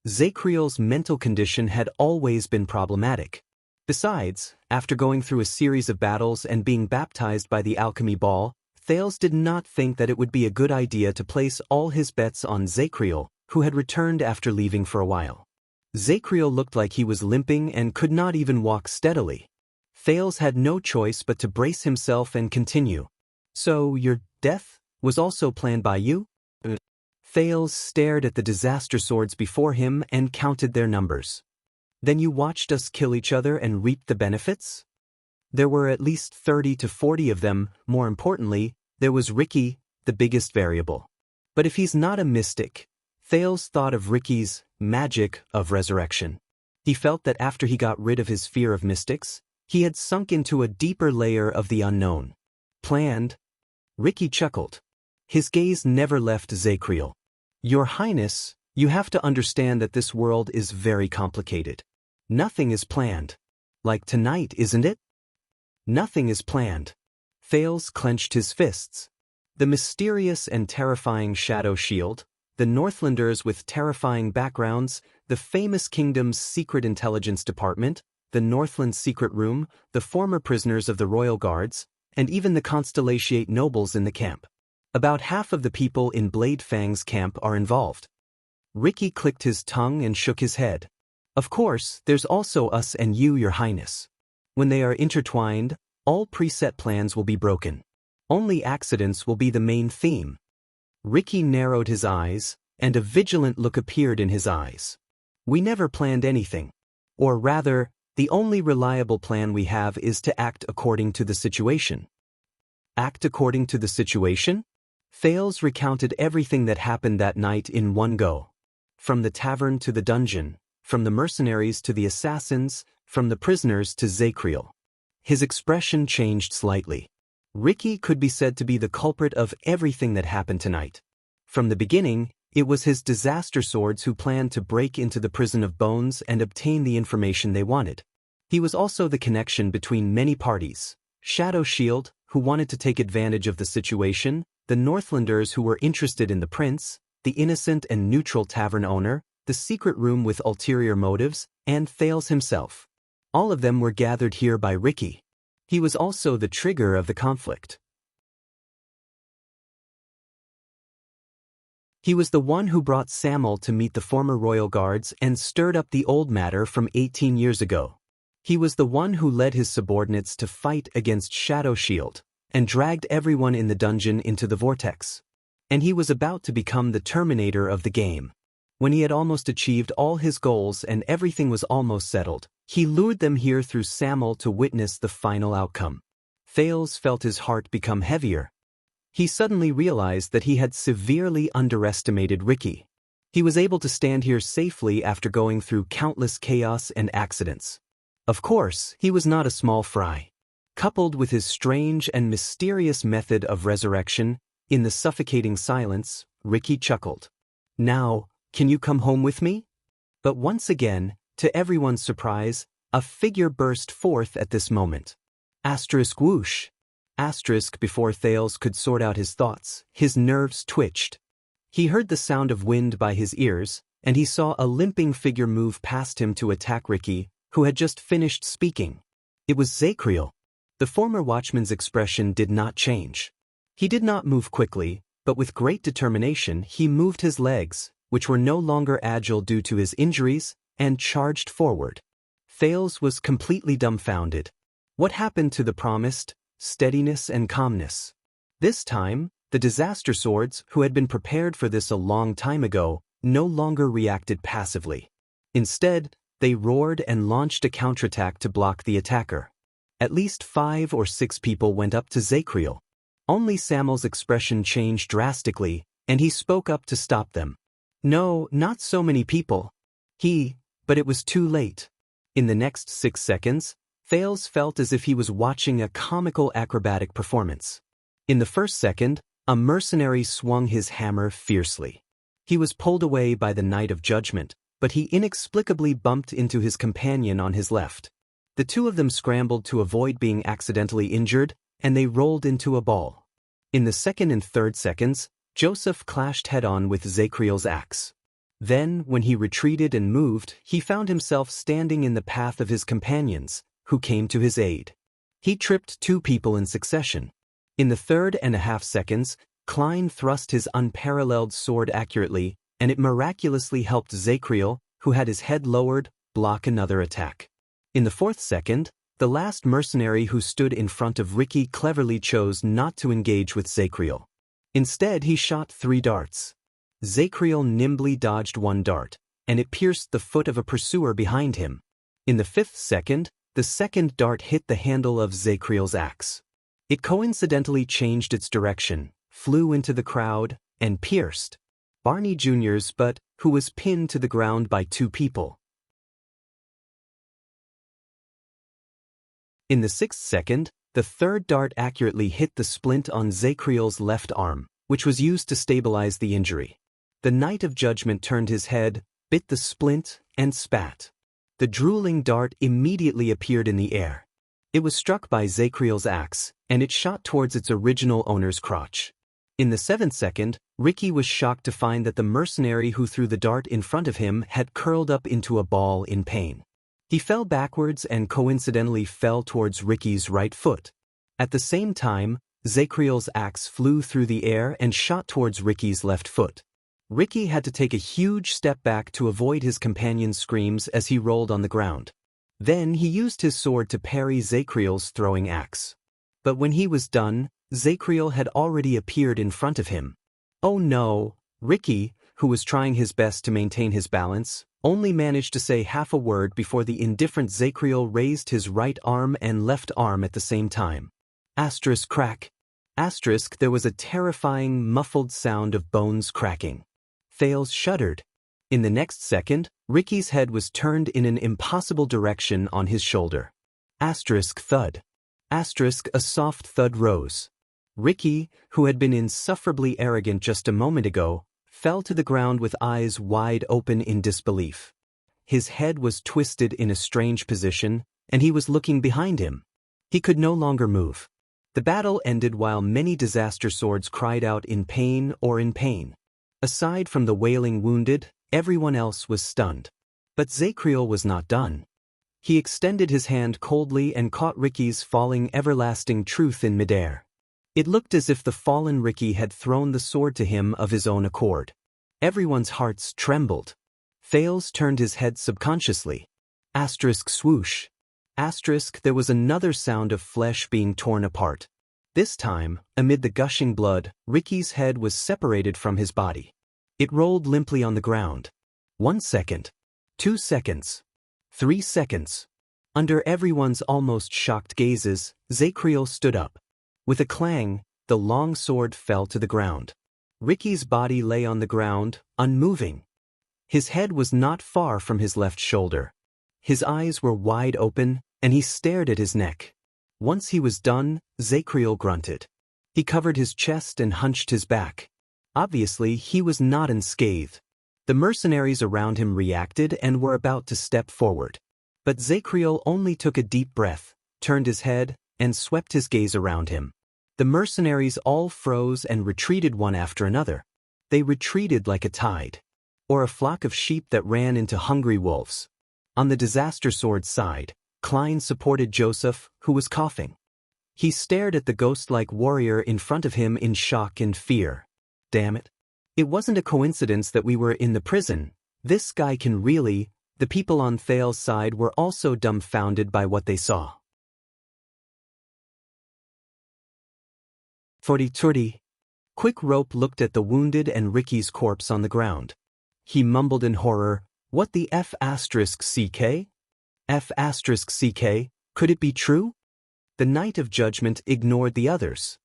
Zacriel's mental condition had always been problematic. Besides, after going through a series of battles and being baptized by the alchemy ball, Thales did not think that it would be a good idea to place all his bets on Zacriel, who had returned after leaving for a while. Zacriel looked like he was limping and could not even walk steadily. Thales had no choice but to brace himself and continue. So, your death was also planned by you? Thales stared at the disaster swords before him and counted their numbers. Then you watched us kill each other and reap the benefits? There were at least 30 to 40 of them. More importantly, there was Ricky, the biggest variable. But if he's not a mystic, Thales thought of Ricky's magic of resurrection. He felt that after he got rid of his fear of mystics, he had sunk into a deeper layer of the unknown. Planned? Ricky chuckled. His gaze never left Zacriel. Your Highness, you have to understand that this world is very complicated. Nothing is planned. Like tonight, isn't it? Nothing is planned. Thales clenched his fists. The mysterious and terrifying Shadow Shield, the Northlanders with terrifying backgrounds, the famous kingdom's secret intelligence department, the Northland secret room, the former prisoners of the royal guards, and even the Constellation nobles in the camp. About half of the people in Blade Fang's camp are involved. Ricky clicked his tongue and shook his head. Of course, there's also us and you, Your Highness. When they are intertwined, all preset plans will be broken. Only accidents will be the main theme. Ricky narrowed his eyes, and a vigilant look appeared in his eyes. We never planned anything. Or rather, the only reliable plan we have is to act according to the situation. Act according to the situation? Thales recounted everything that happened that night in one go. From the tavern to the dungeon, from the mercenaries to the assassins, from the prisoners to Zacriel. His expression changed slightly. Ricky could be said to be the culprit of everything that happened tonight. From the beginning, it was his disaster swords who planned to break into the prison of bones and obtain the information they wanted. He was also the connection between many parties. Shadow Shield, who wanted to take advantage of the situation, the Northlanders who were interested in the prince, the innocent and neutral tavern owner, the secret room with ulterior motives, and Thales himself. All of them were gathered here by Ricky. He was also the trigger of the conflict. He was the one who brought Samuel to meet the former royal guards and stirred up the old matter from 18 years ago. He was the one who led his subordinates to fight against Shadow Shield and dragged everyone in the dungeon into the vortex. And he was about to become the Terminator of the game. When he had almost achieved all his goals and everything was almost settled, he lured them here through Samuel to witness the final outcome. Thales felt his heart become heavier. He suddenly realized that he had severely underestimated Ricky. He was able to stand here safely after going through countless chaos and accidents. Of course, he was not a small fry. Coupled with his strange and mysterious method of resurrection, in the suffocating silence, Ricky chuckled. "Now, can you come home with me?" But once again, to everyone's surprise, a figure burst forth at this moment. Asterisk whoosh. Asterisk before Thales could sort out his thoughts, his nerves twitched. He heard the sound of wind by his ears, and he saw a limping figure move past him to attack Ricky, who had just finished speaking. It was Zacriel. The former watchman's expression did not change. He did not move quickly, but with great determination he moved his legs, which were no longer agile due to his injuries, and charged forward. Thales was completely dumbfounded. What happened to the promised steadiness and calmness? This time, the disaster swords, who had been prepared for this a long time ago, no longer reacted passively. Instead, they roared and launched a counterattack to block the attacker. At least 5 or 6 people went up to Zacriel. Only Samuel's expression changed drastically, and he spoke up to stop them. No, not so many people. But it was too late. In the next 6 seconds, Thales felt as if he was watching a comical acrobatic performance. In the first second, a mercenary swung his hammer fiercely. He was pulled away by the Knight of Judgment, but he inexplicably bumped into his companion on his left. The two of them scrambled to avoid being accidentally injured, and they rolled into a ball. In the second and third seconds, Joseph clashed head-on with Zacriel's axe. Then, when he retreated and moved, he found himself standing in the path of his companions, who came to his aid. He tripped 2 people in succession. In the 3.5 seconds, Klein thrust his unparalleled sword accurately, and it miraculously helped Zacriel, who had his head lowered, block another attack. In the 4th second, the last mercenary who stood in front of Ricky cleverly chose not to engage with Zacriel. Instead, he shot 3 darts. Zacriel nimbly dodged 1 dart, and it pierced the foot of a pursuer behind him. In the 5th second, the second dart hit the handle of Zacriel's axe. It coincidentally changed its direction, flew into the crowd, and pierced Barney Jr.'s butt, who was pinned to the ground by 2 people. In the 6th second, the third dart accurately hit the splint on Zacriel's left arm, which was used to stabilize the injury. The Knight of Judgment turned his head, bit the splint, and spat. The drooling dart immediately appeared in the air. It was struck by Zacriel's axe, and it shot towards its original owner's crotch. In the 7th second, Ricky was shocked to find that the mercenary who threw the dart in front of him had curled up into a ball in pain. He fell backwards and coincidentally fell towards Ricky's right foot. At the same time, Zacriel's axe flew through the air and shot towards Ricky's left foot. Ricky had to take a huge step back to avoid his companion's screams as he rolled on the ground. Then he used his sword to parry Zacriel's throwing axe. But when he was done, Zacriel had already appeared in front of him. Oh no! Ricky, who was trying his best to maintain his balance, only managed to say half a word before the indifferent Zacriel raised his right arm and left arm at the same time. Asterisk crack. Asterisk, there was a terrifying, muffled sound of bones cracking. Thales shuddered. In the next second, Ricky's head was turned in an impossible direction on his shoulder. Asterisk thud. Asterisk, a soft thud rose. Ricky, who had been insufferably arrogant just a moment ago, fell to the ground with eyes wide open in disbelief. His head was twisted in a strange position, and he was looking behind him. He could no longer move. The battle ended while many disaster swords cried out in pain or in pain. Aside from the wailing wounded, everyone else was stunned. But Zacriel was not done. He extended his hand coldly and caught Ricky's falling everlasting truth in midair. It looked as if the fallen Ricky had thrown the sword to him of his own accord. Everyone's hearts trembled. Thales turned his head subconsciously. Asterisk swoosh. There was another sound of flesh being torn apart. This time, amid the gushing blood, Ricky's head was separated from his body. It rolled limply on the ground. 1 second. 2 seconds. 3 seconds. Under everyone's almost shocked gazes, Zacriel stood up. With a clang, the long sword fell to the ground. Ricky's body lay on the ground, unmoving. His head was not far from his left shoulder. His eyes were wide open, and he stared at his neck. Once he was done, Zacriel grunted. He covered his chest and hunched his back. Obviously, he was not unscathed. The mercenaries around him reacted and were about to step forward. But Zacriel only took a deep breath, turned his head, and swept his gaze around him. The mercenaries all froze and retreated one after another. They retreated like a tide, or a flock of sheep that ran into hungry wolves. On the disaster sword side, Klein supported Joseph, who was coughing. He stared at the ghost-like warrior in front of him in shock and fear. Damn it. It wasn't a coincidence that we were in the prison. This guy can really... The people on Thal's side were also dumbfounded by what they saw. 40. Quick Rope looked at the wounded and Ricky's corpse on the ground. He mumbled in horror, "What the F***CK? F***CK, could it be true?" The Knight of Judgment ignored the others.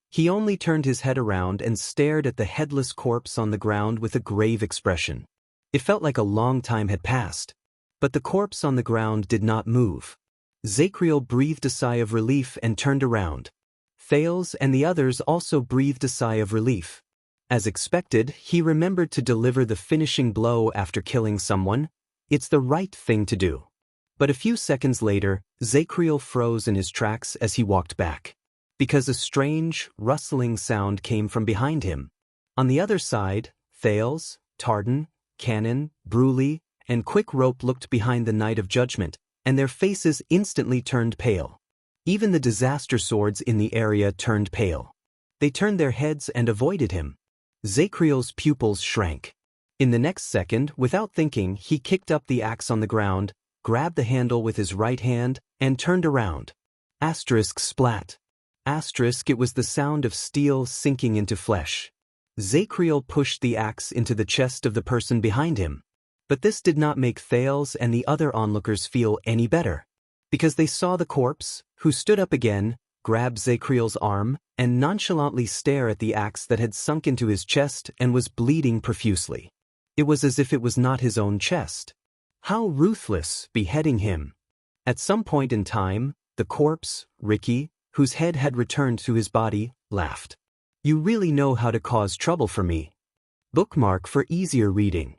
He only turned his head around and stared at the headless corpse on the ground with a grave expression. It felt like a long time had passed. But the corpse on the ground did not move. Zacriel breathed a sigh of relief and turned around. Thales and the others also breathed a sigh of relief. As expected, he remembered to deliver the finishing blow after killing someone. It's the right thing to do. But a few seconds later, Zacriel froze in his tracks as he walked back, because a strange, rustling sound came from behind him. On the other side, Thales, Tardan, Cannon, Bruley, and Quick Rope looked behind the Knight of Judgment, and their faces instantly turned pale. Even the disaster swords in the area turned pale. They turned their heads and avoided him. Zacriel's pupils shrank. In the next second, without thinking, he kicked up the axe on the ground, grabbed the handle with his right hand, and turned around. Splat. It was the sound of steel sinking into flesh. Zacriel pushed the axe into the chest of the person behind him. But this did not make Thales and the other onlookers feel any better, because they saw the corpse, who stood up again, grab Zacriel's arm, and nonchalantly stare at the axe that had sunk into his chest and was bleeding profusely. It was as if it was not his own chest. How ruthless, beheading him. At some point in time, the corpse, Ricky, whose head had returned to his body, laughed. "You really know how to cause trouble for me." Bookmark for easier reading.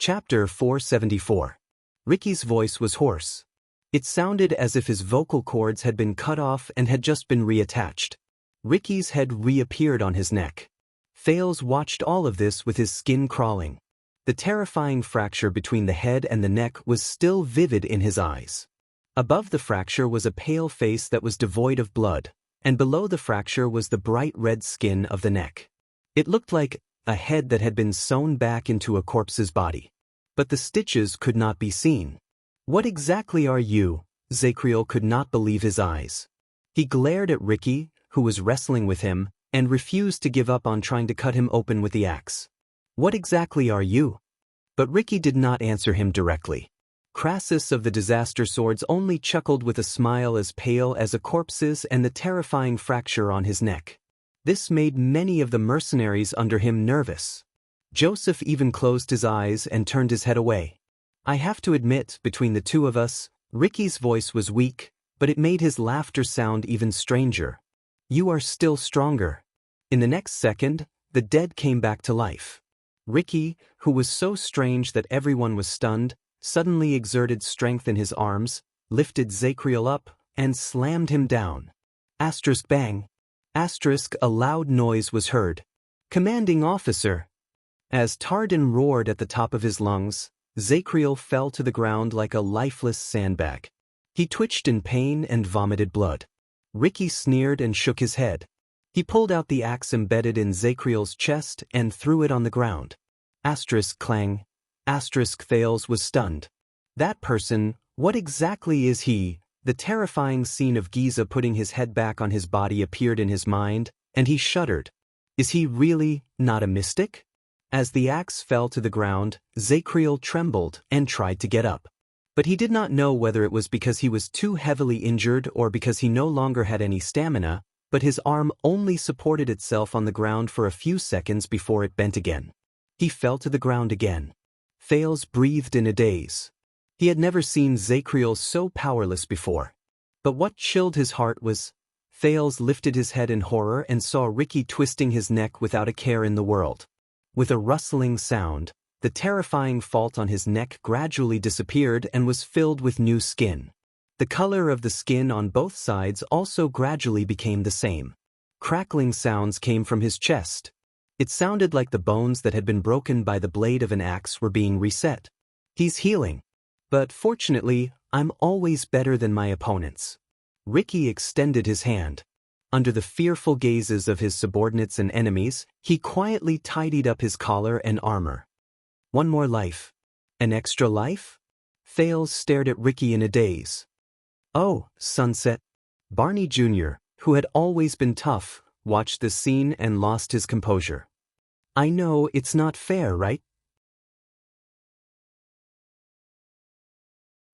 Chapter 474. Ricky's voice was hoarse. It sounded as if his vocal cords had been cut off and had just been reattached. Ricky's head reappeared on his neck. Thales watched all of this with his skin crawling. The terrifying fracture between the head and the neck was still vivid in his eyes. Above the fracture was a pale face that was devoid of blood, and below the fracture was the bright red skin of the neck. It looked like a head that had been sewn back into a corpse's body. But the stitches could not be seen. "What exactly are you?" Zacriel could not believe his eyes. He glared at Ricky, who was wrestling with him, and refused to give up on trying to cut him open with the axe. "What exactly are you?" But Ricky did not answer him directly. Crassus of the disaster swords only chuckled with a smile as pale as a corpse's and the terrifying fracture on his neck. This made many of the mercenaries under him nervous. Joseph even closed his eyes and turned his head away. I have to admit, between the two of us, Ricky's voice was weak, but it made his laughter sound even stranger. "You are still stronger." In the next second, the dead came back to life. Ricky, who was so strange that everyone was stunned, suddenly exerted strength in his arms, lifted Zacriel up, and slammed him down. Bang. A loud noise was heard. "Commanding officer!" As Tardan roared at the top of his lungs, Zacriel fell to the ground like a lifeless sandbag. He twitched in pain and vomited blood. Ricky sneered and shook his head. He pulled out the axe embedded in Zacriel's chest and threw it on the ground. Asterisk clang. Asterisk Thales was stunned. That person, what exactly is he? The terrifying scene of Giza putting his head back on his body appeared in his mind, and he shuddered. Is he really not a mystic? As the axe fell to the ground, Zacriel trembled and tried to get up. But he did not know whether it was because he was too heavily injured or because he no longer had any stamina, but his arm only supported itself on the ground for a few seconds before it bent again. He fell to the ground again. Thales breathed in a daze. He had never seen Zacriel so powerless before. But what chilled his heart was, Thales lifted his head in horror and saw Ricky twisting his neck without a care in the world. With a rustling sound, the terrifying fault on his neck gradually disappeared and was filled with new skin. The color of the skin on both sides also gradually became the same. Crackling sounds came from his chest. It sounded like the bones that had been broken by the blade of an axe were being reset. He's healing. But fortunately, I'm always better than my opponents. Ricky extended his hand. Under the fearful gazes of his subordinates and enemies, he quietly tidied up his collar and armor. One more life. An extra life? Thales stared at Ricky in a daze. Oh, Sunset. Barney Jr., who had always been tough, watched this scene and lost his composure. I know it's not fair, right?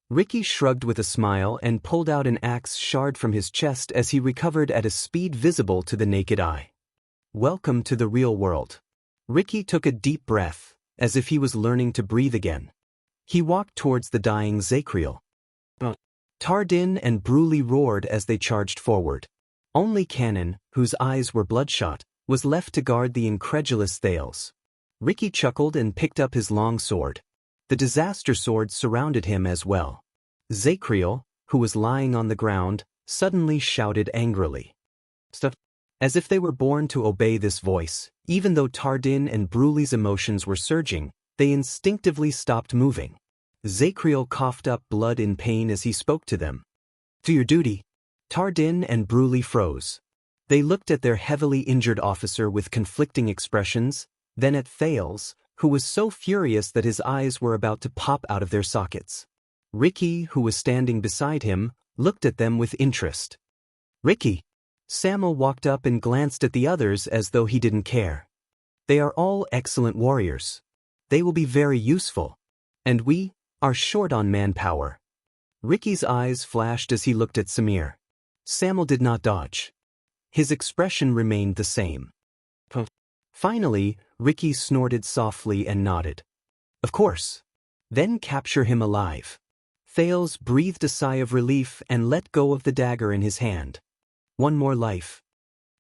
Ricky shrugged with a smile and pulled out an axe shard from his chest as he recovered at a speed visible to the naked eye. Welcome to the real world. Ricky took a deep breath, as if he was learning to breathe again. He walked towards the dying Zacriel. Tardin and Bruley roared as they charged forward. Only Cannon, whose eyes were bloodshot, was left to guard the incredulous Thales. Ricky chuckled and picked up his long sword. The disaster sword surrounded him as well. Zacriel, who was lying on the ground, suddenly shouted angrily. Stop! As if they were born to obey this voice, even though Tardin and Bruley's emotions were surging, they instinctively stopped moving. Zacriel coughed up blood in pain as he spoke to them. To your duty. Tardin and Bruley froze. They looked at their heavily injured officer with conflicting expressions, then at Thales, who was so furious that his eyes were about to pop out of their sockets. Ricky, who was standing beside him, looked at them with interest. Ricky. Samuel walked up and glanced at the others as though he didn't care. They are all excellent warriors. They will be very useful. And we are short on manpower. Ricky's eyes flashed as he looked at Samir. Samuel did not dodge. His expression remained the same. Finally, Ricky snorted softly and nodded. Of course. Then capture him alive. Thales breathed a sigh of relief and let go of the dagger in his hand. One more life.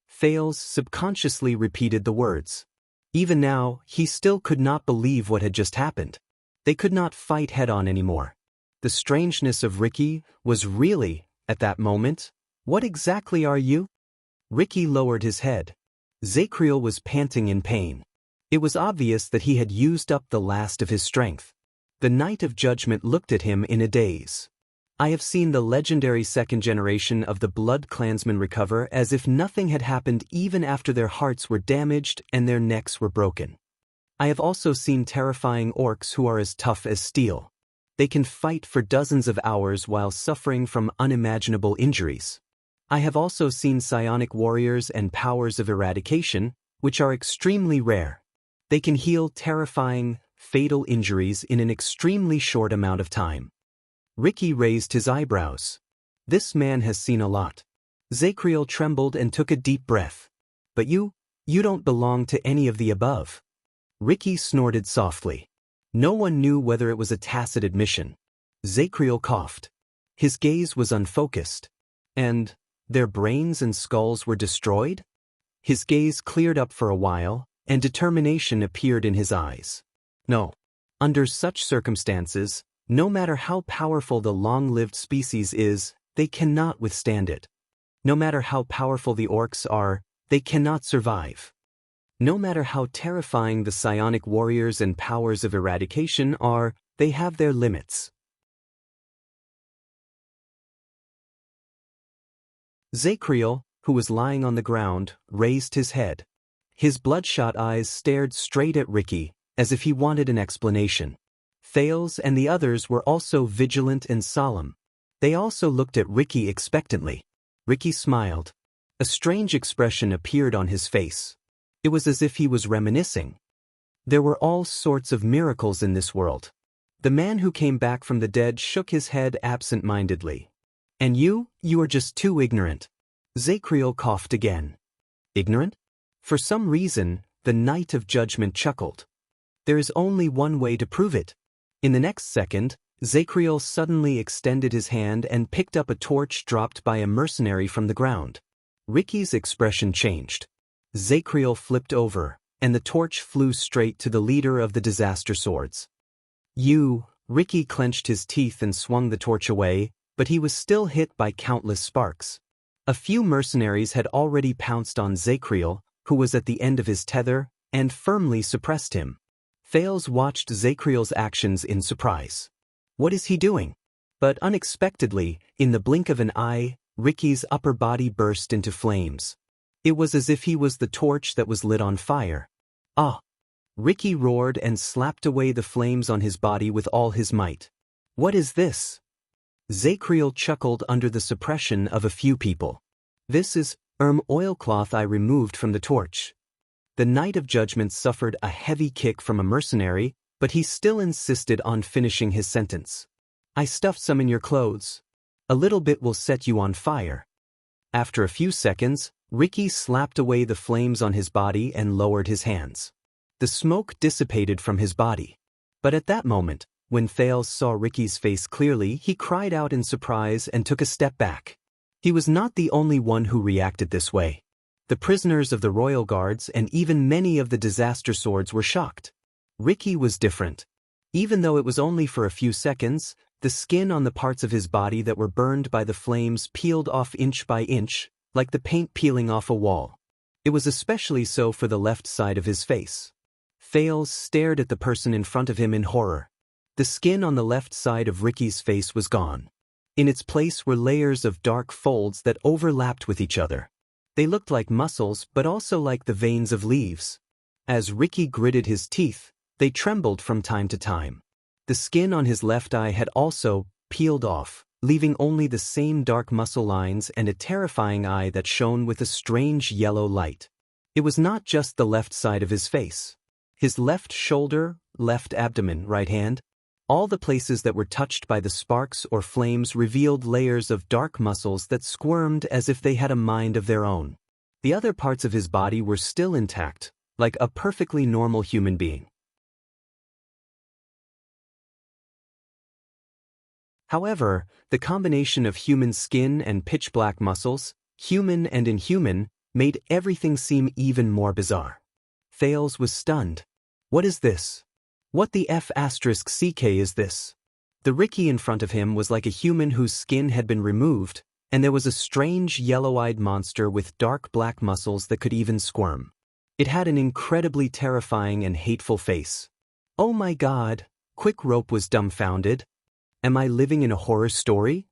Thales subconsciously repeated the words. Even now, he still could not believe what had just happened. They could not fight head-on anymore. The strangeness of Ricky was really, at that moment, what exactly are you? Ricky lowered his head. Zacriel was panting in pain. It was obvious that he had used up the last of his strength. The Knight of Judgment looked at him in a daze. I have seen the legendary second generation of the Blood Clansmen recover as if nothing had happened even after their hearts were damaged and their necks were broken. I have also seen terrifying orcs who are as tough as steel. They can fight for dozens of hours while suffering from unimaginable injuries. I have also seen psionic warriors and powers of eradication, which are extremely rare. They can heal terrifying, fatal injuries in an extremely short amount of time. Ricky raised his eyebrows. This man has seen a lot. Zacriel trembled and took a deep breath. But you don't belong to any of the above. Ricky snorted softly. No one knew whether it was a tacit admission. Zacriel coughed. His gaze was unfocused. And their brains and skulls were destroyed? His gaze cleared up for a while, and determination appeared in his eyes. No. Under such circumstances, no matter how powerful the long-lived species is, they cannot withstand it. No matter how powerful the orcs are, they cannot survive. No matter how terrifying the psionic warriors and powers of eradication are, they have their limits. Zacriel, who was lying on the ground, raised his head. His bloodshot eyes stared straight at Ricky, as if he wanted an explanation. Thales and the others were also vigilant and solemn. They also looked at Ricky expectantly. Ricky smiled. A strange expression appeared on his face. It was as if he was reminiscing. There were all sorts of miracles in this world. The man who came back from the dead shook his head absent-mindedly. And you are just too ignorant. Zacriel coughed again. Ignorant? For some reason, the Knight of Judgment chuckled. There is only one way to prove it. In the next second, Zacriel suddenly extended his hand and picked up a torch dropped by a mercenary from the ground. Ricky's expression changed. Zacriel flipped over, and the torch flew straight to the leader of the Disaster Swords. Ricky clenched his teeth and swung the torch away, but he was still hit by countless sparks. A few mercenaries had already pounced on Zacriel, who was at the end of his tether, and firmly suppressed him. Thales watched Zacriel's actions in surprise. What is he doing? But unexpectedly, in the blink of an eye, Ricky's upper body burst into flames. It was as if he was the torch that was lit on fire. Ah! Ricky roared and slapped away the flames on his body with all his might. What is this? Zacriel chuckled under the suppression of a few people. This is oilcloth I removed from the torch. The Knight of Judgment suffered a heavy kick from a mercenary, but he still insisted on finishing his sentence. I stuffed some in your clothes. A little bit will set you on fire. After a few seconds, Ricky slapped away the flames on his body and lowered his hands. The smoke dissipated from his body. But at that moment, when Thales saw Ricky's face clearly, he cried out in surprise and took a step back. He was not the only one who reacted this way. The prisoners of the royal guards and even many of the Disaster Swords were shocked. Ricky was different. Even though it was only for a few seconds, the skin on the parts of his body that were burned by the flames peeled off inch by inch, like the paint peeling off a wall. It was especially so for the left side of his face. Thales stared at the person in front of him in horror. The skin on the left side of Ricky's face was gone. In its place were layers of dark folds that overlapped with each other. They looked like muscles but also like the veins of leaves. As Ricky gritted his teeth, they trembled from time to time. The skin on his left eye had also peeled off, leaving only the same dark muscle lines and a terrifying eye that shone with a strange yellow light. It was not just the left side of his face. His left shoulder, left abdomen, right hand, all the places that were touched by the sparks or flames revealed layers of dark muscles that squirmed as if they had a mind of their own. The other parts of his body were still intact, like a perfectly normal human being. However, the combination of human skin and pitch-black muscles, human and inhuman, made everything seem even more bizarre. Thales was stunned. What is this? What the F***ck is this? The Ricky in front of him was like a human whose skin had been removed, and there was a strange yellow-eyed monster with dark black muscles that could even squirm. It had an incredibly terrifying and hateful face. Oh my God! Quick Rope was dumbfounded. Am I living in a horror story?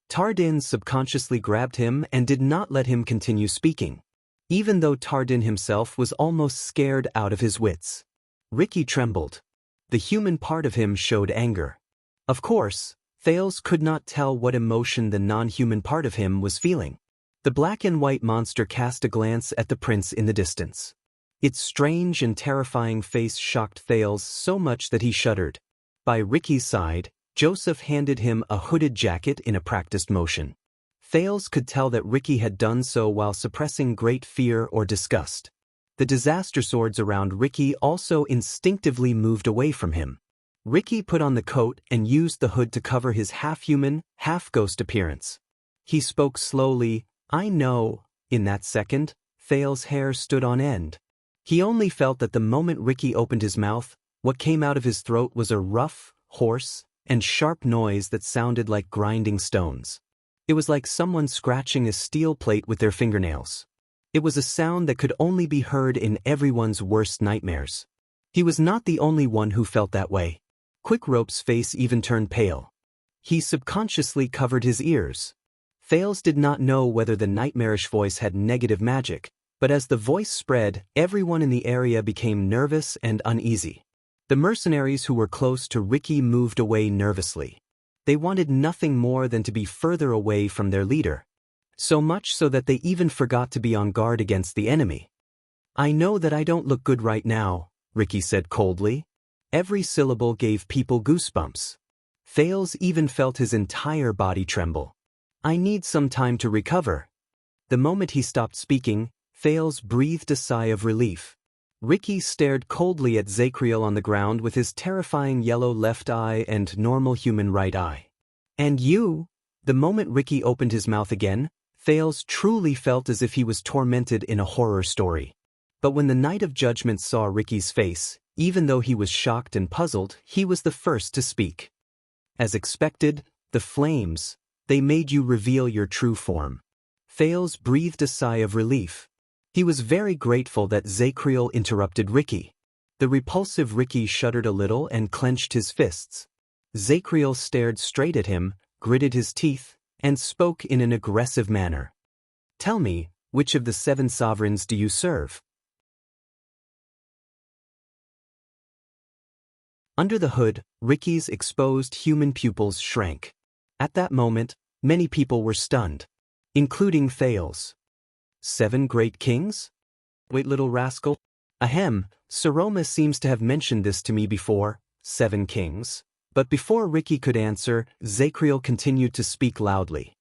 Tardin subconsciously grabbed him and did not let him continue speaking, even though Tardin himself was almost scared out of his wits. Ricky trembled. The human part of him showed anger. Of course, Thales could not tell what emotion the non-human part of him was feeling. The black and white monster cast a glance at the prince in the distance. Its strange and terrifying face shocked Thales so much that he shuddered. By Ricky's side, Joseph handed him a hooded jacket in a practiced motion. Thales could tell that Ricky had done so while suppressing great fear or disgust. The Disaster Swords around Ricky also instinctively moved away from him. Ricky put on the coat and used the hood to cover his half-human, half-ghost appearance. He spoke slowly. I know. In that second, Thales' hair stood on end. He only felt that the moment Ricky opened his mouth, what came out of his throat was a rough, hoarse, and sharp noise that sounded like grinding stones. It was like someone scratching a steel plate with their fingernails. It was a sound that could only be heard in everyone's worst nightmares. He was not the only one who felt that way. Quick Rope's face even turned pale. He subconsciously covered his ears. Thales did not know whether the nightmarish voice had negative magic, but as the voice spread, everyone in the area became nervous and uneasy. The mercenaries who were close to Ricky moved away nervously. They wanted nothing more than to be further away from their leader. So much so that they even forgot to be on guard against the enemy. "I know that I don't look good right now," Ricky said coldly. Every syllable gave people goosebumps. Thales even felt his entire body tremble. "I need some time to recover." The moment he stopped speaking, Thales breathed a sigh of relief. Ricky stared coldly at Zacriel on the ground with his terrifying yellow left eye and normal human right eye. "And you?" The moment Ricky opened his mouth again, Thales truly felt as if he was tormented in a horror story. But when the Knight of Judgment saw Ricky's face, even though he was shocked and puzzled, he was the first to speak. "As expected, the flames, they made you reveal your true form." Thales breathed a sigh of relief. He was very grateful that Zacriel interrupted Ricky. The repulsive Ricky shuddered a little and clenched his fists. Zacriel stared straight at him, gritted his teeth, and spoke in an aggressive manner. "Tell me, which of the 7 sovereigns do you serve?" Under the hood, Ricky's exposed human pupils shrank. At that moment, many people were stunned, including Thales. 7 great kings? Wait, little rascal. Ahem, Saroma seems to have mentioned this to me before, 7 kings. But before Ricky could answer, Zacriel continued to speak loudly.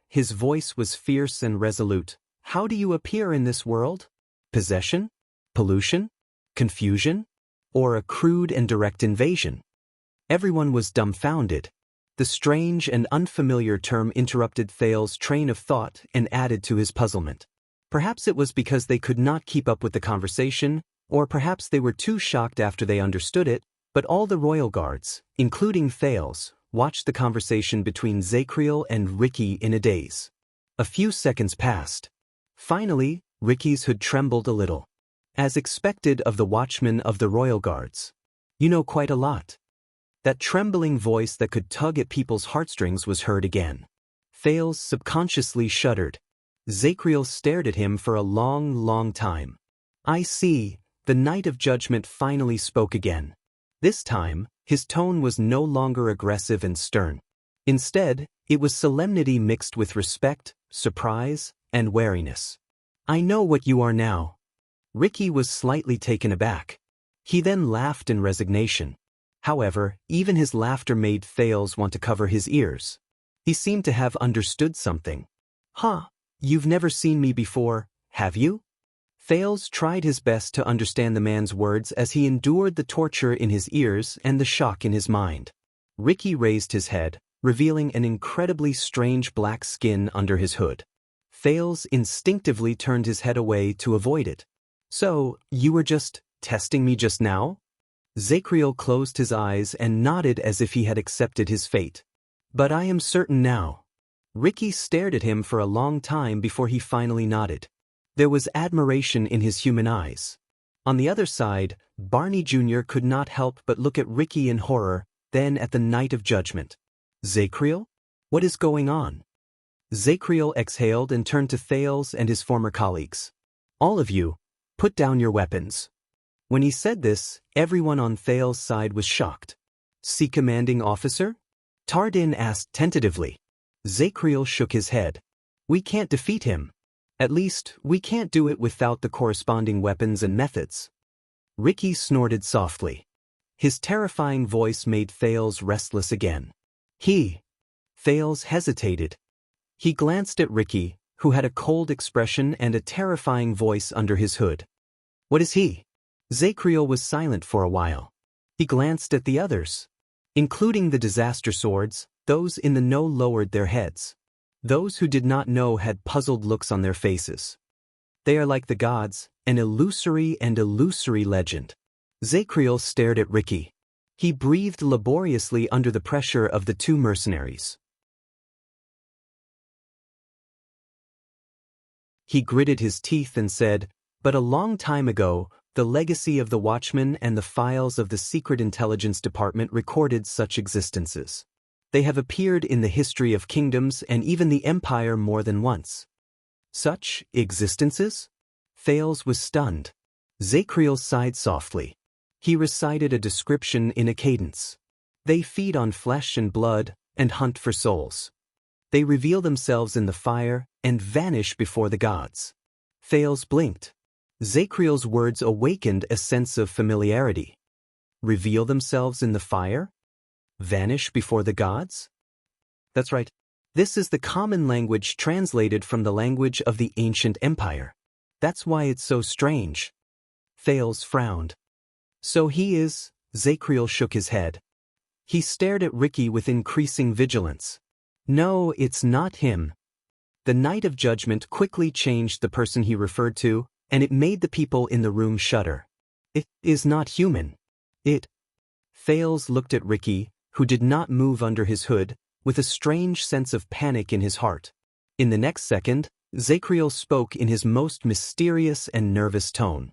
His voice was fierce and resolute. "How do you appear in this world? Possession? Pollution? Confusion? Or a crude and direct invasion?" Everyone was dumbfounded. The strange and unfamiliar term interrupted Thales' train of thought and added to his puzzlement. Perhaps it was because they could not keep up with the conversation, or perhaps they were too shocked after they understood it, but all the royal guards, including Thales, watched the conversation between Zacriel and Ricky in a daze. A few seconds passed. Finally, Ricky's hood trembled a little. "As expected of the watchman of the royal guards. You know quite a lot." That trembling voice that could tug at people's heartstrings was heard again. Thales subconsciously shuddered. Zacriel stared at him for a long time. "I see," the Knight of Judgment finally spoke again. This time, his tone was no longer aggressive and stern. Instead, it was solemnity mixed with respect, surprise, and wariness. "I know what you are now." Ricky was slightly taken aback. He then laughed in resignation. However, even his laughter made Thales want to cover his ears. He seemed to have understood something. "Huh, you've never seen me before, have you?" Thales tried his best to understand the man's words as he endured the torture in his ears and the shock in his mind. Ricky raised his head, revealing an incredibly strange black skin under his hood. Thales instinctively turned his head away to avoid it. "So, you were just testing me just now?" Zacriel closed his eyes and nodded as if he had accepted his fate. "But I am certain now." Ricky stared at him for a long time before he finally nodded. There was admiration in his human eyes. On the other side, Barney Jr. could not help but look at Ricky in horror, then at the Knight of Judgment. "Zacriel? What is going on?" Zacriel exhaled and turned to Thales and his former colleagues. "All of you, put down your weapons." When he said this, everyone on Thales' side was shocked. "See, commanding officer?" Tardin asked tentatively. Zacriel shook his head. "We can't defeat him. At least, we can't do it without the corresponding weapons and methods." Ricky snorted softly. His terrifying voice made Thales restless again. Thales hesitated. He glanced at Ricky, who had a cold expression and a terrifying voice under his hood. "What is he?" Zacriel was silent for a while. He glanced at the others. Including the disaster swords, those in the know lowered their heads. Those who did not know had puzzled looks on their faces. "They are like the gods, an illusory legend." Zacriel stared at Ricky. He breathed laboriously under the pressure of the 2 mercenaries. He gritted his teeth and said, "But a long time ago, the legacy of the Watchmen and the files of the Secret Intelligence Department recorded such existences. They have appeared in the history of kingdoms and even the empire more than once. Such existences? Thales was stunned. Zacriel sighed softly. He recited a description in a cadence. They feed on flesh and blood and hunt for souls. They reveal themselves in the fire and vanish before the gods. Thales blinked. Zacriel's words awakened a sense of familiarity. Reveal themselves in the fire? Vanish before the gods? That's right. This is the common language translated from the language of the ancient empire. That's why it's so strange. Thales frowned. So he is, Zacriel shook his head. He stared at Ricky with increasing vigilance. No, it's not him. The Night of Judgment quickly changed the person he referred to, and it made the people in the room shudder. It is not human. Thales looked at Ricky, who did not move under his hood, with a strange sense of panic in his heart. In the next second, Zacriel spoke in his most mysterious and nervous tone.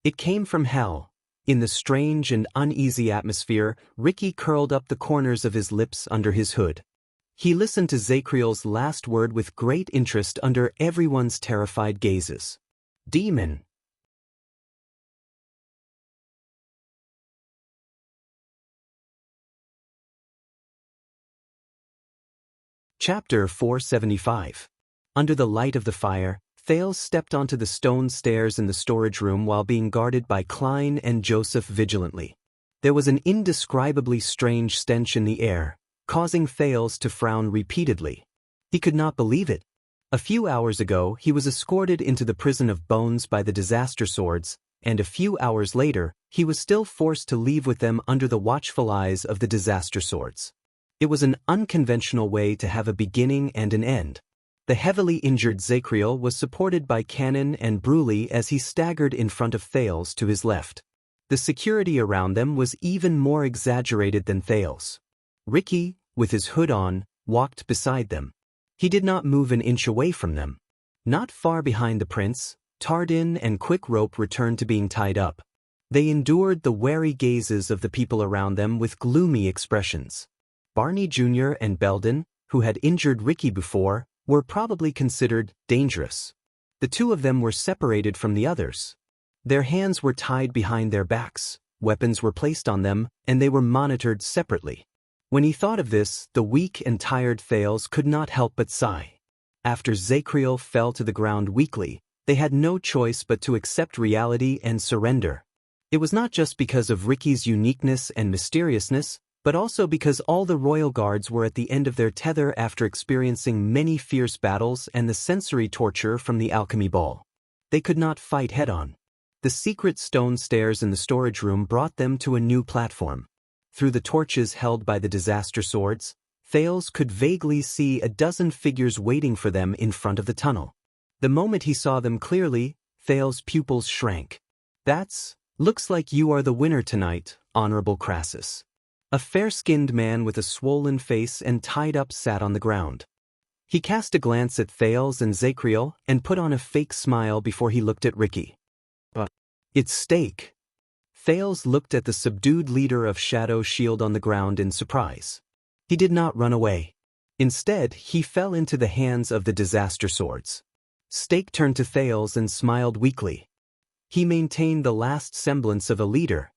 It came from hell. In the strange and uneasy atmosphere, Ricky curled up the corners of his lips under his hood. He listened to Zacriel's last word with great interest under everyone's terrified gazes. Demon. Chapter 475. Under the light of the fire, Thales stepped onto the stone stairs in the storage room while being guarded by Klein and Joseph vigilantly. There was an indescribably strange stench in the air, causing Thales to frown repeatedly. He could not believe it. A few hours ago, he was escorted into the prison of bones by the disaster swords, and a few hours later, he was still forced to leave with them under the watchful eyes of the disaster swords. It was an unconventional way to have a beginning and an end. The heavily injured Zacriel was supported by Cannon and Bruley as he staggered in front of Thales to his left. The security around them was even more exaggerated than Thales. Ricky, with his hood on, walked beside them. He did not move an inch away from them. Not far behind the prince, Tardin and Quick Rope returned to being tied up. They endured the wary gazes of the people around them with gloomy expressions. Barney Jr. and Belden, who had injured Ricky before, were probably considered dangerous. The two of them were separated from the others. Their hands were tied behind their backs, weapons were placed on them, and they were monitored separately. When he thought of this, the weak and tired Thales could not help but sigh. After Zacriel fell to the ground weakly, they had no choice but to accept reality and surrender. It was not just because of Ricky's uniqueness and mysteriousness, but also because all the royal guards were at the end of their tether after experiencing many fierce battles and the sensory torture from the alchemy ball. They could not fight head-on. The secret stone stairs in the storage room brought them to a new platform. Through the torches held by the disaster swords, Thales could vaguely see a dozen figures waiting for them in front of the tunnel. The moment he saw them clearly, Thales' pupils shrank. Looks like you are the winner tonight, Honorable Crassus. A fair-skinned man with a swollen face and tied up sat on the ground. He cast a glance at Thales and Zacriel and put on a fake smile before he looked at Ricky. But it's Stake. Thales looked at the subdued leader of Shadow Shield on the ground in surprise. He did not run away. Instead, he fell into the hands of the disaster swords. Stake turned to Thales and smiled weakly. He maintained the last semblance of a leader.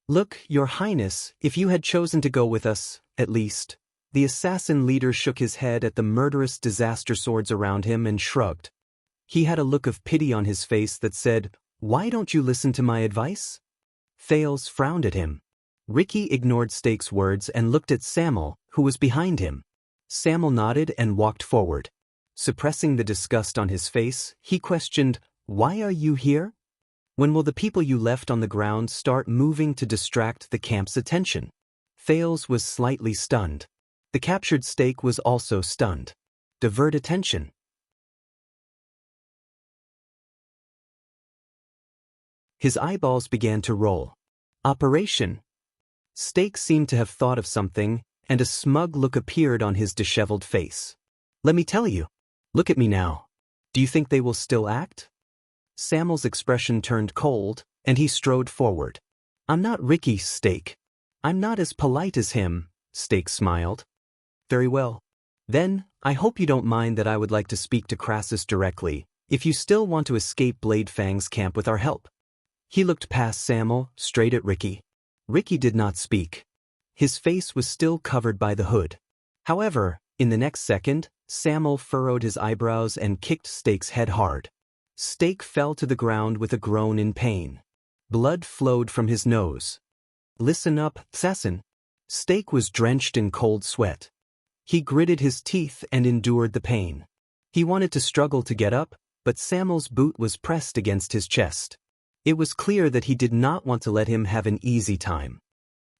Look, Your Highness, if you had chosen to go with us, at least. The assassin leader shook his head at the murderous disaster swords around him and shrugged. He had a look of pity on his face that said, "Why don't you listen to my advice?" Thales frowned at him. Ricky ignored Stake's words and looked at Samuel, who was behind him. Samuel nodded and walked forward. Suppressing the disgust on his face, he questioned, "Why are you here? When will the people you left on the ground start moving to distract the camp's attention?" Thales was slightly stunned. The captured Stake was also stunned. Divert attention. His eyeballs began to roll. Operation. Stake seemed to have thought of something, and a smug look appeared on his disheveled face. "Let me tell you. Look at me now. Do you think they will still act?" Samuel's expression turned cold, and he strode forward. "I'm not Ricky, Stake. I'm not as polite as him," Stake smiled. Very well. Then, I hope you don't mind that I would like to speak to Crassus directly, if you still want to escape Blade Fang's camp with our help. He looked past Samuel, straight at Ricky. Ricky did not speak. His face was still covered by the hood. However, in the next second, Samuel furrowed his eyebrows and kicked Steak's head hard. Steak fell to the ground with a groan in pain. Blood flowed from his nose. Listen up, assassin. Steak was drenched in cold sweat. He gritted his teeth and endured the pain. He wanted to struggle to get up, but Samuel's boot was pressed against his chest. It was clear that he did not want to let him have an easy time.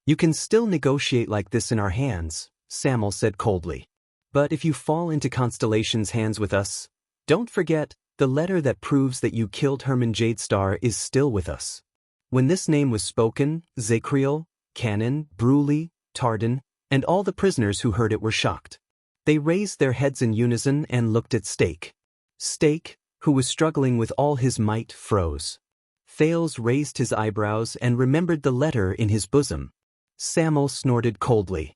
You can still negotiate like this in our hands, Samuel said coldly. But if you fall into Constellation's hands with us, don't forget, the letter that proves that you killed Herman Jadestar is still with us. When this name was spoken, Zacriel, Cannon, Bruley, Tardan, and all the prisoners who heard it were shocked. They raised their heads in unison and looked at Steak. Steak, who was struggling with all his might, froze. Thales raised his eyebrows and remembered the letter in his bosom. Samuel snorted coldly.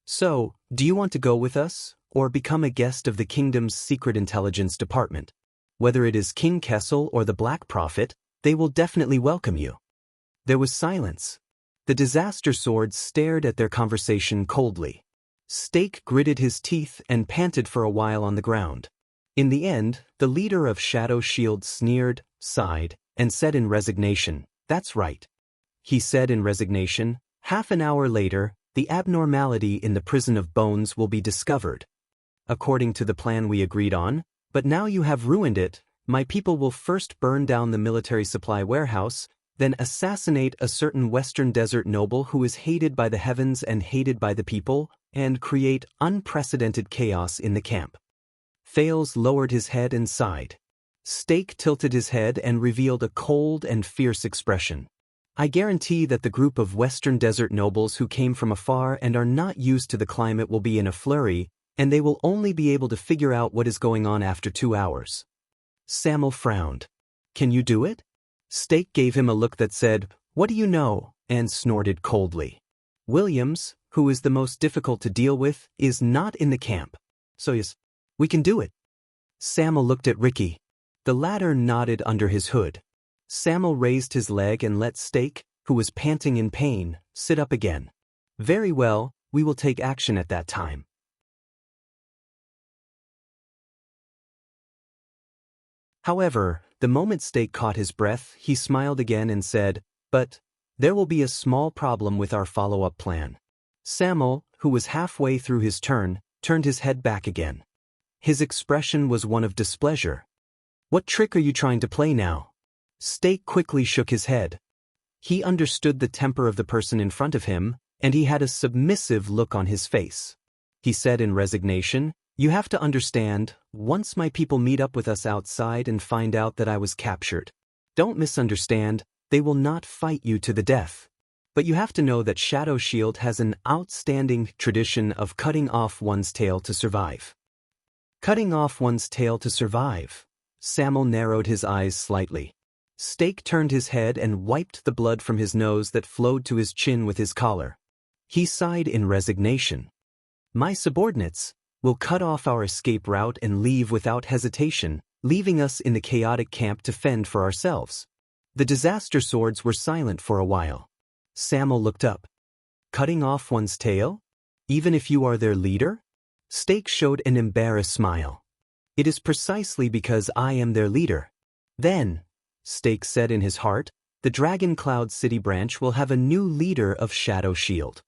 So, do you want to go with us, or become a guest of the kingdom's secret intelligence department? Whether it is King Kessel or the Black Prophet, they will definitely welcome you. There was silence. The disaster swords stared at their conversation coldly. Steak gritted his teeth and panted for a while on the ground. In the end, the leader of Shadow Shield sneered, sighed, and said in resignation, "That's right." He said in resignation, "Half an hour later, the abnormality in the prison of bones will be discovered. According to the plan we agreed on, but now you have ruined it, my people will first burn down the military supply warehouse, then assassinate a certain Western Desert noble who is hated by the heavens and hated by the people, and create unprecedented chaos in the camp." Thales lowered his head and sighed. Steak tilted his head and revealed a cold and fierce expression. "I guarantee that the group of Western Desert nobles who came from afar and are not used to the climate will be in a flurry, and they will only be able to figure out what is going on after 2 hours." Samuel frowned. "Can you do it?" Steak gave him a look that said, "What do you know?" and snorted coldly. "Williams, who is the most difficult to deal with, is not in the camp. So yes, we can do it." Samuel looked at Ricky. The latter nodded under his hood. Samuel raised his leg and let Steak, who was panting in pain, sit up again. "Very well, we will take action at that time." However, the moment Steak caught his breath, he smiled again and said, "But there will be a small problem with our follow-up plan." Samuel, who was halfway through his turn, turned his head back again. His expression was one of displeasure. "What trick are you trying to play now?" Steak quickly shook his head. He understood the temper of the person in front of him, and he had a submissive look on his face. He said in resignation, "You have to understand, once my people meet up with us outside and find out that I was captured, don't misunderstand, they will not fight you to the death. But you have to know that Shadow Shield has an outstanding tradition of cutting off one's tail to survive." Cutting off one's tail to survive. Samuel narrowed his eyes slightly. Steak turned his head and wiped the blood from his nose that flowed to his chin with his collar. He sighed in resignation. "My subordinates will cut off our escape route and leave without hesitation, leaving us in the chaotic camp to fend for ourselves." The disaster swords were silent for a while. Samuel looked up. "Cutting off one's tail? Even if you are their leader?" Steak showed an embarrassed smile. "It is precisely because I am their leader. Then," Steak said in his heart, "the Dragon Cloud City branch will have a new leader of Shadow Shield."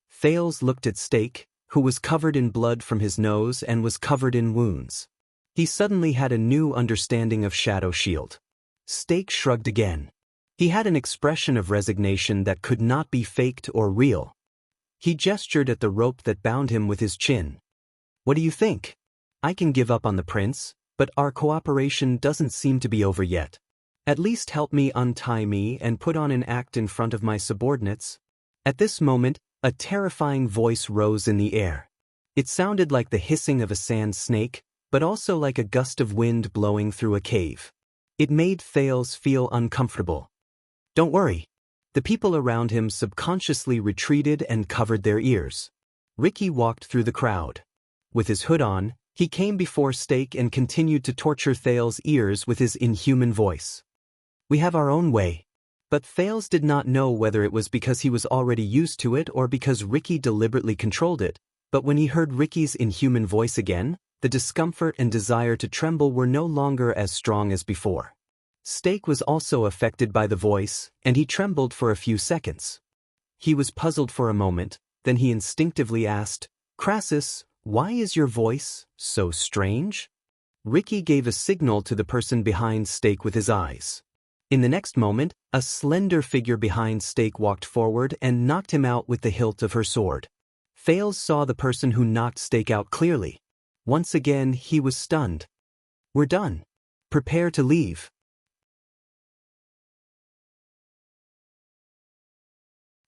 Thales looked at Steak, who was covered in blood from his nose and was covered in wounds. He suddenly had a new understanding of Shadow Shield. Steak shrugged again. He had an expression of resignation that could not be faked or real. He gestured at the rope that bound him with his chin. "What do you think? I can give up on the prince, but our cooperation doesn't seem to be over yet. At least help me untie me and put on an act in front of my subordinates." At this moment, a terrifying voice rose in the air. It sounded like the hissing of a sand snake, but also like a gust of wind blowing through a cave. It made Thales feel uncomfortable. "Don't worry." The people around him subconsciously retreated and covered their ears. Ricky walked through the crowd. With his hood on, he came before Stake and continued to torture Thales' ears with his inhuman voice. "We have our own way." But Thales did not know whether it was because he was already used to it or because Ricky deliberately controlled it, but when he heard Ricky's inhuman voice again, the discomfort and desire to tremble were no longer as strong as before. Stake was also affected by the voice, and he trembled for a few seconds. He was puzzled for a moment, then he instinctively asked, "Crassus, why is your voice so strange?" Ricky gave a signal to the person behind Stake with his eyes. In the next moment, a slender figure behind Stake walked forward and knocked him out with the hilt of her sword. Thales saw the person who knocked Stake out clearly. Once again, he was stunned. "We're done. Prepare to leave."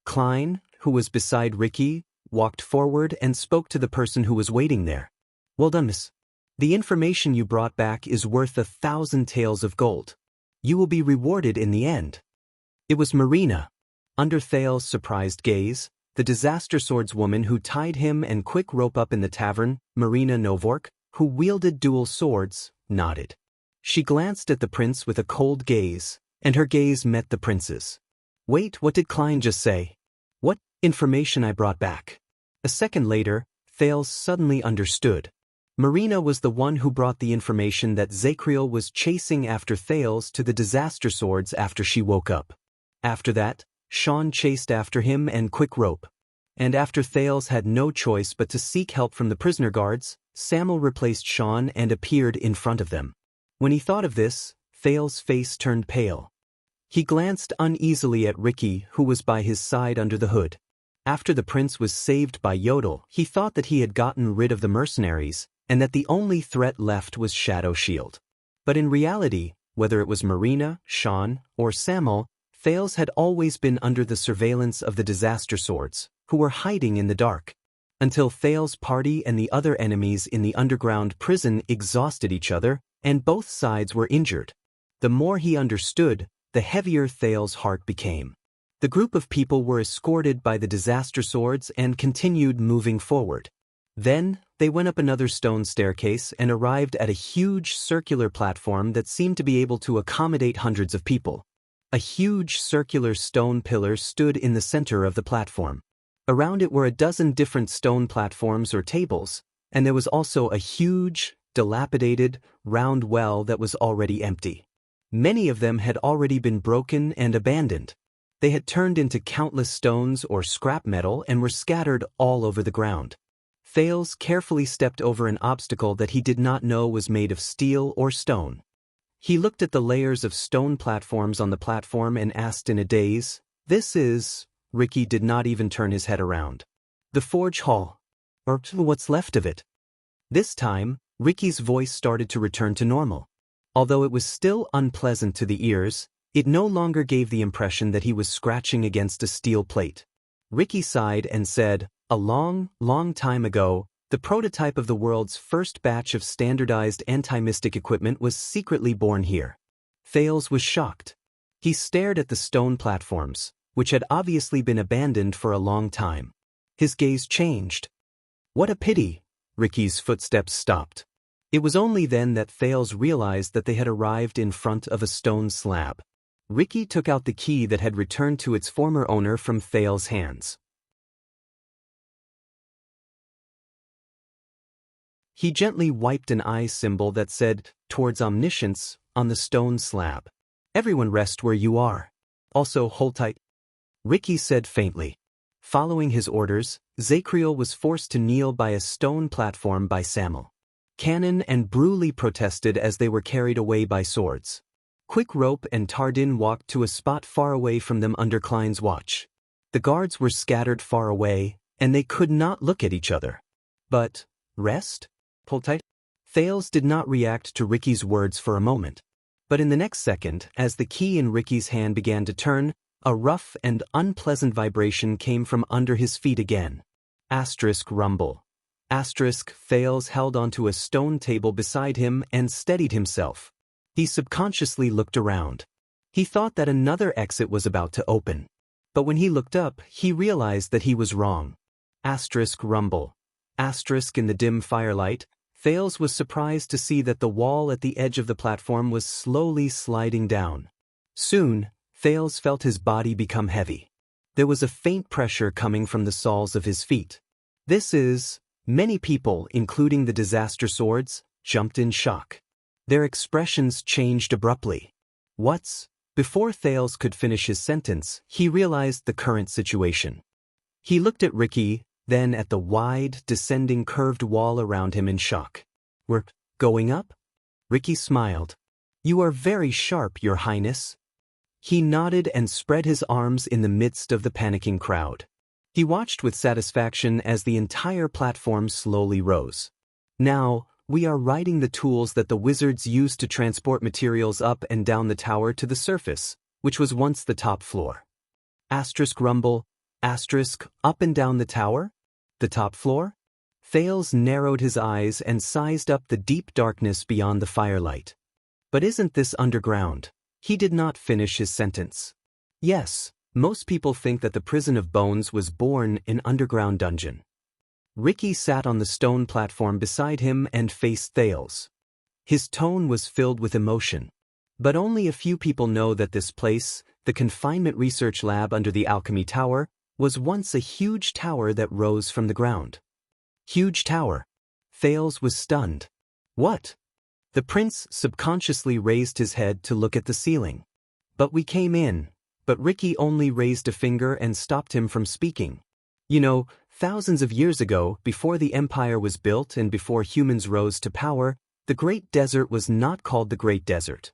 Klein, who was beside Ricky, walked forward and spoke to the person who was waiting there. "Well done, miss. The information you brought back is worth 1,000 taels of gold. You will be rewarded in the end." It was Marina. Under Thales' surprised gaze, the disaster swordswoman who tied him and Quick Rope up in the tavern, Marina Novork, who wielded dual swords, nodded. She glanced at the prince with a cold gaze, and her gaze met the prince's. "Wait, what did Klein just say?" "What information I brought back?" A second later, Thales suddenly understood. Marina was the one who brought the information that Zacriel was chasing after Thales to the disaster swords after she woke up. After that, Sean chased after him and Quick Rope. And after Thales had no choice but to seek help from the prisoner guards, Samuel replaced Sean and appeared in front of them. When he thought of this, Thales' face turned pale. He glanced uneasily at Ricky, who was by his side under the hood. After the prince was saved by Yodel, he thought that he had gotten rid of the mercenaries, and that the only threat left was Shadow Shield. But in reality, whether it was Marina, Sean, or Samuel, Thales had always been under the surveillance of the disaster swords, who were hiding in the dark. Until Thales' party and the other enemies in the underground prison exhausted each other, and both sides were injured. The more he understood, the heavier Thales' heart became. The group of people were escorted by the disaster swords and continued moving forward. Then, they went up another stone staircase and arrived at a huge circular platform that seemed to be able to accommodate hundreds of people. A huge circular stone pillar stood in the center of the platform. Around it were a dozen different stone platforms or tables, and there was also a huge, dilapidated, round well that was already empty. Many of them had already been broken and abandoned. They had turned into countless stones or scrap metal and were scattered all over the ground. Thales carefully stepped over an obstacle that he did not know was made of steel or stone. He looked at the layers of stone platforms on the platform and asked in a daze, "This is..." Ricky did not even turn his head around. "The Forge Hall. Or what's left of it." This time, Ricky's voice started to return to normal. Although it was still unpleasant to the ears, it no longer gave the impression that he was scratching against a steel plate. Ricky sighed and said, "A long, long time ago, the prototype of the world's first batch of standardized anti-mystic equipment was secretly born here." Thales was shocked. He stared at the stone platforms, which had obviously been abandoned for a long time. His gaze changed. "What a pity." Ricky's footsteps stopped. It was only then that Thales realized that they had arrived in front of a stone slab. Ricky took out the key that had returned to its former owner from Thales' hands. He gently wiped an eye symbol that said, "Towards Omniscience," on the stone slab. "Everyone rest where you are. Also hold tight," Ricky said faintly. Following his orders, Zacriel was forced to kneel by a stone platform by Samuel. Cannon and Bruley protested as they were carried away by swords. Quick Rope and Tardin walked to a spot far away from them under Klein's watch. The guards were scattered far away, and they could not look at each other. But, rest? Hold tight? Thales did not react to Ricky's words for a moment. But in the next second, as the key in Ricky's hand began to turn, a rough and unpleasant vibration came from under his feet again. Asterisk rumble. Asterisk Thales held onto a stone table beside him and steadied himself. He subconsciously looked around. He thought that another exit was about to open. But when he looked up, he realized that he was wrong. Asterisk rumble. Asterisk in the dim firelight, Thales was surprised to see that the wall at the edge of the platform was slowly sliding down. Soon, Thales felt his body become heavy. There was a faint pressure coming from the soles of his feet. Many people, including the disaster swords, jumped in shock. Their expressions changed abruptly. Before Thales could finish his sentence, he realized the current situation. He looked at Ricky, then at the wide, descending curved wall around him in shock. "We're going up?" Ricky smiled. "You are very sharp, Your Highness." He nodded and spread his arms in the midst of the panicking crowd. He watched with satisfaction as the entire platform slowly rose. "Now, we are riding the tools that the wizards used to transport materials up and down the tower to the surface, which was once the top floor." Asterisk rumble, asterisk, up and down the tower? The top floor? Thales narrowed his eyes and sized up the deep darkness beyond the firelight. "But isn't this underground?" He did not finish his sentence. "Yes, most people think that the prison of bones was born in underground dungeon." Ricky sat on the stone platform beside him and faced Thales. His tone was filled with emotion. "But only a few people know that this place, the confinement research lab under the alchemy tower, was once a huge tower that rose from the ground." Huge tower. Thales was stunned. "What?" The prince subconsciously raised his head to look at the ceiling. "But we came in." But Ricky only raised a finger and stopped him from speaking. "You know, thousands of years ago, before the empire was built and before humans rose to power, the Great Desert was not called the Great Desert."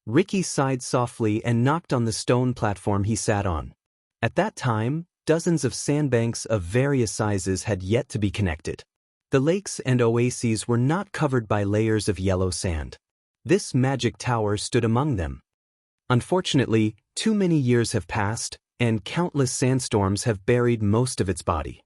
Ricky sighed softly and knocked on the stone platform he sat on. At that time, dozens of sandbanks of various sizes had yet to be connected. The lakes and oases were not covered by layers of yellow sand. This magic tower stood among them. Unfortunately, too many years have passed, and countless sandstorms have buried most of its body.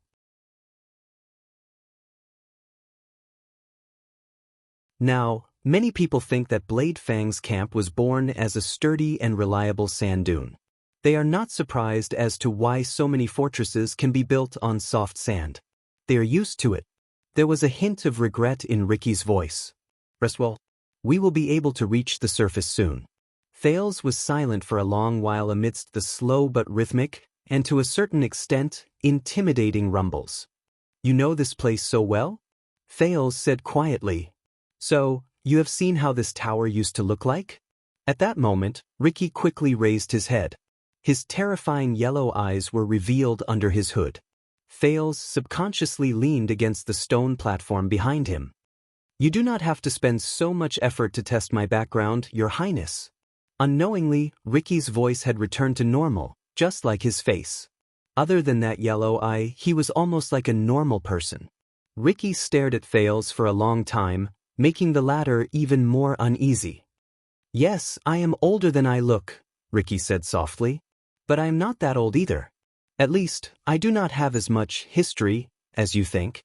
Now, many people think that Blade Fang's camp was born as a sturdy and reliable sand dune. They are not surprised as to why so many fortresses can be built on soft sand. They are used to it. There was a hint of regret in Ricky's voice. "Rest well. We will be able to reach the surface soon." Thales was silent for a long while amidst the slow but rhythmic, and to a certain extent, intimidating rumbles. "You know this place so well?" Thales said quietly. "So, you have seen how this tower used to look like?" At that moment, Ricky quickly raised his head. His terrifying yellow eyes were revealed under his hood. Thales subconsciously leaned against the stone platform behind him. "You do not have to spend so much effort to test my background, Your Highness." Unknowingly, Ricky's voice had returned to normal, just like his face. Other than that yellow eye, he was almost like a normal person. Ricky stared at Thales for a long time, making the latter even more uneasy. "Yes, I am older than I look," Ricky said softly. "But I am not that old either. At least, I do not have as much history as you think."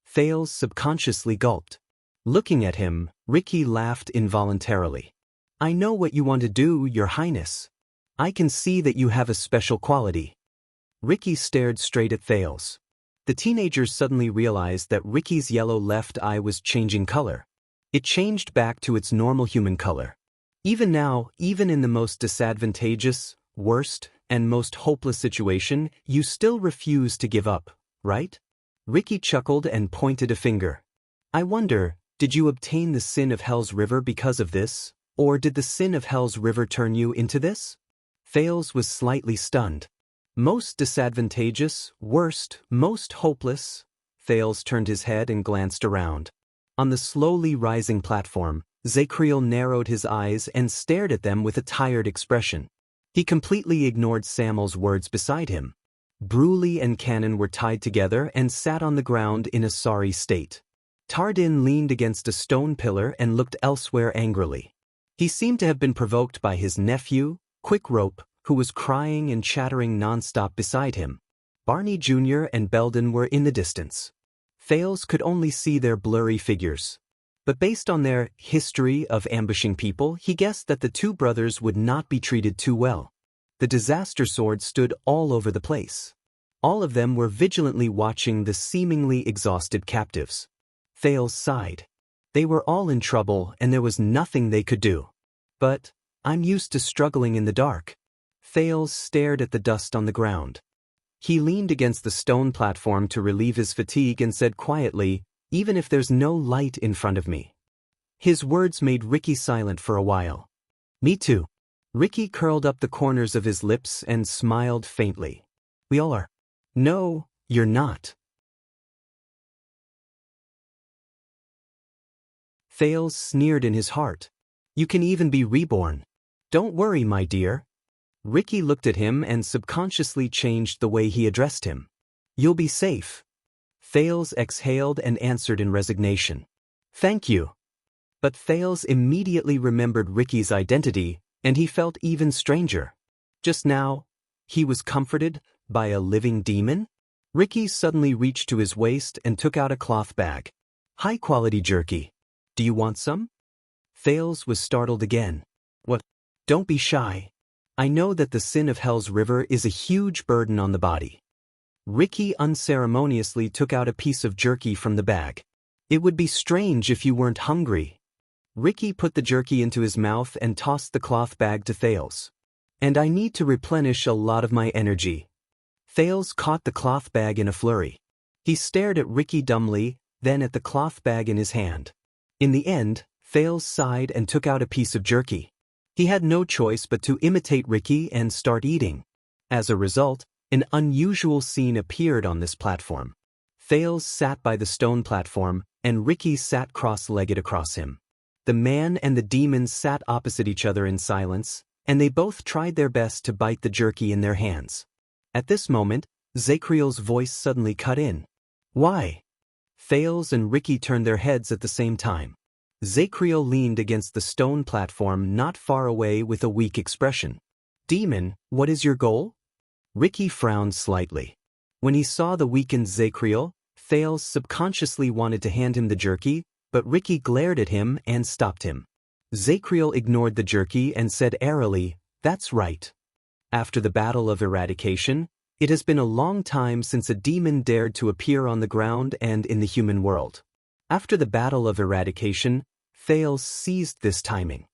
Thales subconsciously gulped. Looking at him, Ricky laughed involuntarily. "I know what you want to do, Your Highness. I can see that you have a special quality." Ricky stared straight at Thales. The teenagers suddenly realized that Ricky's yellow left eye was changing color. It changed back to its normal human color. Even now, even in the most disadvantageous, worst, and most hopeless situation, you still refuse to give up, right? Ricky chuckled and pointed a finger. "I wonder, did you obtain the sin of Hell's River because of this, or did the sin of Hell's River turn you into this?" Thales was slightly stunned. "Most disadvantageous, worst, most hopeless." Thales turned his head and glanced around. On the slowly rising platform, Zacriel narrowed his eyes and stared at them with a tired expression. He completely ignored Samuel's words beside him. Bruley and Cannon were tied together and sat on the ground in a sorry state. Tardin leaned against a stone pillar and looked elsewhere angrily. He seemed to have been provoked by his nephew, Quick Rope, who was crying and chattering nonstop beside him. Barney Jr. and Belden were in the distance. Thales could only see their blurry figures. But based on their history of ambushing people, he guessed that the two brothers would not be treated too well. The disaster sword stood all over the place. All of them were vigilantly watching the seemingly exhausted captives. Thales sighed. They were all in trouble and there was nothing they could do. But I'm used to struggling in the dark. Thales stared at the dust on the ground. He leaned against the stone platform to relieve his fatigue and said quietly, "Even if there's no light in front of me." His words made Ricky silent for a while. "Me too." Ricky curled up the corners of his lips and smiled faintly. "We all are." "No, you're not." Thales sneered in his heart. "You can even be reborn. Don't worry, my dear." Ricky looked at him and subconsciously changed the way he addressed him. "You'll be safe." Thales exhaled and answered in resignation. "Thank you." But Thales immediately remembered Ricky's identity, and he felt even stranger. Just now, he was comforted by a living demon? Ricky suddenly reached to his waist and took out a cloth bag. "High-quality jerky. Do you want some?" Thales was startled again. "What? Don't be shy. I know that the sin of Hell's River is a huge burden on the body." Ricky unceremoniously took out a piece of jerky from the bag. "It would be strange if you weren't hungry." Ricky put the jerky into his mouth and tossed the cloth bag to Thales. "And I need to replenish a lot of my energy." Thales caught the cloth bag in a flurry. He stared at Ricky dumbly, then at the cloth bag in his hand. In the end, Thales sighed and took out a piece of jerky. He had no choice but to imitate Ricky and start eating. As a result, an unusual scene appeared on this platform. Thales sat by the stone platform, and Ricky sat cross-legged across him. The man and the demon sat opposite each other in silence, and they both tried their best to bite the jerky in their hands. At this moment, Zacriel's voice suddenly cut in. "Why?" Thales and Ricky turned their heads at the same time. Zacriel leaned against the stone platform not far away with a weak expression. "Demon, what is your goal?" Ricky frowned slightly. When he saw the weakened Zacriel, Thales subconsciously wanted to hand him the jerky, but Ricky glared at him and stopped him. Zacriel ignored the jerky and said airily, "That's right. After the Battle of Eradication, it has been a long time since a demon dared to appear on the ground and in the human world." After the Battle of Eradication, Thales seized this timing.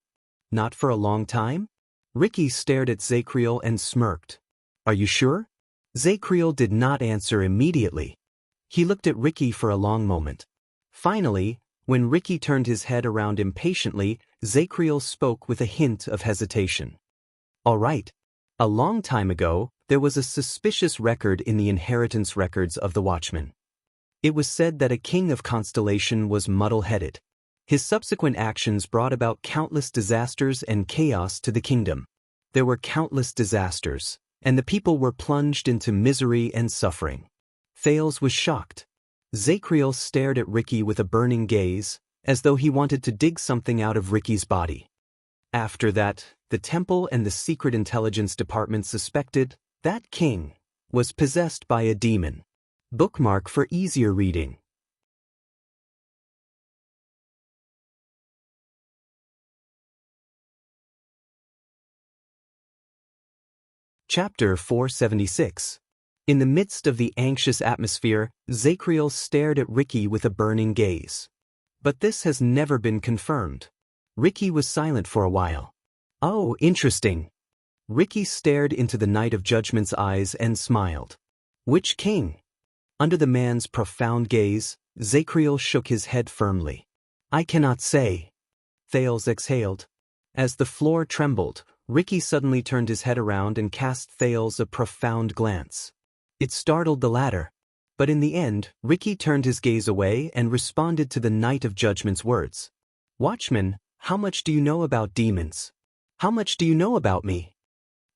"Not for a long time?" Ricky stared at Zacriel and smirked. "Are you sure?" Zacriel did not answer immediately. He looked at Ricky for a long moment. Finally, when Ricky turned his head around impatiently, Zacriel spoke with a hint of hesitation. "All right. A long time ago, there was a suspicious record in the inheritance records of the Watchmen. It was said that a king of Constellation was muddle-headed. His subsequent actions brought about countless disasters and chaos to the kingdom. There were countless disasters, and the people were plunged into misery and suffering." Thales was shocked. Zacriel stared at Ricky with a burning gaze, as though he wanted to dig something out of Ricky's body. After that, the temple and the secret intelligence department suspected that king was possessed by a demon. Bookmark for easier reading. Chapter 476. In the midst of the anxious atmosphere, Zacriel stared at Ricky with a burning gaze. But this has never been confirmed. Ricky was silent for a while. "Oh, interesting." Ricky stared into the Night of Judgment's eyes and smiled. "Which king?" Under the man's profound gaze, Zacriel shook his head firmly. "I cannot say." Thales exhaled. As the floor trembled, Ricky suddenly turned his head around and cast Thales a profound glance. It startled the latter. But in the end, Ricky turned his gaze away and responded to the Night of Judgment's words. "Watchman, how much do you know about demons? How much do you know about me?"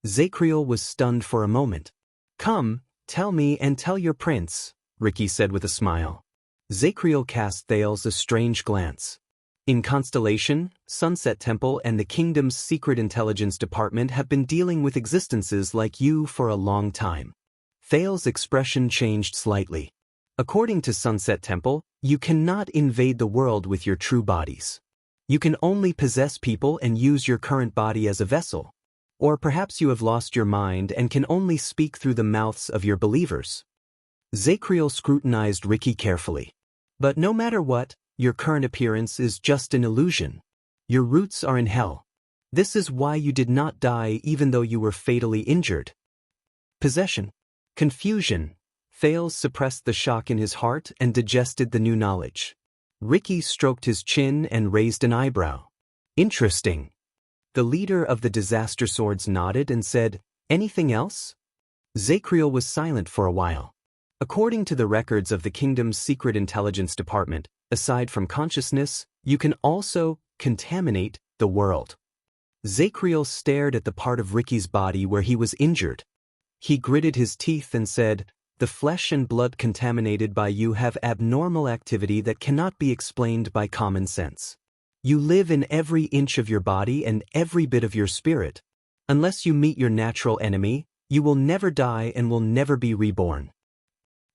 Zacriel was stunned for a moment. "Come, tell me and tell your prince," Ricky said with a smile. Zacriel cast Thales a strange glance. In Constellation, Sunset Temple and the kingdom's secret intelligence department have been dealing with existences like you for a long time. Thales' expression changed slightly. According to Sunset Temple, you cannot invade the world with your true bodies. You can only possess people and use your current body as a vessel. Or perhaps you have lost your mind and can only speak through the mouths of your believers. Zachriel scrutinized Ricky carefully. But no matter what, your current appearance is just an illusion. Your roots are in hell. This is why you did not die even though you were fatally injured. Possession. Confusion. Thales suppressed the shock in his heart and digested the new knowledge. Ricky stroked his chin and raised an eyebrow. Interesting. The leader of the disaster swords nodded and said, "Anything else?" Zachriel was silent for a while. According to the records of the kingdom's secret intelligence department, aside from consciousness, you can also contaminate the world. Zachriel stared at the part of Ricky's body where he was injured. He gritted his teeth and said, "The flesh and blood contaminated by you have abnormal activity that cannot be explained by common sense. You live in every inch of your body and every bit of your spirit. Unless you meet your natural enemy, you will never die and will never be reborn."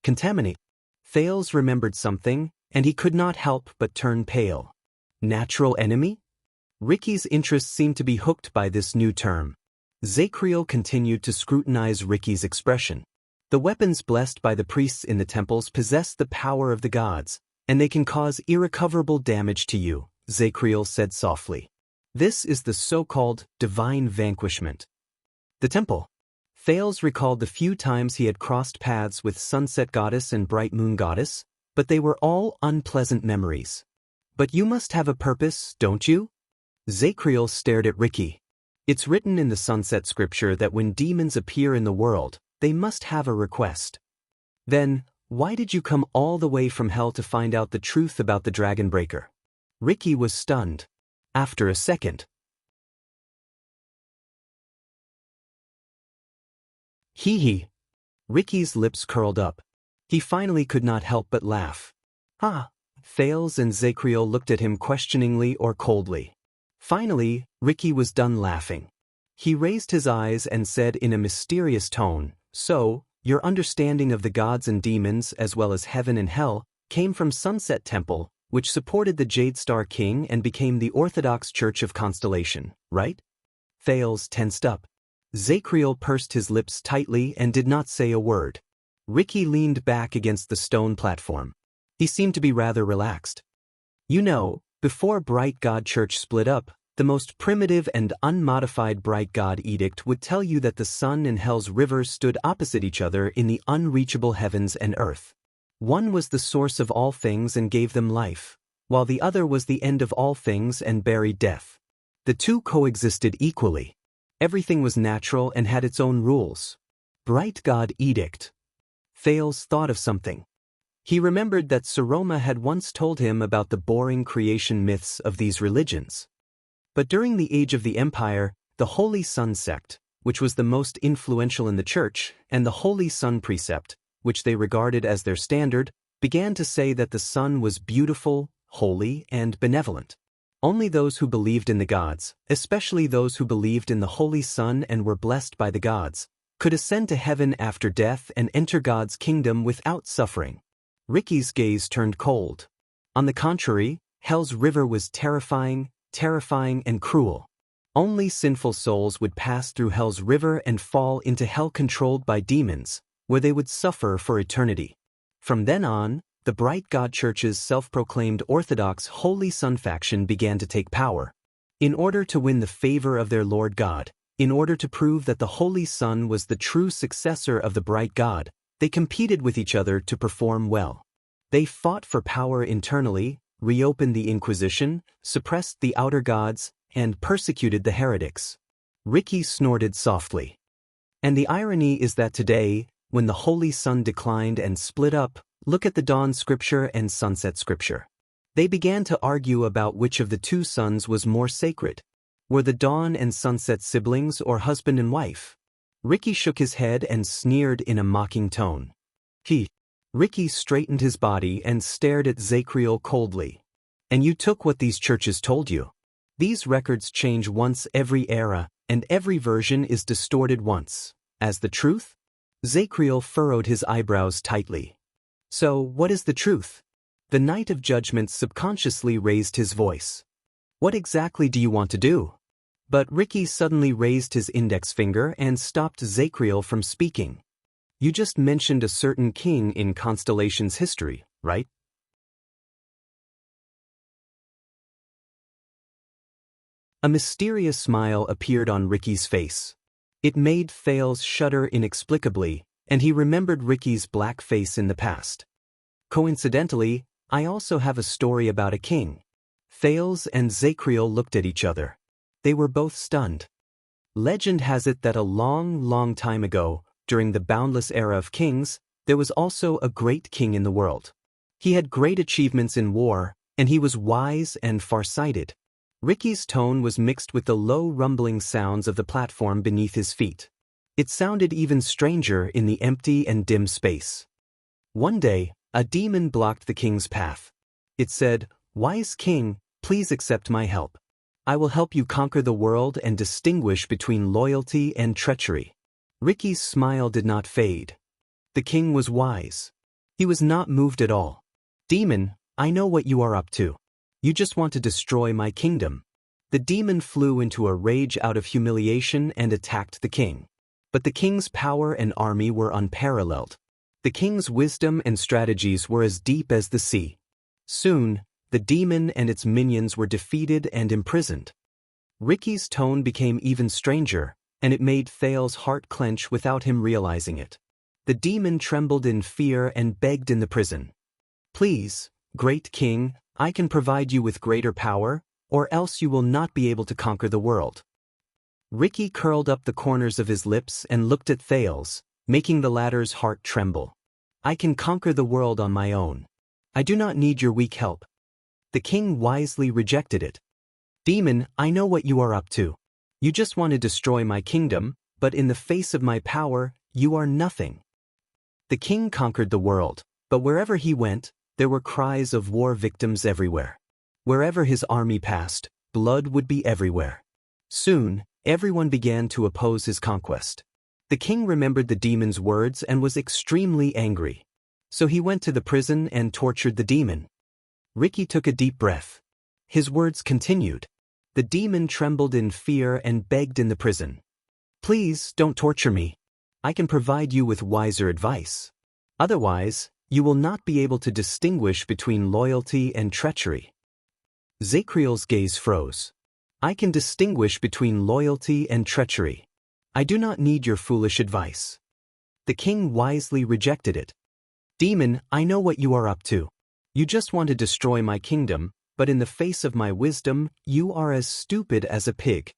Contaminate. Thales remembered something, and he could not help but turn pale. Natural enemy? Ricky's interest seemed to be hooked by this new term. Zachriel continued to scrutinize Ricky's expression. The weapons blessed by the priests in the temples possess the power of the gods, and they can cause irrecoverable damage to you, Zachriel said softly. This is the so-called divine vanquishment. The temple. Thales recalled the few times he had crossed paths with Sunset Goddess and Bright Moon Goddess, but they were all unpleasant memories. But you must have a purpose, don't you? Zachriel stared at Ricky. It's written in the Sunset Scripture that when demons appear in the world, they must have a request. Then, why did you come all the way from hell to find out the truth about the Dragon Breaker? Ricky was stunned. After a second. Hee. Ricky's lips curled up. He finally could not help but laugh. Ha! Thales and Zachriel looked at him questioningly or coldly. Finally, Ricky was done laughing. He raised his eyes and said in a mysterious tone, "So, your understanding of the gods and demons as well as heaven and hell came from Sunset Temple, which supported the Jade Star King and became the Orthodox Church of Constellation, right?" Thales tensed up. Zachriel pursed his lips tightly and did not say a word. Ricky leaned back against the stone platform. He seemed to be rather relaxed. You know, before Bright God Church split up, the most primitive and unmodified Bright God Edict would tell you that the sun and hell's rivers stood opposite each other in the unreachable heavens and earth. One was the source of all things and gave them life, while the other was the end of all things and buried death. The two coexisted equally. Everything was natural and had its own rules. Bright God Edict. Thales thought of something. He remembered that Saroma had once told him about the boring creation myths of these religions. But during the Age of the Empire, the Holy Sun sect, which was the most influential in the church, and the Holy Sun precept, which they regarded as their standard, began to say that the sun was beautiful, holy, and benevolent. Only those who believed in the gods, especially those who believed in the Holy Sun and were blessed by the gods, could ascend to heaven after death and enter God's kingdom without suffering. Ricky's gaze turned cold. On the contrary, hell's river was terrifying and cruel. Only sinful souls would pass through hell's river and fall into hell controlled by demons, where they would suffer for eternity. From then on, the Bright God Church's self-proclaimed Orthodox Holy Sun faction began to take power. In order to win the favor of their Lord God, in order to prove that the Holy Sun was the true successor of the Bright God, they competed with each other to perform well. They fought for power internally, reopened the Inquisition, suppressed the outer gods, and persecuted the heretics. Ricky snorted softly. And the irony is that today, when the Holy Sun declined and split up, look at the Dawn Scripture and Sunset Scripture. They began to argue about which of the two suns was more sacred. Were the Dawn and Sunset siblings or husband and wife? Ricky shook his head and sneered in a mocking tone. Ricky straightened his body and stared at Zachriel coldly. And you took what these churches told you. These records change once every era, and every version is distorted once. As the truth? Zachriel furrowed his eyebrows tightly. So, what is the truth? The Knight of Judgment subconsciously raised his voice. What exactly do you want to do? But Ricky suddenly raised his index finger and stopped Zacriel from speaking. You just mentioned a certain king in Constellation's history, right? A mysterious smile appeared on Ricky's face. It made Thales shudder inexplicably, and he remembered Ricky's black face in the past. Coincidentally, I also have a story about a king. Thales and Zacriel looked at each other. They were both stunned. Legend has it that a long time ago, during the boundless era of kings, there was also a great king in the world. He had great achievements in war, and he was wise and farsighted. Ricky's tone was mixed with the low rumbling sounds of the platform beneath his feet. It sounded even stranger in the empty and dim space. One day, a demon blocked the king's path. It said, "Wise king, please accept my help. I will help you conquer the world and distinguish between loyalty and treachery." Ricky's smile did not fade. The king was wise. He was not moved at all. "Demon, I know what you are up to. You just want to destroy my kingdom." The demon flew into a rage out of humiliation and attacked the king. But the king's power and army were unparalleled. The king's wisdom and strategies were as deep as the sea. Soon, the demon and its minions were defeated and imprisoned. Ricky's tone became even stranger, and it made Thales' heart clench without him realizing it. The demon trembled in fear and begged in the prison. "Please, great king, I can provide you with greater power, or else you will not be able to conquer the world." Ricky curled up the corners of his lips and looked at Thales, making the latter's heart tremble. "I can conquer the world on my own. I do not need your weak help." The king wisely rejected it. "Demon, I know what you are up to. You just want to destroy my kingdom, but in the face of my power, you are nothing." The king conquered the world, but wherever he went, there were cries of war victims everywhere. Wherever his army passed, blood would be everywhere. Soon, everyone began to oppose his conquest. The king remembered the demon's words and was extremely angry. So he went to the prison and tortured the demon. Ricky took a deep breath. His words continued. The demon trembled in fear and begged in the prison. "Please, don't torture me. I can provide you with wiser advice. Otherwise, you will not be able to distinguish between loyalty and treachery." Zacriel's gaze froze. "I can distinguish between loyalty and treachery. I do not need your foolish advice." The king wisely rejected it. "Demon, I know what you are up to. You just want to destroy my kingdom, but in the face of my wisdom, you are as stupid as a pig."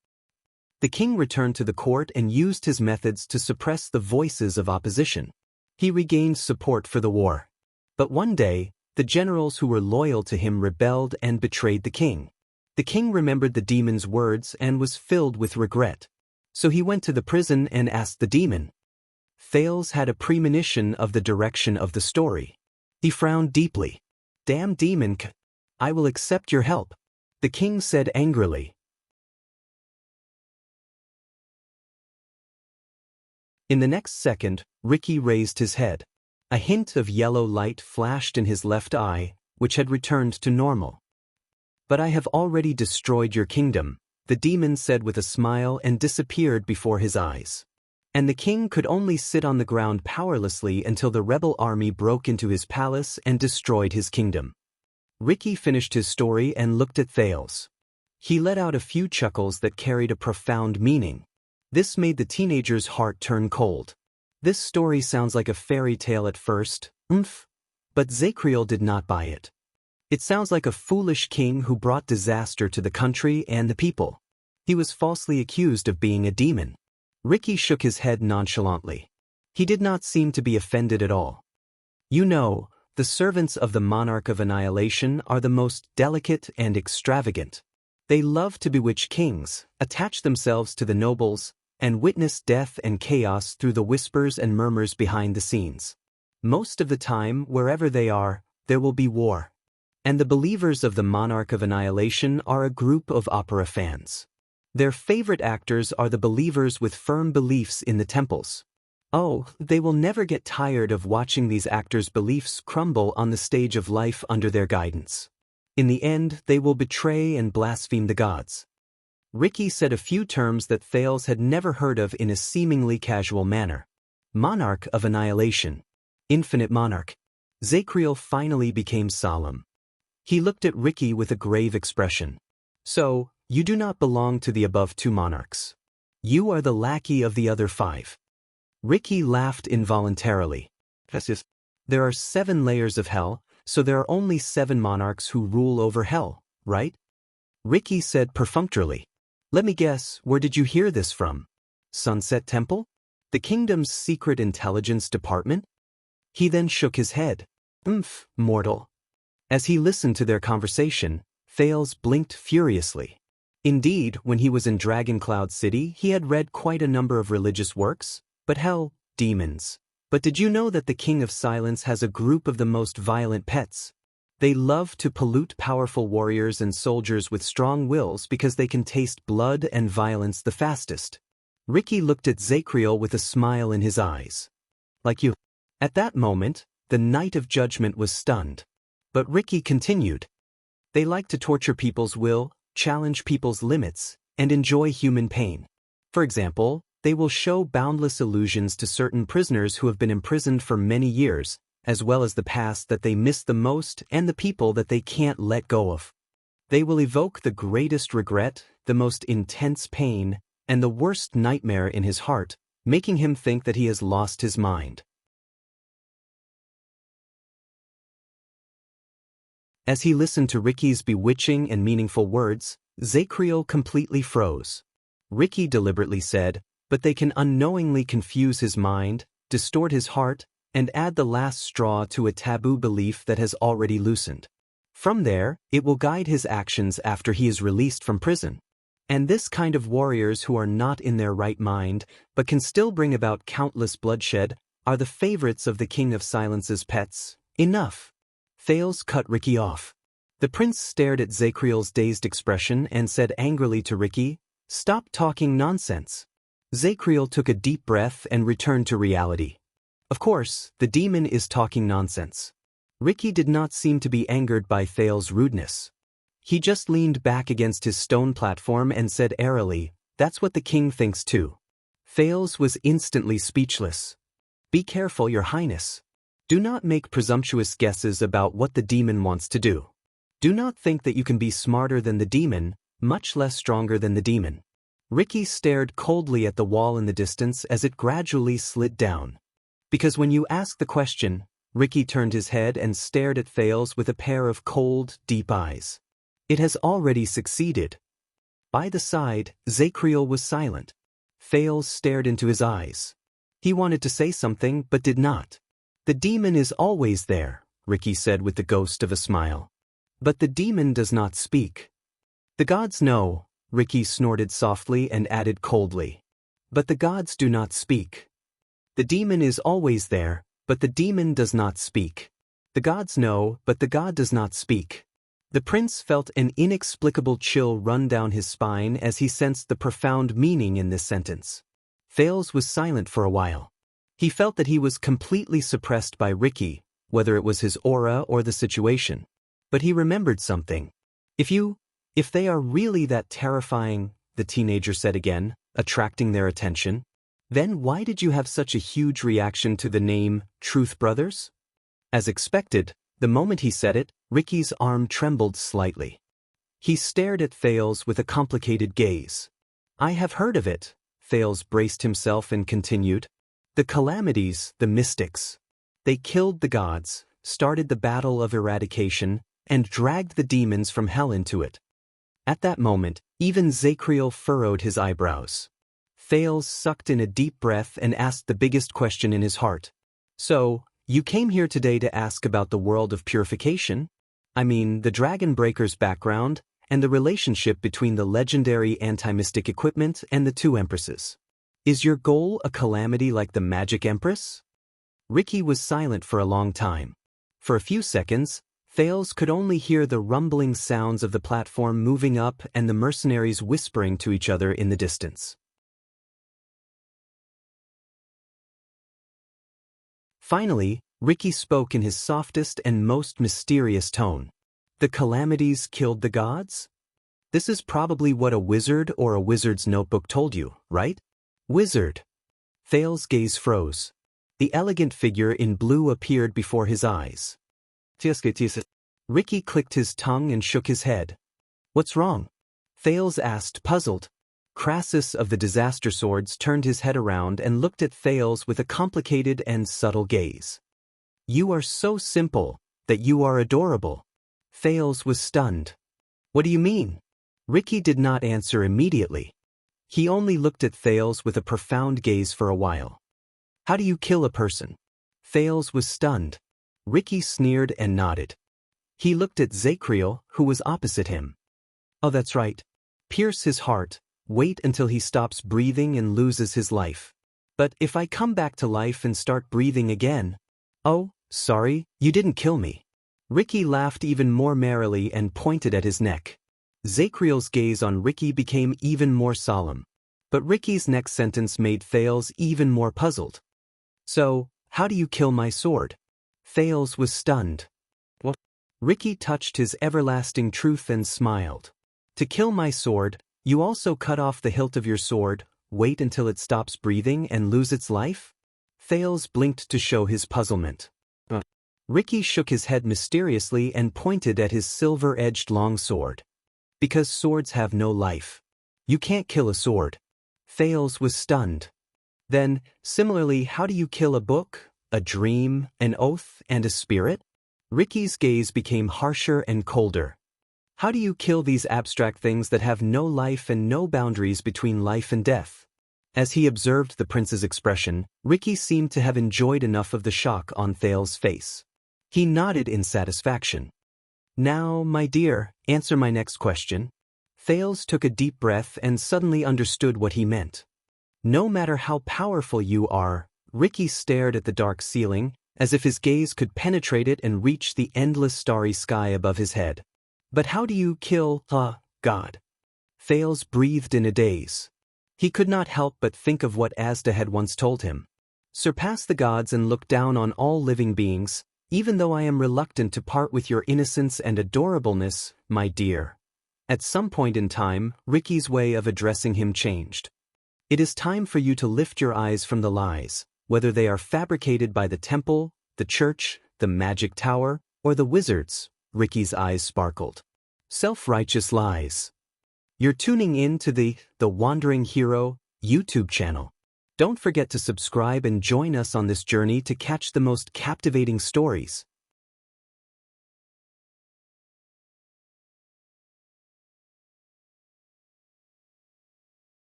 The king returned to the court and used his methods to suppress the voices of opposition. He regained support for the war. But one day, the generals who were loyal to him rebelled and betrayed the king. The king remembered the demon's words and was filled with regret. So he went to the prison and asked the demon. Thales had a premonition of the direction of the story. He frowned deeply. "Damn demon, I will accept your help," the king said angrily. In the next second, Ricky raised his head. A hint of yellow light flashed in his left eye, which had returned to normal. "But I have already destroyed your kingdom," the demon said with a smile and disappeared before his eyes. And the king could only sit on the ground powerlessly until the rebel army broke into his palace and destroyed his kingdom. Ricky finished his story and looked at Thales. He let out a few chuckles that carried a profound meaning. This made the teenager's heart turn cold. This story sounds like a fairy tale at first, but Zacriel did not buy it. It sounds like a foolish king who brought disaster to the country and the people. He was falsely accused of being a demon. Ricky shook his head nonchalantly. He did not seem to be offended at all. "You know, the servants of the monarch of annihilation are the most delicate and extravagant. They love to bewitch kings, attach themselves to the nobles, and witness death and chaos through the whispers and murmurs behind the scenes. Most of the time, wherever they are, there will be war. And the believers of the monarch of annihilation are a group of opera fans. Their favorite actors are the believers with firm beliefs in the temples. Oh, they will never get tired of watching these actors' beliefs crumble on the stage of life under their guidance. In the end, they will betray and blaspheme the gods. Ricky said a few terms that Thales had never heard of in a seemingly casual manner. Monarch of Annihilation. Infinite Monarch. Zacriel finally became solemn. He looked at Ricky with a grave expression. So, you do not belong to the above two monarchs. You are the lackey of the other 5. Ricky laughed involuntarily. There are 7 layers of hell, so there are only 7 monarchs who rule over hell, right? Ricky said perfunctorily. Let me guess, where did you hear this from? Sunset Temple? The kingdom's secret intelligence department? He then shook his head. Mortal. As he listened to their conversation, Thales blinked furiously. Indeed, when he was in Dragoncloud City, he had read quite a number of religious works, but hell, demons. But did you know that the King of Silence has a group of the most violent pets? They love to pollute powerful warriors and soldiers with strong wills because they can taste blood and violence the fastest. Ricky looked at Zacriel with a smile in his eyes. Like you. At that moment, the Knight of Judgment was stunned. But Ricky continued. They like to torture people's will, challenge people's limits, and enjoy human pain. For example, they will show boundless illusions to certain prisoners who have been imprisoned for many years, as well as the past that they miss the most and the people that they can't let go of. They will evoke the greatest regret, the most intense pain, and the worst nightmare in his heart, making him think that he has lost his mind. As he listened to Ricky's bewitching and meaningful words, Zacriel completely froze. Ricky deliberately said, but they can unknowingly confuse his mind, distort his heart, and add the last straw to a taboo belief that has already loosened. From there, it will guide his actions after he is released from prison. And this kind of warriors who are not in their right mind, but can still bring about countless bloodshed, are the favorites of the King of Silence's pets. Enough. Thales cut Ricky off. The prince stared at Zacriel's dazed expression and said angrily to Ricky, "Stop talking nonsense." Zacriel took a deep breath and returned to reality. Of course, the demon is talking nonsense. Ricky did not seem to be angered by Thales' rudeness. He just leaned back against his stone platform and said airily, "That's what the king thinks too." Thales was instantly speechless. "Be careful, Your Highness. Do not make presumptuous guesses about what the demon wants to do. Do not think that you can be smarter than the demon, much less stronger than the demon." Ricky stared coldly at the wall in the distance as it gradually slid down. Because when you ask the question, Ricky turned his head and stared at Thales with a pair of cold, deep eyes. It has already succeeded. By the side, Zacriel was silent. Thales stared into his eyes. He wanted to say something but did not. "The demon is always there," Ricky said with the ghost of a smile. "But the demon does not speak." "The gods know," Ricky snorted softly and added coldly. "But the gods do not speak." "The demon is always there, but the demon does not speak. The gods know, but the god does not speak." The prince felt an inexplicable chill run down his spine as he sensed the profound meaning in this sentence. Thales was silent for a while. He felt that he was completely suppressed by Ricky, whether it was his aura or the situation. But he remembered something. If they are really that terrifying," the teenager said again, attracting their attention, "then why did you have such a huge reaction to the name Truth Brothers?" As expected, the moment he said it, Ricky's arm trembled slightly. He stared at Thales with a complicated gaze. "I have heard of it," Thales braced himself and continued. "The calamities, the mystics. They killed the gods, started the battle of eradication, and dragged the demons from hell into it." At that moment, even Zacriel furrowed his eyebrows. Thales sucked in a deep breath and asked the biggest question in his heart. "So, you came here today to ask about the world of purification? I mean, the Dragon Breaker's background, and the relationship between the legendary anti-mystic equipment and the 2 empresses. Is your goal a calamity like the Magic Empress?" Ricky was silent for a long time. For a few seconds, Thales could only hear the rumbling sounds of the platform moving up and the mercenaries whispering to each other in the distance. Finally, Ricky spoke in his softest and most mysterious tone. "The calamities killed the gods?" This is probably what a wizard or a wizard's notebook told you, right? Wizard. Thale's gaze froze. The elegant figure in blue appeared before his eyes. Ricky clicked his tongue and shook his head. What's wrong? Thales asked, puzzled. Crassus of the Disaster Swords turned his head around and looked at Thales with a complicated and subtle gaze. You are so simple that you are adorable. Thales was stunned. What do you mean? Ricky did not answer immediately. He only looked at Thales with a profound gaze for a while. How do you kill a person? Thales was stunned. Ricky sneered and nodded. He looked at Zacriel, who was opposite him. Oh, that's right. Pierce his heart, wait until he stops breathing and loses his life. But if I come back to life and start breathing again... Oh, sorry, you didn't kill me. Ricky laughed even more merrily and pointed at his neck. Zacriel's gaze on Ricky became even more solemn. But Ricky's next sentence made Thales even more puzzled. So, how do you kill my sword? Thales was stunned. What? Ricky touched his everlasting truth and smiled. To kill my sword, you also cut off the hilt of your sword, wait until it stops breathing and lose its life? Thales blinked to show his puzzlement. Ricky shook his head mysteriously and pointed at his silver-edged long sword. Because swords have no life. You can't kill a sword. Thales was stunned. Then, similarly, how do you kill a book, a dream, an oath, and a spirit? Ricky's gaze became harsher and colder. How do you kill these abstract things that have no life and no boundaries between life and death? As he observed the prince's expression, Ricky seemed to have enjoyed enough of the shock on Thales' face. He nodded in satisfaction. Now, my dear, answer my next question. Thales took a deep breath and suddenly understood what he meant. No matter how powerful you are, Ricky stared at the dark ceiling, as if his gaze could penetrate it and reach the endless starry sky above his head. But how do you kill a god? Thales breathed in a daze. He could not help but think of what Asda had once told him. Surpass the gods and look down on all living beings, even though I am reluctant to part with your innocence and adorableness, my dear. At some point in time, Ricky's way of addressing him changed. It is time for you to lift your eyes from the lies, whether they are fabricated by the temple, the church, the magic tower, or the wizards. Ricky's eyes sparkled. Self-righteous lies. You're tuning in to the Wandering Hero YouTube channel. Don't forget to subscribe and join us on this journey to catch the most captivating stories.